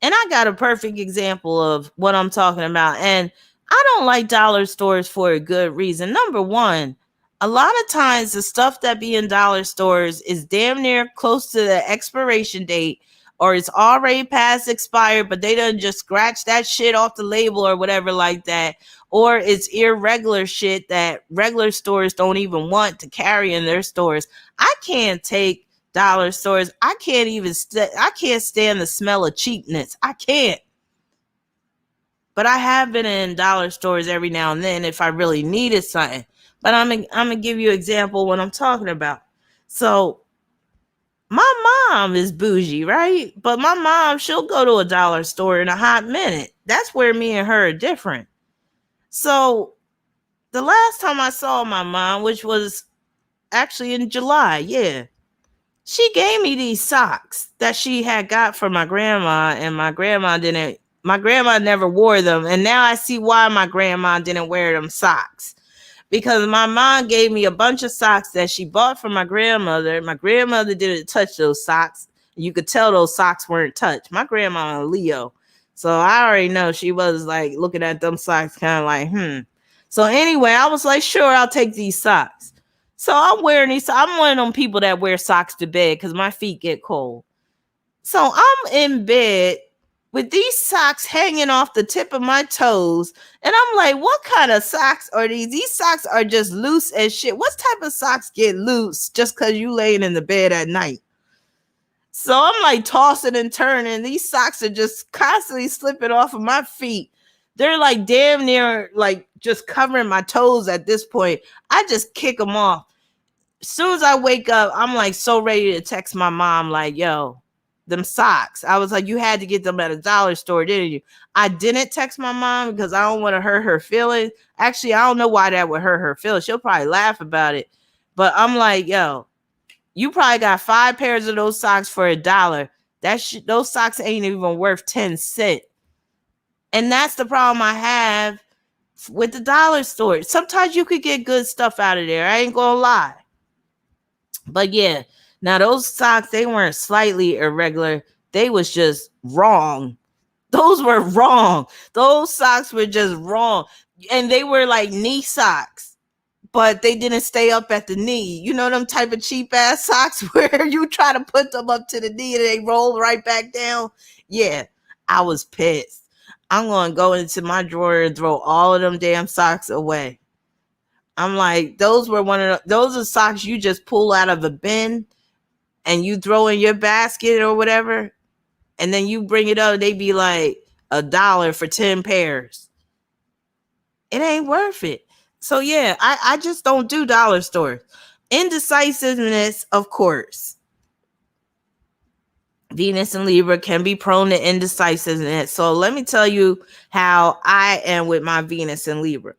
And I got a perfect example of what I'm talking about. And I don't like dollar stores for a good reason. Number one, a lot of times the stuff that be in dollar stores is damn near close to the expiration date, or it's already past expired, but they done just scratch that shit off the label or whatever like that. Or it's irregular shit that regular stores don't even want to carry in their stores. I can't take dollar stores. I can't even I can't stand the smell of cheapness. I can't. But I have been in dollar stores every now and then if I really needed something. But I'm gonna give you an example of what I'm talking about. So my mom is bougie, right? But my mom, she'll go to a dollar store in a hot minute. That's where me and her are different. So the last time I saw my mom, which was actually in July, yeah, she gave me these socks that she had got from my grandma, and my grandma never wore them. And now I see why my grandma didn't wear them socks. Because my mom gave me a bunch of socks that she bought from my grandmother. My grandmother didn't touch those socks. You could tell those socks weren't touched. My grandma a Leo. So I already know she was like looking at them socks kind of like, So anyway, I was like, sure, I'll take these socks. So I'm wearing these. I'm one of them people that wear socks to bed because my feet get cold. So I'm in bed with these socks hanging off the tip of my toes. And I'm like, what kind of socks are these? These socks are just loose as shit. What type of socks get loose just because you laying in the bed at night? So I'm like tossing and turning. These socks are just constantly slipping off of my feet. They're like damn near like just covering my toes at this point. I just kick them off. As soon as I wake up, I'm like so ready to text my mom like, yo, them socks. I was like, you had to get them at a dollar store, didn't you? I didn't text my mom because I don't want to hurt her feelings. Actually, I don't know why that would hurt her feelings. She'll probably laugh about it. But I'm like, yo, you probably got 5 pairs of those socks for $1. Those socks ain't even worth 10 cents. And that's the problem I have with the dollar store. Sometimes you could get good stuff out of there. I ain't gonna lie. But yeah, now those socks, they weren't slightly irregular. they was just wrong. Those were wrong. Those socks were just wrong. And they were like knee socks, but they didn't stay up at the knee. You know them type of cheap ass socks where you try to put them up to the knee and they roll right back down? Yeah, I was pissed. I'm going to go into my drawer and throw all of them damn socks away. I'm like, those are socks you just pull out of the bin and you throw in your basket or whatever. And then you bring it up, they be like $1 for 10 pairs. It ain't worth it. So yeah, I just don't do dollar stores. Indecisiveness, of course. Venus and Libra can be prone to indecisiveness. So let me tell you how I am with my Venus and Libra.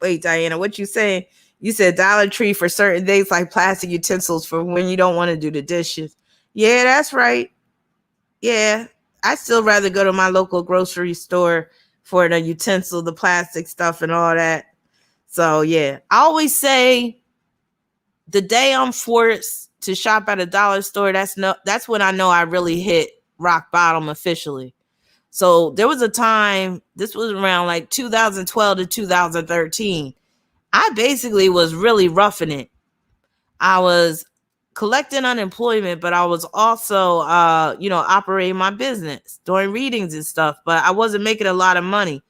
Wait, Diana, what you saying? You said Dollar Tree for certain things like plastic utensils for when you don't want to do the dishes. Yeah, that's right. Yeah, I still rather go to my local grocery store for the utensil, the plastic stuff and all that. So yeah, I always say the day I'm forced to shop at a dollar store, that's when I know I really hit rock bottom officially. So there was a time, this was around like 2012 to 2013. I basically was really roughing it. I was collecting unemployment, but I was also, operating my business, doing readings and stuff, but I wasn't making a lot of money.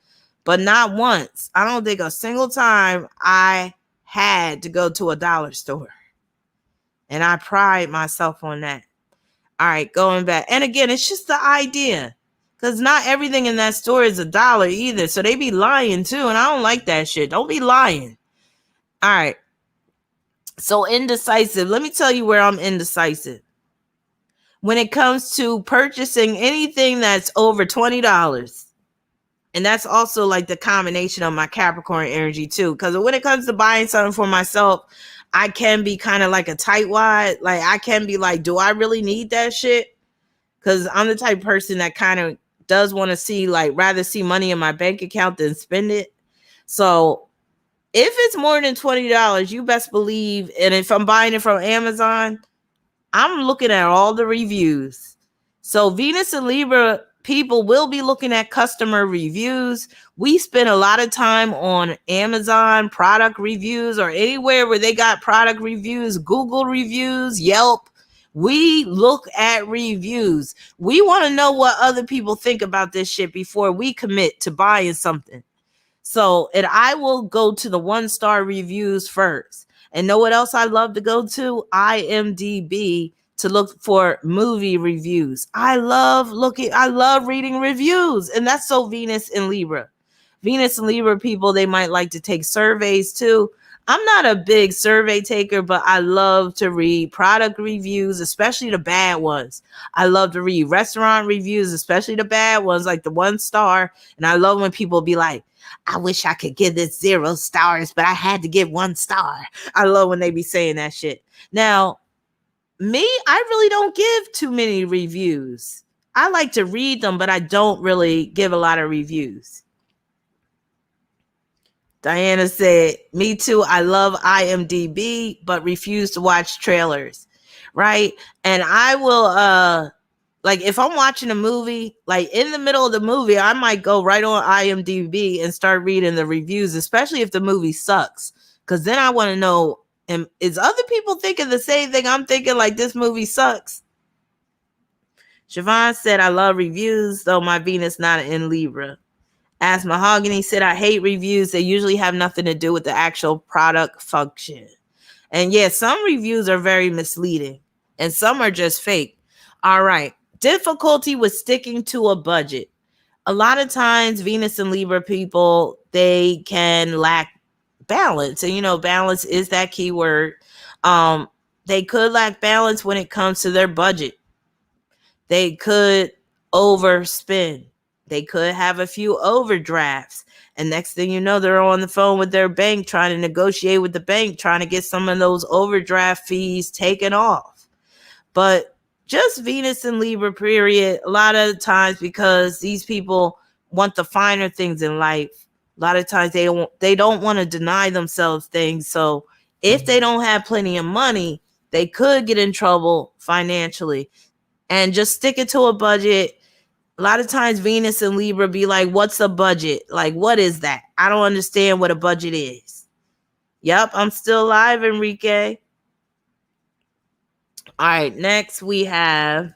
But not once, I don't think a single time I had to go to a dollar store. And I pride myself on that. All right, going back. And again, it's just the idea. Because not everything in that store is $1 either. So they be lying too. And I don't like that shit. Don't be lying. All right. So indecisive. Let me tell you where I'm indecisive. When it comes to purchasing anything that's over $20. And that's also like the combination of my Capricorn energy too. Because when it comes to buying something for myself, I can be kind of like a tightwad. Like I can be like, do I really need that shit? Because I'm the type of person that kind of does want to see, like, rather see money in my bank account than spend it. So if it's more than $20, you best believe, and if I'm buying it from Amazon, I'm looking at all the reviews. So Venus and Libra people will be looking at customer reviews. We spend a lot of time on Amazon product reviews or anywhere where they got product reviews, Google reviews, Yelp. We look at reviews. We want to know what other people think about this shit before we commit to buying something. So, and I will go to the 1-star reviews first. And know what else I love to go to? IMDb to look for movie reviews. I love reading reviews. And that's so Venus and Libra. Venus and Libra people, they might like to take surveys too. I'm not a big survey taker, but I love to read product reviews, especially the bad ones. I love to read restaurant reviews, especially the bad ones, like the 1-star. And I love when people be like, I wish I could give this 0 stars, but I had to give 1 star. I love when they be saying that shit. Now, me, I really don't give too many reviews. I like to read them, but I don't really give a lot of reviews. Diana said, me too. I love IMDb, but refuse to watch trailers. Right. And I will, like if I'm watching a movie, like in the middle of the movie, I might go right on IMDb and start reading the reviews, especially if the movie sucks. Because then I want to know, is other people thinking the same thing I'm thinking, like this movie sucks? Siobhan said, I love reviews, though my Venus not in Libra. As Mahogany said, I hate reviews. They usually have nothing to do with the actual product function. And yeah, some reviews are very misleading and some are just fake. All right. Difficulty with sticking to a budget. A lot of times, Venus and Libra people, they can lack balance. And, you know, balance is that key word. They could lack balance when it comes to their budget. They could overspend. They could have a few overdrafts. And next thing you know, they're on the phone with their bank trying to negotiate with the bank, trying to get some of those overdraft fees taken off. But just Venus and Libra, period, a lot of times because these people want the finer things in life. A lot of times they don't want to deny themselves things. So if they don't have plenty of money, they could get in trouble financially. and just stick it to a budget. A lot of times Venus and Libra be like, what's a budget? Like, what is that? I don't understand what a budget is. Yep, I'm still alive, Enrique. All right, next we have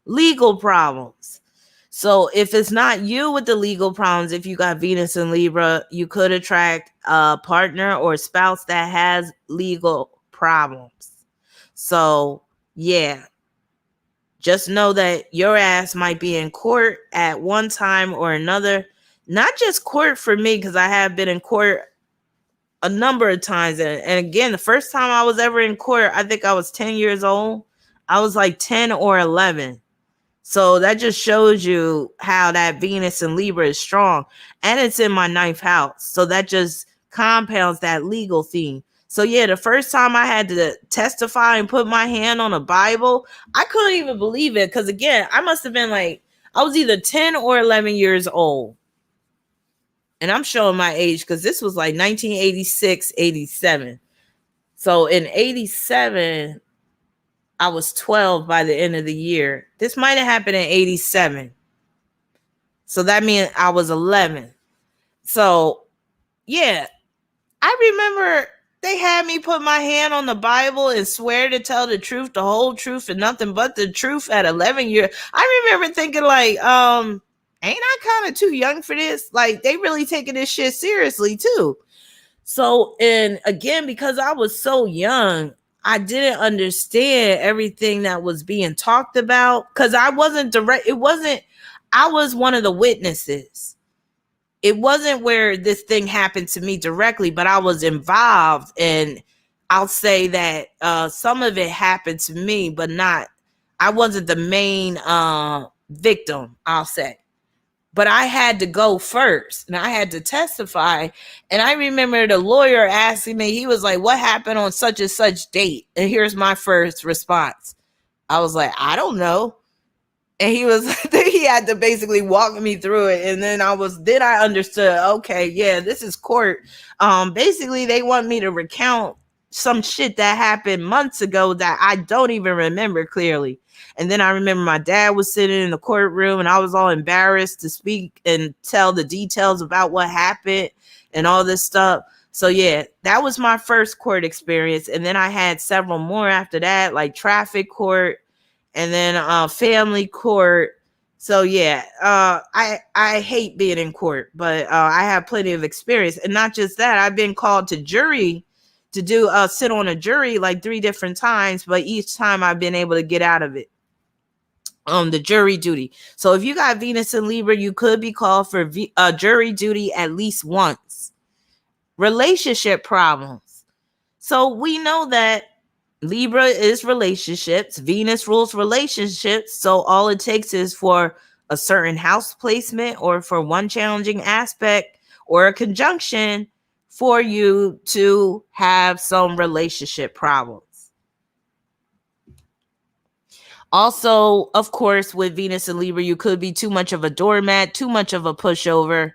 legal problems. So if it's not you with the legal problems, if you got Venus and Libra, you could attract a partner or a spouse that has legal problems. So yeah, just know that your ass might be in court at one time or another. Not just court for me, because I have been in court a number of times. And again, the first time I was ever in court, I think I was 10 years old. I was like 10 or 11. So that just shows you how that Venus and Libra is strong. And it's in my 9th house. So that just compounds that legal theme. So yeah, the first time I had to testify and put my hand on a Bible, I couldn't even believe it. Because again, I must have been like, I was either 10 or 11 years old. And I'm showing my age because this was like 1986, 87. So in 87, I was 12 by the end of the year. This might have happened in 87. So that means I was 11. So yeah, I remember they had me put my hand on the Bible and swear to tell the truth, the whole truth, and nothing but the truth at 11 years. I remember thinking like, ain't I kind of too young for this? Like, they really taking this shit seriously too. So, and again, because I was so young, I didn't understand everything that was being talked about because I wasn't direct. I was one of the witnesses. It wasn't where this thing happened to me directly, but I was involved. And I'll say that some of it happened to me, but I wasn't the main victim, I'll say. But I had to go first and I had to testify. And I remember the lawyer asking me, he was like, what happened on such and such date? And here's my first response. I was like, I don't know. And he had to basically walk me through it. And then I understood, okay, yeah, this is court. Basically they want me to recount some shit that happened months ago that I don't even remember clearly. And then I remember my dad was sitting in the courtroom and I was all embarrassed to speak and tell the details about what happened and all this stuff. So yeah, that was my first court experience. And then I had several more after that, like traffic court and then family court. So yeah, I hate being in court, but I have plenty of experience. And not just that, I've been called to jury to do sit on a jury like 3 different times, but each time I've been able to get out of it. The jury duty. So if you got Venus and Libra, you could be called for jury duty at least once. Relationship problems. So we know that Libra is relationships. Venus rules relationships. So all it takes is for a certain house placement or for one challenging aspect or a conjunction for you to have some relationship problems. Also, of course, with Venus and Libra, you could be too much of a doormat, too much of a pushover.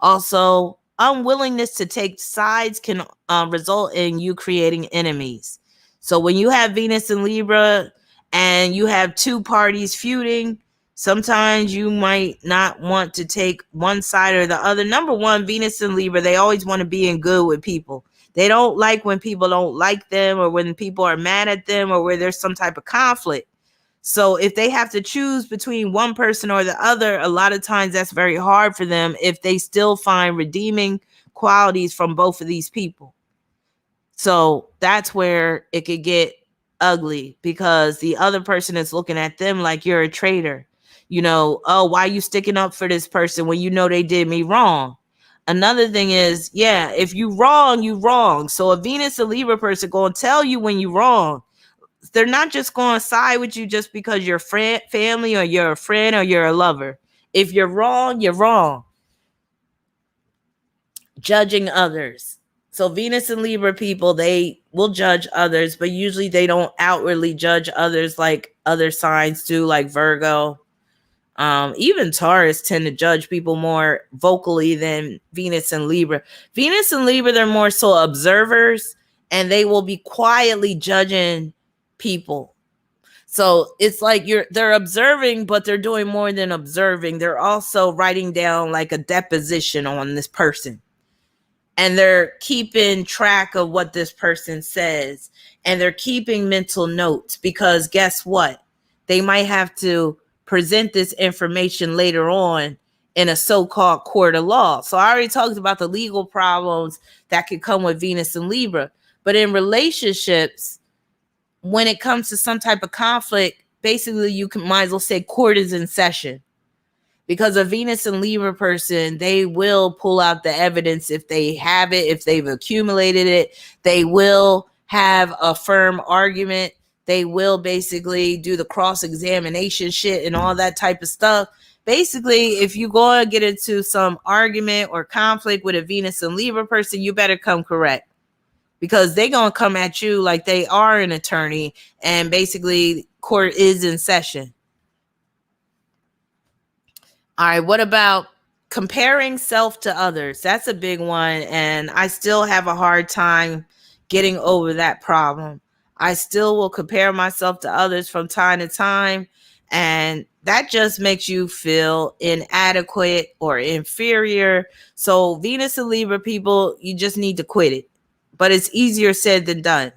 Also, unwillingness to take sides can result in you creating enemies. So when you have Venus and Libra and you have 2 parties feuding, sometimes you might not want to take one side or the other. Number one, Venus and Libra, they always want to be in good with people. They don't like when people don't like them or when people are mad at them or where there's some type of conflict. So if they have to choose between one person or the other, a lot of times that's very hard for them if they still find redeeming qualities from both of these people. So that's where it could get ugly because the other person is looking at them like you're a traitor. You know, oh, why are you sticking up for this person when you know they did me wrong? Another thing is, yeah, if you wrong, you wrong. So a Venus and Libra person going to tell you when you wrong. They're not just going to side with you just because you're family or you're a friend or you're a lover. If you're wrong, you're wrong. Judging others. So Venus and Libra people, they will judge others, but usually they don't outwardly judge others like other signs do, like Virgo. Even Taurus tend to judge people more vocally than Venus and Libra. Venus and Libra, they're more so observers, and they will be quietly judging people. So it's like they're observing, but they're doing more than observing. They're also writing down like a deposition on this person. And they're keeping track of what this person says. And they're keeping mental notes, because guess what? They might have to present this information later on in a so-called court of law. So I already talked about the legal problems that could come with Venus and Libra. But in relationships, when it comes to some type of conflict, basically you might as well say court is in session. Because a Venus and Libra person, they will pull out the evidence if they have it, if they've accumulated it. They will have a firm argument. They will basically do the cross-examination shit and all that type of stuff. Basically, if you go and get into some argument or conflict with a Venus and Libra person, you better come correct. Because they're going to come at you like they are an attorney, and basically court is in session. All right, what about comparing self to others? That's a big one, and I still have a hard time getting over that problem. I still will compare myself to others from time to time, and that just makes you feel inadequate or inferior. So Venus and Libra people, you just need to quit it. But it's easier said than done.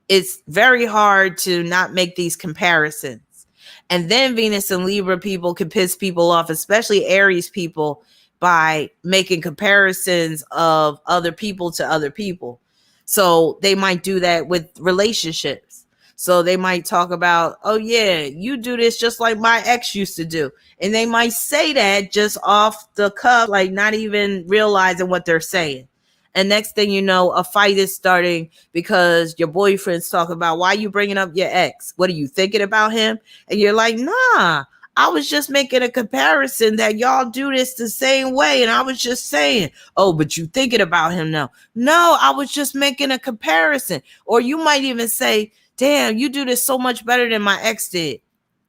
It's very hard to not make these comparisons. And then Venus and Libra people can piss people off, especially Aries people, by making comparisons of other people to other people. So they might do that with relationships. So they might talk about, oh yeah, you do this just like my ex used to do. And they might say that just off the cuff, like not even realizing what they're saying. And next thing you know, a fight is starting because your boyfriend's talking about, why you bringing up your ex? What are you thinking about him? And you're like, nah, I was just making a comparison that y'all do this the same way. And I was just saying, oh, but you thinking about him now. No, I was just making a comparison. Or you might even say, damn, you do this so much better than my ex did.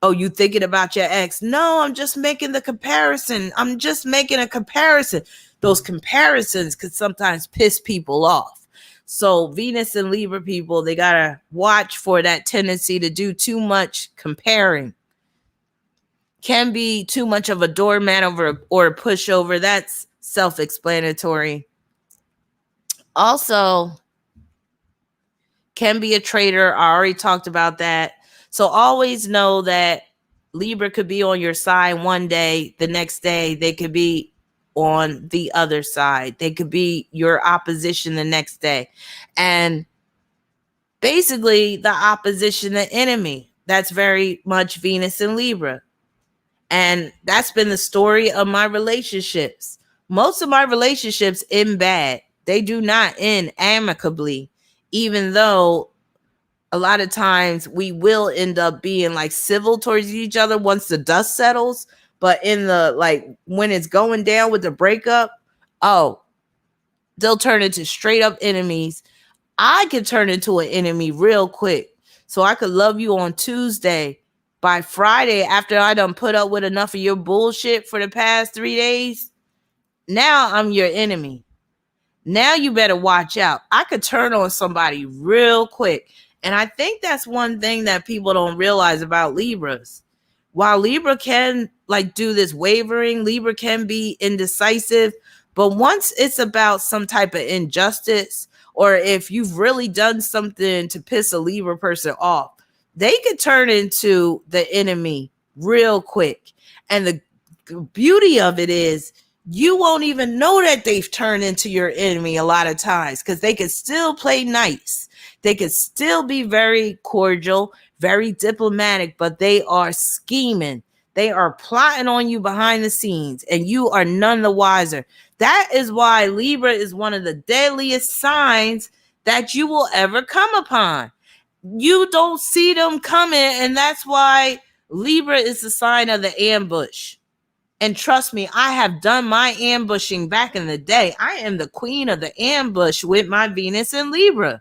Oh, you thinking about your ex? No, I'm just making the comparison. I'm just making a comparison. Those comparisons could sometimes piss people off. So Venus and Libra people, they got to watch for that tendency to do too much comparing. Can be too much of a doormat or a pushover. That's self-explanatory. Also, can be a traitor. I already talked about that. So always know that Libra could be on your side one day. The next day, they could be on the other side. They could be your opposition the next day. And basically, the opposition, the enemy. That's very much Venus and Libra. And that's been the story of my relationships. Most of my relationships end bad. They do not end amicably, even though a lot of times we will end up being like civil towards each other once the dust settles. But in the like when it's going down with the breakup, oh, they'll turn into straight up enemies. I can turn into an enemy real quick. So I could love you on Tuesday. By Friday, after I done put up with enough of your bullshit for the past 3 days, now I'm your enemy. Now you better watch out. I could turn on somebody real quick. And I think that's one thing that people don't realize about Libras. While Libra can like do this wavering, Libra can be indecisive. But once it's about some type of injustice, or if you've really done something to piss a Libra person off, they could turn into the enemy real quick. And the beauty of it is you won't even know that they've turned into your enemy a lot of times, because they can still play nice. They can still be very cordial, very diplomatic, but they are scheming. They are plotting on you behind the scenes, and you are none the wiser. That is why Libra is one of the deadliest signs that you will ever come upon. You don't see them coming, and that's why Libra is the sign of the ambush. And trust me, I have done my ambushing back in the day. I am the queen of the ambush with my Venus in Libra.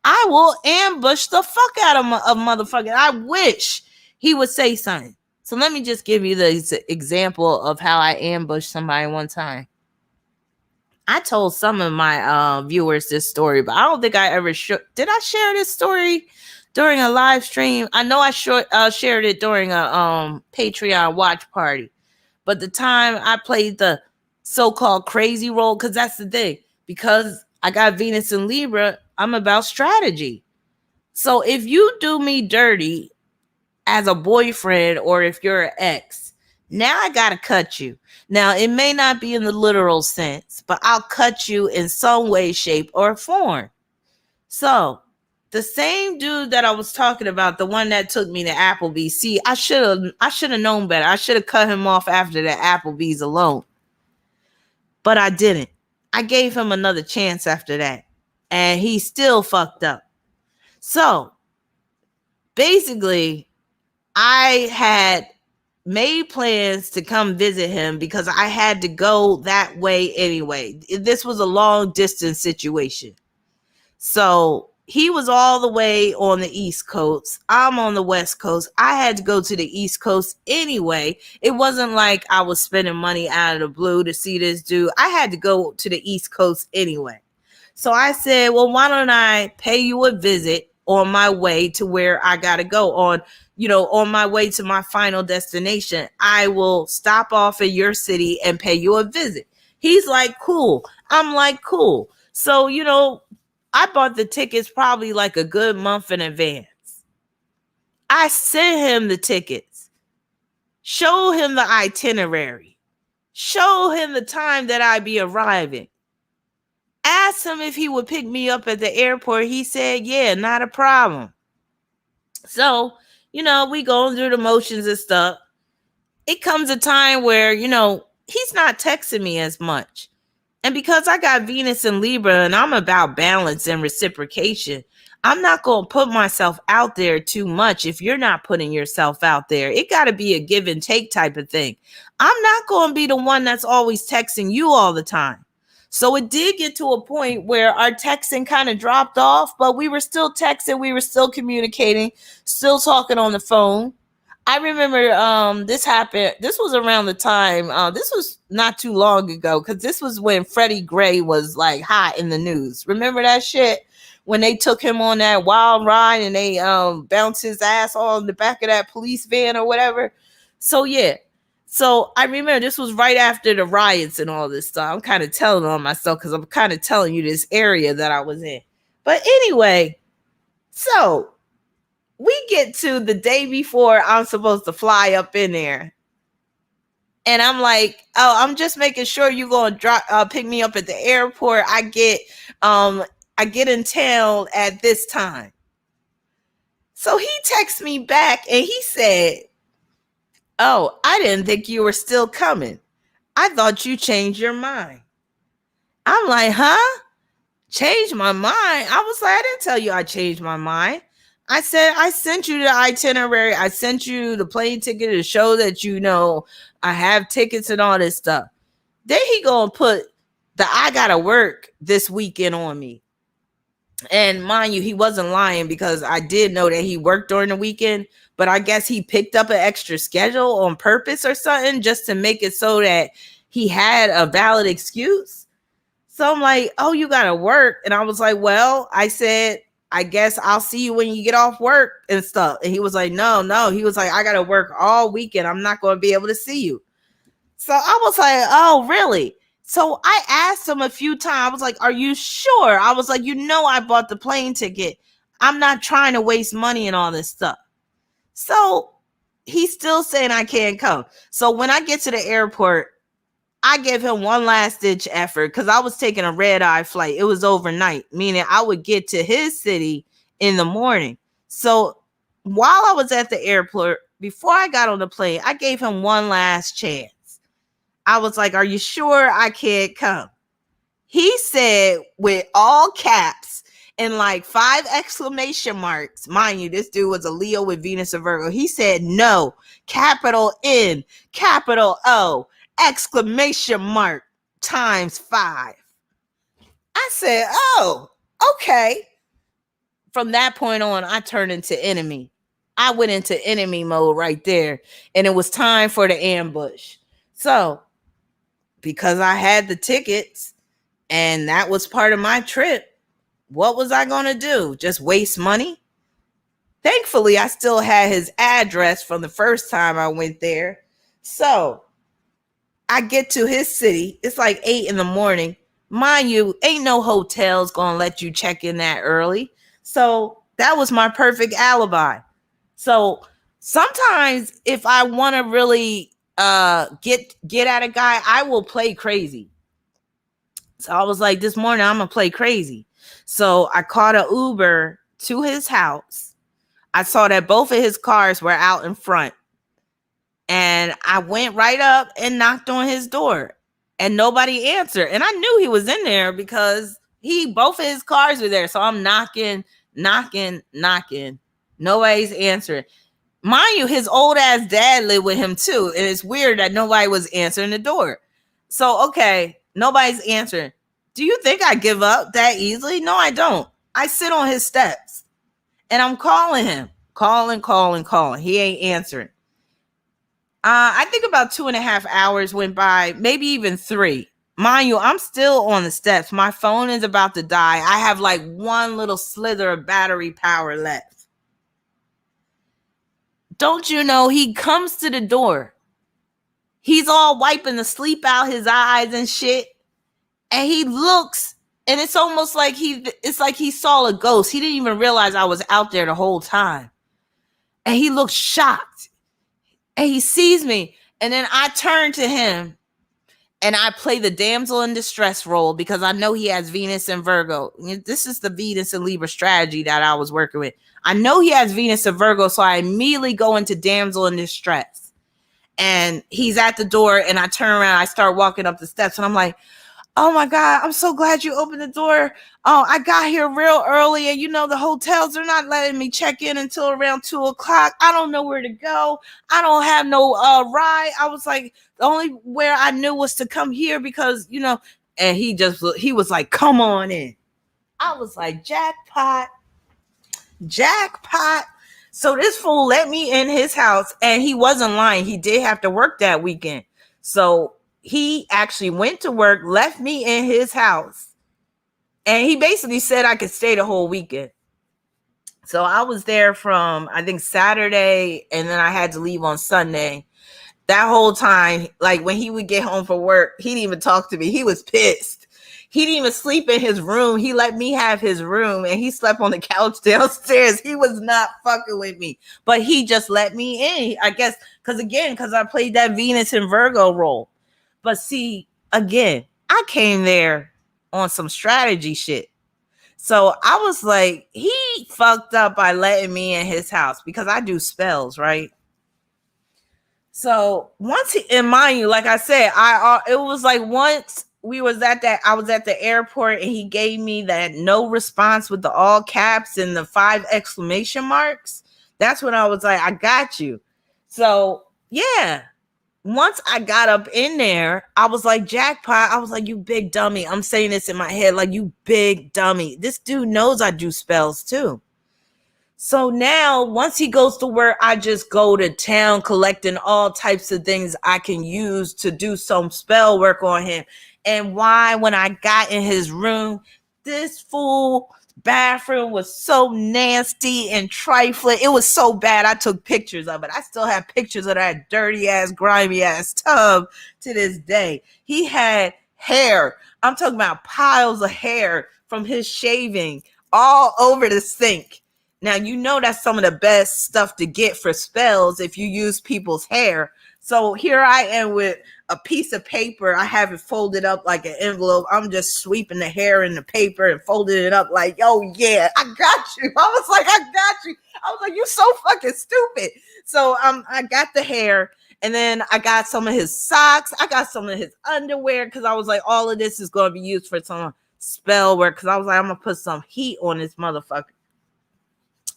I will ambush the fuck out of a motherfucker. I wish he would say something. So let me just give you the example of how I ambushed somebody one time. I told some of my viewers this story, but I don't think I ever did I share this story? during a live stream. I know I shared it during a Patreon watch party, but the time I played the so-called crazy role, because that's the thing, because I got Venus in Libra, I'm about strategy. So if you do me dirty as a boyfriend, or if you're an ex, now I gotta cut you. Now it may not be in the literal sense, but I'll cut you in some way, shape, or form. So the same dude that I was talking about, the one that took me to Applebee's, see, I should have known better. I should have cut him off after the Applebee's alone. But I didn't. I gave him another chance after that. And he still fucked up. So basically, I had made plans to come visit him because I had to go that way anyway. This was a long distance situation. So he was all the way on the East Coast. I'm on the West Coast. I had to go to the East Coast anyway. It wasn't like I was spending money out of the blue to see this dude. I had to go to the East Coast anyway. So I said, well, why don't I pay you a visit on my way to where I got to go, on my way to my final destination. I will stop off at your city and pay you a visit. He's like, cool. I'm like, cool. So, I bought the tickets probably like a good month in advance. I sent him the tickets, show him the itinerary, show him the time that I'd be arriving. Asked him if he would pick me up at the airport. He said, yeah, not a problem. So, we going through the motions and stuff. It comes a time where, he's not texting me as much. And because I got Venus in Libra and I'm about balance and reciprocation, I'm not going to put myself out there too much if you're not putting yourself out there. It got to be a give and take type of thing. I'm not going to be the one that's always texting you all the time. So it did get to a point where our texting kind of dropped off, but we were still texting. We were still communicating, still talking on the phone. I remember this happened. This was around the time. This was not too long ago, because this was when Freddie Gray was like hot in the news. Remember that shit? When they took him on that wild ride and they bounced his ass on the back of that police van or whatever. So yeah. So I remember this was right after the riots and all this stuff. I'm kind of telling on myself because I'm kind of telling you this area that I was in. But anyway, so we get to the day before I'm supposed to fly up in there. And I'm like, oh, I'm just making sure you're going to pick me up at the airport. I get in town at this time. So he texts me back and he said, oh, I didn't think you were still coming. I thought you changed your mind. I'm like, huh? Changed my mind? I was like, I didn't tell you I changed my mind. I said, I sent you the itinerary. I sent you the plane ticket to show that, I have tickets and all this stuff. Then he gonna put the I gotta work this weekend on me. And mind you, he wasn't lying, because I did know that he worked during the weekend, but I guess he picked up an extra schedule on purpose or something just to make it so that he had a valid excuse. So I'm like, oh, you gotta work. And I was like, well, I said, I guess I'll see you when you get off work and stuff. And he was like, no. He was like, I got to work all weekend. I'm not going to be able to see you. So I was like, oh, really? So I asked him a few times. I was like, are you sure? I was like, I bought the plane ticket. I'm not trying to waste money and all this stuff. So he's still saying I can't come. So when I get to the airport, I gave him one last ditch effort, because I was taking a red eye flight. It was overnight, meaning I would get to his city in the morning. So while I was at the airport, before I got on the plane, I gave him one last chance. I was like, are you sure I can't come? He said, with all caps and like 5 exclamation marks. Mind you, this dude was a Leo with Venus and Virgo. He said, no, capital N, capital O, exclamation mark times 5. I said, oh, okay. From that point on, I turned into enemy. I went into enemy mode right there. And it was time for the ambush. So, because I had the tickets and that was part of my trip, what was I going to do? Just waste money? Thankfully, I still had his address from the first time I went there. So I get to his city. It's like 8 in the morning. Mind you, ain't no hotels gonna let you check in that early. So that was my perfect alibi. So sometimes if I want to really get at a guy, I will play crazy. So I was like, this morning I'm gonna play crazy. So I caught an Uber to his house. I saw that both of his cars were out in front. And I went right up and knocked on his door. And nobody answered. And I knew he was in there because both of his cars were there. So I'm knocking. Nobody's answering. Mind you, his old ass dad lived with him too. And it's weird that nobody was answering the door. So, okay, nobody's answering. Do you think I give up that easily? No, I don't. I sit on his steps and I'm calling him. Calling. He ain't answering. I think about 2.5 hours went by, maybe even 3. Mind you, I'm still on the steps. My phone is about to die. I have like one little slither of battery power left. Don't you know, he comes to the door. He's all wiping the sleep out his eyes and shit. And he looks, and it's almost like it's like he saw a ghost. He didn't even realize I was out there the whole time. And he looks shocked. And he sees me. And then I turn to him and I play the damsel in distress role because I know he has Venus and Virgo. This is the Venus and Libra strategy that I was working with. I know he has Venus and Virgo, so I immediately go into damsel in distress. And he's at the door and I turn around, I start walking up the steps and I'm like, oh my God, I'm so glad you opened the door. Oh, I got here real early and the hotels are not letting me check in until around 2:00. I don't know where to go. I don't have no ride. I was like, the only where I knew was to come here because, and he was like, come on in. I was like, jackpot. So this fool let me in his house and he wasn't lying. He did have to work that weekend. So he actually went to work, left me in his house, and he basically said I could stay the whole weekend. So I was there from, I think, Saturday, and then I had to leave on Sunday. That whole time, like when he would get home from work, he didn't even talk to me. He was pissed. He didn't even sleep in his room. He let me have his room, and he slept on the couch downstairs. He was not fucking with me, but he just let me in, I guess, because I played that Venus and Virgo role. But see, again, I came there on some strategy shit. So I was like, he fucked up by letting me in his house because I do spells, right? So once and mind you, like I said, it was like once I was at the airport and he gave me that no response with the all caps and the 5 exclamation marks. That's when I was like, I got you. So yeah. Once I got up in there, I was like, jackpot. I was like, you big dummy. I'm saying this in my head, like, you big dummy. This dude knows I do spells too. So now once he goes to work, I just go to town collecting all types of things I can use to do some spell work on him. And why, when I got in his room, this fool bathroom was so nasty and trifling. It was so bad. I took pictures of it. I still have pictures of that dirty ass, grimy ass tub to this day. He had hair. I'm talking about piles of hair from his shaving all over the sink. Now, that's some of the best stuff to get for spells if you use people's hair. So here I am with a piece of paper. I have it folded up like an envelope. I'm just sweeping the hair in the paper and folding it up like, oh yeah, I got you. I was like, I got you. I was like, you so fucking stupid. So I got the hair and then I got some of his socks. I got some of his underwear because I was like, all of this is going to be used for some spell work because I was like, I'm going to put some heat on this motherfucker.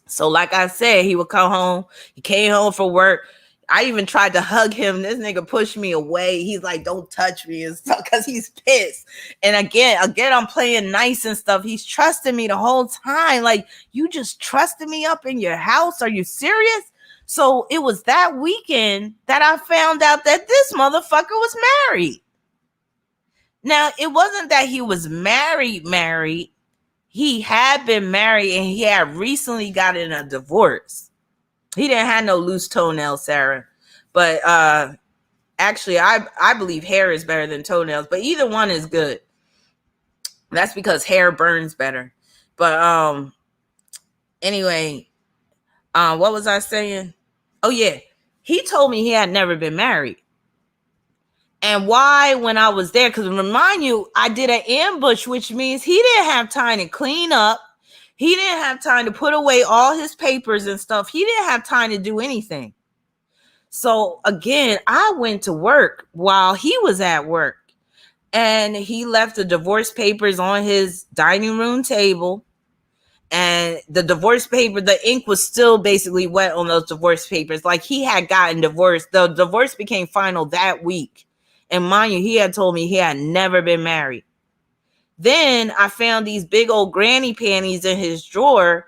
So like I said, he would come home. He came home from work. I even tried to hug him. This nigga pushed me away. He's like, don't touch me and stuff because he's pissed. And again, I'm playing nice and stuff. He's trusting me the whole time. Like, you just trusted me up in your house? Are you serious? So it was that weekend that I found out that this motherfucker was married. Now, it wasn't that he was married. he had been married and he had recently gotten a divorce. He didn't have no loose toenails, Sarah. But actually, I believe hair is better than toenails. But either one is good. That's because hair burns better. But anyway, what was I saying? Oh, yeah. He told me he had never been married. And why when I was there, because remind you, I did an ambush, which means he didn't have time to clean up. He didn't have time to put away all his papers and stuff. He didn't have time to do anything. So again, I went to work while he was at work. And he left the divorce papers on his dining room table. And the divorce paper, the ink was still basically wet on those divorce papers. Like he had gotten divorced. The divorce became final that week. And mind you, he had told me he had never been married. Then I found these big old granny panties in his drawer.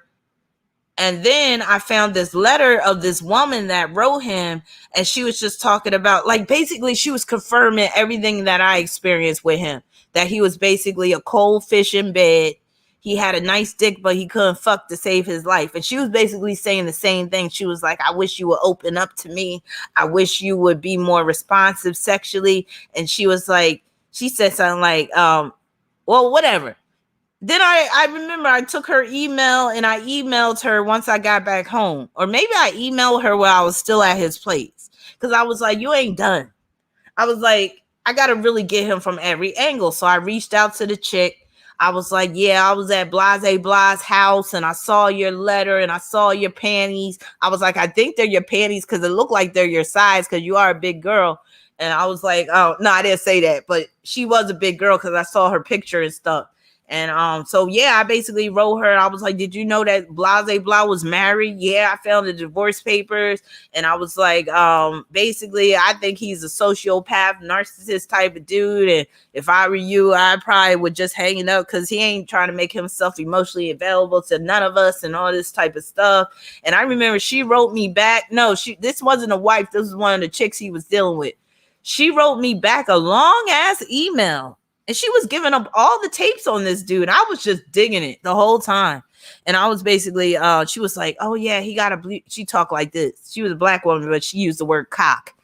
And then I found this letter of this woman that wrote him. And she was just talking about, like, basically she was confirming everything that I experienced with him. That he was basically a cold fish in bed. He had a nice dick, but he couldn't fuck to save his life. And she was basically saying the same thing. She was like, I wish you would open up to me. I wish you would be more responsive sexually. And she was like, she said something like, well, whatever. Then I remember I took her email and I emailed her once I got back home. Or maybe I emailed her while I was still at his place. Because I was like, you ain't done. I was like, I got to really get him from every angle. So I reached out to the chick. I was like, yeah, I was at Blase Bla's house and I saw your letter and I saw your panties. I was like, I think they're your panties because it looked like they're your size because you are a big girl. And I was like, oh, no, I didn't say that. But she was a big girl because I saw her picture and stuff. And so, yeah, I basically wrote her. I was like, did you know that Blase Blah was married? Yeah, I found the divorce papers. And I was like, basically, I think he's a sociopath, narcissist type of dude. And if I were you, I probably would just hang it up because he ain't trying to make himself emotionally available to none of us and all this type of stuff. And I remember she wrote me back. No, this wasn't a wife. This was one of the chicks he was dealing with. She wrote me back a long ass email. And she was giving up all the tapes on this dude. I was just digging it the whole time. And I was basically, she was like, oh, yeah, he got she talked like this. She was a black woman, but she used the word cock.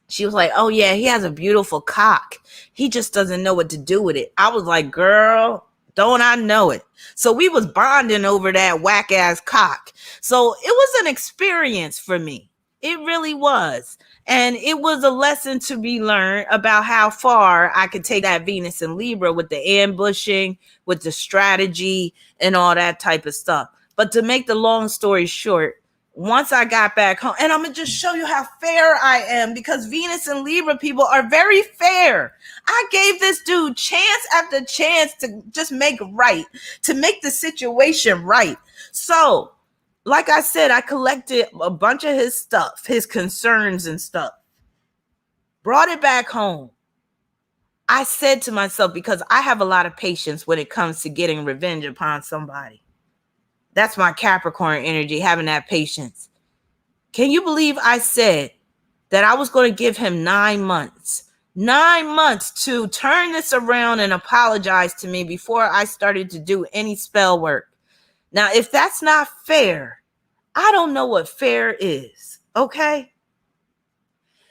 She was like, oh, yeah, he has a beautiful cock. He just doesn't know what to do with it. I was like, girl, don't I know it? So we was bonding over that whack ass cock. So it was an experience for me. It really was. And it was a lesson to be learned about how far I could take that Venus and Libra with the ambushing, with the strategy and all that type of stuff. But to make the long story short, once I got back home, and I'm going to just show you how fair I am because Venus and Libra people are very fair. I gave this dude chance after chance to just make right, to make the situation right. So, like I said, I collected a bunch of his stuff, his concerns and stuff, brought it back home. I said to myself, because I have a lot of patience when it comes to getting revenge upon somebody. That's my Capricorn energy, having that patience. Can you believe I said that I was going to give him 9 months? 9 months to turn this around and apologize to me before I started to do any spell work. Now, if that's not fair, I don't know what fair is. Okay.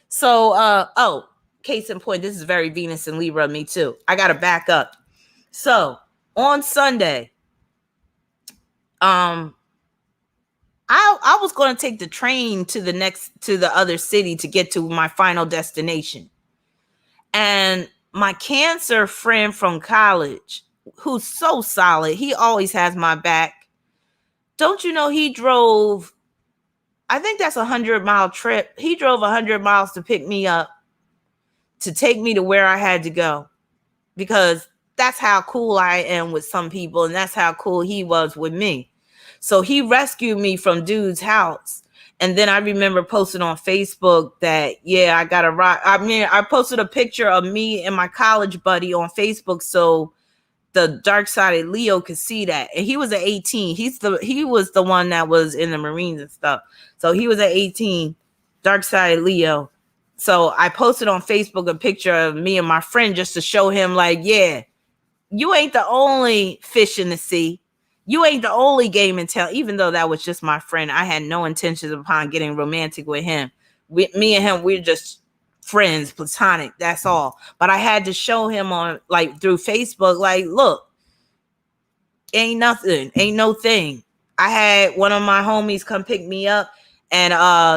So, case in point, this is very Venus and Libra, me too. I got to back up. So on Sunday, I was going to take the train to the other city to get to my final destination. And my Cancer friend from college, who's so solid, he always has my back. Don't you know he drove, I think that's a 100-mile trip. He drove 100 miles to pick me up, to take me to where I had to go, because that's how cool I am with some people. And that's how cool he was with me. So he rescued me from dude's house. And then I remember posting on Facebook that, yeah, I got a ride. I mean, I posted a picture of me and my college buddy on Facebook so the dark-sided Leo could see that. And he was at 18. He was the one that was in the Marines and stuff. So he was at 18, dark-sided Leo. So I posted on Facebook a picture of me and my friend just to show him, like, yeah, you ain't the only fish in the sea. You ain't the only game in town. Even though that was just my friend, I had no intentions upon getting romantic with him. Me and him, we're just friends, platonic. That's all. But I had to show him on like through Facebook, like, look, ain't nothing, ain't no thing. I had one of my homies come pick me up. And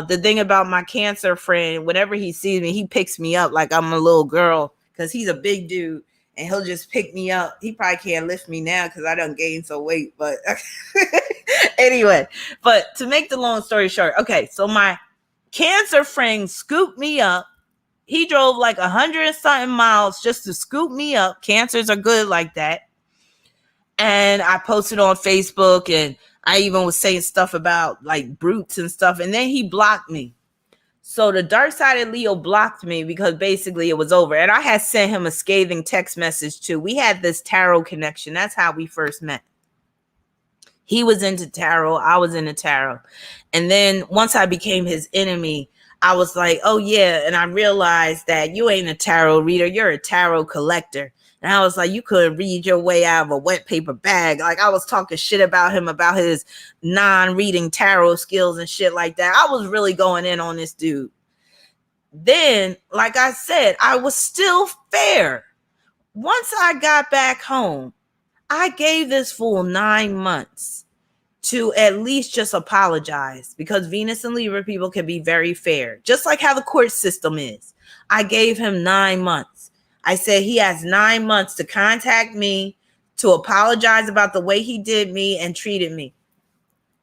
the thing about my Cancer friend, whenever he sees me, he picks me up like I'm a little girl because he's a big dude. And he'll just pick me up. He probably can't lift me now because I done gained some weight. But anyway, but to make the long story short, okay, so my Cancer friend scooped me up. He drove like 100 and something miles just to scoop me up. Cancers are good like that. And I posted on Facebook, and I even was saying stuff about like brutes and stuff. And then he blocked me. So the dark side of Leo blocked me because basically it was over. And I had sent him a scathing text message too. We had this tarot connection. That's how we first met. He was into tarot. I was into tarot. And then once I became his enemy, I was like, oh yeah. And I realized that you ain't a tarot reader. You're a tarot collector. And I was like, you couldn't read your way out of a wet paper bag. Like I was talking shit about him, about his non-reading tarot skills and shit like that. I was really going in on this dude. Then, like I said, I was still fair. Once I got back home, I gave this fool 9 months to at least just apologize, because Venus and Libra people can be very fair, just like how the court system is. I gave him 9 months. I said he has 9 months to contact me, to apologize about the way he did me and treated me.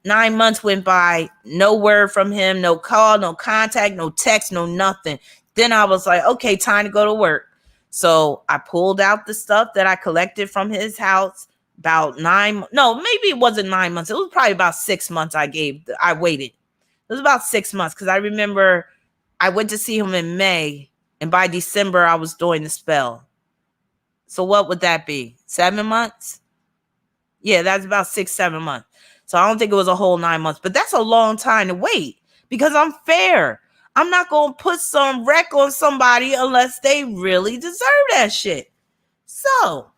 9 months went by, no word from him, no call, no contact, no text, no nothing. Then I was like, okay, time to go to work. So I pulled out the stuff that I collected from his house about maybe it wasn't 9 months. It was probably about 6 months I waited. It was about 6 months because I remember I went to see him in May. And by December, I was doing the spell. So what would that be? 7 months? Yeah, that's about 6-7 months. So I don't think it was a whole 9 months. But that's a long time to wait because I'm fair. I'm not going to put some wreck on somebody unless they really deserve that shit. So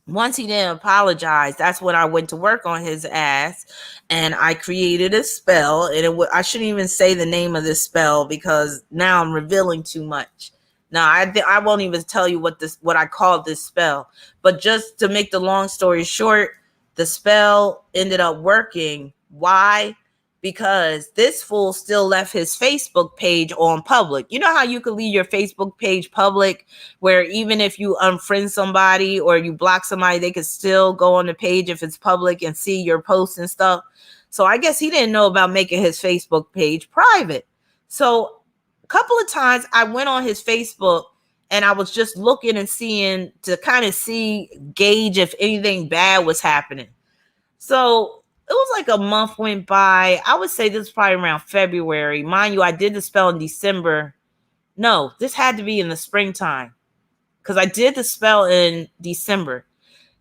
once he didn't apologize, that's when I went to work on his ass, and I created a spell. And I shouldn't even say the name of this spell because now I'm revealing too much. Now I won't even tell you what I called this spell. But just to make the long story short, the spell ended up working. Why? Because this fool still left his Facebook page on public. You know how you can leave your Facebook page public, where even if you unfriend somebody or you block somebody, they can still go on the page if it's public and see your posts and stuff. So I guess he didn't know about making his Facebook page private. So a couple of times I went on his Facebook and I was just looking and seeing to kind of gauge if anything bad was happening. So it was like a month went by. I would say this was probably around February. Mind you, I did the spell in December. No, this had to be in the springtime because I did the spell in December.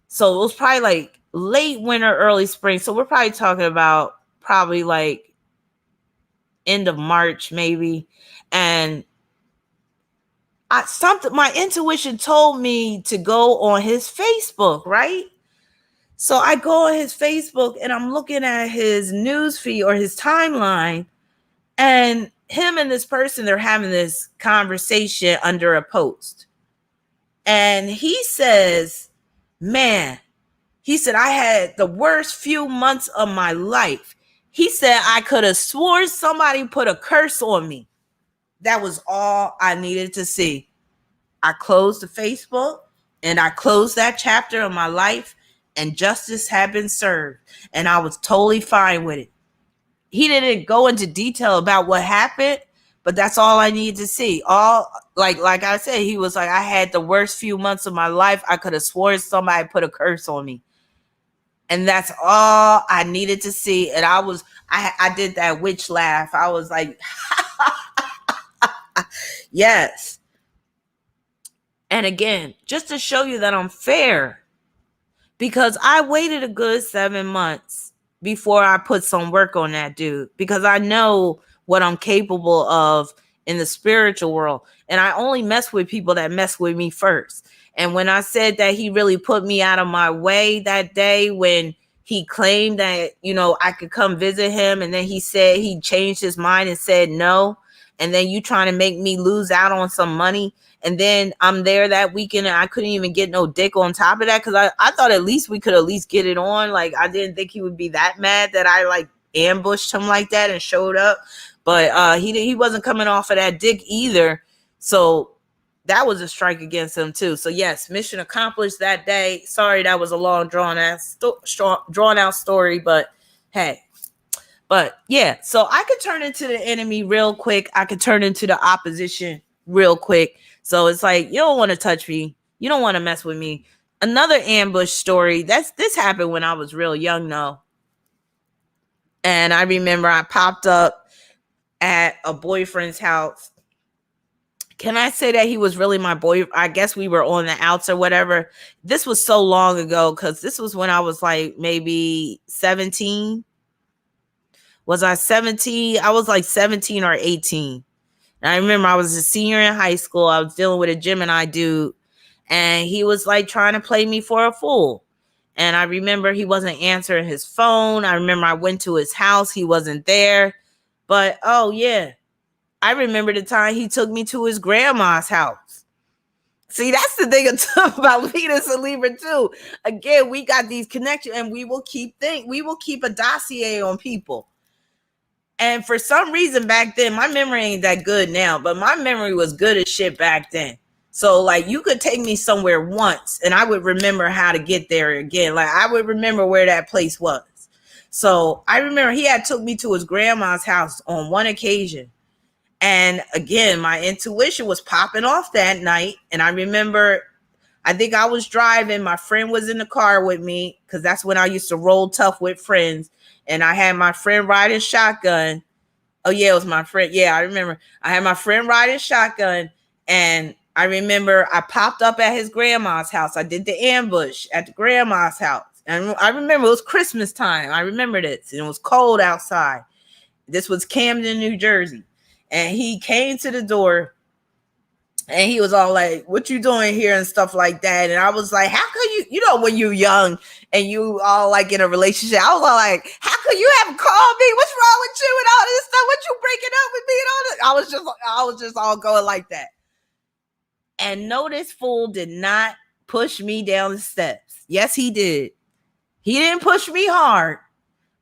So it was probably like late winter, early spring. So we're probably talking about probably like end of March, maybe. And my intuition told me to go on his Facebook, right? So I go on his Facebook and I'm looking at his news feed or his timeline, and him and this person, they're having this conversation under a post. And he says, man, he said, I had the worst few months of my life. He said, I could have sworn somebody put a curse on me. That was all I needed to see. I closed the Facebook and I closed that chapter of my life. And justice had been served. And I was totally fine with it. He didn't go into detail about what happened, but that's all I needed to see. Like I said, he was like, I had the worst few months of my life. I could have sworn somebody put a curse on me. And that's all I needed to see. And I did that witch laugh. I was like, yes. And again, just to show you that I'm fair, because I waited a good 7 months before I put some work on that dude, because I know what I'm capable of in the spiritual world. And I only mess with people that mess with me first. And when I said that he really put me out of my way that day when he claimed that, you know, I could come visit him, and then he said he changed his mind and said no, and then you trying to make me lose out on some money, and then I'm there that weekend and I couldn't even get no dick on top of that, because I thought at least we could at least get it on. Like, I didn't think he would be that mad that I like ambushed him like that and showed up. But he wasn't coming off of that dick either. So that was a strike against him too. So yes, mission accomplished that day. Sorry, that was a long drawn out story, but hey. But yeah, so I could turn into the enemy real quick. I could turn into the opposition real quick. So it's like, you don't want to touch me. You don't want to mess with me. Another ambush story. This happened when I was real young though. And I remember I popped up at a boyfriend's house. Can I say that he was really my boy? I guess we were on the outs or whatever. This was so long ago, because this was when I was like maybe 17. Was I 17? I was like 17 or 18. And I remember I was a senior in high school. I was dealing with a Gemini dude, and he was like trying to play me for a fool. And I remember he wasn't answering his phone. I remember I went to his house. He wasn't there. But, oh, yeah, I remember the time he took me to his grandma's house. See, that's the thing about Venus and Libra, too. Again, we got these connections, and we will keep a dossier on people. And for some reason back then, my memory ain't that good now, but my memory was good as shit back then. So, like, you could take me somewhere once, and I would remember how to get there again. Like, I would remember where that place was. So I remember he had took me to his grandma's house on one occasion. And again, my intuition was popping off that night. And I remember, I think I was driving. My friend was in the car with me, because that's when I used to roll tough with friends. And I had my friend riding shotgun. Oh, yeah, it was my friend. Yeah, I remember. I had my friend riding shotgun. And I remember I popped up at his grandma's house. I did the ambush at the grandma's house. And I remember it was Christmas time. I remember this. And it was cold outside. This was Camden, New Jersey. And he came to the door. And he was all like, what you doing here and stuff like that. And I was like, how could you know, when you're young and you all like in a relationship, I was all like, how could you haven't called me? What's wrong with you and all this stuff? What you breaking up with me and all this? I was just all going like that. And no, this fool did not push me down the steps. Yes, he did. He didn't push me hard,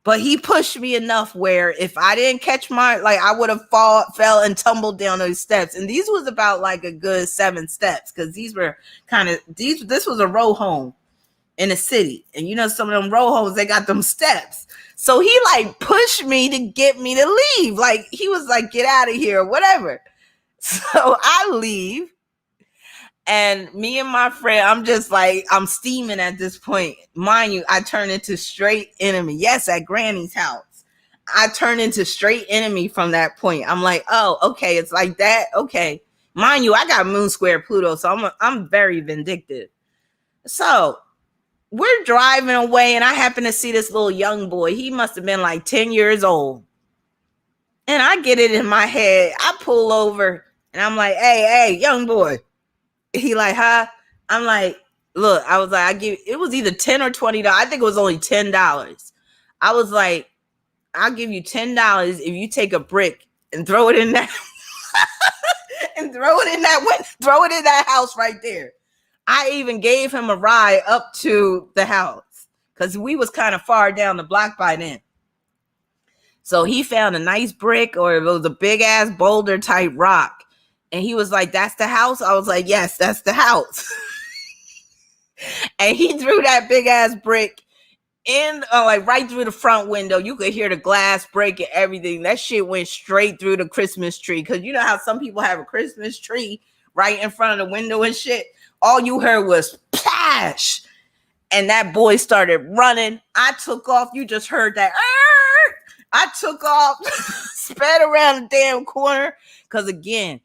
but he pushed me enough where if I didn't catch I would have fell and tumbled down those steps. And these was about like a good 7 steps, because these were this was a row home in a city. And you know, some of them row homes, they got them steps. So he like pushed me to get me to leave. Like, he was like, get out of here or whatever. So I leave. And me and my friend, I'm just like, I'm steaming at this point. Mind you, I turn into straight enemy. Yes, at Granny's house. I turn into straight enemy from that point. I'm like, oh, okay, it's like that. Okay. Mind you, I got Moon Square Pluto, so I'm very vindictive. So we're driving away, and I happen to see this little young boy. He must have been like 10 years old. And I get it in my head. I pull over, and I'm like, hey, young boy. He like, huh? I'm like, look, I was like, it was either $10 or $20. I think it was only $10. I was like, I'll give you $10 if you take a brick and throw it in that and throw it in that house right there. I even gave him a ride up to the house, because we was kind of far down the block by then. So he found a nice brick, or it was a big ass boulder type rock. And he was like, that's the house? I was like, yes, that's the house. And he threw that big ass brick in, like right through the front window. You could hear the glass break and everything. That shit went straight through the Christmas tree. Because you know how some people have a Christmas tree right in front of the window and shit? All you heard was plash. And that boy started running. I took off. You just heard that. I took off, sped around the damn corner. Because again,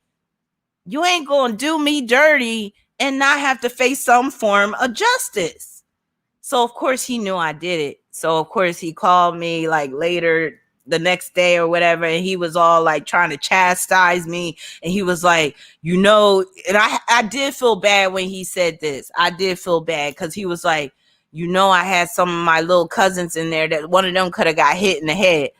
you ain't gonna do me dirty and not have to face some form of justice. So of course he knew I did it. So of course he called me like later the next day or whatever, and he was all like trying to chastise me, and he was like, you know, and I did feel bad when he said this. I did feel bad because he was like, you know, I had some of my little cousins in there that one of them could have got hit in the head.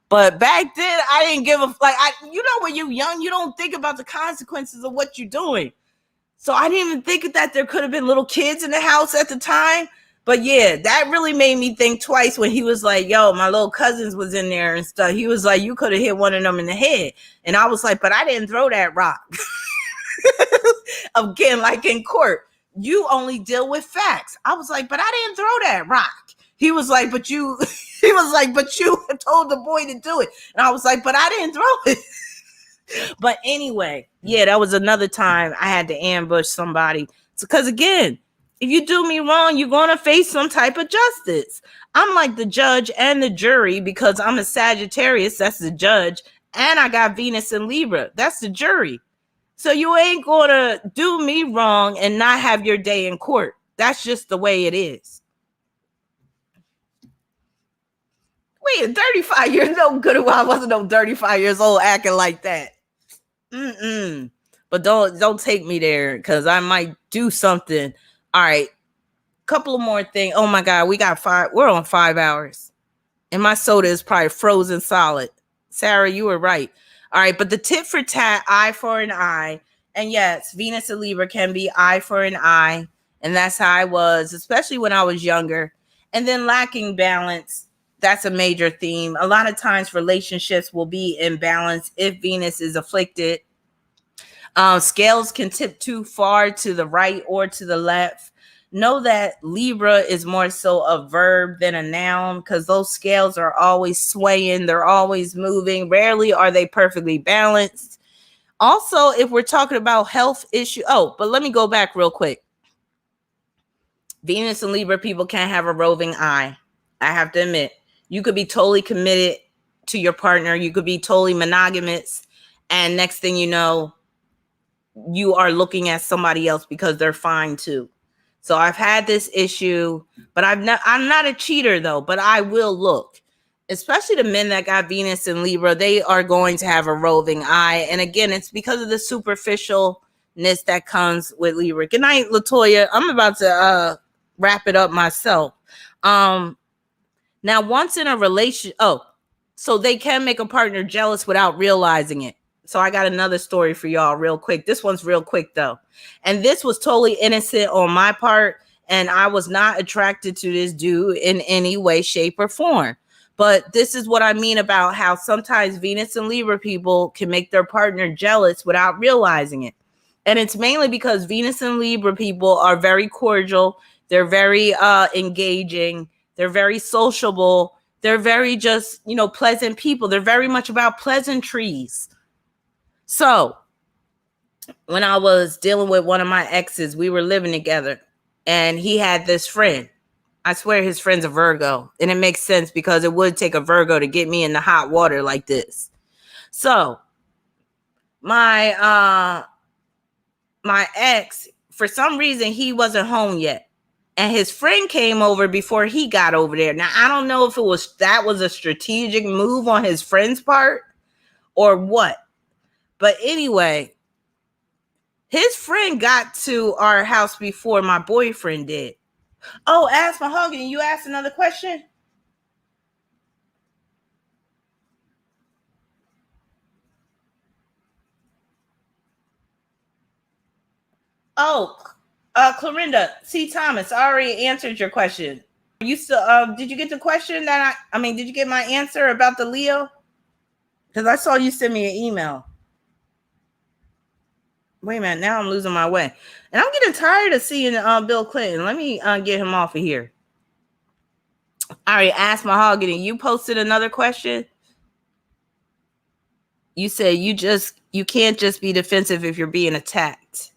But back then, I didn't give a like. You know, when you're young, you don't think about the consequences of what you're doing. So I didn't even think that there could have been little kids in the house at the time. But yeah, that really made me think twice when he was like, yo, my little cousins was in there and stuff. He was like, you could have hit one of them in the head. And I was like, but I didn't throw that rock. Again, like in court, you only deal with facts. I was like, but I didn't throw that rock. He was like, but you told the boy to do it. And I was like, but I didn't throw it. But anyway, yeah, that was another time I had to ambush somebody. Because again, if you do me wrong, you're going to face some type of justice. I'm like the judge and the jury because I'm a Sagittarius. That's the judge. And I got Venus in Libra. That's the jury. So you ain't going to do me wrong and not have your day in court. That's just the way it is. Wait, 35 years old, good. I wasn't no 35 years old acting like that. But don't take me there because I might do something. All right, couple of more things. Oh my God, we're on 5 hours, and my soda is probably frozen solid. Sarah, you were right. All right, but the tit for tat, eye for an eye, and yes, Venus and Libra can be eye for an eye, and that's how I was, especially when I was younger. And then lacking balance. That's a major theme. A lot of times relationships will be imbalanced if Venus is afflicted. Scales can tip too far to the right or to the left. Know that Libra is more so a verb than a noun because those scales are always swaying. They're always moving. Rarely are they perfectly balanced. Also, if we're talking about health issue. Oh, but let me go back real quick. Venus and Libra people can't have a roving eye. I have to admit. You could be totally committed to your partner. You could be totally monogamous. And next thing you know, you are looking at somebody else because they're fine too. So I've had this issue, but I'm not a cheater though, but I will look. Especially the men that got Venus and Libra, they are going to have a roving eye. And again, it's because of the superficialness that comes with Libra. Good night, LaToya. I'm about to wrap it up myself. Now, once in a relation, so they can make a partner jealous without realizing it. So I got another story for y'all real quick. This one's real quick, though. And this was totally innocent on my part. And I was not attracted to this dude in any way, shape, or form. But this is what I mean about how sometimes Venus and Libra people can make their partner jealous without realizing it. And it's mainly because Venus and Libra people are very cordial. They're very engaging. They're very sociable. They're very just, pleasant people. They're very much about pleasantries. So when I was dealing with one of my exes, we were living together and he had this friend. I swear his friend's a Virgo. And it makes sense because it would take a Virgo to get me in the hot water like this. So my ex, for some reason, he wasn't home yet. And his friend came over before he got over there. Now, I don't know if that was a strategic move on his friend's part or what. But anyway, his friend got to our house before my boyfriend did. Oh, ask Mahogany, you asked another question? Oh, Clorinda, C. Thomas, I already answered your question. You still did you get the question that did you get my answer about the Leo? Because I saw you send me an email. Wait a minute, now I'm losing my way. And I'm getting tired of seeing Bill Clinton. Let me get him off of here. All right, ask Mahogany. You posted another question. You said you can't just be defensive if you're being attacked.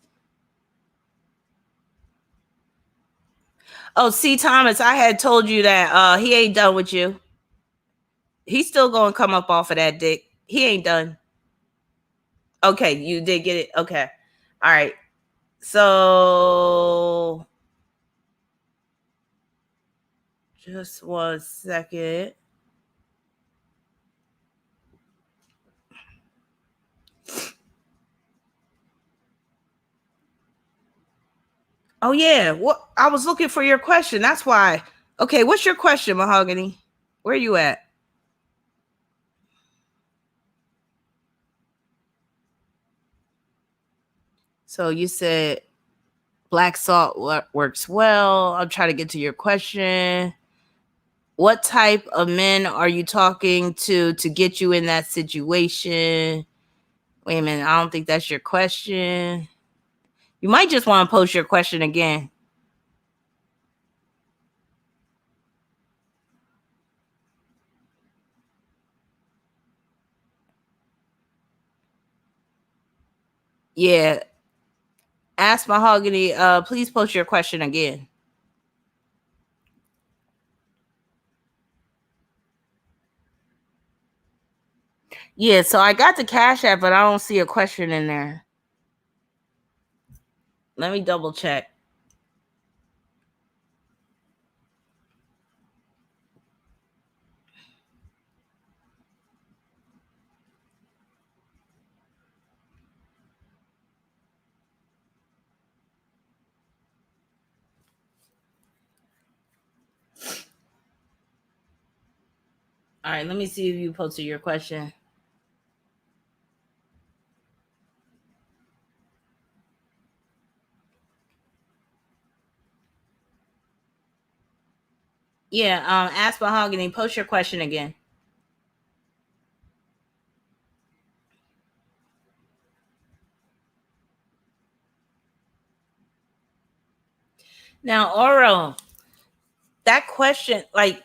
Oh, C. Thomas, I had told you that he ain't done with you. He's still going to come up off of that dick. He ain't done. Okay, you did get it. Okay. All right. So just 1 second. Oh yeah. What? I was looking for your question. That's why. Okay, what's your question, Mahogany? Where you at? So you said black salt works well. I'm trying to get to your question. What type of men are you talking to get you in that situation? Wait a minute. I don't think that's your question. You might just want to post your question again. Yeah. Ask Mahogany, please post your question again. Yeah, so I got the Cash App, but I don't see a question in there. Let me double check. All right, let me see if you posted your question. Yeah, ask Mahogany, post your question again. Now, Oro, that question, like,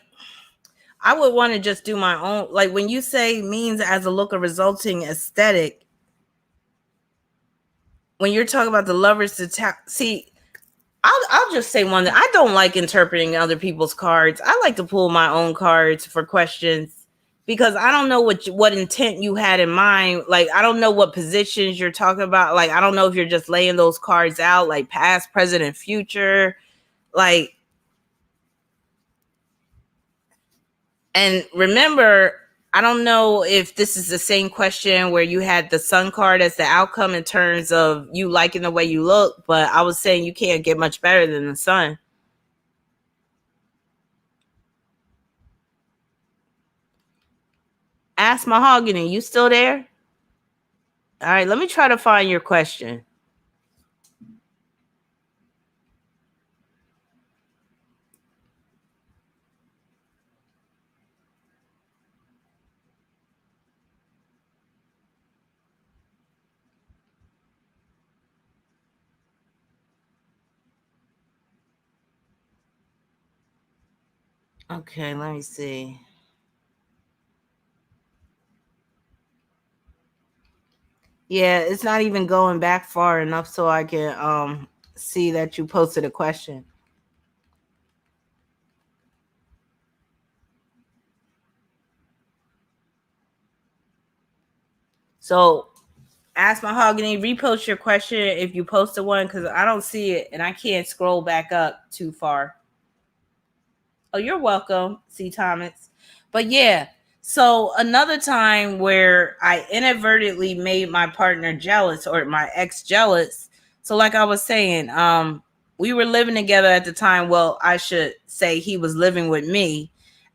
I would want to just do my own. Like, when you say means as a look of resulting aesthetic, when you're talking about the lovers to see, I'll just say one thing. I don't like interpreting other people's cards. I like to pull my own cards for questions because I don't know what intent you had in mind. Like, I don't know what positions you're talking about. Like, I don't know if you're just laying those cards out, like past, present, and future. Like, and remember, I don't know if this is the same question where you had the sun card as the outcome in terms of you liking the way you look, but I was saying you can't get much better than the sun. Ask Mahogany, you still there? All right, let me try to find your question. Okay, let me see. Yeah, it's not even going back far enough so I can see that you posted a question. So ask Mahogany, repost your question if you posted one because I don't see it and I can't scroll back up too far. Oh, you're welcome, C. Thomas. But yeah, so another time where I inadvertently made my partner jealous or my ex jealous. So like I was saying, we were living together at the time. Well, I should say he was living with me.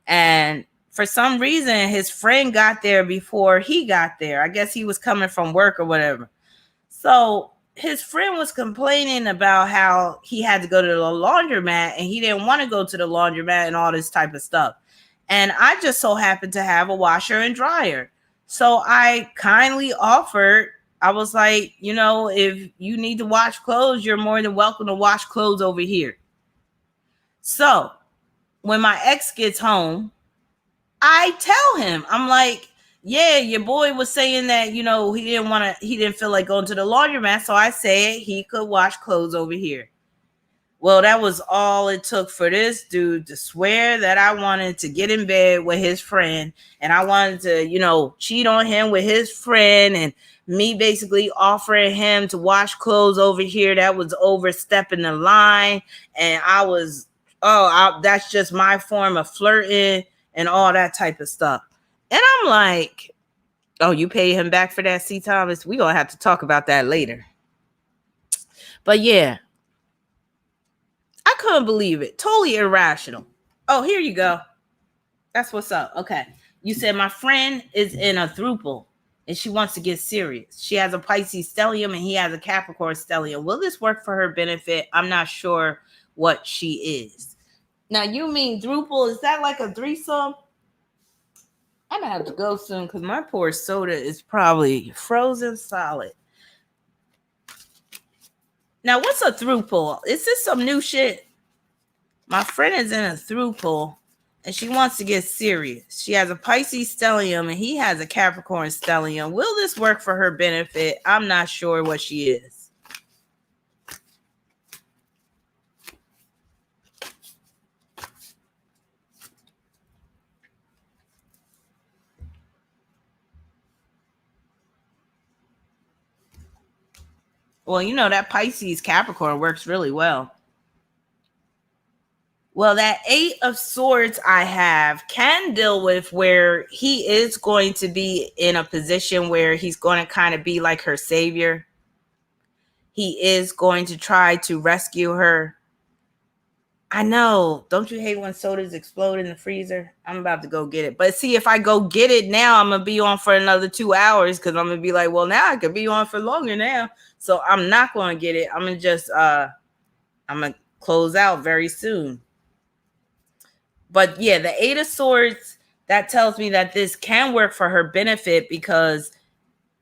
And for some reason, his friend got there before he got there. I guess he was coming from work or whatever. So his friend was complaining about how he had to go to the laundromat and he didn't want to go to the laundromat and all this type of stuff. And I just so happened to have a washer and dryer. So I kindly offered, I was like, you know, if you need to wash clothes, you're more than welcome to wash clothes over here. So when my ex gets home, I tell him, I'm like, yeah, your boy was saying that, you know, he didn't feel like going to the laundromat. So I said he could wash clothes over here. Well, that was all it took for this dude to swear that I wanted to get in bed with his friend and I wanted to, you know, cheat on him with his friend and me basically offering him to wash clothes over here. That was overstepping the line. And I was, that's just my form of flirting and all that type of stuff. And I'm like, oh, you pay him back for that, C. Thomas? We're going to have to talk about that later. But yeah, couldn't believe it. Totally irrational. Oh, here you go. That's what's up. Okay. You said my friend is in a throuple and she wants to get serious. She has a Pisces stellium and he has a Capricorn stellium. Will this work for her benefit? I'm not sure what she is. Now, you mean throuple? Is that like a threesome? I'm gonna have to go soon because my poor soda is probably frozen solid. Now, what's a throuple? Is this some new shit? My friend is in a throuple and she wants to get serious. She has a Pisces stellium and he has a Capricorn stellium. Will this work for her benefit? I'm not sure what she is. Well, you know, that Pisces Capricorn works really well. Well, that 8 of Swords I have can deal with where he is going to be in a position where he's going to kind of be like her savior. He is going to try to rescue her. I know. Don't you hate when sodas explode in the freezer? I'm about to go get it. But see, if I go get it now, I'm going to be on for another 2 hours because I'm going to be like, well, now I could be on for longer now. So I'm not going to get it. I'm going to just, I'm going to close out very soon. But yeah, the 8 of Swords, that tells me that this can work for her benefit because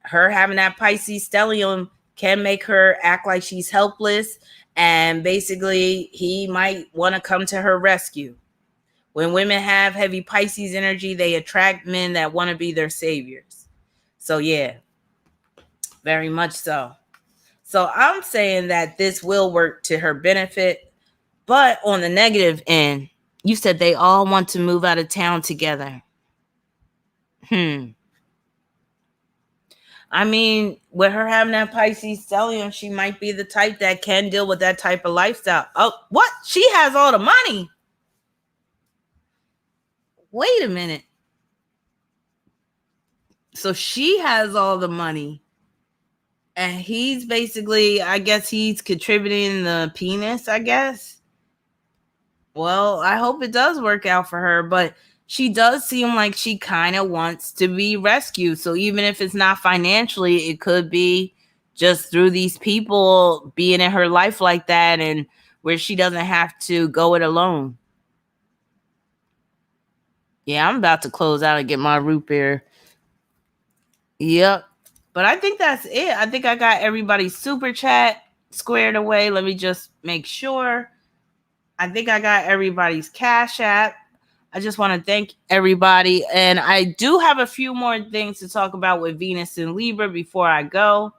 her having that Pisces stellium can make her act like she's helpless. And basically, he might want to come to her rescue. When women have heavy Pisces energy, they attract men that want to be their saviors. So yeah, very much so. So I'm saying that this will work to her benefit. But on the negative end, you said they all want to move out of town together. I mean, with her having that Pisces stellium, she might be the type that can deal with that type of lifestyle. Oh, what? She has all the money. Wait a minute. So she has all the money. And he's basically, I guess he's contributing the penis, I guess. Well, I hope it does work out for her, but she does seem like she kind of wants to be rescued. So even if it's not financially, it could be just through these people being in her life like that and where she doesn't have to go it alone. Yeah, I'm about to close out and get my root beer. Yep. But I think that's it. I think I got everybody's super chat squared away. Let me just make sure. I think I got everybody's Cash App. I just want to thank everybody. And I do have a few more things to talk about with Venus and Libra before I go.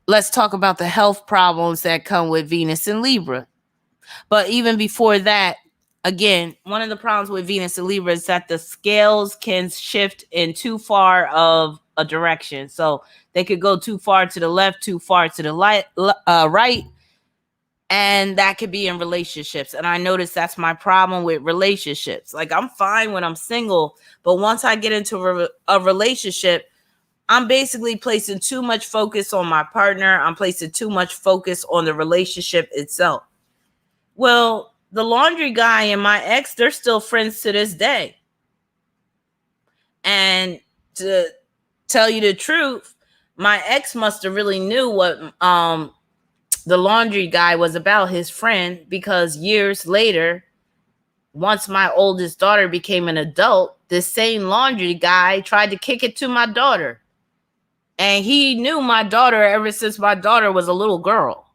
Let's talk about the health problems that come with Venus and Libra. But even before that, again, one of the problems with Venus and Libra is that the scales can shift in too far of a direction. So they could go too far to the left, too far to the right. And that could be in relationships. And I notice that's my problem with relationships. Like, I'm fine when I'm single, but once I get into a relationship, I'm basically placing too much focus on my partner. I'm placing too much focus on the relationship itself. Well, the laundry guy and my ex, they're still friends to this day. And to tell you the truth, my ex must have really knew what the laundry guy was about, his friend, because years later, once my oldest daughter became an adult, this same laundry guy tried to kick it to my daughter. And he knew my daughter ever since my daughter was a little girl.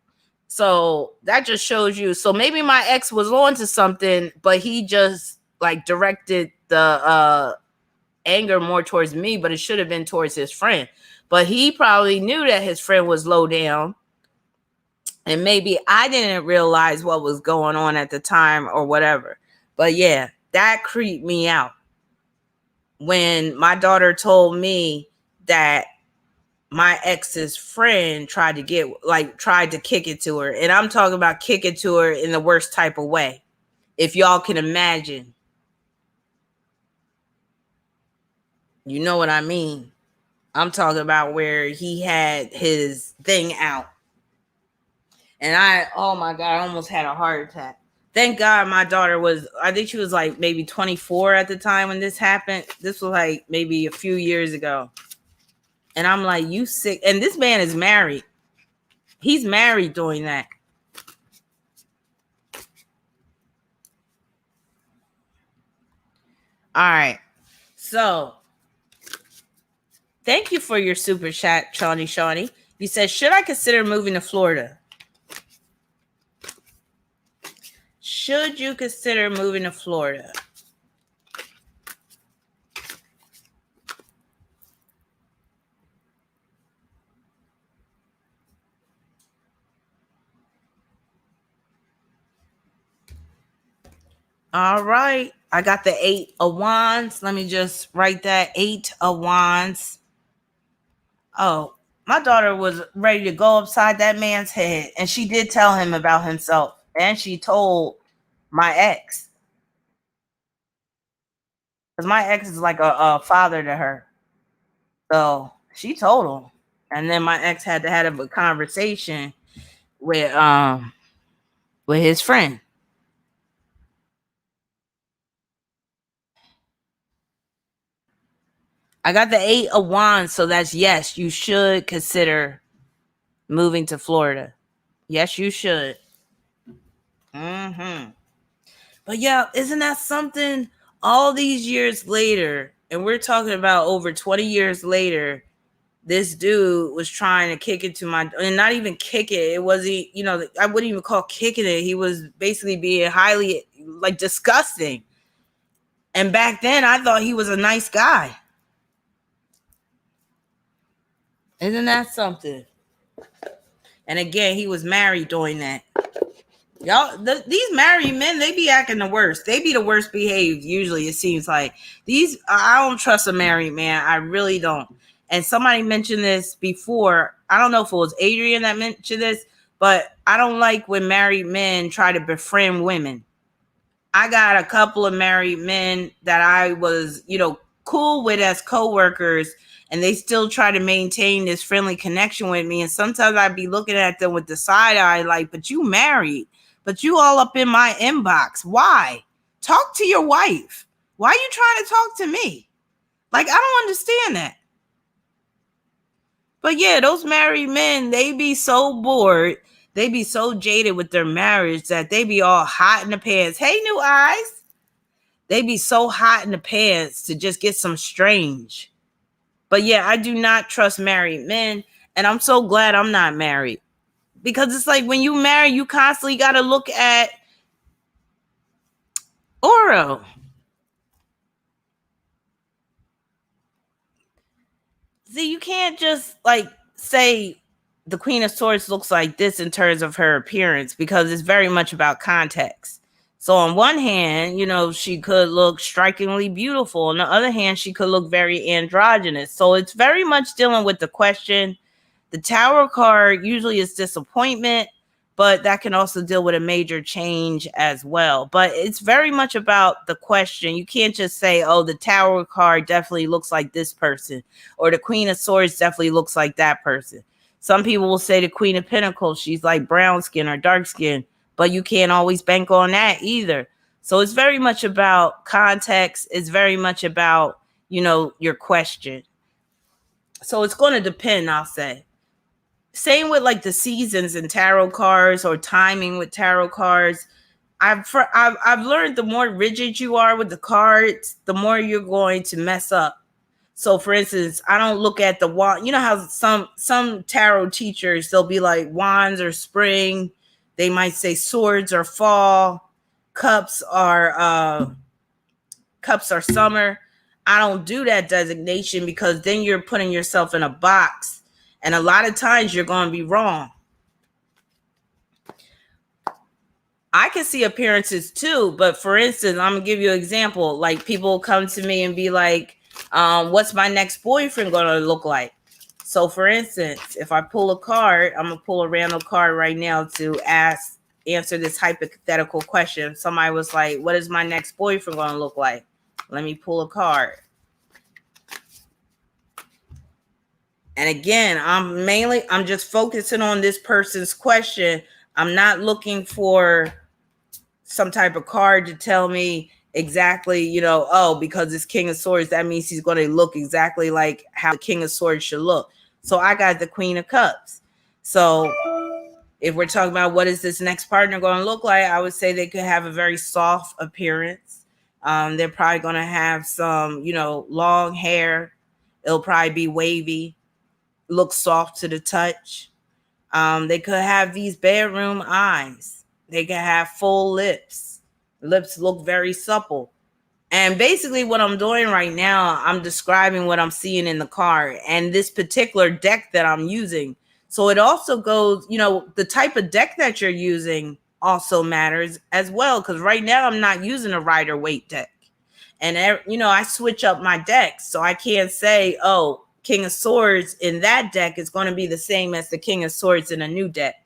So that just shows you. So maybe my ex was on to something, but he just like directed the anger more towards me, but it should have been towards his friend. But he probably knew that his friend was low down. And maybe I didn't realize what was going on at the time or whatever. But yeah, that creeped me out. When my daughter told me that my ex's friend tried to kick it to her. And I'm talking about kick it to her in the worst type of way. If y'all can imagine. You know what I mean? I'm talking about where he had his thing out. And oh my God, I almost had a heart attack. Thank God my daughter I think she was like maybe 24 at the time when this happened. This was like maybe a few years ago. And I'm like, you sick. And this man is married. He's married doing that. All right. So thank you for your super chat, Shawnee. You said, should I consider moving to Florida? Should you consider moving to Florida? All right. I got the 8 of Wands. Let me just write that 8 of Wands. Oh, my daughter was ready to go upside that man's head. And she did tell him about himself. And she told my ex. Because my ex is like a father to her. So she told him. And then my ex had to have a conversation with his friend. I got the 8 of Wands, so that's yes, you should consider moving to Florida. Yes, you should. But yeah, isn't that something? All these years later, and we're talking about over 20 years later, this dude was trying to kick it to my, and not even kick it. It wasn't, I wouldn't even call kicking it. He was basically being highly like disgusting. And back then I thought he was a nice guy. Isn't that something? And again, he was married doing that. Y'all, these married men, they be acting the worst. They be the worst behaved. Usually, it seems like I don't trust a married man. I really don't. And somebody mentioned this before. I don't know if it was Adrian that mentioned this, but I don't like when married men try to befriend women. I got a couple of married men that I was, cool with as coworkers, and they still try to maintain this friendly connection with me. And sometimes I'd be looking at them with the side eye, like, but you married, but you all up in my inbox. Why? Talk to your wife. Why are you trying to talk to me? Like, I don't understand that. But yeah, those married men, they be so bored. They be so jaded with their marriage that they be all hot in the pants. Hey, New Eyes. They be so hot in the pants to just get some strange. But yeah, I do not trust married men. And I'm so glad I'm not married. Because it's like when you marry, you constantly got to look at Oro. See, you can't just like say the Queen of Swords looks like this in terms of her appearance, because it's very much about context. So on one hand, she could look strikingly beautiful. On the other hand, she could look very androgynous. So it's very much dealing with the question. The Tower card usually is disappointment, but that can also deal with a major change as well. But it's very much about the question. You can't just say, oh, the Tower card definitely looks like this person, or the Queen of Swords definitely looks like that person. Some people will say the Queen of Pentacles, she's like brown skin or dark skin, but you can't always bank on that either. So it's very much about context. It's very much about, your question. So it's going to depend, I'll say. Same with like the seasons and tarot cards, or timing with tarot cards. I've learned the more rigid you are with the cards, the more you're going to mess up. So for instance, I don't look at the wand. You know how some tarot teachers, they'll be like wands or spring. They might say swords or fall. Cups are summer. I don't do that designation, because then you're putting yourself in a box. And a lot of times you're going to be wrong. I can see appearances too. But for instance, I'm going to give you an example. Like, people come to me and be like, what's my next boyfriend going to look like? So for instance, if I pull a card, I'm going to pull a random card right now to answer this hypothetical question. Somebody was like, what is my next boyfriend going to look like? Let me pull a card. And again, I'm just focusing on this person's question. I'm not looking for some type of card to tell me exactly, you know, oh, because it's King of Swords, that means he's going to look exactly like how the King of Swords should look. So I got the Queen of Cups. So if we're talking about what is this next partner going to look like, I would say they could have a very soft appearance. They're probably going to have some, you know, long hair. It'll probably be wavy, look soft to the touch. They could have these bedroom eyes. They could have full lips. Lips look very supple. And basically what I'm doing right now, I'm describing what I'm seeing in the card and this particular deck that I'm using. So it also goes, you know, the type of deck that you're using also matters as well. Because right now I'm not using a Rider-Waite deck. And, you know, I switch up my decks. So I can't say, oh, King of Swords in that deck is going to be the same as the King of Swords in a new deck.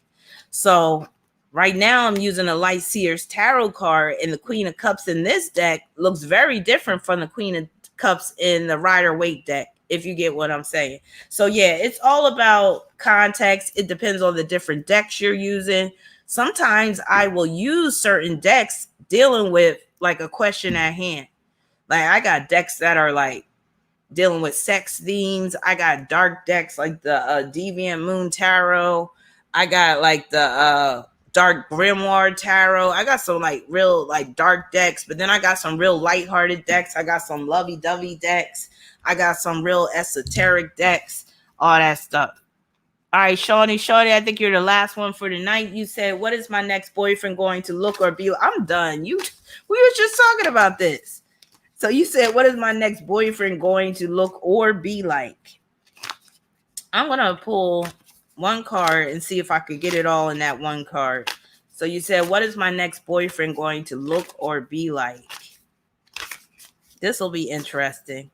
So right now I'm using a Light Seer's Tarot card, and the Queen of Cups in this deck looks very different from the Queen of Cups in the Rider-Waite deck, if you get what I'm saying. So yeah, it's all about context. It depends on the different decks you're using. Sometimes I will use certain decks dealing with like a question at hand. Like I got decks that are like dealing with sex themes. I got dark decks like the Deviant Moon Tarot. I got like the Dark Grimoire Tarot. I got some like real like dark decks, but then I got some real lighthearted decks. I got some lovey-dovey decks. I got some real esoteric decks, all that stuff. All right, Shawty, I think you're the last one for tonight. You said, what is my next boyfriend going to look or be? I'm done. We were just talking about this. So you said, what is my next boyfriend going to look or be like? I'm going to pull one card and see if I could get it all in that one card. So you said, what is my next boyfriend going to look or be like? This will be interesting.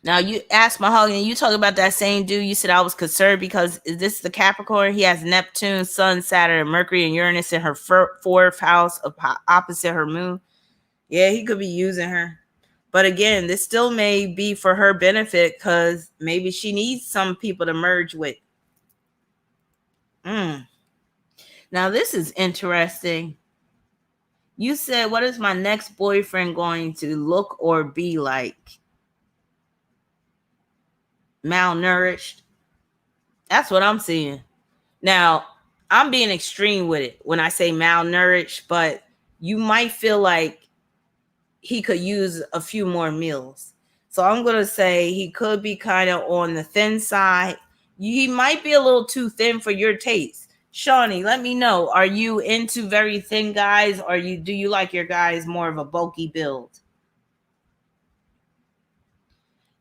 Now, you asked Mahogany, you talk about that same dude. You said I was concerned because is this the Capricorn? He has Neptune, Sun, Saturn, and Mercury, and Uranus in her fourth house opposite her moon. Yeah, he could be using her. But again, this still may be for her benefit because maybe she needs some people to merge with. Now, this is interesting. You said, what is my next boyfriend going to look or be like? Malnourished. That's what I'm seeing. Now, I'm being extreme with it when I say malnourished, but you might feel like he could use a few more meals. So I'm going to say he could be kind of on the thin side. He might be a little too thin for your taste. Shawnee, let me know. Are you into very thin guys, or do you like your guys more of a bulky build?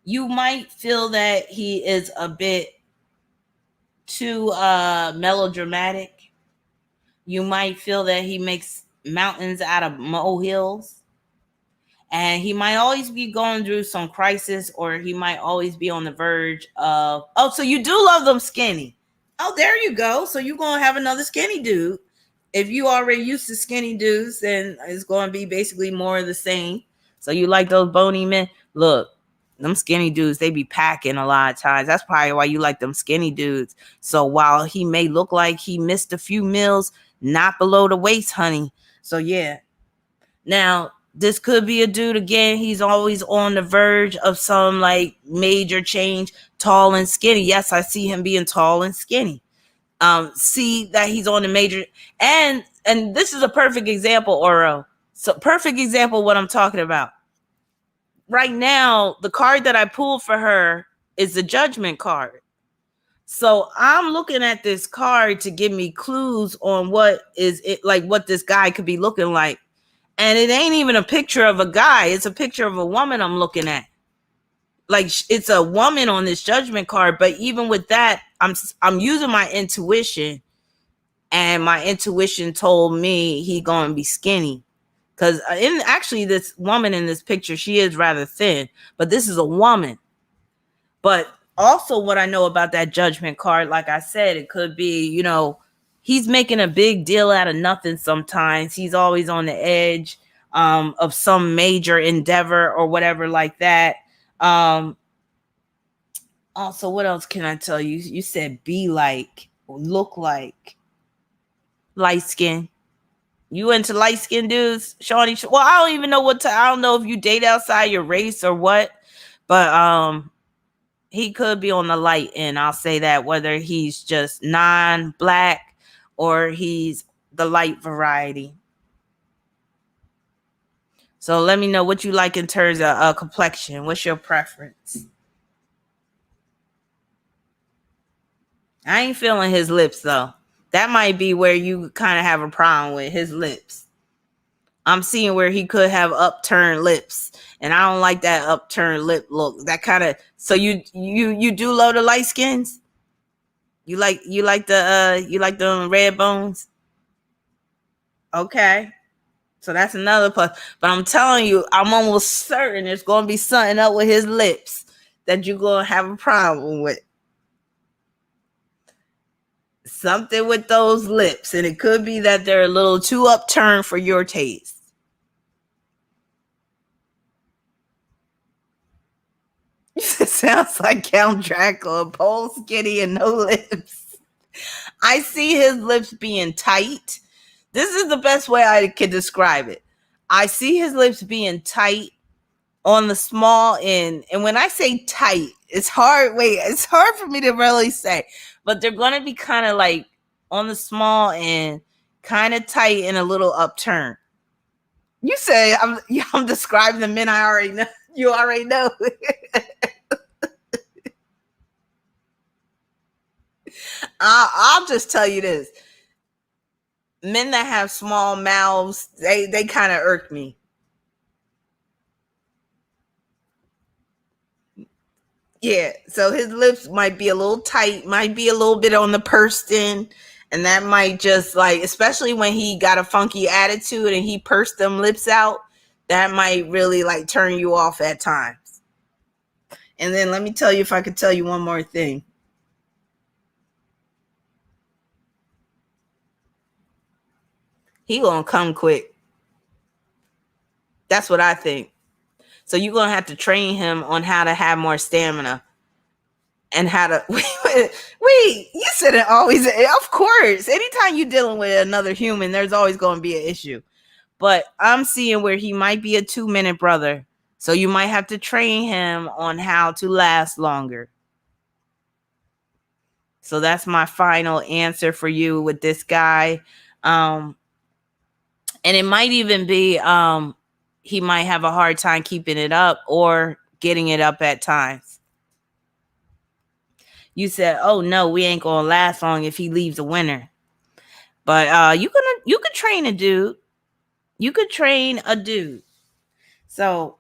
You might feel that he is a bit too melodramatic. You might feel that he makes mountains out of molehills. And he might always be going through some crisis, or he might always be on the verge of, oh, so you do love them skinny. Oh, there you go. So you're going to have another skinny dude. If you already used to skinny dudes, then it's going to be basically more of the same. So you like those bony men? Look, them skinny dudes, they be packing a lot of times. That's probably why you like them skinny dudes. So while he may look like he missed a few meals, not below the waist, honey. So yeah. Now, this could be a dude, again, he's always on the verge of some like major change, tall and skinny. Yes, I see him being tall and skinny. See that he's on the major, and this is a perfect example, Oro. So perfect example of what I'm talking about. Right now, the card that I pulled for her is the Judgment card. So I'm looking at this card to give me clues on what is it, like what this guy could be looking like. And it ain't even a picture of a guy. It's a picture of a woman I'm looking at. Like it's a woman on this Judgment card. But even with that, I'm using my intuition. And my intuition told me he going to be skinny. Because actually this woman in this picture, she is rather thin. But this is a woman. But also what I know about that Judgment card, like I said, it could be, you know, he's making a big deal out of nothing sometimes. He's always on the edge. of some major endeavor or whatever like that. Also, what else can I tell you? You said be like, look like, light skin. You into light skin dudes, Shawnee? Well, I don't even know I don't know if you date outside your race or what, but he could be on the light end. I'll say that, whether he's just non-black or he's the light variety. So let me know what you like in terms of complexion. What's your preference? I ain't feeling his lips though. That might be where you kind of have a problem with his lips. I'm seeing where he could have upturned lips, and I don't like that upturned lip look. That kind of, so you do love the light skins? You like the red bones? Okay. So that's another plus. But I'm telling you, I'm almost certain there's going to be something up with his lips that you're going to have a problem with. Something with those lips, and it could be that they're a little too upturned for your taste. It sounds like Count Dracula, pole skinny and no lips. I see his lips being tight. This is the best way I could describe it. I see his lips being tight on the small end. And when I say tight, it's hard for me to really say. But they're going to be kind of like on the small end, kind of tight and a little upturned. You say I'm describing the men I already know. You already know. I'll just tell you this. Men that have small mouths, they kind of irk me. Yeah, so his lips might be a little tight, might be a little bit on the pursed end, and that might just like, especially when he got a funky attitude and he pursed them lips out, that might really like turn you off at times. And then let me tell you, if I could tell you one more thing. He gonna come quick. That's what I think. So you're gonna have to train him on how to have more stamina and how to wait. You said it always. Of course, anytime you're dealing with another human, there's always gonna be an issue. But I'm seeing where he might be a 2-minute brother. So you might have to train him on how to last longer. So that's my final answer for you with this guy. And it might even be he might have a hard time keeping it up or getting it up at times. You said, oh no, we ain't gonna last long if he leaves a winner. But you could train a dude. You could train a dude. So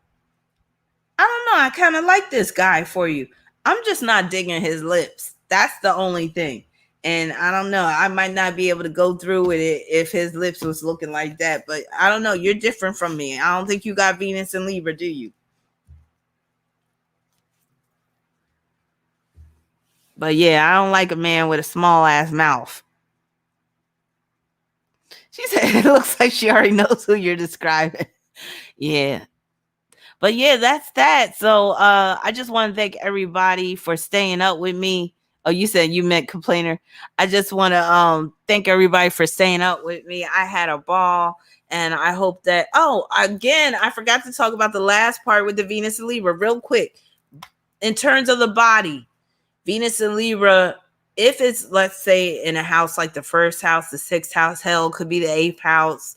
I don't know. I kind of like this guy for you. I'm just not digging his lips. That's the only thing. And I don't know. I might not be able to go through with it if his lips was looking like that. But I don't know. You're different from me. I don't think you got Venus and Libra, do you? But yeah, I don't like a man with a small ass mouth. She said it looks like she already knows who you're describing. Yeah. But yeah, that's that. So I just want to thank everybody for staying up with me. Oh, you said you meant complainer. I just want to thank everybody for staying up with me. I had a ball, and I hope that, again, I forgot to talk about the last part with the Venus and Libra real quick. In terms of the body, Venus and Libra, if it's, let's say, in a house like the first house, the 6th house, hell, could be the 8th house,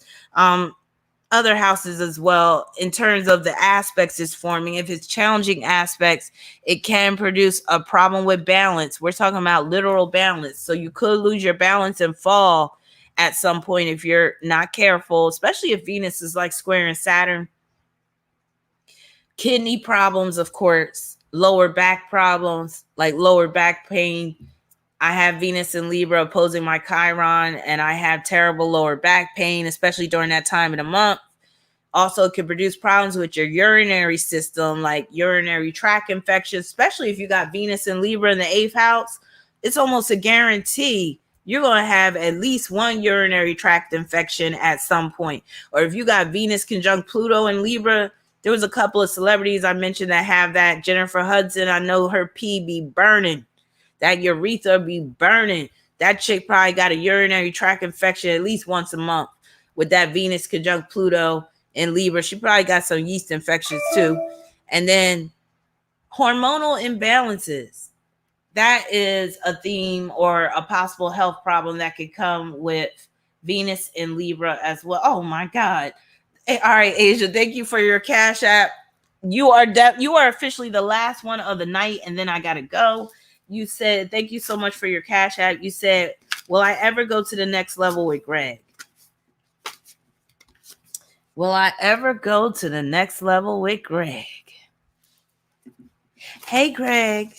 other houses as well, in terms of the aspects it's forming. If it's challenging aspects, it can produce a problem with balance. We're talking about literal balance. So you could lose your balance and fall at some point if you're not careful, especially if Venus is like squaring Saturn. Kidney problems, of course, lower back problems, like lower back pain. I have Venus and Libra opposing my Chiron, and I have terrible lower back pain, especially during that time of the month. Also, it can produce problems with your urinary system, like urinary tract infections, especially if you got Venus and Libra in the 8th house. It's almost a guarantee you're going to have at least one urinary tract infection at some point. Or if you got Venus conjunct Pluto in Libra, there was a couple of celebrities I mentioned that have that. Jennifer Hudson, I know her pee be burning. That urethra be burning. That chick probably got a urinary tract infection at least once a month with that Venus conjunct Pluto in Libra. She probably got some yeast infections too. And then hormonal imbalances. That is a theme or a possible health problem that could come with Venus in Libra as well. Oh my God. Hey, all right, Asia, thank you for your Cash App. You are officially the last one of the night, and then I gotta go. You said, thank you so much for your Cash App. You said, will I ever go to the next level with Greg? Will I ever go to the next level with Greg? Hey, Greg.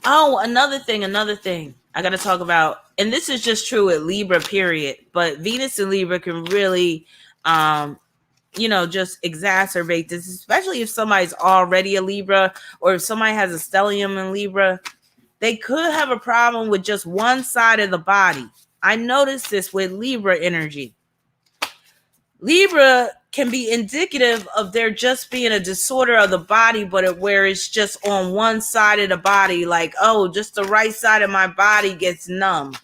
Oh, another thing I got to talk about, and this is just true with Libra, period, but Venus and Libra can really, just exacerbate this, especially if somebody's already a Libra or if somebody has a stellium in Libra. They could have a problem with just one side of the body. I noticed this with Libra energy. Libra can be indicative of there just being a disorder of the body, but where it's just on one side of the body, like, oh, just the right side of my body gets numb,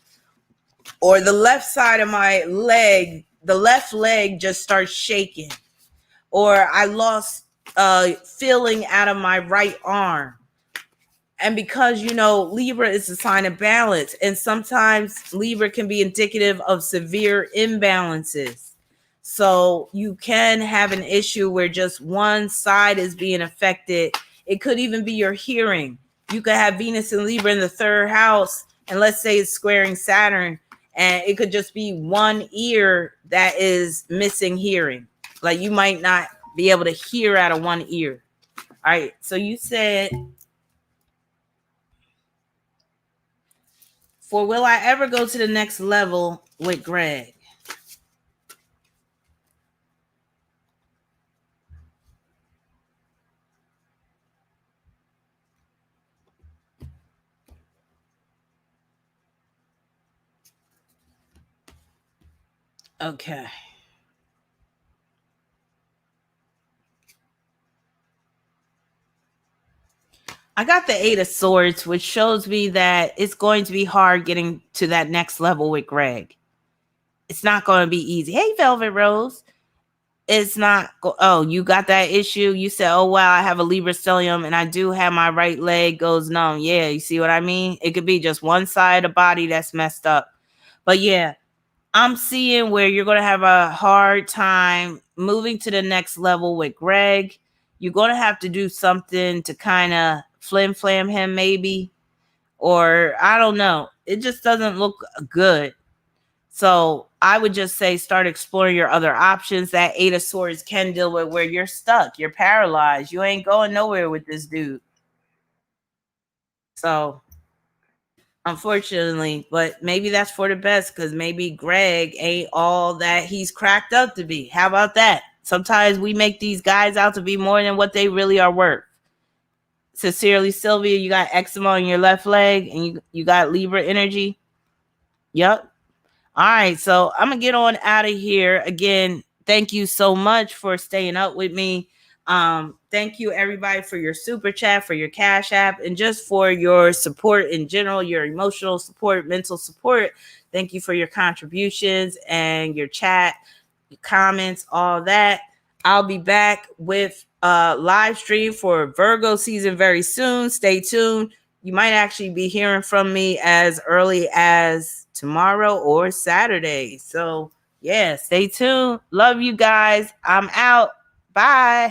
or the left side of my leg, the left leg just starts shaking, or I lost feeling out of my right arm. And because, Libra is a sign of balance, and sometimes Libra can be indicative of severe imbalances. So you can have an issue where just one side is being affected. It could even be your hearing. You could have Venus and Libra in the third house, and let's say it's squaring Saturn, and it could just be one ear that is missing hearing. Like you might not be able to hear out of one ear. All right. So you said, for will I ever go to the next level with Greg? Okay. I got the 8 of Swords, which shows me that it's going to be hard getting to that next level with Greg. It's not going to be easy. Hey, Velvet Rose. It's not. Oh, you got that issue? You said, oh, wow, I have a Libra stellium and I do have my right leg goes numb. Yeah, you see what I mean? It could be just one side of the body that's messed up. But yeah, I'm seeing where you're going to have a hard time moving to the next level with Greg. You're going to have to do something to kind of flim-flam him maybe. Or I don't know. It just doesn't look good. So I would just say start exploring your other options. That 8 of Swords can deal with where you're stuck. You're paralyzed. You ain't going nowhere with this dude. So unfortunately, but maybe that's for the best, because maybe Greg ain't all that he's cracked up to be. How about that? Sometimes we make these guys out to be more than what they really are worth. Sincerely, Sylvia, you got eczema on your left leg and you got Libra energy. Yep. All right, so I'm gonna get on out of here. Again, thank you so much for staying up with me. Thank you everybody for your super chat, for your Cash App, and just for your support in general, your emotional support, mental support. Thank you for your contributions and your chat, your comments, all that. I'll be back with a live stream for Virgo season very soon. Stay tuned. You might actually be hearing from me as early as tomorrow or Saturday. So yeah, stay tuned. Love you guys. I'm out. Bye.